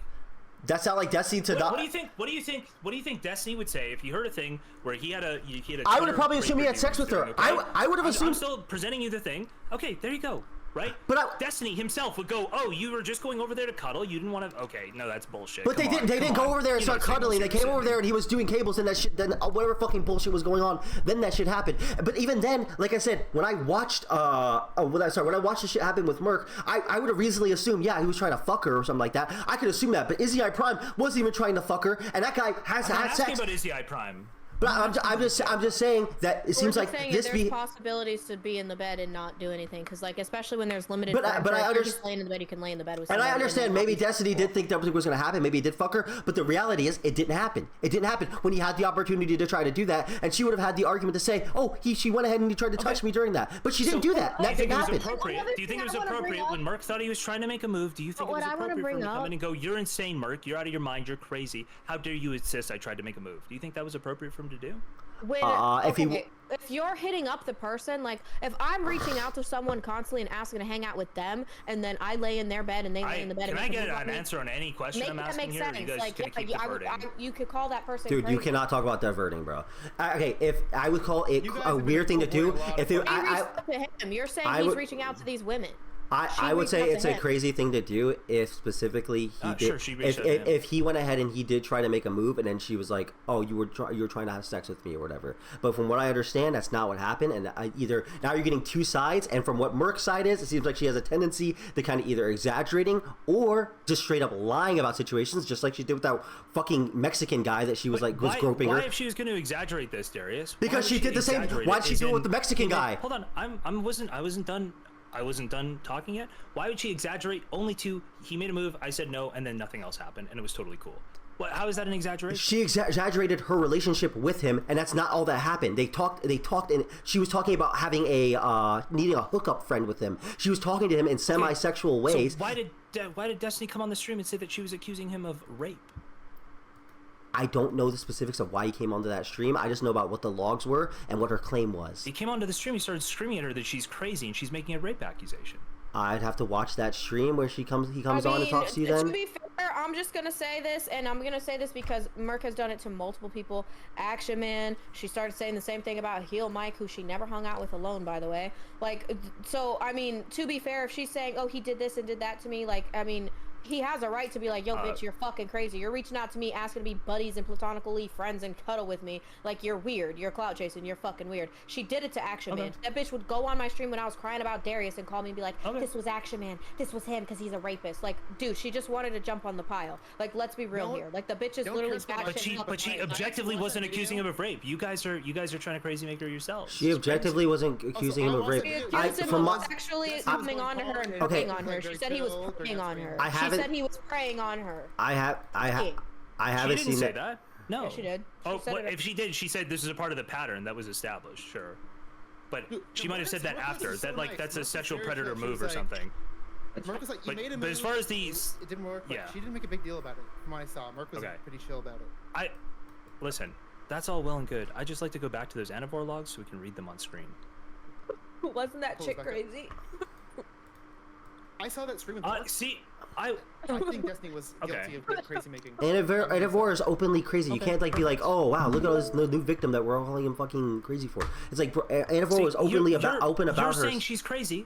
That sound like Destiny to not. What do you think Destiny would say if he heard a thing where he had a? I would have probably assumed he had sex with her. I would have assumed. I'm still presenting you the thing. Okay, there you go. Right? But Destiny himself would go, oh, you were just going over there to cuddle. You didn't want to. Okay, no, that's bullshit. But they didn't go over there and start cuddling. They came over there and he was doing cables and that shit. Then whatever fucking bullshit was going on, then that shit happened. But even then, like I said, when I watched when I watched the shit happen with Merc, I would have reasonably assumed, yeah, he was trying to fuck her or something like that. I could assume that. But Izzy Prime wasn't even trying to fuck her, and that guy has had sex. I'm asking about Izzy Prime. But I'm just saying that it seems like this. There's possibilities to be in the bed and not do anything, because like especially when there's limited. But I understand. Laying in the bed, you can lay in the bed with. And I understand. Maybe Destiny did think that was going to happen. Maybe he did fuck her. But the reality is, it didn't happen. It didn't happen when he had the opportunity to try to do that, and she would have had the argument to say, "Oh, she went ahead and he tried to touch me during that." But she didn't do that. That didn't happen. Do you think it was appropriate when Merc thought he was trying to make a move? Do you think it was appropriate for him to come in and go, "You're insane, Merc. You're out of your mind. You're crazy. How dare you insist I tried to make a move?" Do you think that was appropriate for him to do? When, if you're hitting up the person, like if I'm reaching out to someone constantly and asking to hang out with them, and then I lay in their bed and they lay in the bed. Can and I get an answer on any question I'm asking here? Sense. You guys Like, gonna keep diverting? you could call that person. Dude, you crazy. cannot talk about diverting, bro. Okay, if I would call it a weird thing to do, if it, You're saying he's reaching out to these women. I would say it's a crazy thing to do if specifically he did. Sure, she reached out to him. If he went ahead and he did try to make a move, and then she was like, "Oh, you were trying to have sex with me or whatever." But from what I understand, that's not what happened. And either now you're getting two sides, and from what Merc's side is, it seems like she has a tendency to kind of either exaggerating or just straight up lying about situations, just like she did with that fucking Mexican guy that she was like was groping her. Why if she was going to exaggerate this, Darius? Because she did the same. Why'd she do it with the Mexican guy? Hold on, I wasn't done. I wasn't done talking yet. Why would she exaggerate only to he made a move, I said no, and then nothing else happened, and it was totally cool? What? How is that an exaggeration? She exaggerated her relationship with him, and that's not all that happened. They talked, and she was talking about having needing a hookup friend with him. She was talking to him in semi-sexual ways. So why did Destiny come on the stream and say that she was accusing him of rape? I don't know the specifics of why he came onto that stream. I just know about what the logs were and what her claim was. He came onto the stream, he started screaming at her that she's crazy and she's making a rape accusation. I'd have to watch that stream where he comes on and talks to you then. To be fair, I'm just gonna say this, and I'm gonna say this because Merc has done it to multiple people. Action Man, she started saying the same thing about Heel Mike, who she never hung out with alone, by the way. Like, so, I mean, to be fair, if she's saying, oh, he did this and did that to me, like, I mean, he has a right to be like, yo, bitch, you're fucking crazy. You're reaching out to me, asking to be buddies and platonically friends and cuddle with me. Like, you're weird. You're clout chasing. You're fucking weird. She did it to Action Man. That bitch would go on my stream when I was crying about Darius and call me and be like, this was Action Man. This was him because he's a rapist. Like, dude, she just wanted to jump on the pile. Like, let's be real here. Like, the bitch is literally But she objectively wasn't accusing him of rape. You guys are trying to crazy make her yourselves. She objectively wasn't accusing him of rape. She accused him of actually coming on to her and preying on her. She said he was preying on her. She said he was preying on her. I haven't seen that. No, yeah, she did. If she did, she said this is a part of the pattern that was established. Sure, but she might have said that after. That like that's a sexual predator move or something. Merc was like, you made a move, but as far as these, it didn't work. Yeah, she didn't make a big deal about it. From what I saw, Merc was pretty chill about it. Listen. That's all well and good. I just like to go back to those Anivore logs so we can read them on screen. Wasn't that chick crazy? I saw that stream. I think Destiny was guilty of crazy making. Anivore is openly crazy. You can't like be like, oh wow, look at this new victim that we're all calling him fucking crazy for. It's like Anivore was open about her. You're saying she's crazy.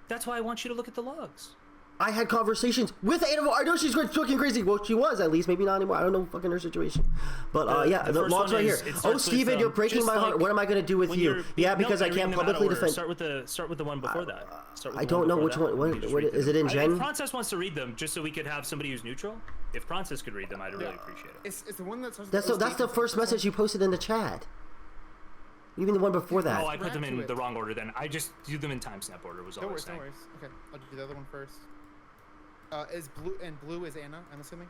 That's why I want you to look at the logs. I had conversations with Anivore. I know she's fucking crazy. Well, she was at least, maybe not anymore. I don't know fucking her situation. But yeah, the logs right here. Oh, Steven, you're breaking my heart. What am I gonna do with you? Yeah, because I can't publicly defend. Start with the one before that. I don't know which one. What is it in Gen? If Prawncess wants to read them, just so we could have somebody who's neutral. If Prawncess could read them, I'd really appreciate it. It's the one that's. That's the first message you posted in the chat. Even the one before that. Oh, I put them in the wrong order. Then I just do them in timestamp order. Was all I was saying. No worries. Okay, I'll do the other one first. Is blue is Anna, I'm assuming?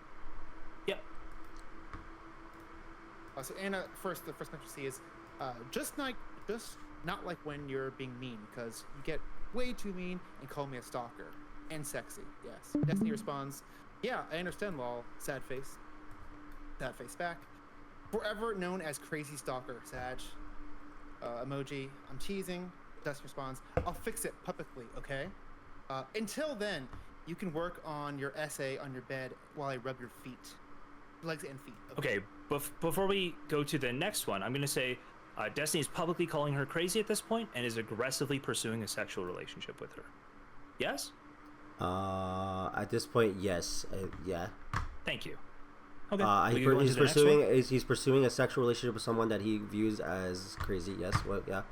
Yep. So Anna, the first message you see is just not like when you're being mean, because you get way too mean and call me a stalker. And sexy, yes. Destiny responds, yeah, I understand, lol. Sad face. Sad face back. Forever known as crazy stalker, Sag. Emoji, I'm teasing. Destiny responds, I'll fix it publicly, okay? Until then, you can work on your essay on your bed while I rub your feet. Legs and feet. Okay, before we go to the next one, I'm going to say Destiny is publicly calling her crazy at this point and is aggressively pursuing a sexual relationship with her. Yes? At this point, yes. Yeah. Thank you. Okay. He's pursuing a sexual relationship with someone that he views as crazy. Yes. Well, yeah.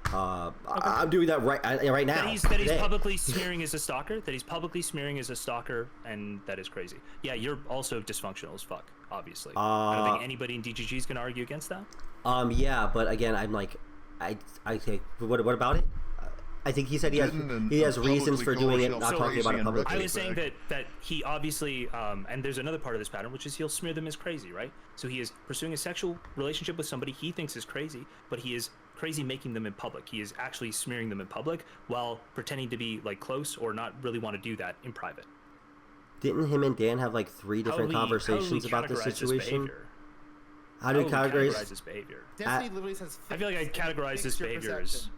Okay. I'm doing that right now. That he's publicly smearing as a stalker. That he's publicly smearing as a stalker, and that is crazy. Yeah, you're also dysfunctional as fuck. Obviously, I don't think anybody in DGG is gonna argue against that. Yeah, but again, I'm like, I think. What about it? I think he said he has reasons for doing it, not talking about it publicly. I was saying that he obviously, and there's another part of this pattern, which is he'll smear them as crazy, right? So he is pursuing a sexual relationship with somebody he thinks is crazy, but he is crazy making them in public. He is actually smearing them in public while pretending to be like close or not really want to do that in private. Didn't him and Dan have like 3 different conversations about this situation? How do you categorize this behavior? Destiny literally says. I feel like I'd categorize this behavior as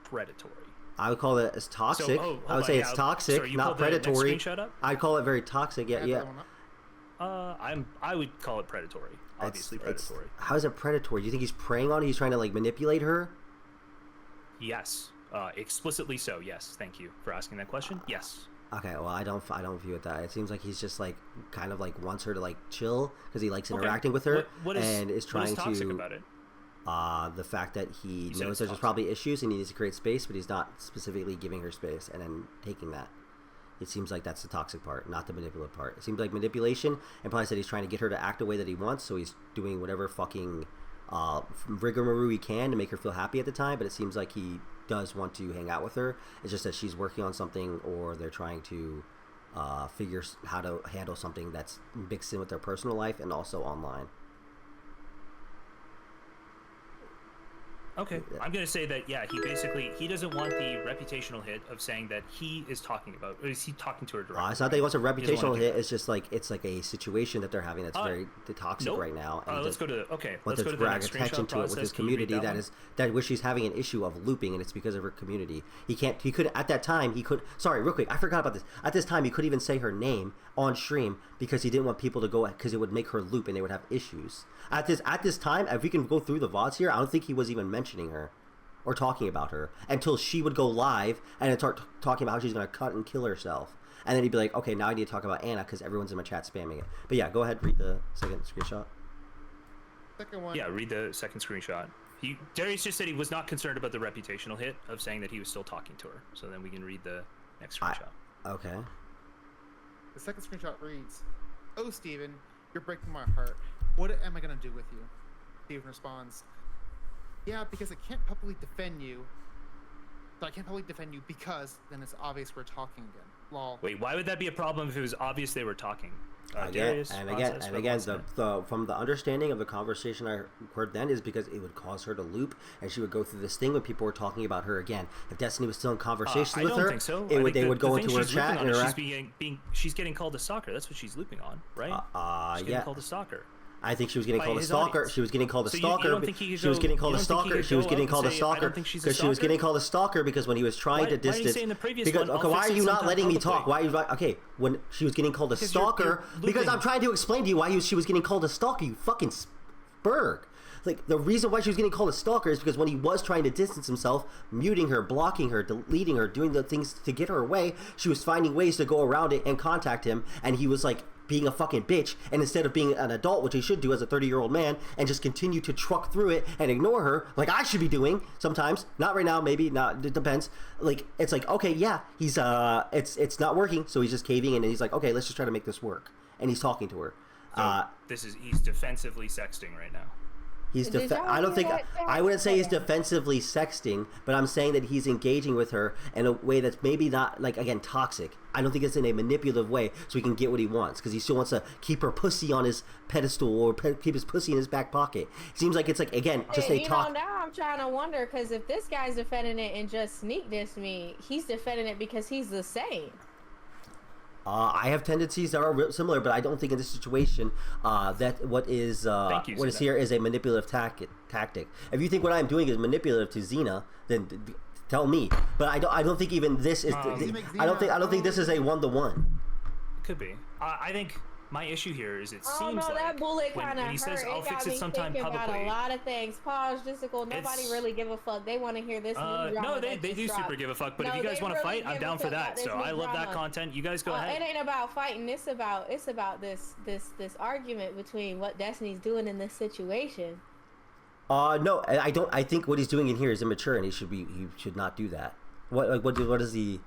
predatory. I would call it as toxic. I would say it's toxic, not predatory. I'd call it very toxic. Yeah. I would call it predatory. Obviously predatory. How is it predatory? Do you think he's preying on her? He's trying to like manipulate her? Yes. Explicitly so. Yes. Thank you for asking that question. Yes. Okay. Well, I don't view it that. It seems like he's just like kind of like wants her to like chill because he likes interacting with her and is trying what is toxic to. About it? The fact that he knows there's probably issues and he needs to create space, but he's not specifically giving her space and then taking that. It seems like that's the toxic part, not the manipulative part. It seems like manipulation, and probably said he's trying to get her to act the way that he wants, so he's doing whatever fucking rigmarole he can to make her feel happy at the time, but it seems like he does want to hang out with her. It's just that she's working on something, or they're trying to figure how to handle something that's mixed in with their personal life and also online. Okay, I'm gonna say that he doesn't want the reputational hit of saying that he is talking about, or is he talking to her directly? It's not that he wants a reputational hit. It's just like it's like a situation that they're having that's very toxic right now. And let's go to let's go to the next attention to it with his community that which he's having an issue of looping, and it's because of her community. He couldn't at that time. Sorry, real quick, I forgot about this. At this time, he couldn't even say her name on stream because he didn't want people to go because it would make her loop and they would have issues. At this time, if we can go through the VODs here, I don't think he was even mentioning her or talking about her until she would go live and then start talking about how she's going to cut and kill herself. And then he'd be like, okay, now I need to talk about Anna because everyone's in my chat spamming it. But yeah, go ahead, read the second screenshot. Second one. Yeah, read the second screenshot. Darius just said he was not concerned about the reputational hit of saying that he was still talking to her. So then we can read the next screenshot. Okay. The second screenshot reads, "Oh, Steven, you're breaking my heart. What am I going to do with you?" Steven responds, "Yeah, because I can't publicly defend you. So I can't publicly defend you because then it's obvious we're talking again. Lol." Wait, why would that be a problem if it was obvious they were talking? Again, from the understanding of the conversation I heard then is because it would cause her to loop and she would go through this thing when people were talking about her again. If Destiny was still in conversation with her, I don't think so. they would go into her chat and interact. She's getting called a stalker. That's what she's looping on, right? She's getting called a stalker. I think she was getting called a stalker. Audience. She was getting called a So stalker. you don't think he could She was go- getting called you a don't think he stalker. could She was go getting up called a and say, "I stalker don't think she's a because she was stalker"? getting called a stalker because when he was trying to Why did he distance. say in the previous because, one, okay, "I'll why fix are it you not sometime letting me talk? publicly"? Why are you okay? When she was getting called a Because you're stalker, because looping. I'm trying to explain to you why she was getting called a stalker. You fucking Berg. Like the reason why she was getting called a stalker is because when he was trying to distance himself, muting her, blocking her, deleting her, doing the things to get her away, she was finding ways to go around it and contact him, and he was like being a fucking bitch, and instead of being an adult, which he should do as a 30-year-old man, and just continue to truck through it and ignore her, like I should be doing sometimes. Not right now, maybe not. It depends. Like it's like okay, yeah, he's it's not working, so he's just caving in, and he's like, okay, let's just try to make this work, and he's talking to her. So he's defensively sexting right now. I don't think I wouldn't say he's defensively sexting, but I'm saying that he's engaging with her in a way that's maybe not like again toxic. I don't think it's in a manipulative way, so he can get what he wants because he still wants to keep her pussy on his pedestal or keep his pussy in his back pocket. It seems like it's like again just a talk. Now I'm trying to wonder because if this guy's defending it and just sneak diss me, he's defending it because he's the same. I have tendencies that are similar, but I don't think in this situation that what is here is a manipulative tactic. If you think what I'm doing is manipulative to Xena, then tell me. But I don't think even this is. I don't think this is a 1-to-1. Could be. I think my issue here is it seems like that bullet kind of when he says hurt. I'll fix it sometime about publicly. A lot of things. Pause. Justical. Nobody really give a fuck. They want to hear this. No, they do super give a fuck. But if you guys want to fight, I'm down for that. So I love that content. You guys go ahead. It ain't about fighting. It's about this argument between what Destiny's doing in this situation. No, I don't. I think what he's doing in here is immature, and he should not do that. What is he?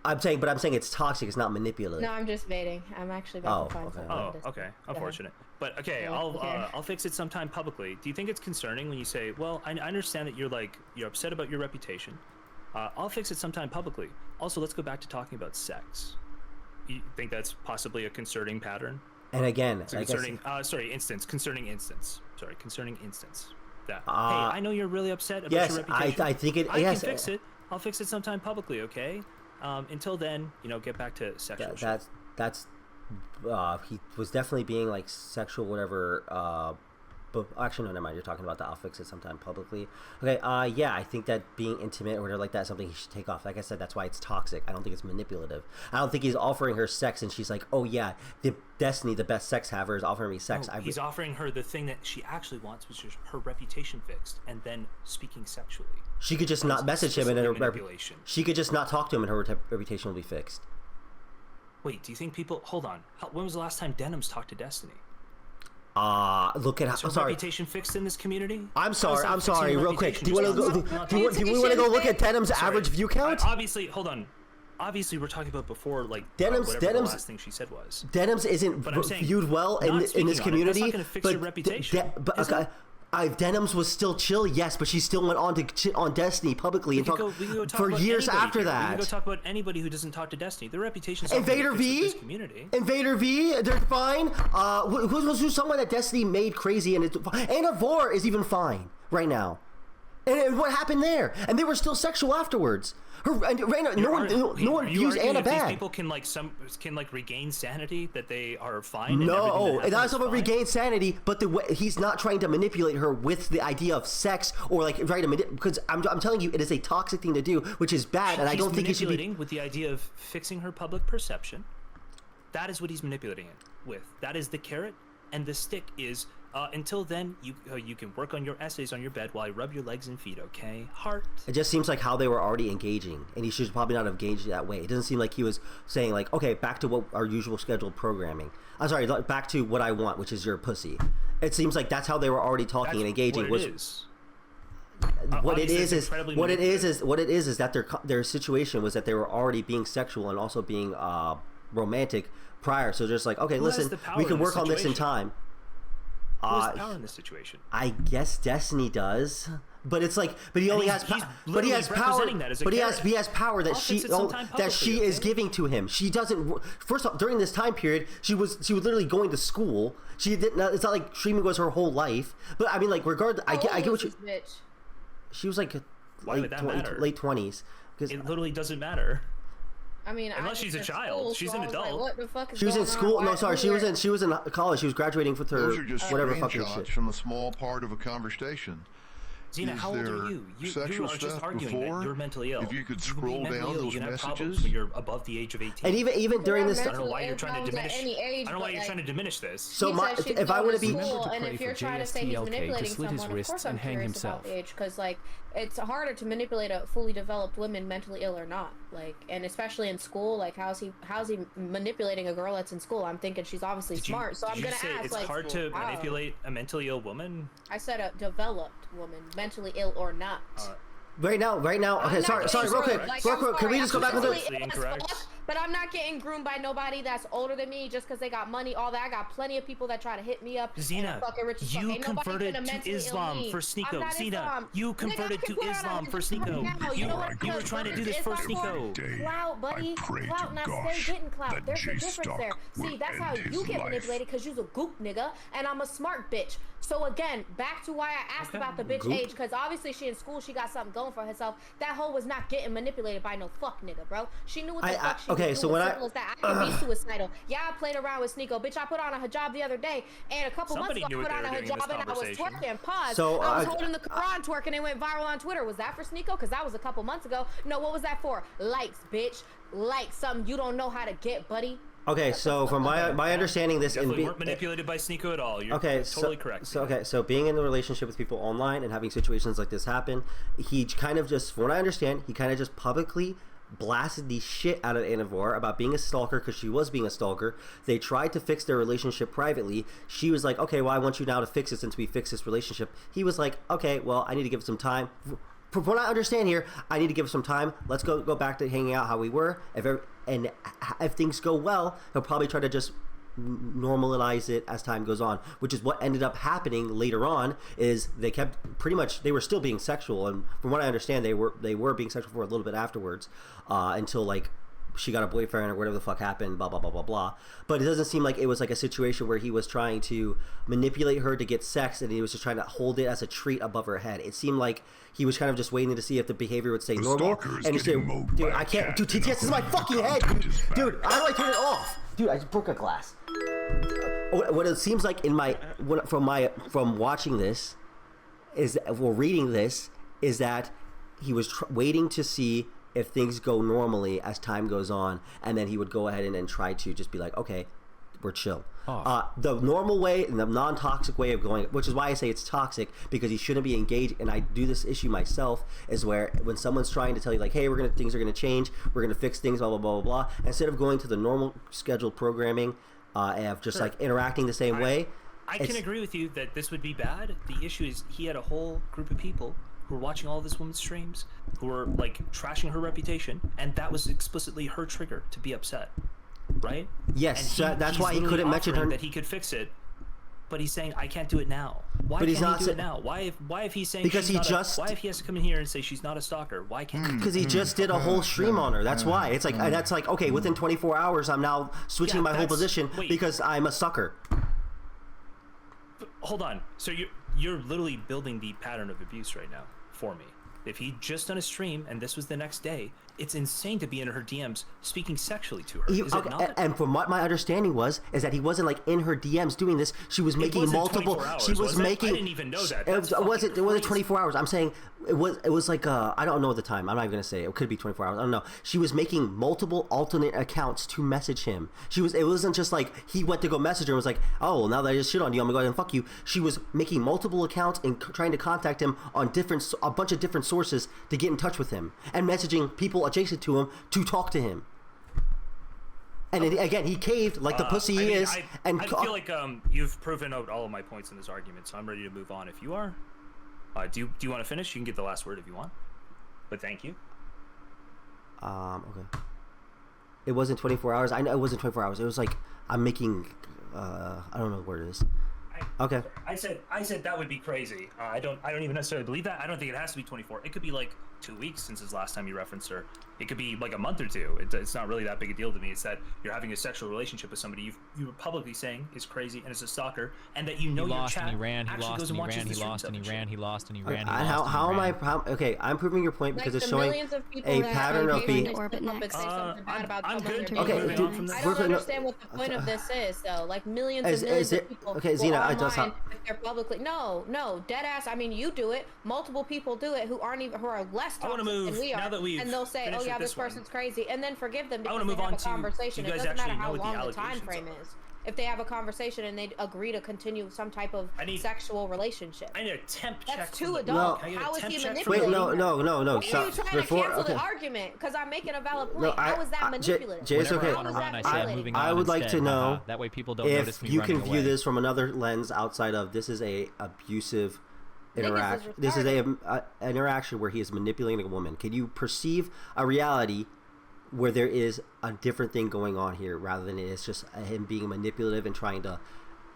I'm saying it's toxic. It's not manipulative. No, I'm just baiting. I'm actually about to find something. Oh, okay. Unfortunate. But okay, I'll fix it sometime publicly. Do you think it's concerning when you say, well, I understand that you're upset about your reputation. I'll fix it sometime publicly. Also, let's go back to talking about sex. You think that's possibly a concerning pattern? And again, concerning instance. That hey, I know you're really upset about your reputation. I think it. I can fix it. I'll fix it sometime publicly. Okay. Until then, get back to sexual that's he was definitely being like sexual, whatever, But actually, no, never mind. You're talking about the I'll fix it sometime publicly. Okay, yeah, I think that being intimate or whatever like that is something he should take off. Like I said, that's why it's toxic. I don't think it's manipulative. I don't think he's offering her sex and she's like, oh yeah, the Destiny, the best sex haver, is offering me sex. No, he's offering her the thing that she actually wants, which is her reputation fixed, and then speaking sexually. She could just not message him and her reputation. She could just not talk to him and her reputation will be fixed. Wait, do you think people? Hold on. When was the last time Denims talked to Destiny? Look at how. Is her reputation fixed in this community? I'm sorry. Real quick. Do we want to go look at Denim's average view count? Obviously, hold on. Obviously, we're talking about before, like Denim's the last thing she said was. Denims isn't viewed well in this community. That's not going to fix your reputation. Denims was still chill, yes, but she still went on to on Destiny publicly and talk for years after that. We can go talk about anybody who doesn't talk to Destiny. Their reputation's Invader V, Invader V, they're fine. Who's someone that Destiny made crazy and Anna Vor is even fine right now. And what happened there? And they were still sexual afterwards. No one views Anna bad. These people can regain sanity, that they are fine. No, and that's about regain sanity. But he's not trying to manipulate her with the idea of sex or like trying to because I'm telling you, it is a toxic thing to do, which is bad, and I don't think he should be manipulating with the idea of fixing her public perception. That is what he's manipulating it with. That is the carrot, and the stick is. Until then, you can work on your essays on your bed while I rub your legs and feet, okay? Heart. It just seems like how they were already engaging, and he should probably not have engaged that way. It doesn't seem like he was saying like, okay, back to what our usual scheduled programming. I'm sorry, back to what I want, which is your pussy. It seems like that's how they were already talking and engaging. What it is that their situation was that they were already being sexual and also being romantic prior. So just like, okay, listen, we can work on this in time. Who has power in this situation? I guess Destiny does, but it's like, he has power. But he has power that she is giving to him. She doesn't. First off, during this time period, she was literally going to school. She didn't. It's not like streaming was her whole life. But I mean, like, regardless, I get what you. She was like late 20s. It literally doesn't matter. I mean, unless she's a child, she's an adult. Like, what the fuck is she was in school. No, sorry, she was in college. She was graduating with her Those are just whatever fucking shit. from a small part of a conversation. Xena, how old are you? You are just arguing that you're mentally ill. If you could scroll down those messages, when you're above the age of 18. And even during this, I don't know why you're trying to diminish. I don't know why you're trying to diminish this. So if I want to be, and if you're trying to say he's manipulating someone, of course I'm curious about the age, because like it's harder to manipulate a fully developed woman, mentally ill or not. Like, and especially in school, like how's he manipulating a girl that's in school? I'm thinking she's obviously smart, so I'm gonna ask. It's hard to manipulate a mentally ill woman. I said a developed woman, mentally ill or not. Right now. Okay, sorry, real quick. Can we just go back to the? But I'm not getting groomed by nobody that's older than me just because they got money, all that. I got plenty of people that try to hit me up. Xena, you converted to Islam for Sneeko. Xena, you converted to Islam for Sneeko. You were trying to do this for Sneeko. Clout, buddy. Clout, not stay getting clout. There's a difference there. See, that's how you get manipulated, because you's a goop nigga, and I'm a smart bitch. So again, back to why I asked about the bitch age, because obviously she in school, she got something going for herself. That hoe was not getting manipulated by no fuck nigga, bro. She knew what the fuck she was doing. So when I can be suicidal. Yeah, I played around with Sneeko. Bitch, I put on a hijab the other day, and a couple months ago I put on a hijab and I was twerking. Pause. So, I was holding the Quran twerking, and went viral on Twitter. Was that for Sneeko? Because that was a couple months ago. No, what was that for? Likes, bitch. Like something you don't know how to get, buddy. Okay, so from my understanding, this definitely weren't manipulated by Sneeko at all. You're totally correct. So being in a relationship with people online and having situations like this happen, he kind of just, from what I understand, he kind of just publicly blasted the shit out of Anna Vor about being a stalker, because she was being a stalker. They tried to fix their relationship privately. She was like, okay, well, I want you now to fix it since we fixed this relationship. He was like, okay, well, I need to give it some time. From what I understand here, I need to give it some time. Let's go back to hanging out how we were. If things go well, he'll probably try to just normalize it as time goes on, which is what ended up happening later on. Is they kept they were still being sexual, and from what I understand, they were being sexual for a little bit afterwards, until like she got a boyfriend or whatever the fuck happened, blah blah blah blah blah. But it doesn't seem like it was like a situation where he was trying to manipulate her to get sex, and he was just trying to hold it as a treat above her head. It seemed like he was kind of just waiting to see if the behavior would stay normal. And he said, dude, I can't, dude, TTS, this is my fucking head, dude. How do I turn it off? Dude, I just broke a glass. what it seems like from watching this reading this is that he was waiting to see if things go normally as time goes on, and then he would go ahead and try to just be like, okay, we're chill. The normal way and the non-toxic way of going, which is why I say it's toxic, because he shouldn't be engaged. And I do this issue myself, is where when someone's trying to tell you like, hey, things are gonna change, we're gonna fix things, blah blah blah blah blah, instead of going to the normal scheduled programming of just like interacting the same way. I can agree with you that this would be bad. The issue is he had a whole group of people who were watching all of this woman's streams, who were like trashing her reputation, and that was explicitly her trigger to be upset, right? Yes, that's why he couldn't mention her. That he could fix it, but he's saying I can't do it now. Why can't he do it now? Why if he's saying because why if he has to come in here and say she's not a stalker? Why can't he? Because he just did a whole stream on her. That's why. It's like that's like okay, within 24 hours, I'm now switching my whole position because I'm a sucker. Hold on. So you're literally building the pattern of abuse right now for me. If he'd just done a stream and this was the next day, it's insane to be in her DMs speaking sexually to her. Is it not? And from what my understanding is that he wasn't like in her DMs doing this. She was making multiple. She was making. I didn't even know that. It wasn't 24 hours. I'm saying it was like I don't know the time. I'm not even gonna say it could be 24 hours. I don't know. She was making multiple alternate accounts to message him. It wasn't just like he went to go message her and was like, oh, well, now that I just shit on you, I'm gonna go ahead and fuck you. She was making multiple accounts and trying to contact him on a bunch of different sources to get in touch with him and messaging people adjacent to him to talk to him. And again, he caved like the pussy he is. I feel like you've proven out all of my points in this argument, so I'm ready to move on. If you are, do you want to finish? You can get the last word if you want. But thank you. Okay. It wasn't 24 hours. I know it wasn't 24 hours. It was like I'm making. I don't know what it is. Okay. I said that would be crazy. I don't even necessarily believe that. I don't think it has to be 24. It could be like 2 weeks since his last time you referenced her. It could be like a month or two. It's not really that big a deal to me. It's that you're having a sexual relationship with somebody you were publicly saying is crazy and is a stalker, and that you know your chat actually goes and watches the streams of the he lost. How am I? Okay, I'm proving your point because it's showing a pattern of being. I'm good. Okay, I don't understand what the point of this is, though. Like millions of people. Okay, Xena, I just. They're publicly no, dead ass. I mean, you do it. Multiple people do it who are less toxic than we are, and they'll say, "Oh yeah, this person's crazy," and then forgive them because they have a conversation. It doesn't matter how long the time frame is. If they have a conversation and they agree to continue some type of sexual relationship, I need a temp check. That's too adult. How is he manipulating? Wait, no. Why are you trying to cancel the argument? Because I'm making a valid point. How is that manipulative? Jay, it's okay. I would like to know that way people don't if notice me you can running view away. this from another lens outside of this is a abusive interaction. This is an interaction where he is manipulating a woman. Can you perceive a reality where there is a different thing going on here rather than it's just him being manipulative and trying to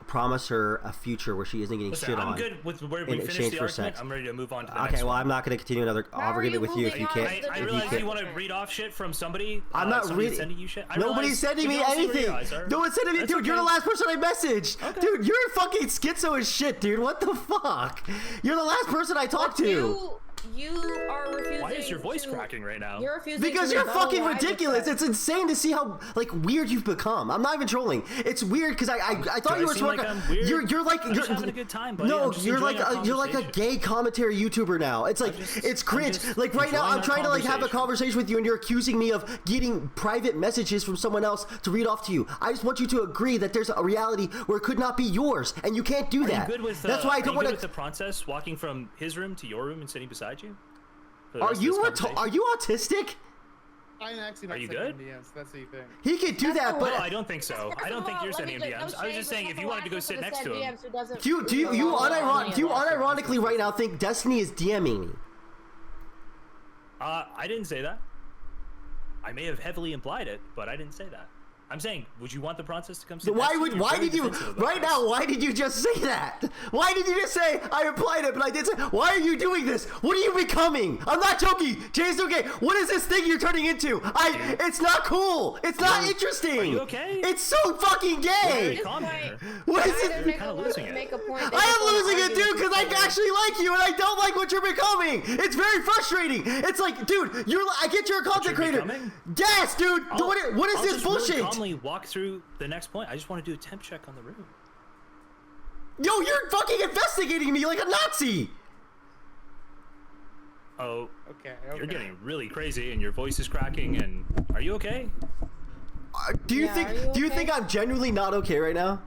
promise her a future where she isn't getting shit on? I'm good with where we finished the argument. I'm ready to move on to the next well, one. I'm not going to continue another argument with you if you can't. I realize you want to read off shit from somebody. I'm not reading. Sending you shit. Nobody's sending me anything. No one's sending me. Dude, you're the last person I messaged. Okay. Dude, you're fucking schizo as shit, dude. What the fuck? You're the last person I talked to. You are refusing. Why is your voice cracking right now? You're refusing because you're fucking ridiculous. It's insane to see how like weird you've become. I'm not even trolling. It's weird because I thought you were talking. You're like I'm just having a good time, buddy. No, you're like a gay commentary YouTuber now. It's like it's cringe. Like right now, I'm trying to like have a conversation with you, and you're accusing me of getting private messages from someone else to read off to you. I just want you to agree that there's a reality where it could not be yours, and you can't do that. Are you good with, That's why I don't want to. With the Prawncess walking from his room to your room and sitting beside you? Are you autistic? I'm actually not Are you good? DMs. That's the thing. He could do that, but no, I don't think so. I don't think you're sending him DMs. I was just saying if you wanted to go sit next to him. Do you unironically right now think Destiny is DMing me? I didn't say that. I may have heavily implied it, but I didn't say that. I'm saying, would you want the Prawncess to come sit next to you? Why did you right now? Why did you just say that? Why did you just say I implied it, but I did say? Why are you doing this? What are you becoming? I'm not joking. JSTLK, what is this thing you're turning into? It's not cool. It's not interesting. Are you okay? It's so fucking gay. What is it? You're kind of losing it. I am losing it, dude, because I actually like you and I don't like what you're becoming. It's very frustrating. It's like, dude, I get you're a content creator. Yes, dude. What is this bullshit? Walk through the next point. I just want to do a temp check on the room. Yo, you're fucking investigating me like a Nazi! Oh, okay. You're getting really crazy, and your voice is cracking. And are you okay? Do you think I'm genuinely not okay right now?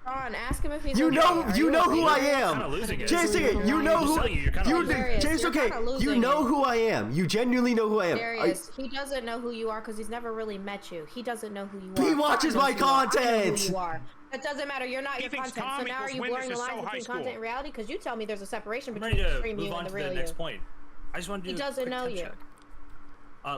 Ron, ask him if he's You okay. know who I am. JSTK, you know who. JSTK, you know who I am. You genuinely know who I am. Darius, he doesn't know who you are because he's never really met you. He doesn't know who you are. He watches my content. That doesn't matter. You're not your content. So now are you blurring the lines between content and reality? Because you tell me there's a separation I'm between ready the to stream move you on and to the the real next you. point. I just want to do. He doesn't know you.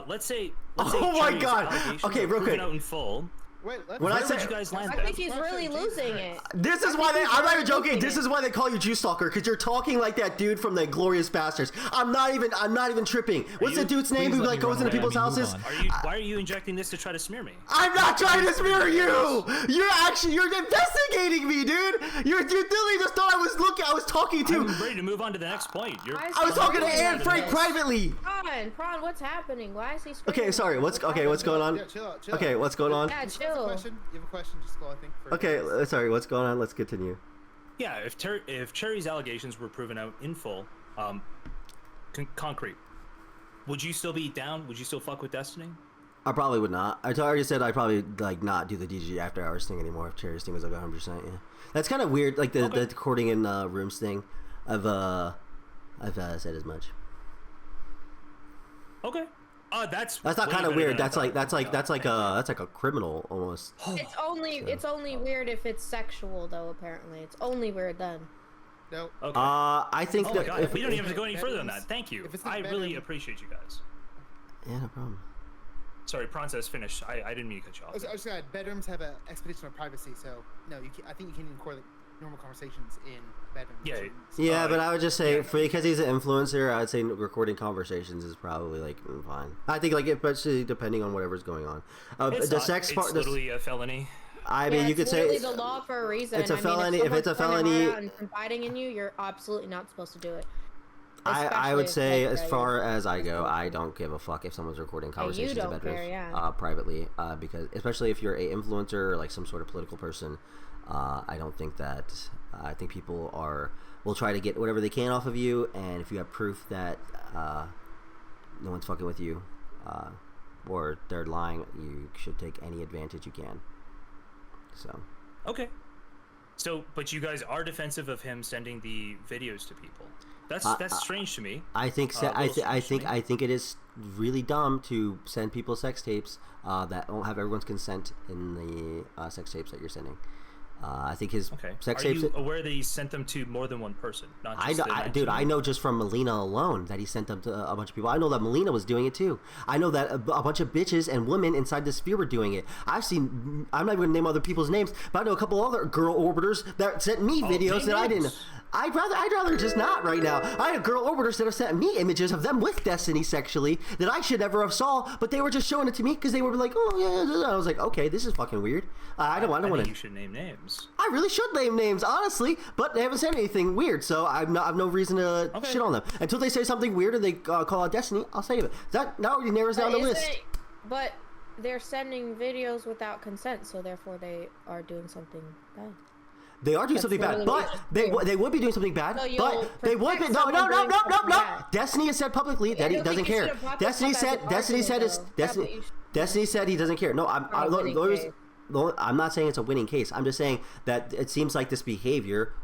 Let's say. Oh my God. Okay, real quick. Out in full. Wait, when I say you guys land I think he's really losing it. This is why I'm not even joking. This is why they call you Juice Stalker, because you're talking like that dude from the Glorious Bastards. I'm not even tripping. What's the dude's name who like goes into people's houses? Why are you injecting this to try to smear me? I'm not trying to smear you. You're investigating me, dude. You literally just thought I was talking to. I'm ready to move on to the next point. I was talking to Anne Frank privately. Prawn, what's happening? Why is he screaming? Okay, sorry. What's going on? Yeah, chill out. Okay, what's going on? Yeah, chill. You have a question, just go, I think. Okay, sorry, what's going on? Let's continue. Yeah, if Cherry's allegations were proven out in full, concrete, would you still be down? Would you still fuck with Destiny? I probably would not. I already said I'd probably like not do the DGG after hours thing anymore if Cherry's thing was like 100%. Yeah, that's kind of weird. Like the recording in rooms thing. I've said as much. Okay. That's not kind of weird. That's like a criminal almost. It's only weird if it's sexual though. Apparently, it's only weird then. No. Okay. I think that if we don't even have to go any further than that. Thank you. I really appreciate you guys. Yeah, no problem. Sorry, Prawncess, finish. I didn't mean to cut you off. I was just gonna, bedrooms have an expectation of privacy, so no, I think you can record like normal conversations in bedrooms. Yeah, but I would just say because he's an influencer, I would say recording conversations is probably like fine. I think like especially depending on whatever's going on. It's literally a felony. I mean, you could say it's the law for a reason. It's a felony. If it's a felony, and confiding in you, you're absolutely not supposed to do it. I would say, as far as I go, I don't give a fuck if someone's recording conversations in bedrooms privately, because especially if you're a influencer or like some sort of political person, I don't think that. I think people will try to get whatever they can off of you, and if you have proof that no one's fucking with you, or they're lying, you should take any advantage you can. So. Okay. So, but you guys are defensive of him sending the videos to people. That's strange to me. I think I think it is really dumb to send people sex tapes that don't have everyone's consent in the sex tapes that you're sending. I think his sex tapes. Are you aware that he sent them to more than one person? Not just dude, I know just from Melina alone that he sent them to a bunch of people. I know that Melina was doing it too. I know that a bunch of bitches and women inside the sphere were doing it. I've seen. I'm not even gonna name other people's names, but I know a couple other girl orbiters that sent me videos that I didn't. I'd rather just not right now. I had girl orbiters that have sent me images of them with Destiny sexually that I should never have saw, but they were just showing it to me because they were like, oh yeah. I was like, okay, this is fucking weird. I don't want to. You should name names. I really should name names, honestly, but they haven't said anything weird, so I've no reason to shit on them. Until they say something weird and they call out Destiny, I'll save it. That already narrows down the list. But they're sending videos without consent, so therefore they are doing something bad. They are doing something bad, but they would be doing something bad, but they would be no. Destiny has said publicly that he doesn't care. Destiny said he doesn't care. No, I'm not saying it's a winning case. I'm just saying that it seems like this behavior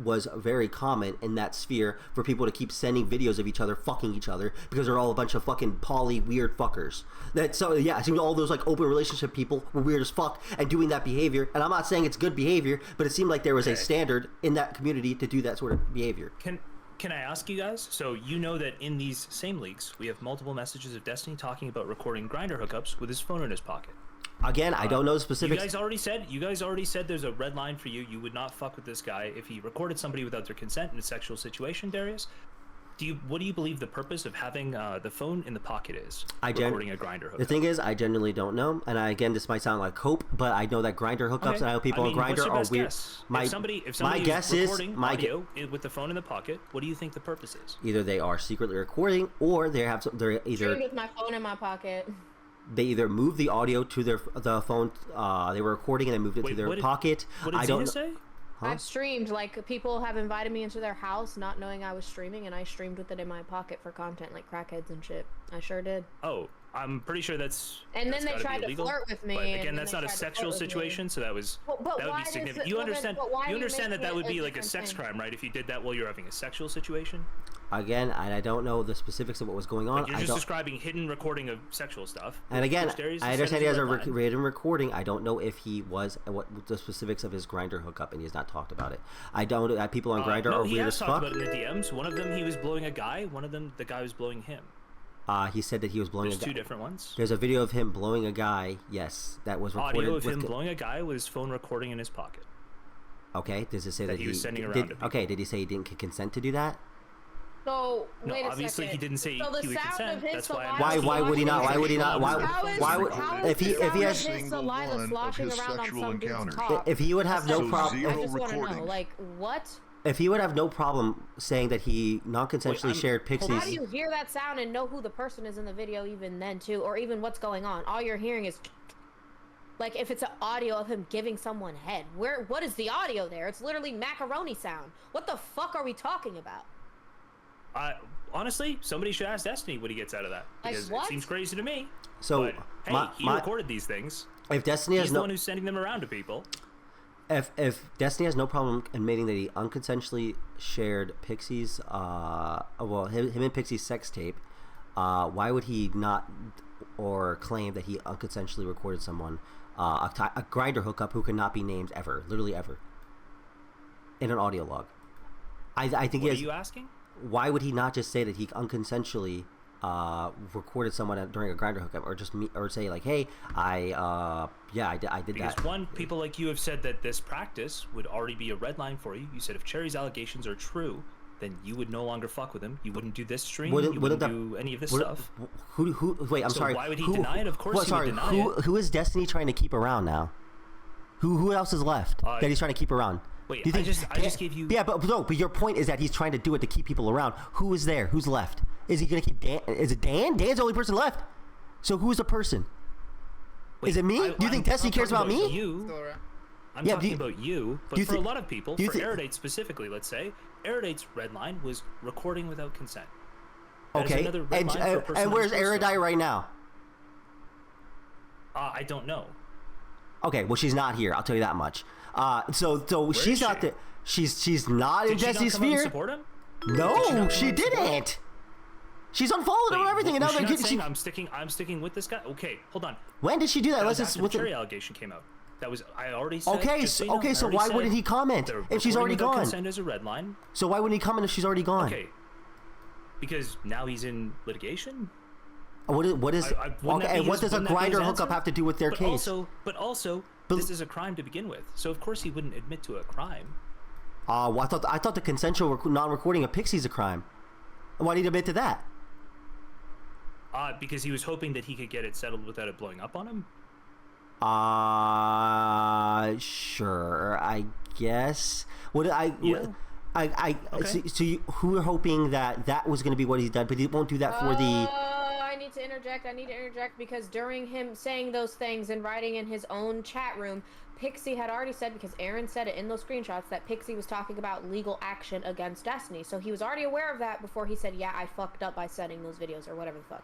was very common in that sphere for people to keep sending videos of each other fucking each other because they're all a bunch of fucking poly weird fuckers. It seems all those like open relationship people were weird as fuck and doing that behavior. And I'm not saying it's good behavior, but it seemed like there was a standard in that community to do that sort of behavior. Can I ask you guys? So you know that in these same leaks, we have multiple messages of Destiny talking about recording Grindr hookups with his phone in his pocket. Again, I don't know the specifics. You guys already said there's a red line for you. You would not fuck with this guy if he recorded somebody without their consent in a sexual situation, Darius. What do you believe the purpose of having the phone in the pocket is? Recording a Grindr hookup. The thing is, I genuinely don't know, and again, this might sound like hope, but I know that Grindr hookups and I know people on Grindr are weird. Guess? If somebody is recording audio with the phone in the pocket, what do you think the purpose is? Either they are secretly recording, or they're either with my phone in my pocket. They either moved the audio to the phone they were recording and then moved it to their pocket. What did Xena say? Huh? I've streamed, like, people have invited me into their house not knowing I was streaming, and I streamed with it in my pocket for content, like crackheads and shit. I sure did. Oh, I'm pretty sure that's. And that's then they gotta be tried to illegal. flirt with me. But and again, then that's they not a tried to sexual flirt with me. situation, so that But would why be is significant. it- You well, then- understand? but why are You you understand that making that would it a be like a different sex thing? crime, right? If you did that while you're having a sexual situation. Again, I don't know the specifics of what was going on. Like you're I just don't. describing hidden recording of sexual stuff. And again, which Darius I has understand said he is has a red line. written recording. I don't know if he was what the specifics of his Grinder hookup, and he's not talked about it. I don't. People on Grinder no, are he weird has as talked fuck. about it in the DMs. One of them, he was blowing a guy. One of them, the guy was blowing him. He said that he was blowing There's a guy. two different ones. There's a video of him blowing a guy. Yes, that was recorded. Audio of with him blowing a guy with his phone recording in his pocket. Okay, does it say that he was sending around did? to people. Okay, did he say he didn't consent to do that? So, No, wait a obviously second. he didn't say so the he would sound consent. Of his That's why I'm saliva asking. Why would he not? Why would he not? Why would if he has his saliva sloshing around on some dude's cock? if he would have no problem I just want to know, like, what? if he would have no problem saying that he non-consensually shared How do Pixies. you hear that sound and know who the person is in the video even then too, or even what's going on? All you're hearing is like if it's an audio of him giving someone head. What is the audio there? It's literally macaroni sound. What the fuck are we talking about? Honestly, somebody should ask Destiny what he gets out of that, Like because what? it seems crazy to me. So, but, hey, my- he my- recorded these things. If Destiny He's has the no, one who's sending them around to people. if Destiny has no problem admitting that he unconsensually shared Pixie's, well, him and Pixie's sex tape, why would he not or claim that he unconsensually recorded someone, a Grinder hookup who cannot be named ever, literally ever, in an audio log? I think What he has. are you asking? Why would he not just say that he unconsensually recorded someone during a Grinder hookup, or just or say like, hey, I did Because that. one, people like you have said that this practice would already be a red line for you. You said if Cherry's allegations are true, then you would no longer fuck with him. You wouldn't do this stream. You wouldn't do any of this stuff. Who? Wait, I'm So sorry. why would he deny it? Of course he would deny it. Who is Destiny trying to keep around now? Who else is left that he's trying to keep around? Wait, Do you think I just gave you. Yeah, but no. But your point is that he's trying to do it to keep people around. Who is there? Who's left? Is he gonna keep Dan? Is it Dan? Dan's the only person left. So who's the person? Is it me? Do you think Destiny cares about me? You. I'm Yeah, talking about you, but do you for a thi- lot of people, do you for thi- Erudite specifically, let's say, Erudite's red line was recording without consent. That is Okay, another red line for a person and that where's is posted. Erudite right now? I don't know. Okay, well she's not here. I'll tell you that much. So she's is not she? the. She's not in Did she not Destiny's come out and sphere. support him? No, Did she not she come out and support him? didn't. She's unfollowed him and everything, and now was they're she not getting. saying, I'm sticking with this guy. Okay, hold on. When did she do that? That Let's was just after with the the- Cherry allegation came out. That was I already said. Okay, just so you know, I so already why said wouldn't he comment the if she's already recording without gone? Consent is a red line. So why wouldn't he comment if she's already gone? Okay. Because now he's in litigation. What is wouldn't that okay? be And what his- does a wouldn't that be his Grinder hookup answer? have to do with their But case? But also, this is a crime to begin with. So of course he wouldn't admit to a crime. Well, I thought the consensual non-recording of Pixie's a crime. Why did he admit to that? Because he was hoping that he could get it settled without it blowing up on him. Sure, I guess. What I Yeah. Okay. So who were hoping that was going to be what he's done, but he won't do that for the. I need to interject because during him saying those things and writing in his own chat room, Pixie had already said, because Aaron said it in those screenshots, that Pixie was talking about legal action against Destiny. So he was already aware of that before he said, yeah, I fucked up by sending those videos or whatever the fuck.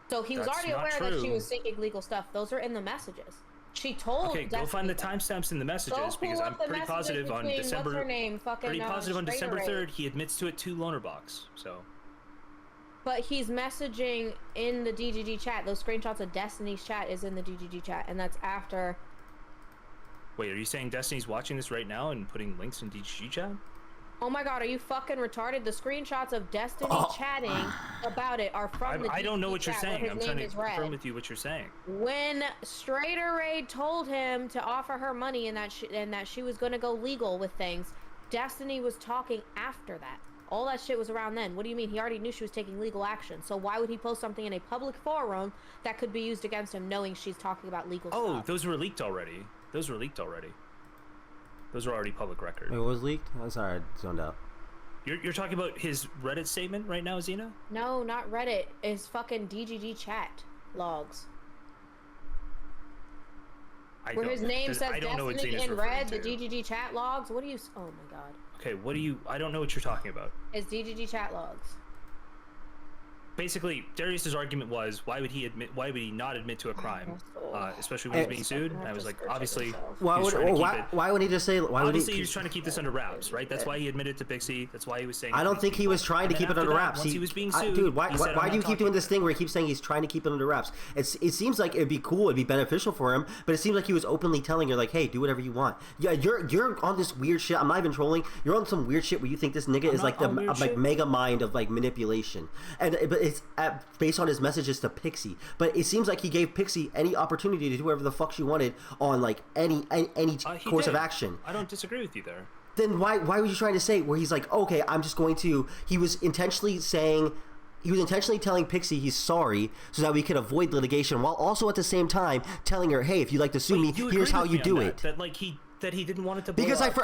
So he was That's already not aware that she true. was seeking legal stuff. Those are in the messages. She told Okay, go find the timestamps in the messages Go because pull I'm up the pretty messages positive on between, December. what's her name? Fucking, Pretty positive on Straight December Array. 3rd, he admits to it to Loner Box. So. But he's messaging in the DGG chat. Those screenshots of Destiny's chat is in the DGG chat, and that's after. Wait, are you saying Destiny's watching this right now and putting links in DGG chat? Oh my god, are you fucking retarded? The screenshots of Destiny chatting about it are from the I don't know DGG what you're chat where saying. his I'm name trying to is Red. confirm with you what you're saying. When Straighter Raid told him to offer her money and that she was gonna go legal with things, Destiny was talking after that. All that shit was around then. What do you mean? He already knew she was taking legal action. So why would he post something in a public forum that could be used against him, knowing she's talking about legal stuff? Oh, those were leaked already. Those were already public record. Wait, what was leaked? I'm sorry, I zoned out. You're talking about his Reddit statement right now, Xena? No, not Reddit. It's fucking DGG chat logs. Where his name says I don't know what Destiny Xena's in referring red, to. the DGG chat logs. What do you? Oh my god. Okay, what do you? I don't know what you're talking about. It's DGG chat logs. Basically, Darius's argument was, why would he not admit to a crime, especially when he's being sued? And I was like, obviously, Why would he just say? Obviously, he was trying to keep this under wraps, right? That's why he admitted to Pixie. That's why he was saying. I don't think he was trying to keep it under wraps. Once he was being sued, dude, why do you keep doing this thing where he keeps saying he's trying to keep it under wraps? It seems like it'd be cool, it'd be beneficial for him, but it seems like he was openly telling her like, hey, do whatever you want. Yeah, you're on this weird shit. I'm not even trolling. You're on some weird shit where you think this nigga is like the mega mind of like manipulation, but it's based on his messages to Pixie. But it seems like he gave Pixie any opportunity to do whatever the fuck she wanted on like any course of action. I don't disagree with you there. Then why were you trying to say where he's like, okay, I'm just going to? He was intentionally telling Pixie he's sorry so that we could avoid litigation, while also at the same time telling her, hey, if you'd like to sue me, here's how you do it. That he didn't want it to blow because up.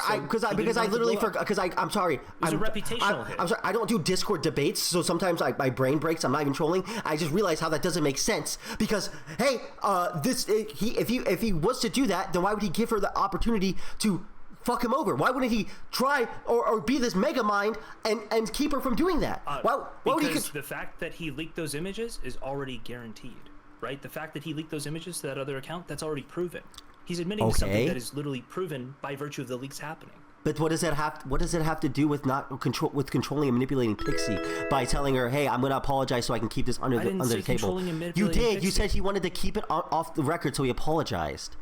Because I literally forgot. Because I'm sorry. It was a reputational hit. I'm sorry. I don't do Discord debates, so sometimes my brain breaks. I'm not even trolling. I just realize how that doesn't make sense. Because hey, if he was to do that, then why would he give her the opportunity to fuck him over? Why wouldn't he try or be this mega mind and keep her from doing that? Why would he? Because the fact that he leaked those images is already guaranteed, right? The fact that he leaked those images to that other account, that's already proven. He's admitting to something that is literally proven by virtue of the leaks happening. But what does that have to do with controlling and manipulating Pixie by telling her, "Hey, I'm going to apologize so I can keep this under the table"? You did. Pixie. You said he wanted to keep it off the record, so he apologized.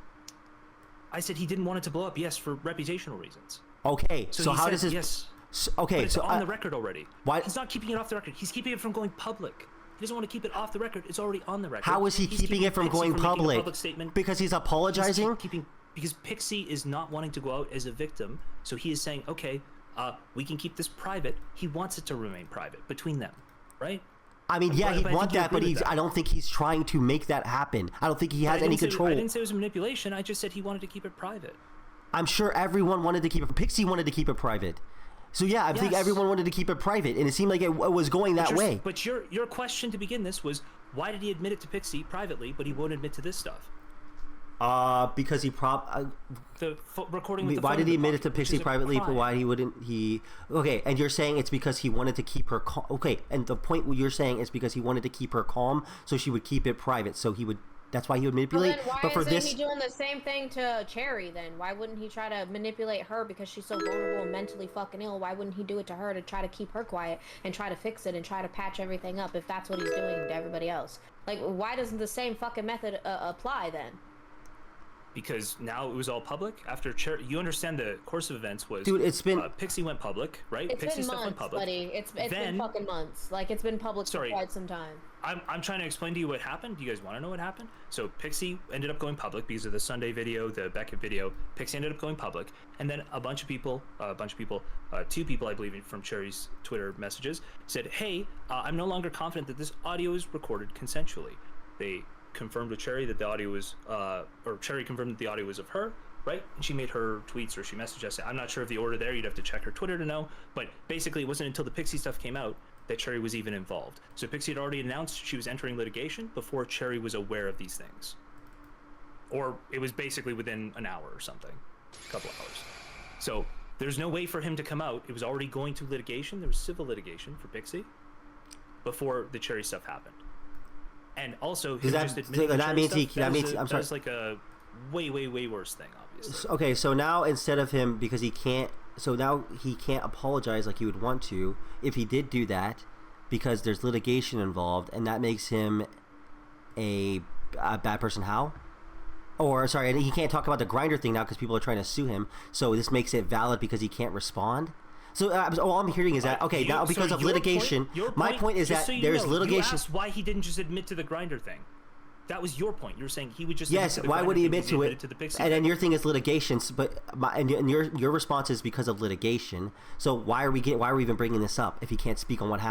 I said he didn't want it to blow up. Yes, for reputational reasons. Okay, so how does this? Yes. Okay, but it's so on the record already. Why? He's not keeping it off the record. He's keeping it from going public. He doesn't want to keep it off the record. It's already on the record. How is he keeping it from going public? Because he's apologizing? Because Pixie is not wanting to go out as a victim, so he is saying, okay, we can keep this private. He wants it to remain private between them, right? I mean, yeah, he'd want that, but I don't think he's trying to make that happen. I don't think he has any control. I didn't say it was manipulation. I just said he wanted to keep it private. I'm sure everyone wanted to keep it. Pixie wanted to keep it private. So yeah, I think everyone wanted to keep it private, and it seemed like it was going that way. But your question to begin this was, why did he admit it to Pixie privately, but he won't admit to this stuff? Because he the recording. With the why did he admit it to Pixie privately? But why he wouldn't he? Okay, and you're saying it's because he wanted to keep her calm. Okay, and the point you're saying is because he wanted to keep her calm, so she would keep it private. So he would. That's why he would manipulate. Well, then why isn't he doing the same thing to Cherry then? Why wouldn't he try to manipulate her because she's so vulnerable and mentally fucking ill? Why wouldn't he do it to her to try to keep her quiet and try to fix it and try to patch everything up if that's what he's doing to everybody else? Like, why doesn't the same fucking method apply then? Because now it was all public after Cherry. You understand the course of events was. Dude, it's been Pixie went public, right? It's Pixie been stuff months, went public. buddy. It's been fucking months. Like, it's been public for quite some time. I'm trying to explain to you what happened. Do you guys want to know what happened? So Pixie ended up going public because of the Sunday video, the Beckett video. Pixie ended up going public, and then a bunch of people, two people I believe from Cherry's Twitter messages said, "Hey, I'm no longer confident that this audio is recorded consensually." They confirmed with Cherry that the audio was, or Cherry confirmed that the audio was of her, right? And she made her tweets or she messaged us. I'm not sure of the order there. You'd have to check her Twitter to know. But basically, it wasn't until the Pixie stuff came out that Cherry was even involved. So Pixie had already announced she was entering litigation before Cherry was aware of these things. Or it was basically within an hour or something, a couple hours. So there's no way for him to come out. It was already going to litigation. There was civil litigation for Pixie before the Cherry stuff happened. And also, I'm sorry. That's like a way worse thing, obviously. Okay, so now instead of him, because he can't, so now he can't apologize like he would want to if he did do that, because there's litigation involved, and that makes him a bad person. How? Or sorry, he can't talk about the Grindr thing now because people are trying to sue him. So this makes it valid because he can't respond. So all I'm hearing is that now because of litigation. My point is that there's litigation. You asked why he didn't just admit to the Grindr thing. That was your point. You were saying he would just. Yes. Why would he admit to it? And then your thing is litigation. But your response is because of litigation. So why are we even bringing this up if he can't speak on what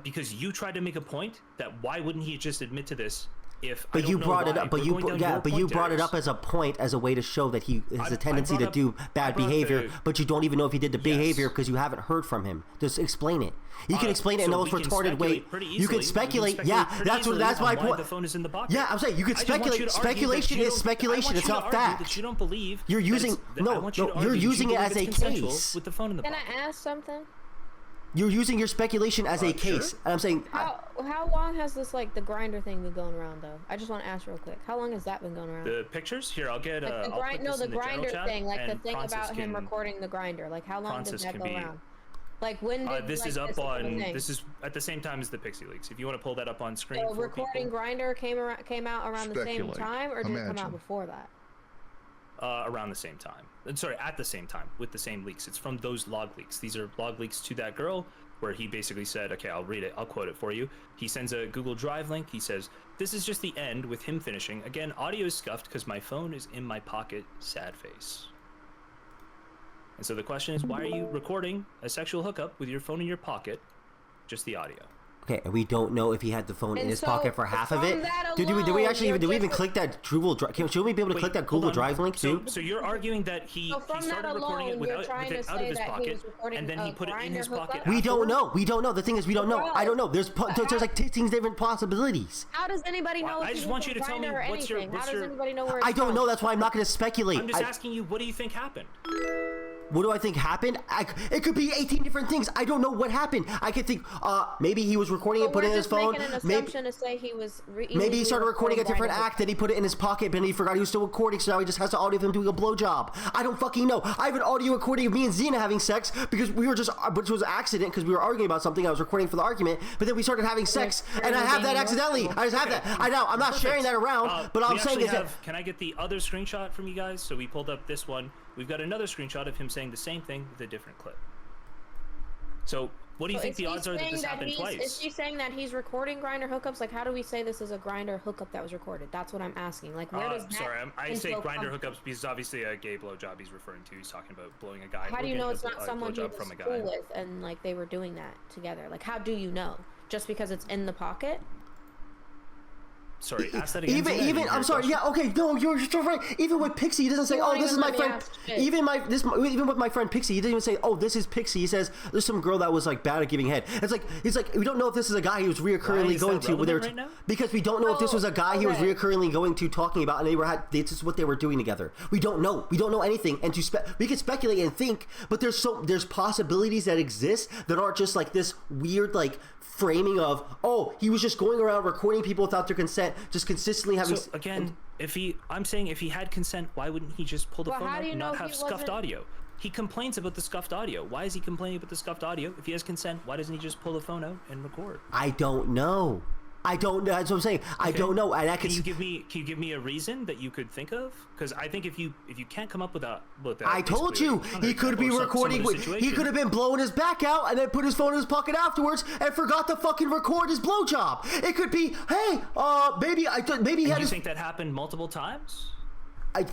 because you tried to make a point that why wouldn't he just admit to this if But I you don't know brought it why, up. But we're you going down yeah. your But point, you brought it Darius. up as a point, as a way to show that he has a I tendency to brought do bad behavior. the- But you don't even know if he did the behavior because you haven't heard from him. Just explain it. You can explain it in the most retarded way. You can speculate. Yeah, that's my point. The phone is in the pocket. Yeah, I'm saying you could speculate. Speculation is speculation. It's not fact. That you don't believe. You're using you're using it as a case. With the phone in the Can pocket. I ask something? You're using your speculation as a case. Sure. And I'm saying How long has this like the grinder thing been going around though? I just want to ask real quick. How long has that been going around? The pictures here. I'll get. Like the I'll put this the in the general grinder chat, thing, like the and thing Prawncess about him can- recording the grinder. Like how long did Prawncess that can go be- around? Like when did This like, is up this become a on. thing? This is at the same time as the Pixie leaks. If you want to pull that up on screen. So for recording people. grinder came out around the same Speculate. time, or did it come Imagine. out before that? Around the same time. Sorry, at the same time with the same leaks. It's from those log leaks. These are log leaks to that girl where he basically said, okay, I'll read it. I'll quote it for you. He sends a Google Drive link. He says, this is just the end with him finishing. Again, audio is scuffed because my phone is in my pocket. Sad face. And so the question is, why are you recording a sexual hookup with your phone in your pocket? Just the audio. okay, and we don't know if he had the phone in And his so, pocket for half of from it. that Did we alone, actually you're did we even just- click that Google Drive? Should we be able to click that Google Drive link too? So you're arguing that he So from that started recording it alone, you're with trying it to out of say his that he pocket, was recording and then he a put it in grinder his pocket. hookup? We don't afterward? know. We don't know. The thing is, we don't know. Bro, I don't know. There's like 15 different possibilities. How does anybody know? I if just he want was you a to tell me grinder or what's your- anything? what's How does your- anybody know where? I it's don't from? know. That's why I'm not going to speculate. I'm just asking you, what do you think happened? What do I think happened? It could be 18 different things. I don't know what happened. I could think maybe he was recording it, But put it we're in his just phone. making an Maybe assumption to say he was. maybe he started recording a different grinder act, then he put it in his pocket, but then he forgot he was still recording, so now he just has the audio of him doing a blowjob. I don't fucking know. I have an audio recording of me and Xena having sex because we were just, which was an accident because we were arguing about something. I was recording for the argument, but then we started having sex, and I have that accidentally. I just have that. I know. I'm not sharing that around, but I'm saying is that. Can I get the other screenshot from you guys? So we pulled up this one. We've got another screenshot of him saying the same thing with a different clip. So what do you think the odds are that this happened twice? Is she saying that he's recording grinder hookups? Like, how do we say this is a grinder hookup that was recorded? That's what I'm asking. Like, where does that Sorry, I say info grinder come from? hookups because obviously a gay blowjob he's referring to. He's talking about blowing a guy. How or do you know getting it's a not someone he blowjob was from a guy. cool with and like they were doing that together? Like, how do you know? Just because it's in the pocket? Sorry, ask that again. Xena, I didn't Even hear I'm your sorry. question. Yeah, okay. No, you're so right. Even with Pixie, he doesn't say, You "Oh, won't this is even my let me friend." ask shit. Even with my friend Pixie, he doesn't even say, "Oh, this is Pixie." He says, "There's some girl that was like bad at giving head." It's like we don't know if this is a guy he was reoccurringly is going that to. Where they were relevant right now? because we don't know if this was a guy he was reoccurringly going to talking about, and this is what they were doing together. We don't know. We don't know anything, and we can speculate and think, but there's possibilities that exist that aren't just like this weird like framing of, oh, he was just going around recording people without their consent, just consistently having. So again, I'm saying if he had consent, why wouldn't he just pull the Well, phone how out do you and know not if have he scuffed wasn't- audio? He complains about the scuffed audio. Why is he complaining about the scuffed audio? If he has consent, why doesn't he just pull the phone out and record? I don't know. I don't know. That's what I'm saying. I don't know. And Can you give me a reason that you could think of? Because I think if you can't come up with that, I told you he could be recording. He could have been blowing his back out and then put his phone in his pocket afterwards and forgot to fucking record his blowjob. It could be, hey, maybe he had. Do you think that happened multiple times?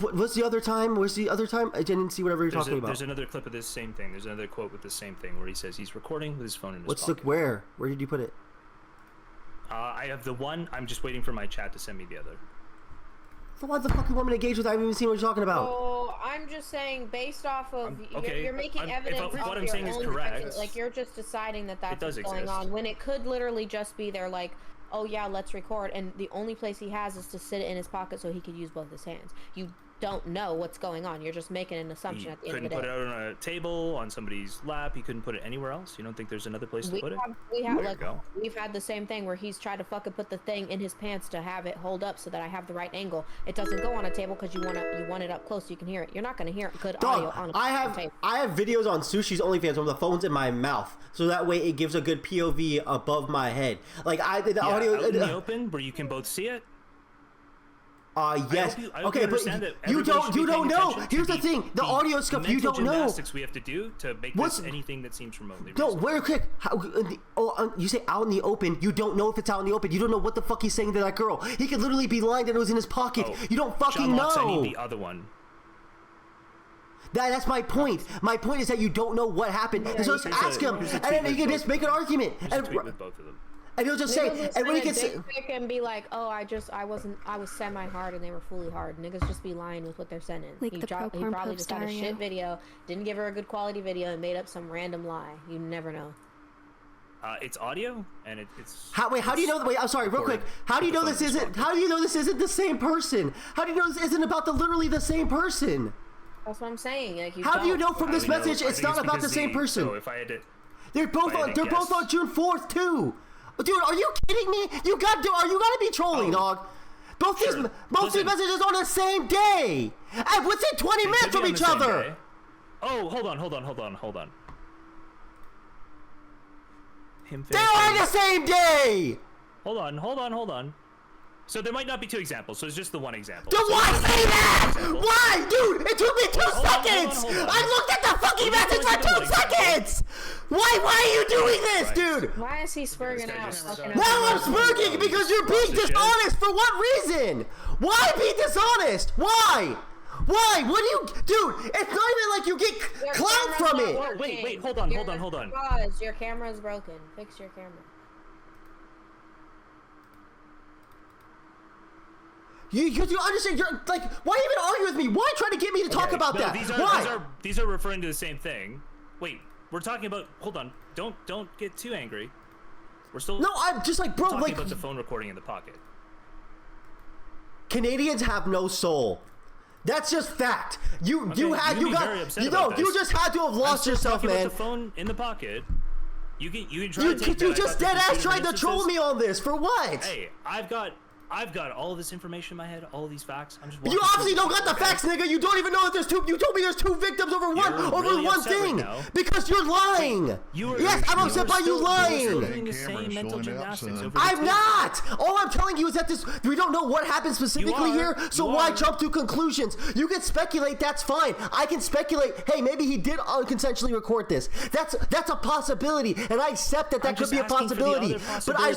What's the other time? Where's the other time? I didn't see whatever you're talking about. There's another clip of this same thing. There's another quote with the same thing where he says he's recording with his phone in his pocket. Where? Where did you put it? I have the one. I'm just waiting for my chat to send me the other. So what the fuck you want me to engage with? I haven't even seen what you're talking about. Oh, I'm just saying, based off of you're making evidence. If what I'm your saying is own correct, judgment. Like you're just deciding that that's does what's going exist. on when it could literally just be there. Like, oh yeah, let's record, and the only place he has is to sit it in his pocket so he could use both his hands. You don't know what's going on. You're just making an assumption He at the end of the couldn't day. put it on a table, on somebody's lap. He couldn't put it anywhere else. You don't think there's another place to put it? We've had the same thing where he's tried to fucking put the thing in his pants to have it hold up so that I have the right angle. It doesn't go on a table because you want it up close so you can hear it. You're not going to hear good audio on a table. I have videos on Sushi's OnlyFans where the phone's in my mouth, so that way it gives a good POV above my head. Like audio out in the open where you can both see it. Yes. I hope Okay, you but understand that you everybody should be don't paying know. attention to Here's the thing: the audio stuff you mental don't know. gymnastics we have to do to make What's- this anything that seems remotely. No, where quick? You say out in the open. You don't know if it's out in the open. You don't know what the fuck he's saying to that girl. He could literally be lying that it was in his pocket. You don't fucking John Locke, know. I need the other one. That's my point. My point is that you don't know what happened. And so just ask him, and then you can just make an argument. Just tweet with both of them. And he'll just say, and when he gets and be like, oh, I was semi-hard and they were fully hard. Niggas just be lying with what they're sending. Like he the probably just had a shit video, didn't give her a good quality video, and made up some random lie. You never know. It's audio, and it's. How do you know? Wait, I'm sorry, real quick. How do you know this isn't? How do you know this isn't the same person? How do you know this isn't about literally the same person? That's what I'm saying. Like, how do you know from this message it's not about the same person? So if I had to, they're both on June 4th too. Dude, are you kidding me? Are you gotta be trolling, dog? Both these messages on the same day. And within 20 minutes from each other. Oh, hold on. They're on the same day! Hold on. So there might not be two examples, so it's just the one example. Then why say that? Why? Dude, it took me 2 seconds! I looked at the fucking message for 2 seconds! Why are you doing this, dude? Why is he spurging out? Now I'm spurging because you're being dishonest for what reason? Why be dishonest? Why? Why? What do you... Dude, it's not even like you get clout from it. Wait, hold on. Pause. Your camera's broken. Fix your camera. You understand? You're like, why even argue with me? Why try to get me to talk about that? These are referring to the same thing. Wait, we're talking about... Hold on. Don't get too angry. We're still... No, I'm just like, bro, talking about the phone recording in the pocket. Canadians have no soul. That's just fact. You just had to have lost yourself, man. About the phone in the pocket. You just dead ass tried to troll me on this for what? Hey, I've got all of this information in my head, all of these facts. I'm just. You obviously don't got the facts, nigga. You don't even know that there's two. You told me there's 2 victims over one thing right because you're lying. Yes, I'm upset by you lying. I'm not. All I'm telling you is that we don't know what happened specifically here. So why jump to conclusions? You can speculate. That's fine. I can speculate. Hey, maybe he did unconsensually record this. That's a possibility, and I accept that could be a possibility. But I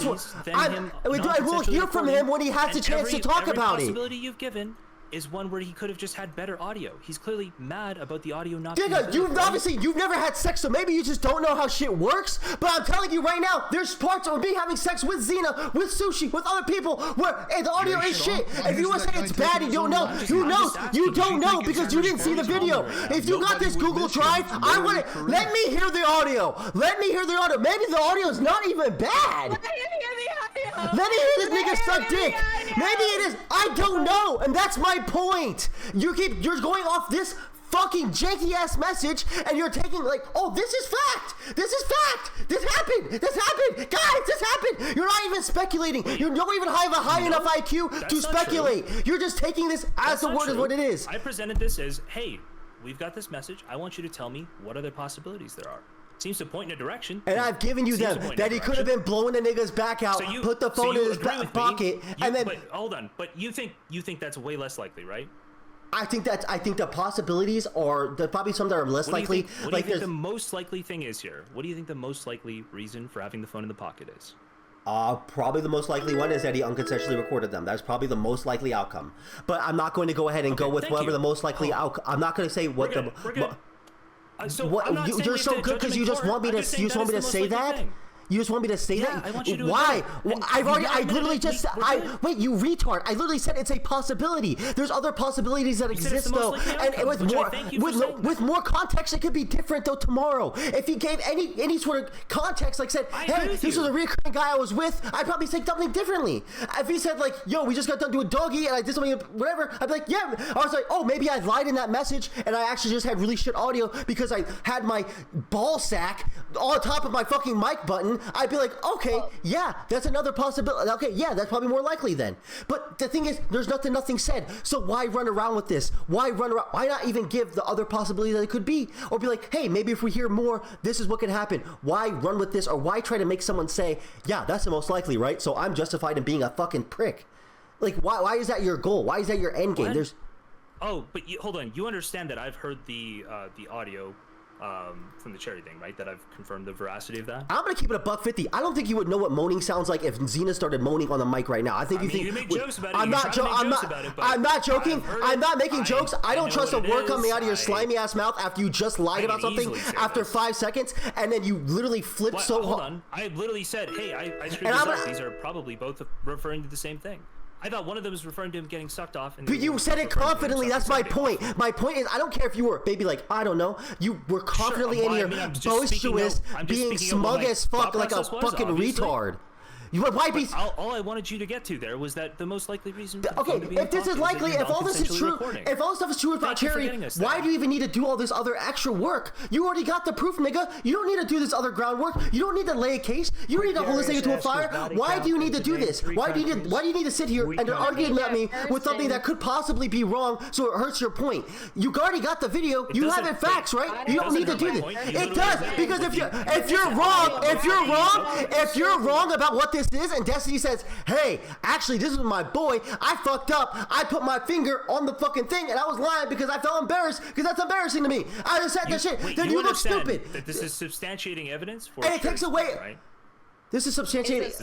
will hear from him when he has a chance to talk about it. Every possibility you've given is one where he could have just had better audio. He's clearly mad about the audio not being good. You've never had sex, so maybe you just don't know how shit works. But I'm telling you right now, there's parts of me having sex with Xena, with Sushi, with other people where the audio is shit. If you want to say it's bad, you don't know. You don't know because you didn't see the video. If you got this Google Drive, let me hear the audio. Maybe the audio is not even bad. Let me hear this nigga suck dick. Maybe it is. I don't know, and that's my point. You're going off this fucking janky ass message, and you're taking like, oh, this is fact. This happened. Guys, this happened. You're not even speculating. You don't even have a high enough IQ to speculate. You're just taking this as the word is what it is. I presented this as, hey, we've got this message. I want you to tell me what other possibilities there are. Seems to point in a direction. And I've given you them. That he could have been blowing the nigga's back out, put the phone in his pocket, and then... But hold on. But you think that's way less likely, right? I think the possibilities are probably some that are less likely. What do you think the most likely thing is here? What do you think the most likely reason for having the phone in the pocket is? Probably the most likely one is that he unconsensually recorded them. That's probably the most likely outcome. But I'm not going to go ahead and go with whatever the most likely outcome. I'm not going to say what you're so good because you just want me to say that? You just want me to say that? I want you to Why? Wait, you retard. I literally said it's a possibility. There's other possibilities that exist though. And with more context, it could be different though tomorrow. If he gave any sort of context, like said, hey, this was a recurring guy I was with, I'd probably say something differently. If he said like, yo, we just got done doing doggy and I did something, whatever, I'd be like, yeah. I was like, oh, maybe I lied in that message and I actually just had really shit audio because I had my ball sack on top of my fucking mic button. I'd be like, okay, yeah, that's another possibility. Okay, yeah, that's probably more likely then. But the thing is, there's nothing said. So why run around with this? Why not even give the other possibility that it could be? Or be like, hey, maybe if we hear more, this is what could happen. Why run with this? Or why try to make someone say, yeah, that's the most likely, right? So I'm justified in being a fucking prick. Like, why is that your goal? Why is that your end game? Oh, but hold on. You understand that I've heard the audio from the Cherry thing, right? That I've confirmed the veracity of that. I'm gonna keep it $150. I don't think you would know what moaning sounds like if Xena started moaning on the mic right now. I think you make jokes about it. I'm not joking. I'm not joking. I'm not making jokes. I don't trust a word coming out of your slimy ass mouth after you just lied about something after 5 seconds, and then you literally flipped so hard. Hold on. I literally said, hey, I screwed this up. These are probably both referring to the same thing. I thought one of them was referring to him getting sucked off. But you said it confidently. That's my point. My point is, I don't care if you were maybe like, I don't know. You were confidently in here, boisterous, being smug as fuck, like a fucking retard. Why be? All I wanted you to get to there was that the most likely reason. Okay, if this is likely, if all this is true, if all this stuff is true about Cherry, why do you even need to do all this other extra work? You already got the proof, nigga. You don't need to do this other groundwork. You don't need to lay a case. You don't need to hold this thing into a fire. Why do you need to do this? Why do you need to sit here and argue at me with something that could possibly be wrong, so it hurts your point? You already got the video. You have it facts, right? You don't need to do this. It does, because if you're wrong about what this is, and Destiny says, hey, actually this is my boy, I fucked up, I put my finger on the fucking thing and I was lying because I felt embarrassed, because that's embarrassing to me. I just said that shit. Then you look stupid. That this is substantiating evidence for and it takes away, right? This is substantiating.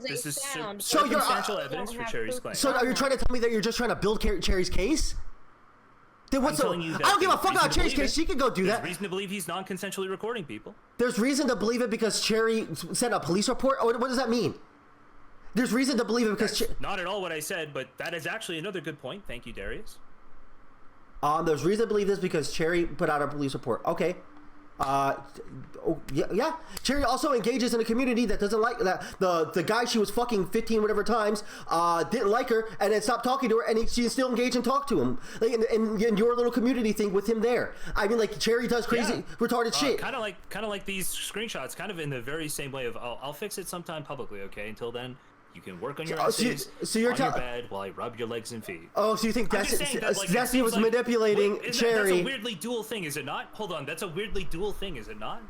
This is circumstantial evidence for Cherry's claim. So are you trying to tell me that you're just trying to build Cherry's case? Then what's I don't give a fuck about Cherry's case. She can go do that. There's reason to believe he's non-consensually recording people. There's reason to believe it because Cherry sent a police report? What does that mean? There's reason to believe it because... Not at all what I said, but that is actually another good point. Thank you, Darius. There's reason to believe this because Cherry put out a police report. Okay. Yeah. Cherry also engages in a community that doesn't like that. The guy she was fucking 15 whatever times didn't like her and then stopped talking to her, and she's still engaged and talked to him. Like in your little community thing with him there. I mean, like Cherry does crazy retarded shit. Kind of like these screenshots, kind of in the very same way of I'll fix it sometime publicly. Okay, until then. You can work on your essays on your bed while I rub your legs and feet. Oh, so you think Destiny was manipulating Cherry? That's a weirdly dual thing, is it not? Hold on, that's a weirdly dual thing, is it not?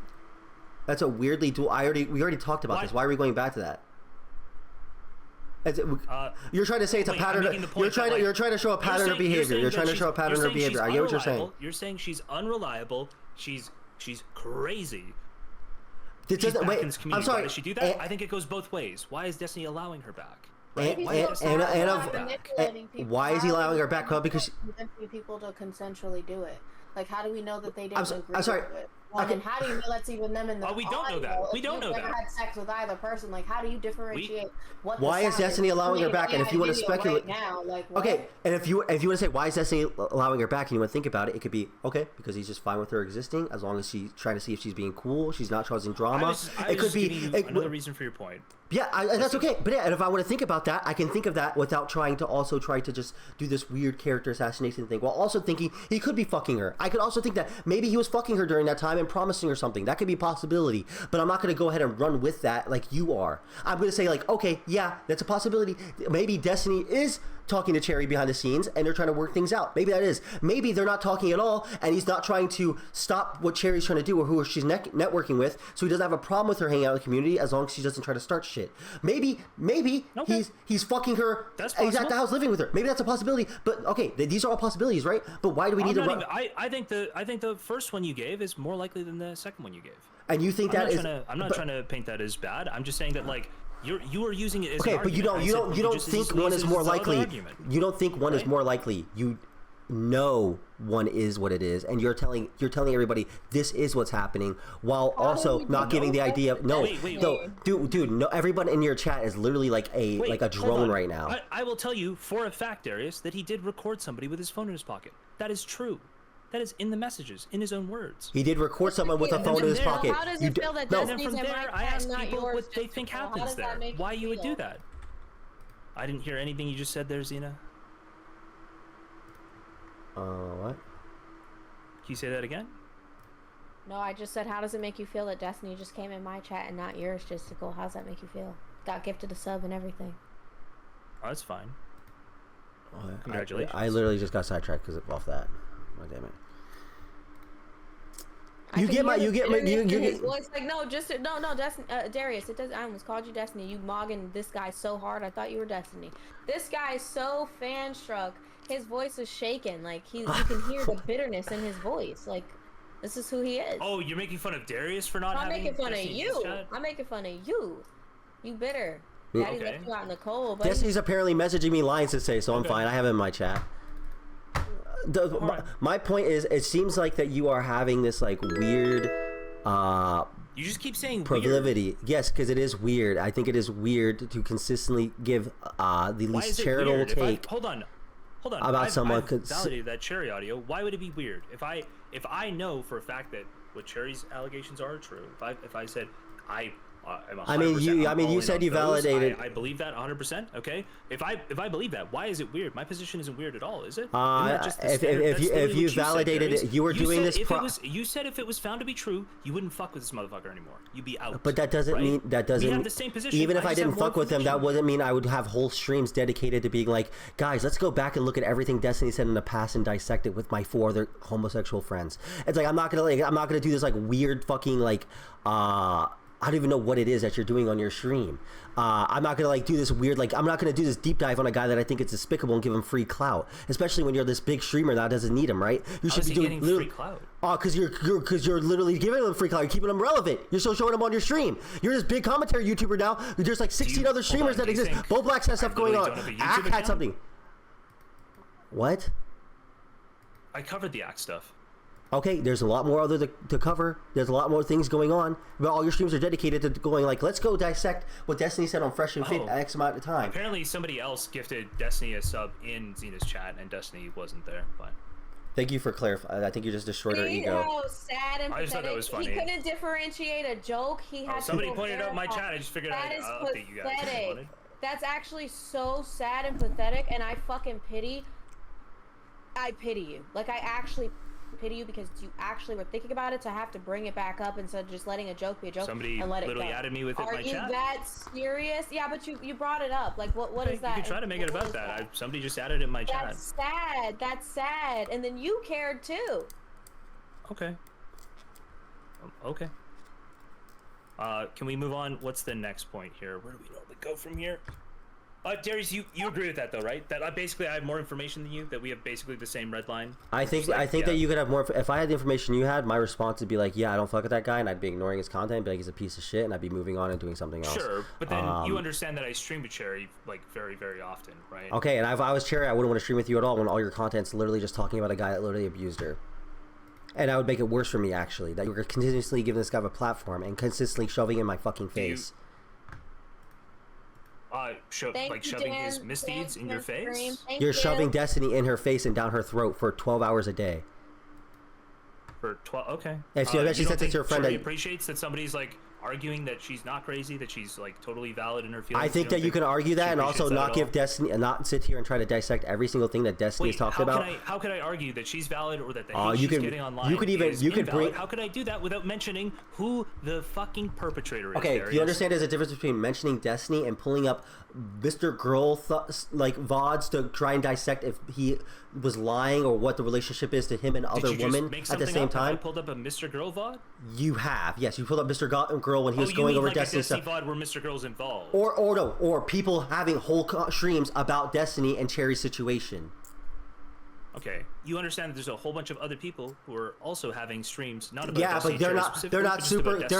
That's a weirdly dual. We already talked about this. Why are we going back to that? You're trying to say it's a pattern. You're trying to show a pattern of behavior. You're trying to show a pattern of behavior. I get what you're saying. You're saying she's unreliable. She's crazy. Wait, I'm sorry. Why does she do that? I think it goes both ways. Why is Destiny allowing her back? Why is he allowing her back? Well, because people to consensually do it. Like, how do we know that they didn't agree I'm sorry. with it? And how do you know that's even them in the we don't know that. We don't know that. Never had sex with either person. Like, how do you differentiate what? Why is Destiny allowing her back? And if you want to speculate, now, like, okay. And if you want to say why is Destiny allowing her back, and you want to think about it, it could be okay because he's just fine with her existing as long as she's trying to see if she's being cool. She's not causing drama. It could be another reason for your point. Yeah, that's okay. But yeah, and if I want to think about that, I can think of that without trying to also try to just do this weird character assassination thing, while also thinking he could be fucking her. I could also think that maybe he was fucking her during that time and promising her something. That could be a possibility. But I'm not going to go ahead and run with that like you are. I'm going to say like, okay, yeah, that's a possibility. Maybe Destiny is talking to Cherry behind the scenes and they're trying to work things out. Maybe that is. Maybe they're not talking at all and he's not trying to stop what Cherry's trying to do or who she's networking with, so he doesn't have a problem with her hanging out in the community as long as she doesn't try to start shit. Maybe okay. he's fucking her. That's and he's at the house living with her. Maybe that's a possibility. But okay, these are all possibilities, right? But why do we need to run? I think the first one you gave is more likely than the second one you gave. And you think I'm not trying to paint that as bad. I'm just saying that like you are using it as okay, an but you don't think one is more likely. You don't think one is more likely. You know one is what it is, and you're telling everybody this is what's happening, while also not giving the idea of dude, no, everybody in your chat is literally like a drone right now. I will tell you for a fact, Darius, that he did record somebody with his phone in his pocket. That is true. That is in the messages, in his own words. He did record someone with a phone in his pocket. How does it feel that Destiny's from there, I asked people what they think happens there. Why you would do that? I didn't hear anything you just said there, Xena. What? Can you say that again? No, I just said, how does it make you feel that Destiny just came in my chat and not yours, Justical? How does that make you feel? Got gifted a sub and everything. Oh, that's fine. Congratulations. I literally just got sidetracked because off that. Oh, damn it. You get voice like no, Darius. It does. I almost called you Destiny. You mogging this guy so hard. I thought you were Destiny. This guy is so fan struck. His voice is shaking. Like you can hear the bitterness in his voice. Like This is who he is. Oh, you're making fun of Darius for not I'm having making fun of Destiny in you. his chat? I'm making fun of you. You bitter. Yeah. Daddy left you out in the cold. But Destiny's apparently messaging me lines to say, so I'm fine. I have it in my chat. My point is, it seems like that you are having this like weird you just keep saying proclivity. weird. Yes, because it is weird. I think it is weird to consistently give the least charitable take. Hold on. About someone I've validated that Cherry audio. Why would it be weird? If I know for a fact that what Cherry's allegations are true, if I said I'm 100% you said you validated. I believe that 100%. Okay. If I believe that, why is it weird? My position isn't weird at all, is it? If you validated it, you were doing this. You said if it was found to be true, you wouldn't fuck with this motherfucker anymore. You'd be out. But that doesn't mean We have the same position. Even if I didn't just have fuck more with him, that information. wouldn't mean I would have whole streams dedicated to being like, guys, let's go back and look at everything Destiny said in the past and dissect it with my 4 other homosexual friends. It's like I'm not gonna do this like weird fucking like I don't even know what it is that you're doing on your stream. I'm not gonna like do this weird I'm not gonna do this deep dive on a guy that I think is despicable and give him free clout, especially when you're this big streamer that doesn't need him, right? You should be doing free clout. because you're literally giving him free clout. You're keeping him relevant. You're still showing him on your stream. You're this big commentary YouTuber now. There's like 16 other streamers that exist. Bo Blacks has stuff going on. Ack had something. What? I covered the Act stuff. Okay, there's a lot more other to cover. There's a lot more things going on. But all your streams are dedicated to going like, let's go dissect what Destiny said on Fresh and Fit X amount of time. Apparently somebody else gifted Destiny a sub in Xena's chat, and Destiny wasn't there. But thank you for clarifying. I think you just destroyed her ego. How sad and I just thought that was pathetic. funny. He couldn't differentiate a joke. He had somebody to pointed out my chat. I just figured I'd update you guys. Pathetic. That's actually so sad and pathetic, and I fucking pity. I pity you. Like, I actually pity you because you actually were thinking about it to have to bring it back up instead of just letting a joke be a joke Somebody and let it go. literally added me with it in my chat. Are you that serious? Yeah, but you brought it up. Like, what is that? You can try to make it about that. Somebody just added it in my chat. That's sad. That's sad. And then you cared too. Okay. Okay. Can we move on? What's the next point here? Where do we normally go from here? Darius, you agree with that though, right? That basically I have more information than you. That we have basically the same red line. I think that you could have more. If I had the information you had, my response would be like, yeah, I don't fuck with that guy, and I'd be ignoring his content, be like, he's a piece of shit, and I'd be moving on and doing something else. Sure, but then you understand that I stream with Cherry like very, very often, right? Okay, and if I was Cherry, I wouldn't want to stream with you at all when all your content's literally just talking about a guy that literally abused her. And that would make it worse for me, actually, that you were continuously giving this guy a platform and consistently shoving in my fucking face. Shoving his misdeeds in your face? You're shoving Destiny in her face and down her throat for 12 hours a day. For 12, okay. And she said to your friend Cherry that appreciates that somebody's like arguing that she's not crazy, that she's like totally valid in her feelings. I think that you can argue that and also not give Destiny and not sit here and try to dissect every single thing that Destiny is talking about. How could I argue that she's valid or that the hate she's getting online is you could invalid? How could I do that without mentioning who the fucking perpetrator is? Okay, you understand there's a difference between mentioning Destiny and pulling up Mr. Girl VODs to try and dissect if he was lying or what the relationship is to him and other women at the same time. I pulled up a Mr. Girl VOD? You have, yes. You pulled up Mr. Girl when he was going over like Destiny a stuff. VOD where Mr. Girl's involved. Or people having whole streams about Destiny and Cherry's situation. Okay, you understand that there's a whole bunch of other people who are also having streams not about but Destiny, they're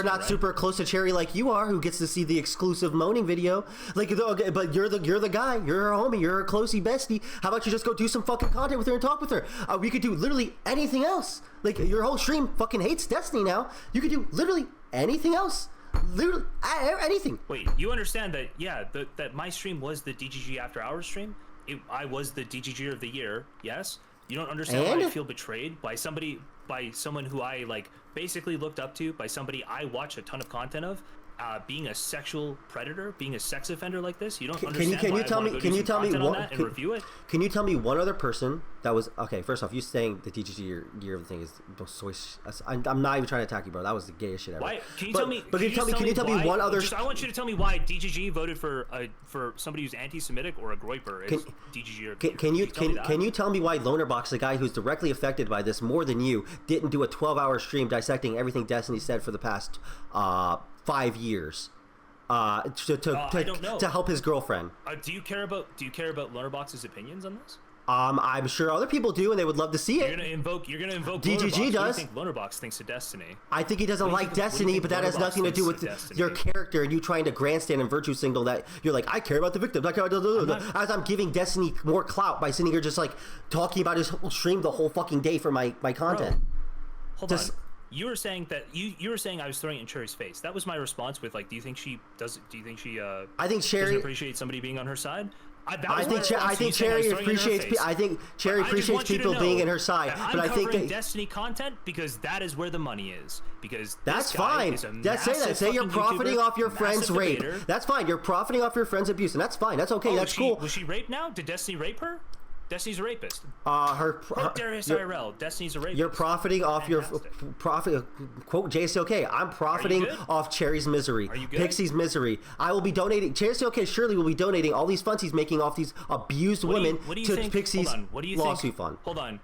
not super close to Cherry like you are, who gets to see the exclusive moaning video. Like, okay, but you're the guy, you're her homie, you're her closey bestie. How about you just go do some fucking content with her and talk with her? We could do literally anything else. Like, your whole stream fucking hates Destiny now. You could do literally anything else. Literally anything. Wait, you understand that? Yeah, that my stream was the DGG After Hours stream. I was the DGG of the year. Yes. You don't understand why I feel betrayed by someone who I like basically looked up to, by somebody I watch a ton of content of, being a sexual predator, being a sex offender like this. You don't understand. Can you tell me one other person that was okay? First off, you saying the DGG year of the thing is so. I'm not even trying to attack you, bro. That was the gayest shit ever. Why? Can you tell me? But can you tell me one other? I want you to tell me why DGG voted for somebody who's anti-Semitic or a groiper as DGG. Can you tell me why Lonerbox, the guy who's directly affected by this more than you, didn't do a 12-hour stream dissecting everything Destiny said for the past 5 years to help his girlfriend? Do you care about Lonerbox's opinions on this? I'm sure other people do, and they would love to see You're it. gonna invoke. DGG does. What do you think Lonerbox thinks of Destiny? I think he doesn't like Destiny, but that has nothing to do with your character and you trying to grandstand and virtue signal that you're like, I care about the victims. I care about as I'm giving Destiny more clout by sitting here just like talking about his whole stream the whole fucking day for my content. Bro, hold on. You were saying that you were saying I was throwing it in Cherry's face. That was my response with like, do you think she doesn't Cherry appreciate somebody being on her side? I think Cherry appreciates people being in her side, but I think that Destiny content because that is where the money is. Because that's fine. Say you're profiting off your friend's rape. That's fine. You're profiting off your friend's abuse, and that's fine. That's okay. That's cool. Was she raped now? Did Destiny rape her? Destiny's a rapist. DariusIRL. Destiny's a rapist. You're profiting off your profit. Quote jstlk. I'm profiting off Cherry's misery. Are you good? Pixie's misery. I will be donating. jstlk surely will be donating all these funds he's making off these abused women to Pixie's lawsuit fund. Hold on.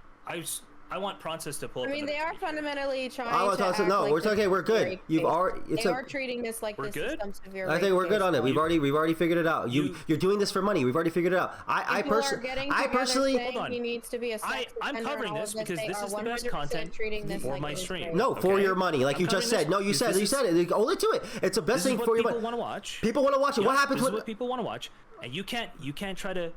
I want Prawncess to pull up. I mean, they are fundamentally trying to act like we're okay. We're good. They are treating this like this is some severe. I think we're good on it. We've already figured it out. You're doing this for money. We've already figured it out. I personally hold on. He needs to be a I'm covering this because this is the best content for my stream. No, for your money, like you just said. No, you said it. Hold it to it. It's the best thing for your money. People want to watch. People want to watch it. What happens? This is what people want to watch, and you can't try to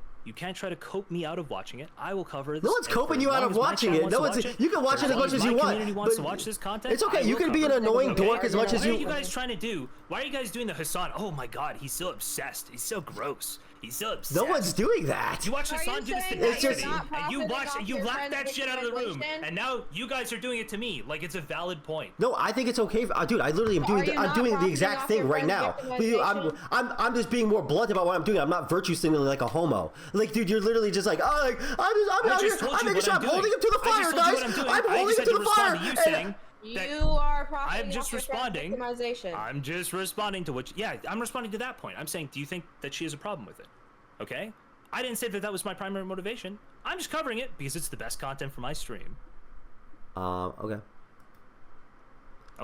cope me out of watching it. I will cover this. No one's coping you out of watching it. No one's. You can watch it as much as you want. Community wants to watch this content. It's okay. You can be an annoying dork as much as you. What are you guys trying to do? Why are you guys doing the Hassan? Oh my God, he's so obsessed. He's so gross. He's so obsessed. No one's doing that. You watch Hassan do this to Destiny, and you laughed that shit out of the room, and now you guys are doing it to me like it's a valid point. No, I think it's okay. Dude, I literally am doing. I'm doing the exact thing right now. I'm just being more blunt about what I'm doing. I'm not virtue signaling like a homo. Like, dude, you're literally just like, oh, I'm making sure I'm holding him to the fire, guys. I'm holding him to the fire. You are profiting I'm just responding. Victimization. I'm just responding to what. Yeah, I'm responding to that point. I'm saying, do you think that she has a problem with it? Okay, I didn't say that was my primary motivation. I'm just covering it because it's the best content for my stream. Okay.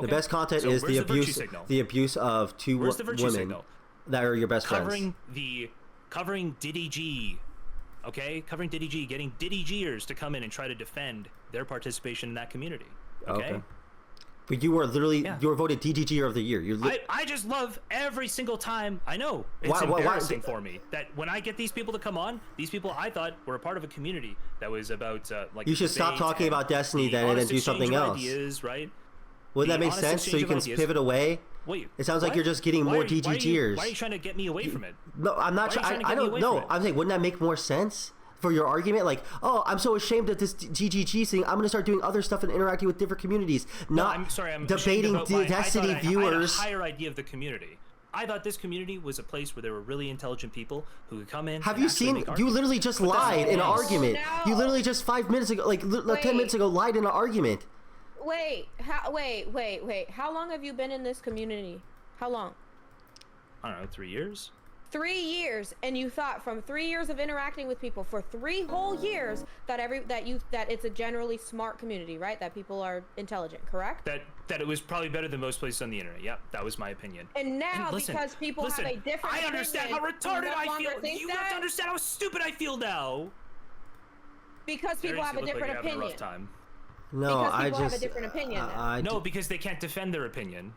The best content is the abuse of two women that are your best friends. Covering DGG. Okay, covering DGG, getting DGGers to come in and try to defend their participation in that community. Okay. But you were literally you were voted DGGer of the year. I just love every single time. I know it's embarrassing for me that when I get these people to come on, these people I thought were a part of a community that was about like. You should stop talking about Destiny then and then do something else. Ideas, right? Wouldn't that make sense? So you can pivot away. Wait, it sounds like you're just getting more DGGers. Why are you trying to get me away from it? No, I'm not. I don't know. I'm saying, wouldn't that make more sense? For your argument, like, oh, I'm so ashamed of this DGG thing. I'm gonna start doing other stuff and interacting with different communities. I'm debating Destiny viewers. I had a higher idea of the community. I thought this community was a place where there were really intelligent people who could come in. Have you seen? You literally just lied in an argument. You literally just 5 minutes ago, like 10 minutes ago, lied in an argument. Wait. How long have you been in this community? How long? I don't know, 3 years. 3 years, and you thought from 3 years of interacting with people for 3 whole years that it's a generally smart community, right? That people are intelligent, correct? That it was probably better than most places on the internet. Yep, that was my opinion. And now, because people have a different I understand how retarded I feel. You have to understand how stupid I feel now. Because people have a different opinion. A rough time. No, because people have a different opinion. No, because they can't defend their opinion.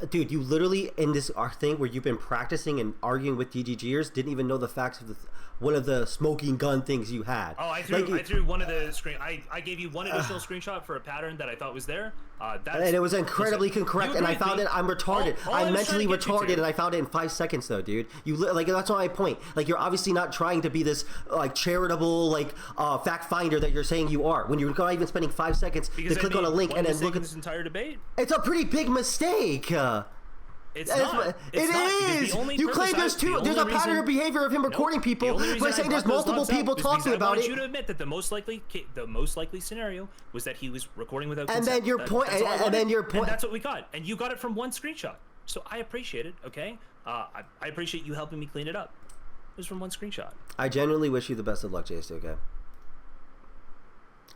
Dude, you literally in this thing where you've been practicing and arguing with DGGers didn't even know the facts of one of the smoking gun things you had. Oh, I threw one of the I gave you one additional screenshot for a pattern that I thought was there. And it was incredibly incorrect, and I found it. I'm retarded. I'm mentally retarded, and I found it in 5 seconds, though, dude. Like that's my point. Like you're obviously not trying to be this like charitable like fact finder that you're saying you are. When you're not even spending 5 seconds to click on a link and then look at this entire debate. It's a pretty big mistake. It's not. It is. You claim there's a pattern of behavior of him recording people by saying there's multiple people talking about it. I want you to admit that the most likely scenario was that he was recording without And consent. then your point. And that's what we got. And you got it from one screenshot. So I appreciate it. Okay. I appreciate you helping me clean it up. It was from one screenshot. I genuinely wish you the best of luck, jstlk.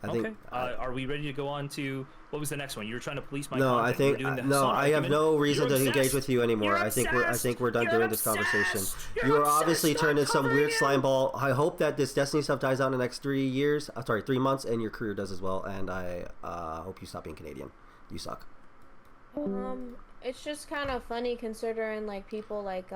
Okay. Are we ready to go on to what was the next one? You were trying to police my. No, I think no. I have no reason to engage with you anymore. You're I think we're done doing this conversation. You're You are obsessed. obviously Stop turned into some covering weird him. slime ball. I hope that this Destiny stuff dies out in the next 3 years. Sorry, 3 months, and your career does as well. And I hope you stop being Canadian. You suck. It's just kind of funny considering like people like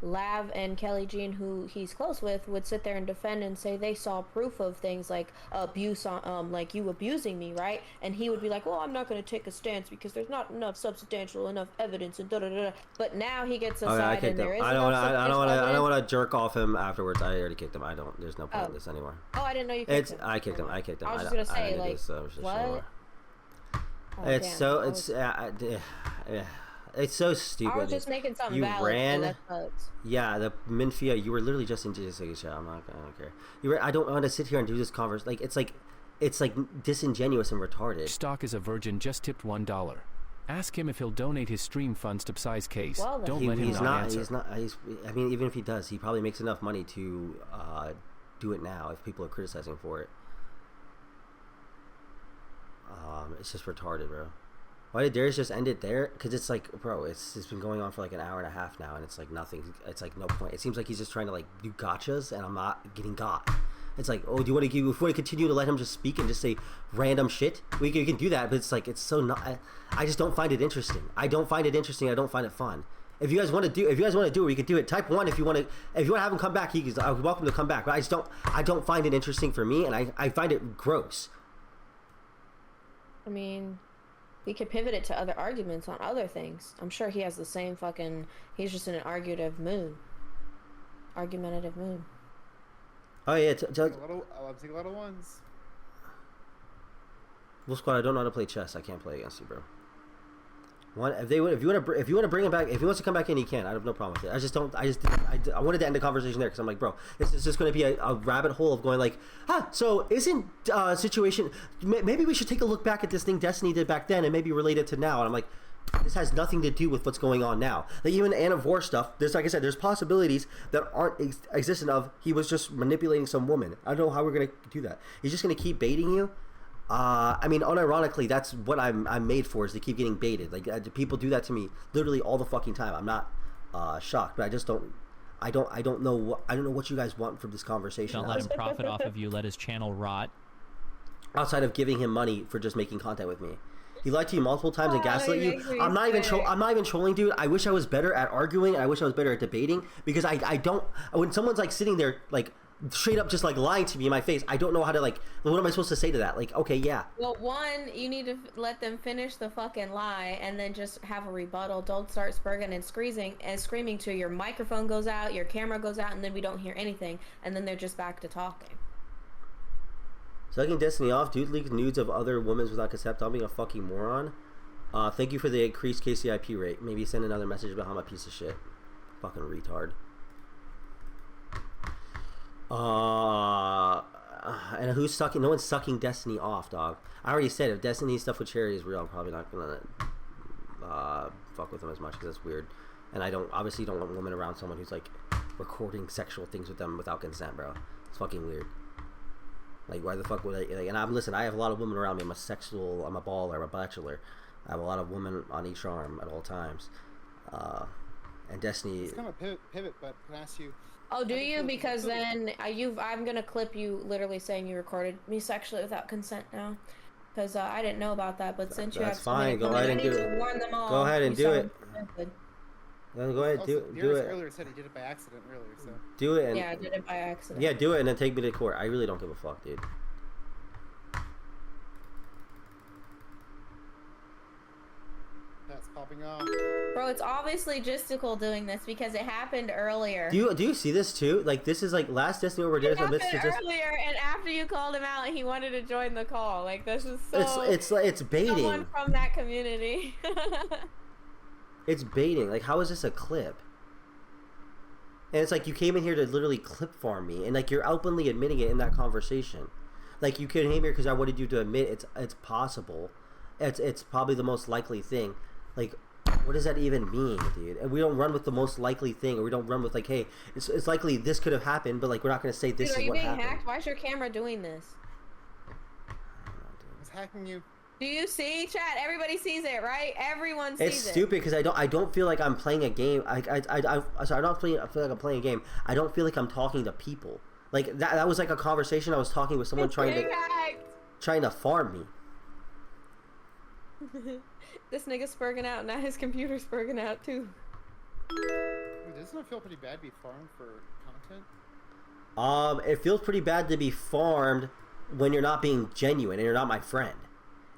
Lav and Kelly Jean, who he's close with, would sit there and defend and say they saw proof of things like abuse on like you abusing me, right? And he would be like, well, I'm not going to take a stance because there's not enough substantial enough evidence and da da da. But now he gets aside and there is I don't want to jerk off him afterwards. I already kicked him. I don't. There's no point in this anymore. Oh, I didn't know you kicked him. I kicked him. I kicked him. I was just gonna say, like, what? It's so stupid. I was just making something valid. You ran. So that sucks. Yeah, the Minfia. You were literally just in JSTLK. I don't care. You were. I don't want to sit here and do this converse. Like it's like disingenuous and retarded. Stock is a virgin. Just tipped $1. Ask him if he'll donate his stream funds to Psy's case. Well, don't let him answer. He's not. I mean, even if he does, he probably makes enough money to do it now. If people are criticizing for it, it's just retarded, bro. Why did Darius just end it there? Because it's like, bro, it's been going on for like an hour and a half now, and it's like nothing. It's like no point. It seems like he's just trying to like do gotchas, and I'm not getting got. It's like, oh, do you want to if we want to continue to let him just speak and just say random shit? We can do that, but it's like it's so not. I just don't find it interesting. I don't find it interesting. I don't find it fun. If you guys want to do it, we can do it. Type 1 if you want to. If you want to have him come back, he's welcome to come back. But I don't find it interesting for me, and I find it gross. I mean, we could pivot it to other arguments on other things. I'm sure he has the same fucking. He's just in an argumentative mood. Oh yeah, I'm taking a lot of ones. Wolfsquad, I don't know how to play chess. I can't play against you, bro. If you want to bring him back, if he wants to come back in, he can. I have no problem with it. I wanted to end the conversation there because I'm like, bro, this is just going to be a rabbit hole of going like, so isn't situation? Maybe we should take a look back at this thing Destiny did back then and maybe relate it to now. And I'm like, this has nothing to do with what's going on now. Like even Anne of War stuff, there's like I said, there's possibilities that aren't existent of. He was just manipulating some woman. I don't know how we're going to do that. He's just going to keep baiting you. I mean, unironically, that's what I'm made for, is to keep getting baited. Like people do that to me literally all the fucking time. I'm not shocked, but I just don't. I don't know what you guys want from this conversation. Don't let him profit off of you. Let his channel rot. Outside of giving him money for just making content with me, he lied to you multiple times and gaslit you. I'm not even trolling, dude. I wish I was better at arguing. And I wish I was better at debating because I don't. When someone's like sitting there like straight up just like lying to me in my face, I don't know how to like. What am I supposed to say to that? Like, okay, yeah. Well, one, you need to let them finish the fucking lie and then just have a rebuttal. Don't start spurging and screaming till your microphone goes out, your camera goes out, and then we don't hear anything, and then they're just back to talking. Sucking Destiny off. Dude leaks nudes of other women without consent. I'm being a fucking moron. Thank you for the increased KCIP rate. Maybe send another message about how I'm a piece of shit. Fucking retard. And who's sucking? No one's sucking Destiny off, dog. I already said if Destiny stuff with Cherry is real, I'm probably not gonna fuck with them as much because that's weird. And I obviously don't want women around someone who's like recording sexual things with them without consent, bro. It's fucking weird. Like, why the fuck would I? Like, and I have a lot of women around me. I'm a baller, I'm a bachelor. I have a lot of women on each arm at all times. And Destiny. It's kind of a pivot, but can I ask you? Oh, do you? Because then I'm gonna clip you literally saying you recorded me sexually without consent now, because I didn't know about that. But since you have fine, go ahead and do it. Go ahead and do it. Go ahead, do it. Earlier said he did it by accident earlier, so. Do it. Yeah, I did it by accident. Yeah, do it and then take me to court. I really don't give a fuck, dude. That's popping off. Bro, it's obviously Jistical doing this because it happened earlier. Do you see this too? Like, this is like last Destiny over Darius. It happened earlier, and after you called him out, he wanted to join the call. Like, this is so. It's baiting. Someone from that community. It's baiting. Like, how is this a clip? And it's like you came in here to literally clip farm me, and like you're openly admitting it in that conversation. Like, you came here because I wanted you to admit it's possible. It's probably the most likely thing. Like, what does that even mean, dude? And we don't run with the most likely thing, or we don't run with like, hey, it's likely this could have happened, but like we're not gonna say this is what happened. Are you being hacked? Why is your camera doing this? hacking you. Do you see, chat? Everybody sees it, right? Everyone sees it. It's stupid because I don't feel like I'm playing a game. I don't feel like I'm playing a game. I don't feel like I'm talking to people. Like that was like a conversation I was talking with someone trying to farm me. This nigga's spurging out, now his computer's spurging out too. Wait, doesn't it feel pretty bad to be farmed for content? It feels pretty bad to be farmed when you're not being genuine and you're not my friend.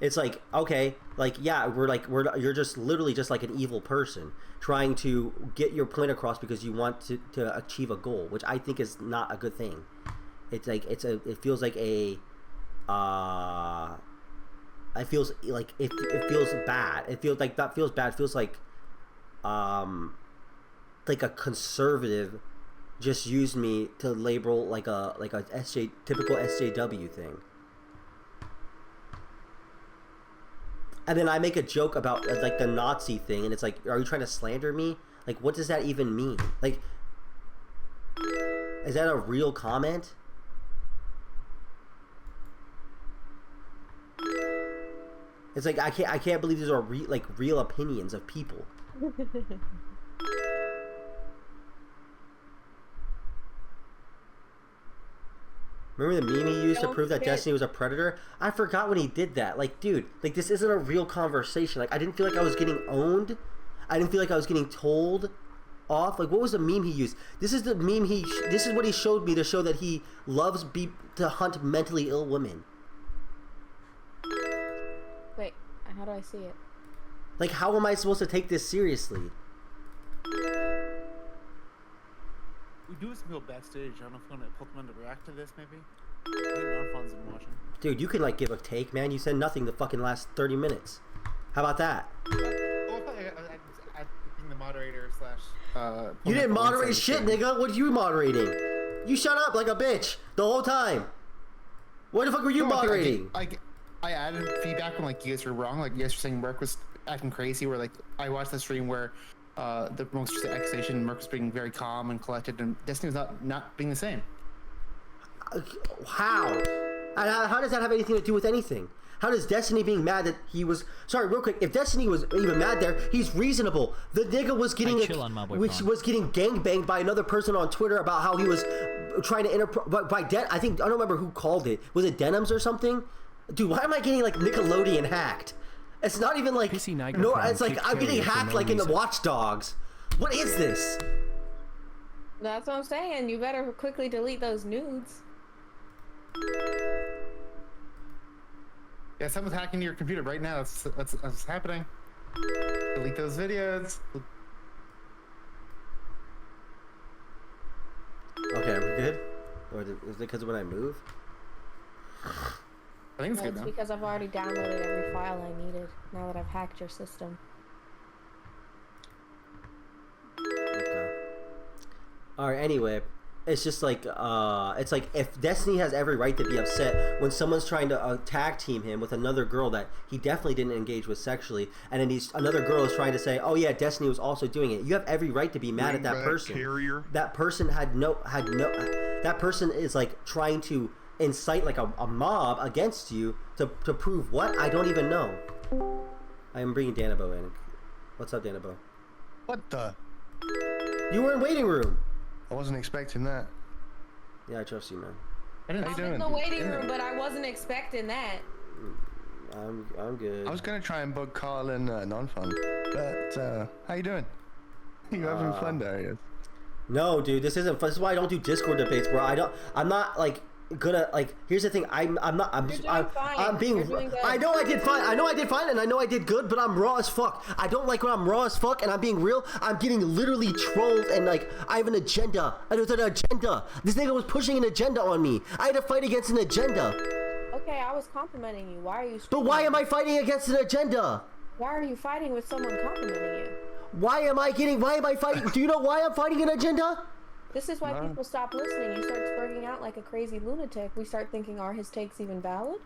It's like, okay, like, yeah, you're just literally just like an evil person trying to get your point across because you want to achieve a goal, which I think is not a good thing. It's like, it feels like it feels bad. It feels like, that feels bad. It feels like a conservative just used me to label like a typical SJW thing. And then I make a joke about like the Nazi thing, and it's like, are you trying to slander me? Like, what does that even mean? Like, is that a real comment? It's like I can't believe these are real opinions of people. Remember the meme he used to prove that Destiny was a predator? I forgot when he did that. Like, dude, like, this isn't a real conversation. Like, I didn't feel like I was getting owned. I didn't feel like I was getting told off. Like, what was the meme he used? This is the meme this is what he showed me to show that he loves to hunt mentally ill women. Wait, how do I see it? Like, how am I supposed to take this seriously? We do some people backstage. I don't know if you want to put them to react to this, maybe. I think Nonfon's been watching. Dude, you can like give a take, man. You said nothing the fucking last 30 minutes. How about that? I think the moderator slash. You didn't moderate shit, nigga. What are you moderating? You shut up like a bitch the whole time. What the fuck were you moderating? I added feedback when like you guys were wrong. Like you guys were saying Merc was acting crazy. Where like I watched the stream where. The most accusation, Merc was being very calm and collected, and Destiny was not being the same. How? How does that have anything to do with anything? How does Destiny being mad that he was... Sorry, real quick. If Destiny was even mad there, he's reasonable. The nigga was getting... was getting gangbanged by another person on Twitter about how he was trying to I think... I don't remember who called it. Was it Denims or something? Dude, why am I getting, like, Nickelodeon hacked? It's not even like... No, it's like I'm getting hacked like in the Watch Dogs. What is this? That's what I'm saying. You better quickly delete those nudes. Yeah, someone's hacking your computer right now. That's happening. Delete those videos. Okay, are we good? Or is it because of when I move? I think it's good now. now. Because I've already downloaded every file I needed, now that I've hacked your system. Okay. Alright, anyway. It's just like, it's like if Destiny has every right to be upset when someone's trying to tag team him with another girl that he definitely didn't engage with sexually, and then another girl is trying to say, oh yeah, Destiny was also doing it. You have every right to be mad at that person. That person that person is like trying to incite like a mob against you to prove what? I don't even know. I am bringing Danabo in. What's up, Danabo? What the? You were in waiting room. I wasn't expecting that. Yeah, I trust you, man. I was in the waiting room, but I wasn't expecting that. I'm good. I was gonna try and bug Carl and Non-Fun, but how you doing? You having fun, Darius? No, dude, this isn't fun. This is why I don't do Discord debates, bro. I'm not like gonna like. Here's the thing. I'm being. I know I did fine. I know I did fine, and I know I did good. But I'm raw as fuck. I don't like when I'm raw as fuck, and I'm being real. I'm getting literally trolled, and like I have an agenda. There's an agenda. This nigga was pushing an agenda on me. I had to fight against an agenda. Okay, I was complimenting you. Why are you? But why am I fighting against an agenda? Why are you fighting with someone complimenting you? Why am I fighting? Do you know why I'm fighting an agenda? This is why people stop listening. You start spurging out like a crazy lunatic. We start thinking, are his takes even valid?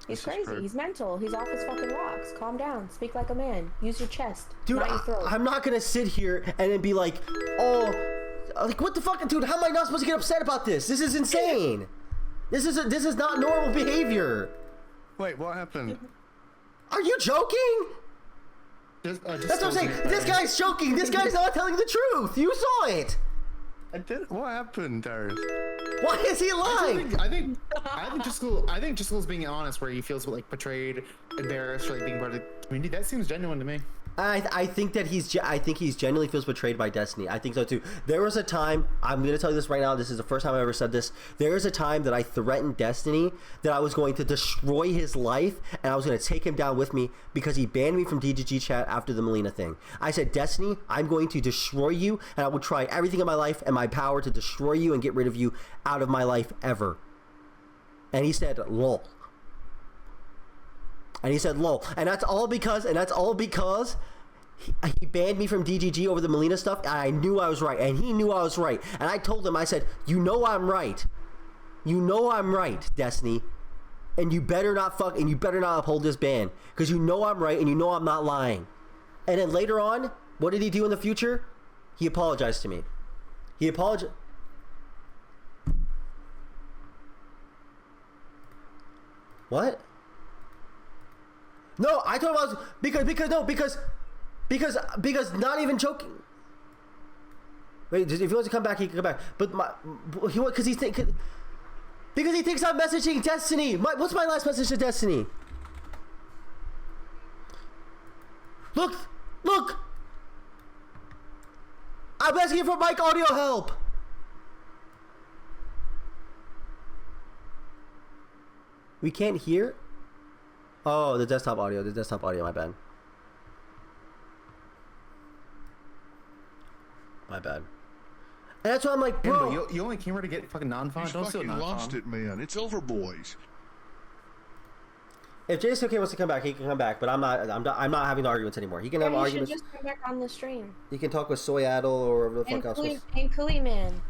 He's crazy. He's mental. He's off his fucking rocks. Calm down. Speak like a man. Use your chest. Dude, I'm not gonna sit here and then be like, oh, like what the fuck, dude? How am I not supposed to get upset about this? This is insane. This is not normal behavior. Wait, what happened? Are you joking? Just That's what I'm saying. This guy's joking. This guy's not telling the truth. You saw it. I did. What happened, Darius? Why is he lying? I think Jiscool's being honest, where he feels like betrayed, embarrassed for like being part of the community. That seems genuine to me. I think that he's genuinely feels betrayed by Destiny. I think so too. There was a time, I'm gonna tell you this right now, this is the first time I've ever said this. There was a time that I threatened Destiny that I was going to destroy his life and I was gonna take him down with me because he banned me from DGG chat after the Melina thing. I said, Destiny, I'm going to destroy you, and I will try everything in my life and my power to destroy you and get rid of you out of my life ever. And he said, lol. And he said, lol. And that's all because he banned me from DGG over the Melina stuff. And I knew I was right. And he knew I was right. And I told him, I said, you know I'm right. You know I'm right, Destiny. And you better not uphold this ban. Because you know I'm right and you know I'm not lying. And then later on, what did he do in the future? He apologized to me. He apologized. What? No, I told him I was because not even joking. Wait, if he wants to come back, he can come back. But because he thinks I'm messaging Destiny. What's my last message to Destiny? Look! I'm asking for mic audio help. We can't hear. Oh, the desktop audio, my bad. My bad. And that's why I'm like, bro. Yeah, you only came here to get fucking non-fun. He's fucking lost it, man. It's over, boys. If JSTLK wants to come back, he can come back. But I'm not having arguments anymore. He can have arguments. You should just come back on the stream. He can talk with Soyattle or whatever the fuck else. And Cooey Man.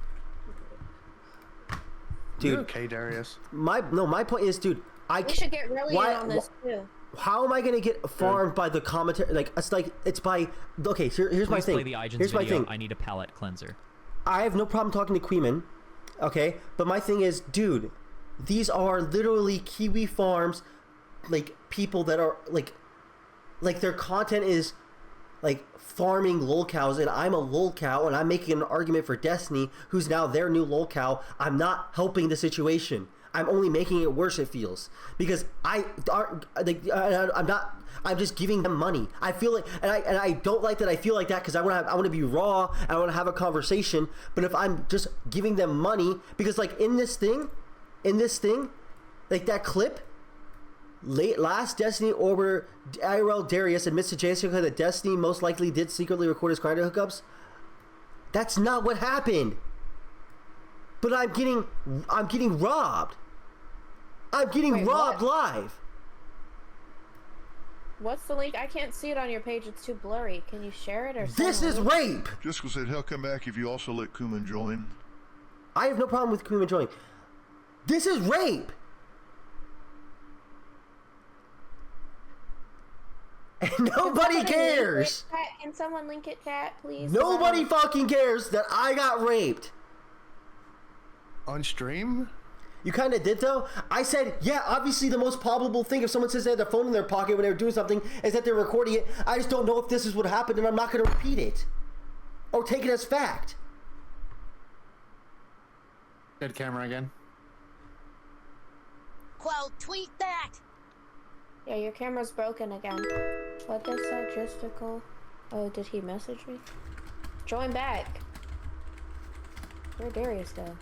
Dude, you okay, Darius? My point is, dude. We should get really in on this too. How am I gonna get farmed by the commentary? It's by. Okay, here's my thing. Play the Igens here's my video. thing. I need a palate cleanser. I have no problem talking to Queeman, okay? But my thing is, dude, these are literally Kiwi farms, like people that are like their content is like farming lol cows, and I'm a lol cow, and I'm making an argument for Destiny, who's now their new lol cow. I'm not helping the situation. I'm only making it worse, it feels, because I'm just giving them money. I feel like, and I don't like that I feel like that, because I want to be raw, and I want to have a conversation. But if I'm just giving them money, because like in this thing, like that clip, last Destiny Orbiter DariusIRL Darius admits to jstlk that Destiny most likely did secretly record his Grindr hookups. That's not what happened. But I'm getting robbed. I'm getting robbed live. What's the link? I can't see it on your page. It's too blurry. Can you share it or something? This is rape. Jiscool said he'll come back if you also let Kuman join. I have no problem with Kuman joining. This is rape. And nobody cares. Can someone link it, chat, please? Nobody fucking cares that I got raped. On stream? You kind of did, though. I said, yeah, obviously the most probable thing if someone says they had their phone in their pocket when they were doing something is that they're recording it. I just don't know if this is what happened, and I'm not going to repeat it or take it as fact. Dead camera again. Quote, tweet that. Yeah, your camera's broken again. What does that JustCall? Oh, did he message me? Join back. Where'd Darius go?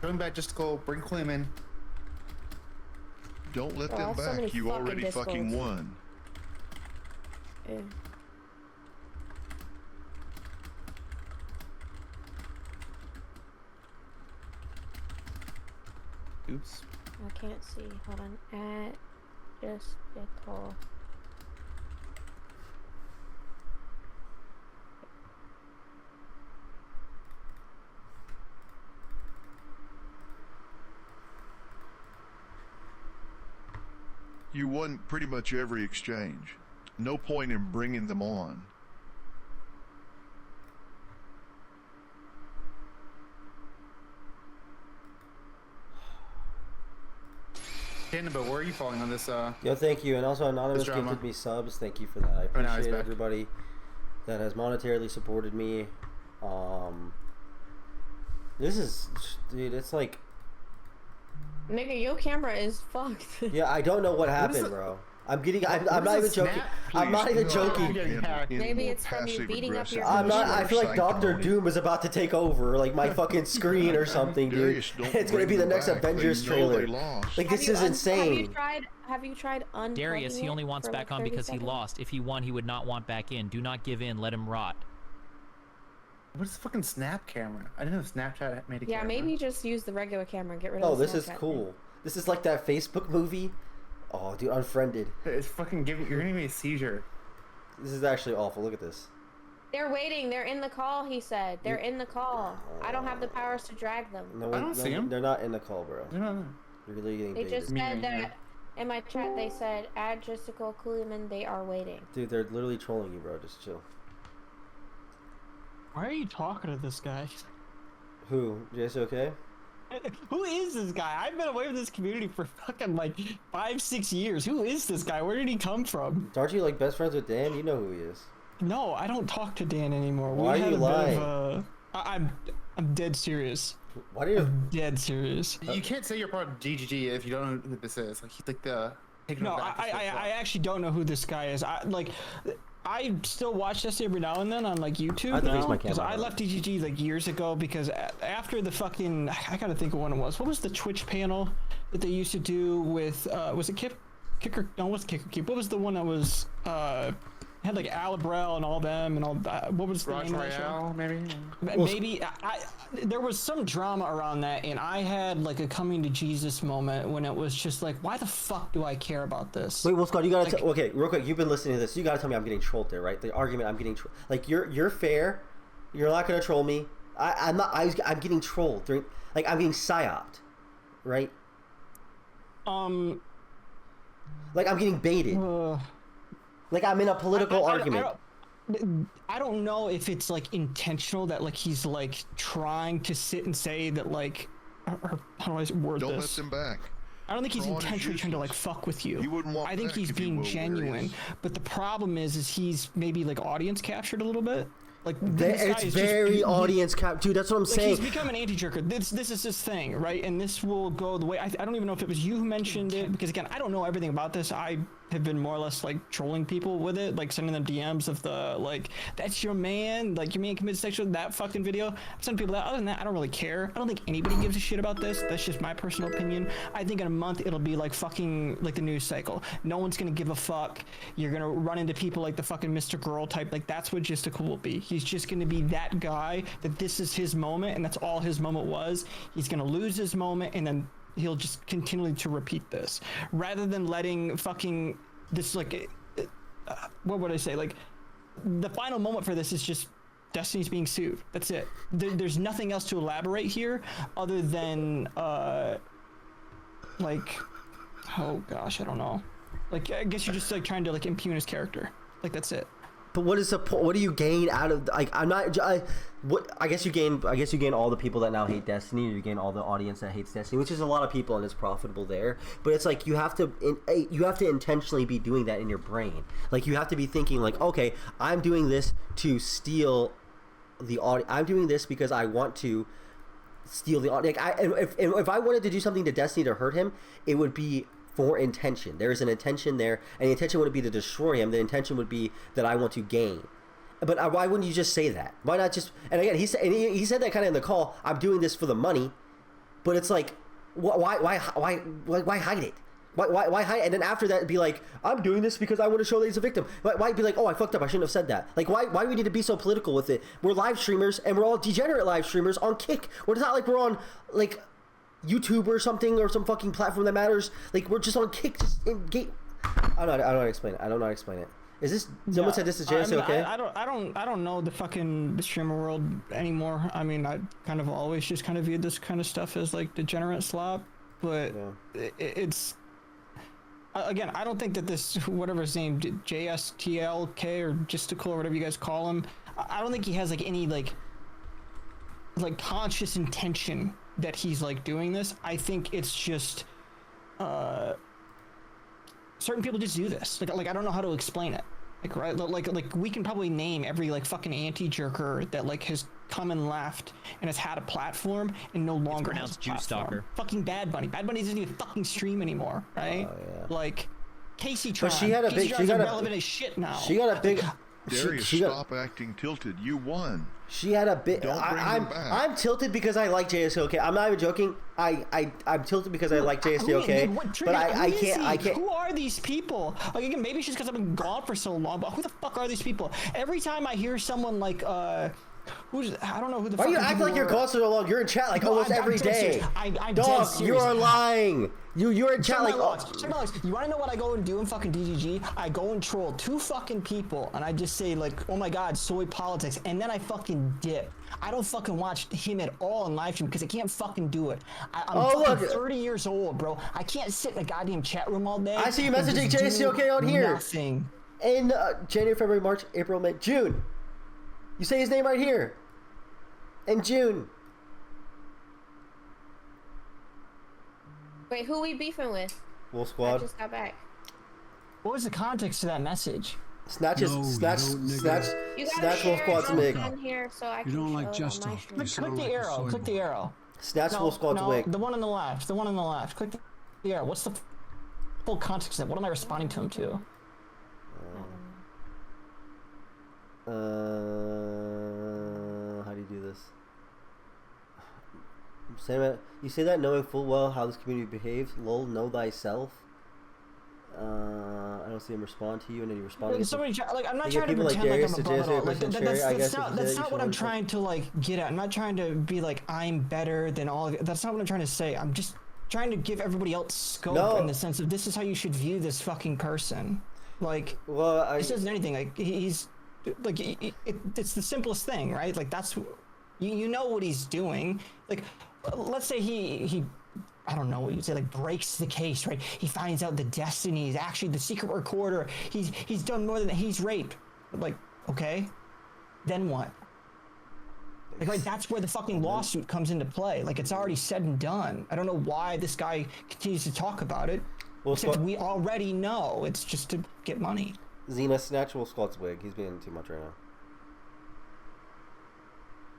Join back, JustCall. Bring Clem in. Don't let them so back. You already fucking won. Yeah. Oops. I can't see. Hold on. JustCall. You won pretty much every exchange. No point in bringing them on. Danabo, where are you falling on this? Yo, thank you, and also Anonymous gifted me subs. Thank you for that. I appreciate everybody that has monetarily supported me. This is, dude, it's like, nigga, your camera is fucked. yeah, I don't know what happened, bro. I'm not even joking. I'm not even joking. Maybe it's from you beating up your I feel like Dr. Doom is about to take over, like my fucking screen or something, dude. It's gonna be the next Avengers trailer. Like, this is insane. Have you tried unplugging Darius, he only wants for, back like, on because 30 he lost. If he won, he would not want back in. Do not give in. Let him rot. What is the fucking snap camera? I didn't know Snapchat made a camera. Yeah, maybe just use the regular camera and get rid of Oh, the this is cool. This is like that Facebook movie. Oh, dude, Unfriended. It's fucking you're giving me a seizure. This is actually awful. Look at this. They're waiting. They're in the call, he said. They're in the call. I don't have the powers to drag them. No, I don't see them. They're not in the call, bro. No. You're really getting They baited. just said that in my chat. They said, add Justical Kuhlman. They are waiting. Dude, they're literally trolling you, bro. Just chill. Why are you talking to this guy? Who? JSTLK? Who is this guy? I've been away from this community for fucking like 5-6 years. Who is this guy? Where did he come from? Aren't you like best friends with Dan? You know who he is. No, I don't talk to Dan anymore. Why are you lying? I'm dead serious. Why do you? I'm dead serious. You can't say you're part of DGG if you don't know who this is. Like, he's like the. No, I actually don't know who this guy is. I still watch this every now and then on like YouTube now, because I left DGG like years ago because after the fucking, I gotta think of when it was. What was the Twitch panel that they used to do with was it Kicker? No, it wasn't Kicker Keep. What was the one that was had like Alibrel and all them and all that? What was the name of that show? Maybe there was some drama around that, and I had like a coming to Jesus moment when it was just like, why the fuck do I care about this? Wait, Wolfsquad, you gotta okay, real quick. You've been listening to this. You gotta tell me I'm getting trolled there, right? The argument I'm getting like you're fair. You're not gonna troll me. I'm not. I'm getting trolled during. Like, I'm getting psyoped, right? Like, I'm getting baited. Like, I'm in a political argument. I don't know if it's like intentional that like he's like trying to sit and say that like, or how do I word this? Don't let them back. I don't think he's intentionally trying to like fuck with you. I think he's being genuine. But the problem is he's maybe like audience captured a little bit. Like, it's very audience cap, dude. That's what I'm saying. He's become an anti-jerker. This is his thing, right? And this will go the way. I don't even know if it was you who mentioned it, because again, I don't know everything about this. I have been more or less like trolling people with it, like sending them DMs of the like, that's your man, like your man committed sexual, that fucking video. I'm sending people that. Other than that, I don't really care. I don't think anybody gives a shit about this. That's just my personal opinion. I think in a month it'll be like fucking like the news cycle. No one's gonna give a fuck. You're gonna run into people like the fucking Mr. Girl type. Like, that's what Justical will be. He's just gonna be that guy that this is his moment and that's all his moment was. He's gonna lose his moment and then he'll just continually to repeat this, rather than letting fucking this like what would I say, like the final moment for this is just Destiny's being sued. That's it. There's nothing else to elaborate here other than like, oh gosh, I don't know, like I guess you're just like trying to like impugn his character. Like, that's it. But what is the point? What do you gain out of, like, I'm not, I guess you gain all the people that now hate Destiny, or you gain all the audience that hates Destiny, which is a lot of people, and it's profitable there. But it's like you have to intentionally be doing that in your brain. Like, you have to be thinking like, okay, I'm doing this to steal the audience. I'm doing this because I want to steal the audience. Like, if I wanted to do something to Destiny to hurt him, it would be for intention. There is an intention there, and the intention wouldn't be to destroy him. The intention would be that I want to gain. But why wouldn't you just say that? Why not just? And again, he said that kind of in the call. I'm doing this for the money, but it's like, why hide it? Why hide? And then after that, be like, I'm doing this because I want to show that he's a victim. Why be like, oh, I fucked up, I shouldn't have said that? Like, why do we need to be so political with it? We're live streamers, and we're all degenerate live streamers on Kick. It's not like we're on like YouTube or something, or some fucking platform that matters. Like, we're just on Kick, just in game. I don't know how to explain it. I don't know how to explain it. Is this someone said this is JSTLK? I don't know the fucking streamer world anymore. I mean, I kind of always just kind of viewed this kind of stuff as like degenerate slop, but it's again, I don't think that this, whatever his name, JSTLK or Justical or whatever you guys call him, I don't think he has like any like conscious intention that he's like doing this. I think it's just certain people just do this. Like I don't know how to explain it. Like we can probably name every like fucking anti-jerker that like has come and left and has had a platform and no longer has a Juice platform. Stalker. Fucking Bad Bunny. Bad Bunny doesn't even fucking stream anymore, right? Oh, yeah. Like Casey Tron. But she had a big. She got relevant as shit now. She got a big. Darius, stop acting tilted. You won. She had a bit. Don't bring them back. I'm tilted because I like JSTLK. I'm not even joking. I'm tilted because I like JSTLK. But I can't. Who are these people? Like again, maybe it's just because I've been gone for so long. But who the fuck are these people? Every time I hear someone like who's I don't know who the. Why fuck you act like you're gone so long? You're in chat like almost every day. I'm Dog, dead you are serious. lying. You're in chat Check like. my logs. Check my logs. You want to know what I go and do in fucking DGG? I go and troll 2 fucking people, and I just say like, "Oh my god, soy politics," and then I fucking dip. I don't fucking watch him at all in live stream because I can't fucking do it. I'm fucking 30 years old, bro. I can't sit in a goddamn chat room all day. I see you messaging JSTLK on here. Nothing. In January, February, March, April, May, June. You say his name right here. In June. Wait, who we beefing with? Wolfsquad. I just got back. What was the context to that message? Snatch Wolfsquad's wig. Here so I You don't like just JSTLK. Click the arrow. Click the arrow. Snatch Wolfsquad's wig. The one on the left. The one on the left. Click the arrow. What's the full context of that? What am I responding to him to? How do you do this? You say that knowing full well how this community behaves. Lol, know thyself. I don't see him respond to you, and then you respond. I'm not trying to pretend like I'm above it all. Like, that's not what I'm trying to like get at. I'm not trying to be like I'm better than all of you. That's not what I'm trying to say. I'm just trying to give everybody else scope in the sense of this is how you should view this fucking person. Like, this isn't anything. Like he's like it's the simplest thing, right? Like that's you know what he's doing. Like, let's say he I don't know what you'd say, like breaks the case, right? He finds out the Destiny is actually the secret recorder. He's done more than that. He's raped. Like, okay, then what? Like that's where the fucking lawsuit comes into play. Like it's already said and done. I don't know why this guy continues to talk about it. Except we already know it's just to get money. Xena, snatch Wolfsquad's wig. He's being too much right now.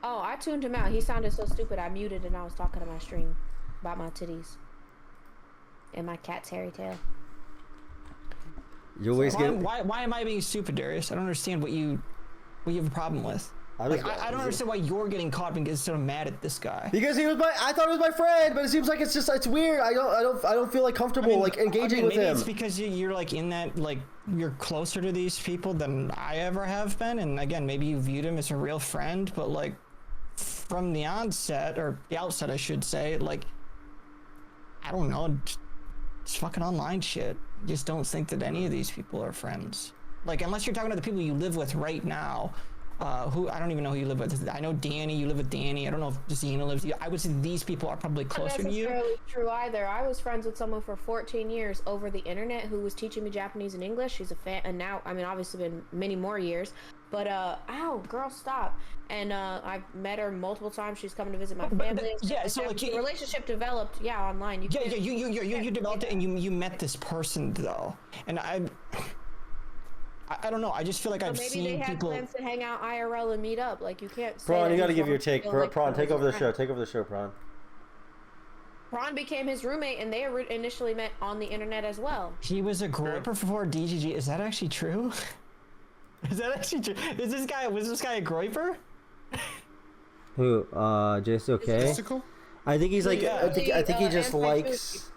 Oh, I tuned him out. He sounded so stupid. I muted and I was talking to my stream about my titties and my cat's hairy tail. You always why am I being stupid, Darius? I don't understand what you have a problem with. I don't understand why you're getting caught and getting so mad at this guy. Because I thought he was my friend, but it seems like it's weird. I don't feel like comfortable like engaging with him. Maybe it's because you're like in that like you're closer to these people than I ever have been, and again maybe you viewed him as a real friend, but like from the outset I should say, like I don't know, it's fucking online shit. Just don't think that any of these people are friends. Like unless you're talking to the people you live with right now. Who I don't even know who you live with. I know Danny. You live with Danny. I don't know if Xena lives with you. I would say these people are probably closer to you. Not necessarily true either. I was friends with someone for 14 years over the internet who was teaching me Japanese and English. She's a fan, and now I mean obviously been many more years. But ow, girl, stop. And I've met her multiple times. She's come to visit my family. So like the relationship developed, online. You developed it, and you met this person though, and I don't know. I just feel like I've seen people. Maybe they had plans to hang out IRL and meet up. Like you can't. Prawn, you got to give your take. Prawn, take over the show. Take over the show, Prawn. Prawn became his roommate, and they initially met on the internet as well. He was a groper before DGG. Is that actually true? Is that actually true? Was this guy a groper? Who? JSTLK? I think he's like. I think he just likes.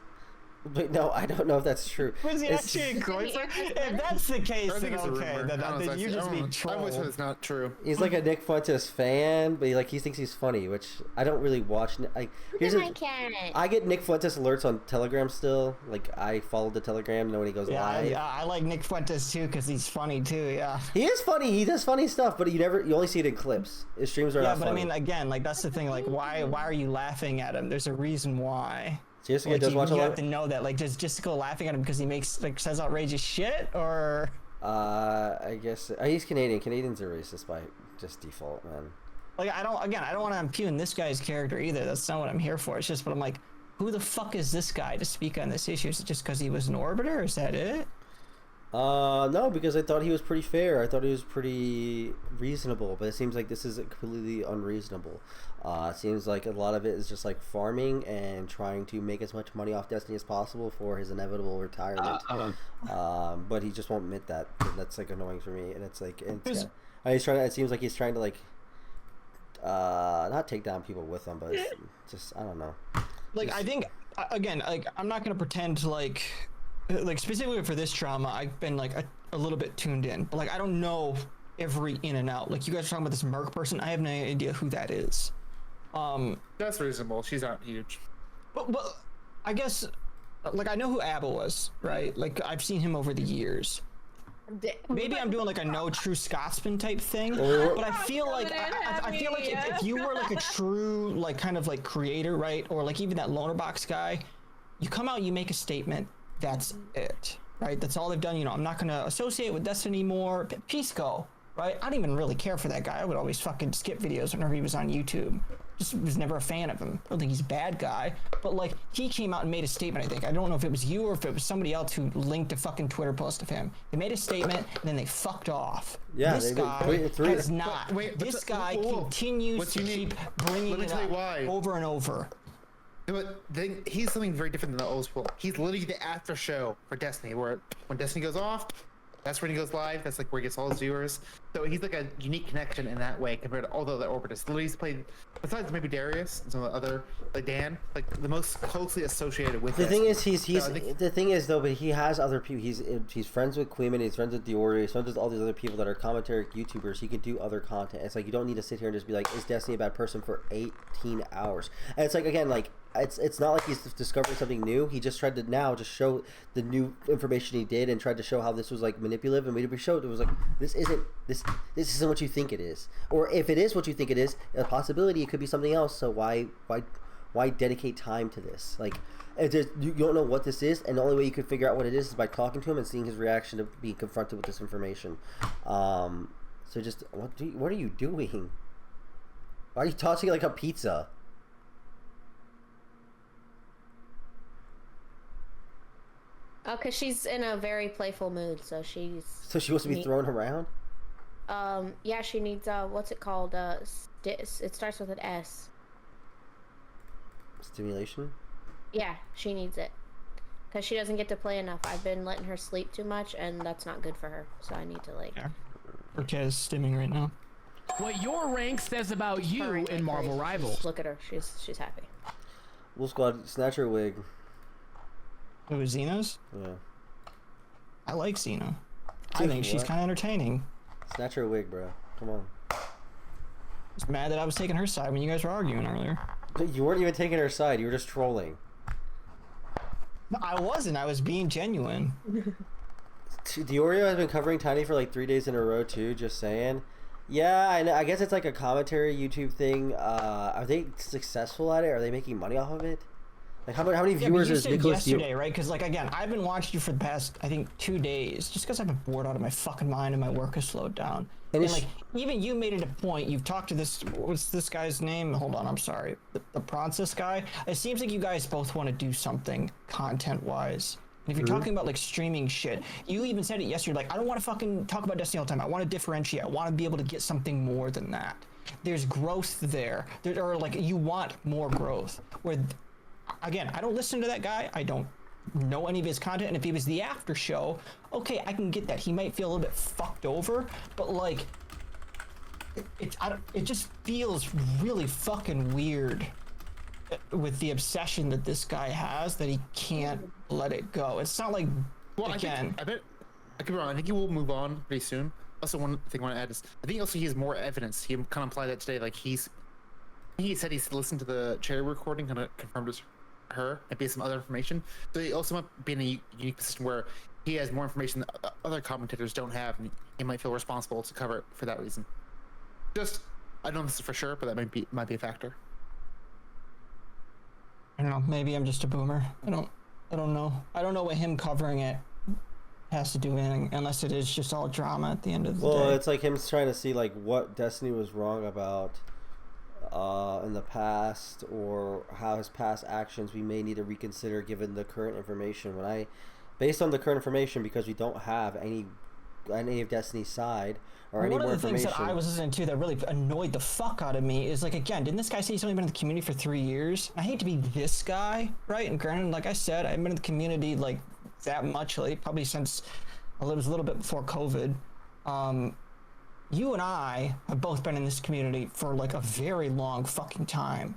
But no, I don't know if that's true. Was he actually a groper? If that's the case, then okay. Then you just be trolled. I would say it's not true. He's like a Nick Fuentes fan, but he thinks he's funny, which I don't really watch. I get Nick Fuentes alerts on Telegram still. Like I follow the Telegram, you know when he goes live. Yeah, I like Nick Fuentes too because he's funny too. Yeah. He is funny. He does funny stuff, but you only see it in clips. His streams are not funny. Yeah, but I mean, again, like that's the thing. Like, why are you laughing at him? There's a reason why. Seriously, like, does watch a lot. You have to know that. Like, just go laughing at him because he says outrageous shit, or. I guess he's Canadian. Canadians are racist by just default, man. Like I don't want to impugn this guy's character either. That's not what I'm here for. It's just, but I'm like, who the fuck is this guy to speak on this issue? Is it just because he was an orbiter? Is that it? No, because I thought he was pretty fair. I thought he was pretty reasonable, but it seems like this is completely unreasonable. It seems like a lot of it is just like farming and trying to make as much money off Destiny as possible for his inevitable retirement. But he just won't admit that. And that's like annoying for me. And it's like, he's trying. It seems like he's trying to like, not take down people with him, but it's just, I don't know. Like, I think, again, like, I'm not gonna pretend to like specifically for this drama, I've been like a little bit tuned in, but like I don't know every in and out. Like you guys are talking about this Merc person, I have no idea who that is. That's reasonable. She's not huge. But I guess like I know who Abba was, right? Like I've seen him over the years. Maybe I'm doing like a no true Scotsman type thing, but I feel like I feel like if you were like a true like kind of like creator, right, or like even that loner box guy, you come out, you make a statement. That's it, right? That's all they've done. You know, I'm not going to associate with Destiny anymore. Pisco, right? I don't even really care for that guy. I would always fucking skip videos whenever he was on YouTube. Just was never a fan of him. I don't think he's a bad guy. But, like, he came out and made a statement, I think. I don't know if it was you or if it was somebody else who linked a fucking Twitter post of him. They made a statement, and then they fucked off. Yeah, this guy has not. This guy continues to keep bringing it up over and over. But he's something very different than the old school. He's literally the after show for Destiny, where when Destiny goes off, that's when he goes live. That's like where he gets all his viewers. So he's like a unique connection in that way compared to all the other orbiters. Literally, he's played, besides maybe Darius and some of the other, like Dan, like the most closely associated with. The thing is, the thing is though, but he has other people. He's friends with Queeman. He's friends with Diori. He's friends with all these other people that are commentary YouTubers. He can do other content. It's like you don't need to sit here and just be like, is Destiny a bad person for 18 hours? And it's like again, like. It's not like he's discovering something new. He just tried to now just show the new information he did and tried to show how this was like manipulative, and we showed it was like this isn't what you think it is, or if it is what you think it is, a possibility it could be something else. So why dedicate time to this? Like you don't know what this is, and the only way you could figure out what it is by talking to him and seeing his reaction to being confronted with this information. So just what are you doing? Why are you tossing it like a pizza? Oh, because she's in a very playful mood, so she's... So she wants to be thrown around? Yeah, she needs, what's it called? It starts with an S. Stimulation? Yeah, she needs it. Because she doesn't get to play enough. I've been letting her sleep too much, and that's not good for her. So I need to, like... Yeah. Her cat is stimming right now. What your rank says about you in Marvel Rivals. Look at her. She's happy. Wolfsquad, snatch her wig. It was Xena's? Yeah. I like Xena. I think she's kind of entertaining. Snatch her wig, bro. Come on. I was mad that I was taking her side when you guys were arguing earlier. You weren't even taking her side. You were just trolling. No, I wasn't. I was being genuine. Diorio has been covering Tiny for like 3 days in a row, too. Just saying. Yeah, I guess it's like a commentary YouTube thing. Are they successful at it? Are they making money off of it? Like how many viewers is Nicholas yesterday, right? Because like again, I've been watching you for the past I think 2 days, just because I've been bored out of my fucking mind and my work has slowed down. And like even you made it a point. You've talked to this. What's this guy's name? Hold on, I'm sorry. The Prawncess guy. It seems like you guys both want to do something content-wise. And if you're talking about like streaming shit, you even said it yesterday. Like I don't want to fucking talk about Destiny all the time. I want to differentiate. I want to be able to get something more than that. There's growth there. Or like you want more growth. Where again, I don't listen to that guy. I don't know any of his content. And if he was the after show, okay, I can get that. He might feel a little bit fucked over, but like, it just feels really fucking weird with the obsession that this guy has that he can't let it go. It's not like, well, again, I could be wrong. I think he will move on pretty soon. Also, one thing I want to add is I think also he has more evidence. He kind of implied that today. Like he said he's listened to the cherry recording, kind of confirmed it her and based some other information. So he also might be in a unique position where he has more information that other commentators don't have, and he might feel responsible to cover it for that reason. Just, I don't know this is for sure, but that might be a factor. I don't know. Maybe I'm just a boomer. I don't know. I don't know what him covering it has to do with anything, unless it is just all drama at the end of the day. Well, it's like him trying to see like what Destiny was wrong about. in the past or how his past actions we may need to reconsider given the current information. Based on the current information, because we don't have any of Destiny's side or any more information. One of the things that I was listening to that really annoyed the fuck out of me is like, again, didn't this guy say he's only been in the community for 3 years? I hate to be this guy, right? And granted, like I said, I've been in the community like that much, like probably since it was a little bit before COVID. You and I have both been in this community for like a very long fucking time.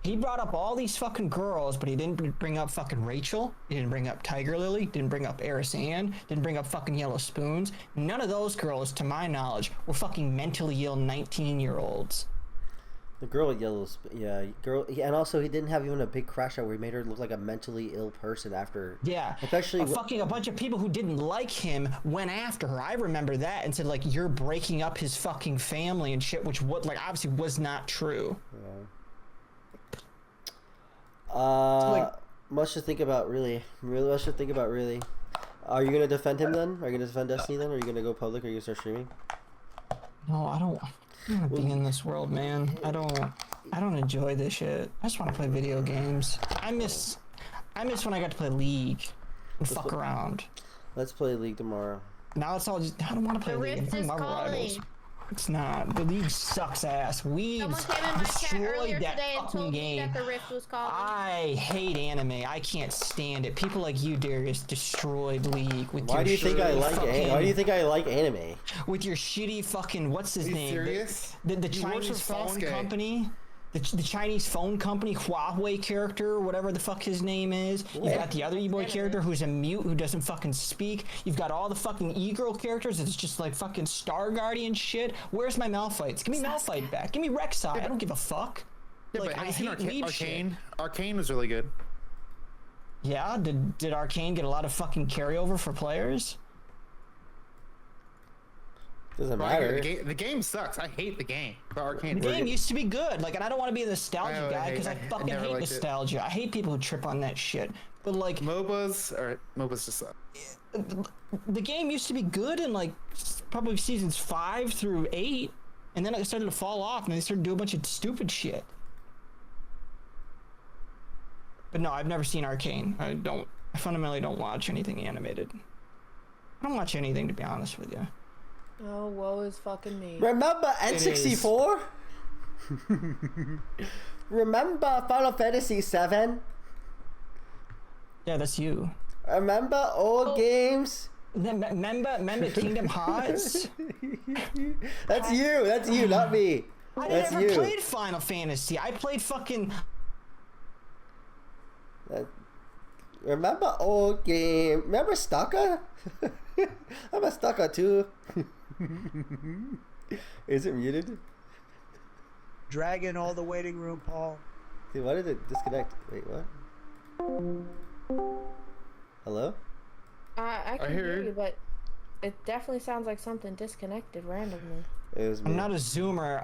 He brought up all these fucking girls, but he didn't bring up fucking Rachel. He didn't bring up Tiger Lily. Didn't bring up Eris Ann. Didn't bring up fucking Yellow Spoons. None of those girls, to my knowledge, were fucking mentally ill 19-year-olds. The girl with yellow, and also he didn't have even a big crash out where he made her look like a mentally ill person after. Yeah, especially fucking a bunch of people who didn't like him went after her. I remember that and said like, you're breaking up his fucking family and shit, which obviously was not true. Yeah. Much to think about, really much to think about, really. Are you gonna defend him then? Are you gonna defend Destiny then? Or are you gonna go public? Or are you gonna start streaming? No, I don't want to be in this world, man. I don't enjoy this shit. I just want to play video games. I miss when I got to play League and fuck around. Let's play League tomorrow. Now it's all just, I don't want to play League. I'm playing Marvel Rivals. It's not. The League sucks ass. Weebs destroyed that fucking game. That the Rift was calling. I hate anime. I can't stand it. People like you, Darius, destroyed League with Why do you think I like anime? With your shitty fucking, what's his name? Serious? The Chinese phone company. The Chinese phone company Huawei character, whatever the fuck his name is. You've got the other E-boy character who's a mute who doesn't fucking speak. You've got all the fucking E-girl characters. It's just like fucking Star Guardian shit. Where's my Malphites? Give me Malphite back. Give me Rek'Sai. I don't give a fuck. Yeah, like, but I hate Arcane. shit. Arcane was really good. Yeah, did Arcane get a lot of fucking carryover for players? Doesn't matter. The game sucks. I hate the game. But Arcane. The game used to be good. Like, and I don't want to be a nostalgia guy because I fucking hate nostalgia. I hate people who trip on that shit. But like MOBAs just suck. The game used to be good in like probably seasons 5 through 8, and then it started to fall off, and they started to do a bunch of stupid shit. But no, I've never seen Arcane. I fundamentally don't watch anything animated. I don't watch anything, to be honest with you. Oh, woe is fucking me. Remember N64? Remember Final Fantasy 7? Yeah, that's you. Remember old games? Remember Kingdom Hearts? That's you, not me. I never played Final Fantasy. I played fucking... Remember old game? Remember Stalker? I'm a Stalker too. Is it muted? Dragon all the waiting room, Paul. Dude, why did it disconnect? Wait, what? Hello? I can hear you, but it definitely sounds like something disconnected randomly. It was me. I'm not a Zoomer.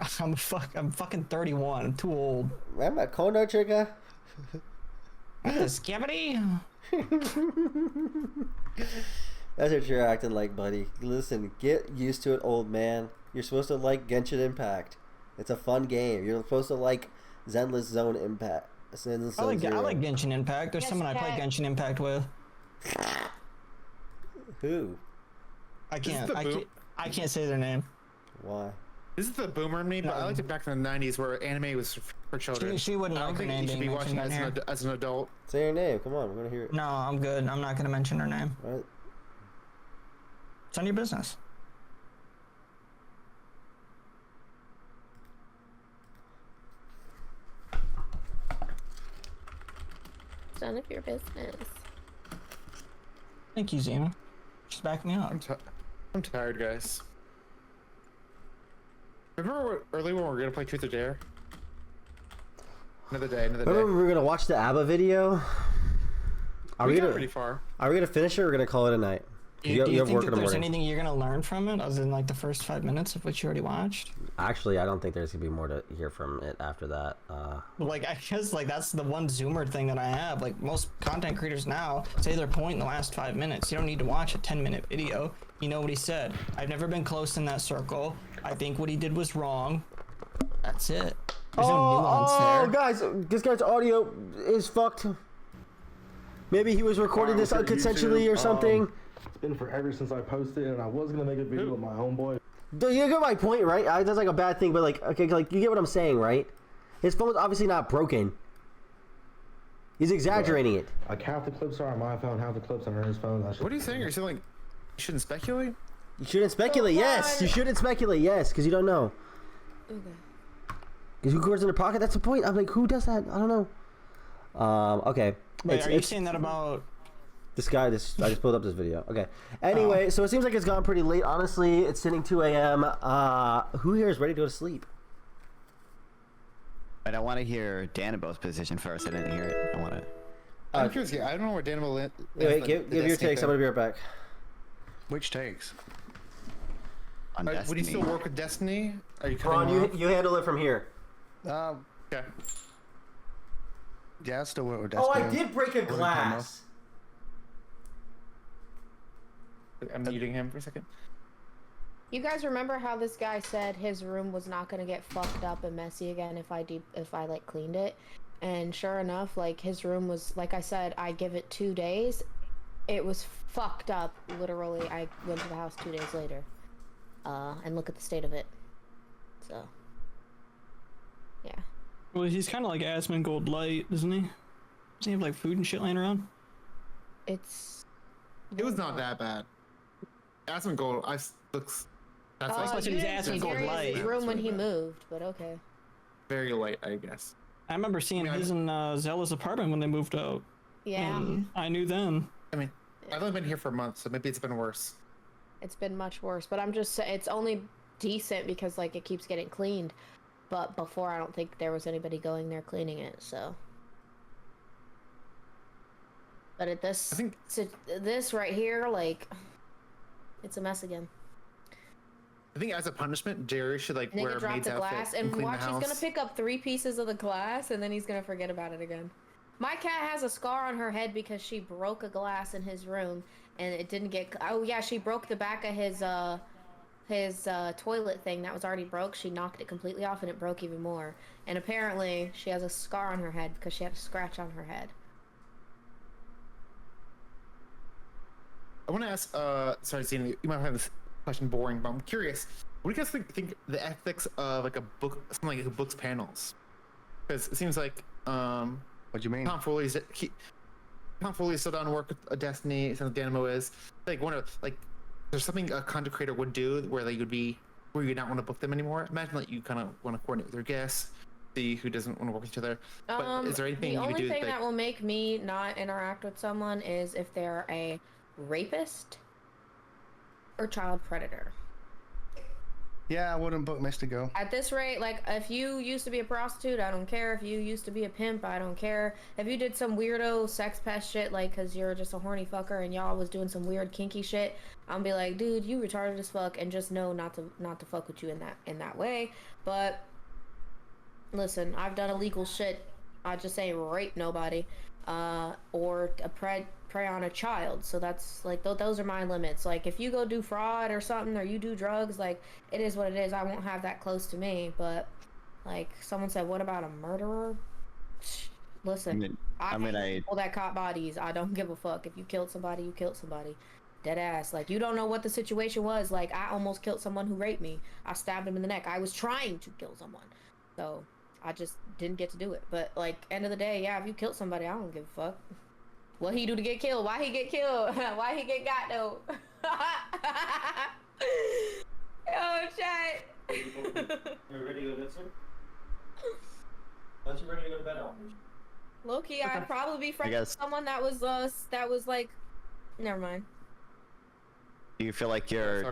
I'm fucking 31. I'm too old. Remember Kono Trigger? Skibbity? That's what you're acting like, buddy. Listen, get used to it, old man. You're supposed to like Genshin Impact. It's a fun game. You're supposed to like Zenless Zone Impact. I like Genshin Impact. There's someone I play Genshin Impact with. Who? I can't say their name. Why? This is the boomer in me, but I liked it back in the 90s where anime was for children. She wouldn't I don't think you should be watching it as an adult. Say her name. Come on, we're gonna hear it. No, I'm good. I'm not gonna mention her name. What? It's none of your business. It's none of your business. Thank you, Xena. Just back me up. I'm tired, guys. Remember earlier when we were gonna play Truth or Dare? Another day. Remember we were gonna watch the ABBA video? We got pretty far. Are we gonna finish it or are we gonna call it a night? Do you think that there's anything you're gonna learn from it other than like the first 5 minutes of what you already watched? Actually, I don't think there's gonna be more to hear from it after that. Like, I guess like that's the one Zoomer thing that I have. Like most content creators now say their point in the last 5 minutes. You don't need to watch a 10-minute video. You know what he said. I've never been close in that circle. I think what he did was wrong. That's it. no nuance there. Guys, this guy's audio is fucked. Maybe he was recording this unconsensually or something. It's been forever since I posted, and I was gonna make a video with my homeboy. You get my point, right? That's like a bad thing, but like, okay, like you get what I'm saying, right? His phone's obviously not broken. He's exaggerating it. Like half the clips are on my phone, half the clips are on his phone. What are you saying? Are you saying like you shouldn't speculate? You shouldn't speculate. Yes, you shouldn't speculate. Yes, because you don't know. Okay. Because who goes in their pocket? That's the point. I'm like, who does that? I don't know. Okay. Wait, are you saying that about this guy? I just pulled up this video. Okay. Anyway, so it seems like it's gone pretty late. Honestly, it's sitting 2 a.m. Who here is ready to go to sleep? But I want to hear Danabo's position first. I didn't hear it. I want to. I'm curious. I don't know where Danabo is. Wait, give your takes. I'm gonna be right back. Which takes? On Would you still work with Destiny? Are you Ron, you handle it from here. Okay. Yeah, I still work with Oh, Destiny. I did break a glass. I'm muting him for a second. You guys remember how this guy said his room was not gonna get fucked up and messy again if I like cleaned it? And sure enough, like his room was, like I said, I give it 2 days. It was fucked up, literally. I went to the house 2 days later. And look at the state of it. So, yeah. Well, he's kind of like Asmongold Light, isn't he? Doesn't he have like food and shit laying around? It was not that bad. Asmongold, looks. That's like he's Asmongold Light. His room when he moved, but okay. Very light, I guess. I remember seeing his in Zella's apartment when they moved out. Yeah. And I knew then. I mean, I've only been here for a month, so maybe it's been worse. It's been much worse, but I'm just saying it's only decent because like it keeps getting cleaned. But before, I don't think there was anybody going there cleaning it, so. But at this, this right here, like, it's a mess again. I think as a punishment, Jerry should like wear a maid's outfit and clean watch. the He's house. gonna pick up 3 pieces of the glass, and then he's gonna forget about it again. My cat has a scar on her head because she broke a glass in his room, and it didn't get. Oh yeah, she broke the back of his toilet thing that was already broke. She knocked it completely off, and it broke even more. And apparently, she has a scar on her head because she had a scratch on her head. I want to ask. Sorry, Xena, you might find this question boring, but I'm curious. What do you guys think the ethics of like a book, something like a book's panels? Because it seems like what do you mean? Tom Foley's still down to work with Destiny. It sounds like Danamo is. Like there's something a content creator would do where they would be where you not want to book them anymore. Imagine that you kind of want to coordinate with your guests, see who doesn't want to work with each other. But is there anything you would do? The only thing that will make me not interact with someone is if they're a rapist or child predator. Yeah, I wouldn't book Mr. Go. At this rate, like, if you used to be a prostitute, I don't care. If you used to be a pimp, I don't care. If you did some weirdo sex pest shit, like, because you're just a horny fucker and y'all was doing some weird kinky shit, I'll be like, dude, you retarded as fuck, and just know not to fuck with you in that way. But listen, I've done illegal shit. I just ain't rape nobody, or prey on a child. So that's like those are my limits. Like if you go do fraud or something, or you do drugs, like it is what it is. I won't have that close to me. But like someone said, what about a murderer? Listen, I people that caught bodies. I don't give a fuck. If you killed somebody, you killed somebody. Dead ass. Like you don't know what the situation was. Like I almost killed someone who raped me. I stabbed him in the neck. I was trying to kill someone. So I just didn't get to do it. But like end of the day, yeah, if you killed somebody, I don't give a fuck. What he do to get killed? Why he get killed? Why he get got though? Oh shit. You ready to go to bed, sir? Once you're ready to go to bed, I'll. Low-key, I'd probably be friends with someone that was like, never mind. Do you feel like you're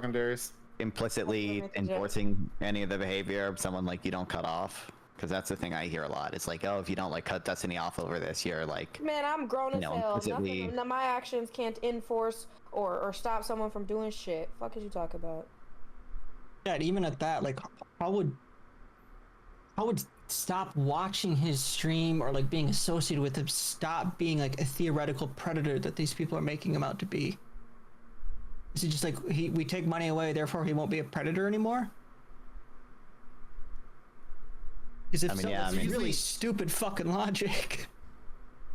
implicitly enforcing any of the behavior of someone like you don't cut off? Because that's the thing I hear a lot. It's like, oh, if you don't like cut Destiny off over this, you're like, man, I'm grown as hell. implicitly... My actions can't enforce or stop someone from doing shit. Fuck is you talk about? Yeah, even at that, like, I would stop watching his stream or like being associated with him, stop being like a theoretical predator that these people are making him out to be. Is it just like we take money away, therefore he won't be a predator anymore? Because if someone's really stupid fucking logic.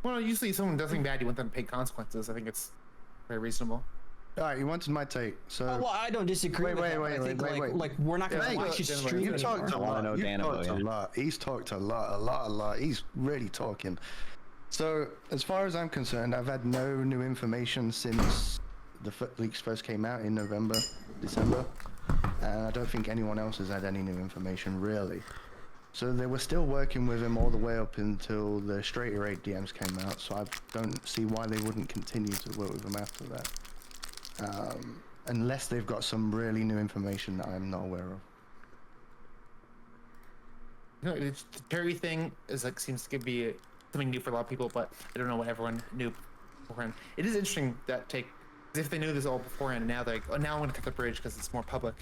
Well, usually if someone does something bad, you want them to pay consequences. I think it's very reasonable. All right, you wanted my take, so. Well, I don't disagree. Wait, like we're not gonna watch his stream. You talked a lot. You talked a lot. He's talked a lot. He's really talking. So, as far as I'm concerned, I've had no new information since the leaks first came out in November, December, and I don't think anyone else has had any new information really. So they were still working with him all the way up until the Straighter Raid DMs came out. So I don't see why they wouldn't continue to work with him after that. Unless they've got some really new information that I'm not aware of. No, the Terry thing is seems to be something new for a lot of people, but I don't know what everyone knew beforehand. It is interesting that take, if they knew this all beforehand, and now they're like, oh, now I'm gonna cut the bridge because it's more public.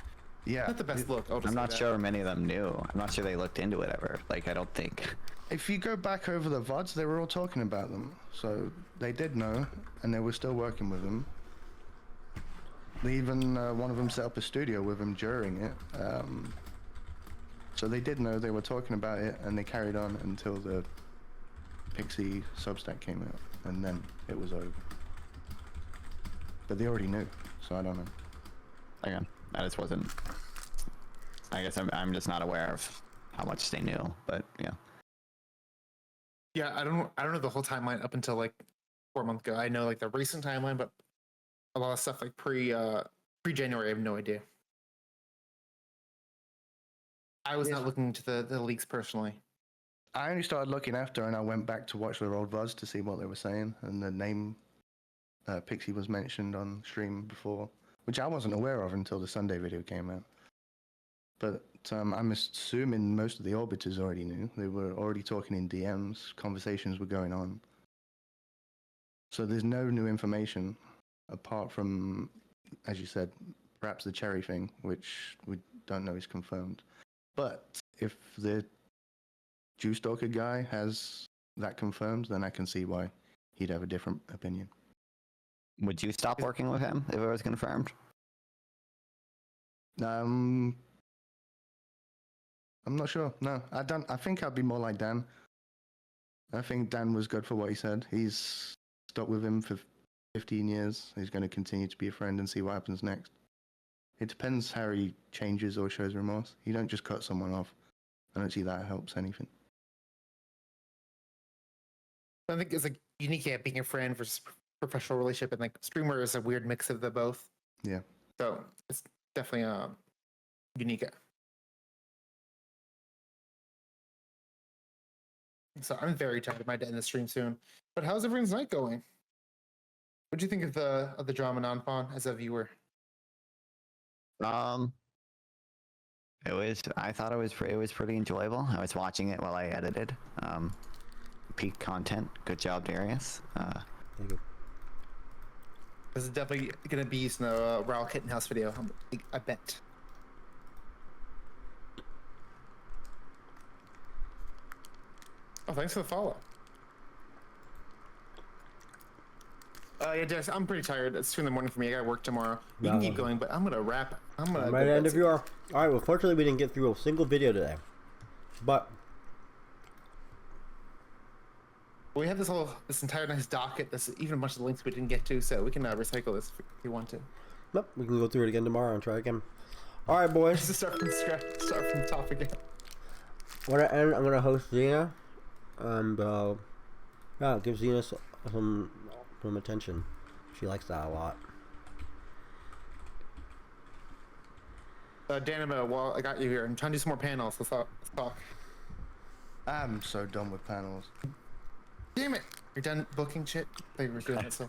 Yeah, not the best look. I'm not sure many of them knew. I'm not sure they looked into it ever. Like, I don't think. If you go back over the VODs, they were all talking about them, so they did know, and they were still working with him. They even one of them set up a studio with him during it, so they did know they were talking about it, and they carried on until the Pixie Substack came out, and then it was over. But they already knew, so I don't know. Again, I just wasn't. I guess I'm just not aware of how much they knew, but yeah. Yeah, I don't know the whole timeline up until like 4 months ago. I know like the recent timeline, but a lot of stuff like pre-January, I have no idea. I was not looking into the leaks personally. I only started looking after, and I went back to watch their old VODs to see what they were saying, and the name Pixie was mentioned on stream before, which I wasn't aware of until the Sunday video came out. But I'm assuming most of the Orbiters already knew. They were already talking in DMs, conversations were going on. So there's no new information, apart from, as you said, perhaps the Cherry thing, which we don't know is confirmed. But if the jstlk guy has that confirmed, then I can see why he'd have a different opinion. Would you stop working with him if it was confirmed? I'm not sure. No, I don't. I think I'd be more like Dan. I think Dan was good for what he said. He's stuck with him for 15 years. He's going to continue to be a friend and see what happens next. It depends how he changes or shows remorse. You don't just cut someone off. I don't see that helps anything. I think it's like unique, being a friend versus professional relationship, and like streamer is a weird mix of the both. Yeah. So it's definitely unique. So I'm very tired. I might end the stream soon. But how's everyone's night going? What do you think of the drama non-fawn as a viewer? I thought it was pretty enjoyable. I was watching it while I edited. Peak content. Good job, Darius. Thank you. This is definitely gonna be used in a Raul Kittenhouse video. I bet. Oh, thanks for the follow. Yeah, Des, I'm pretty tired. It's 2 in the morning for me. I gotta work tomorrow. We can keep going, but I'm gonna wrap. I'm gonna. Right end of your. All right. Well, fortunately, we didn't get through a single video today, but we have this entire nice docket. There's even a bunch of links we didn't get to, so we can recycle this if you want to. Yep, we can go through it again tomorrow and try again. All right, boys. Just start from scratch. Start from the top again. When I end, I'm gonna host Xena, and yeah, give Xena some attention. She likes that a lot. Danabo, while I got you here, I'm trying to do some more panels. Let's talk. I'm so done with panels. Damn it! You're done booking shit? I thought you were doing that, so.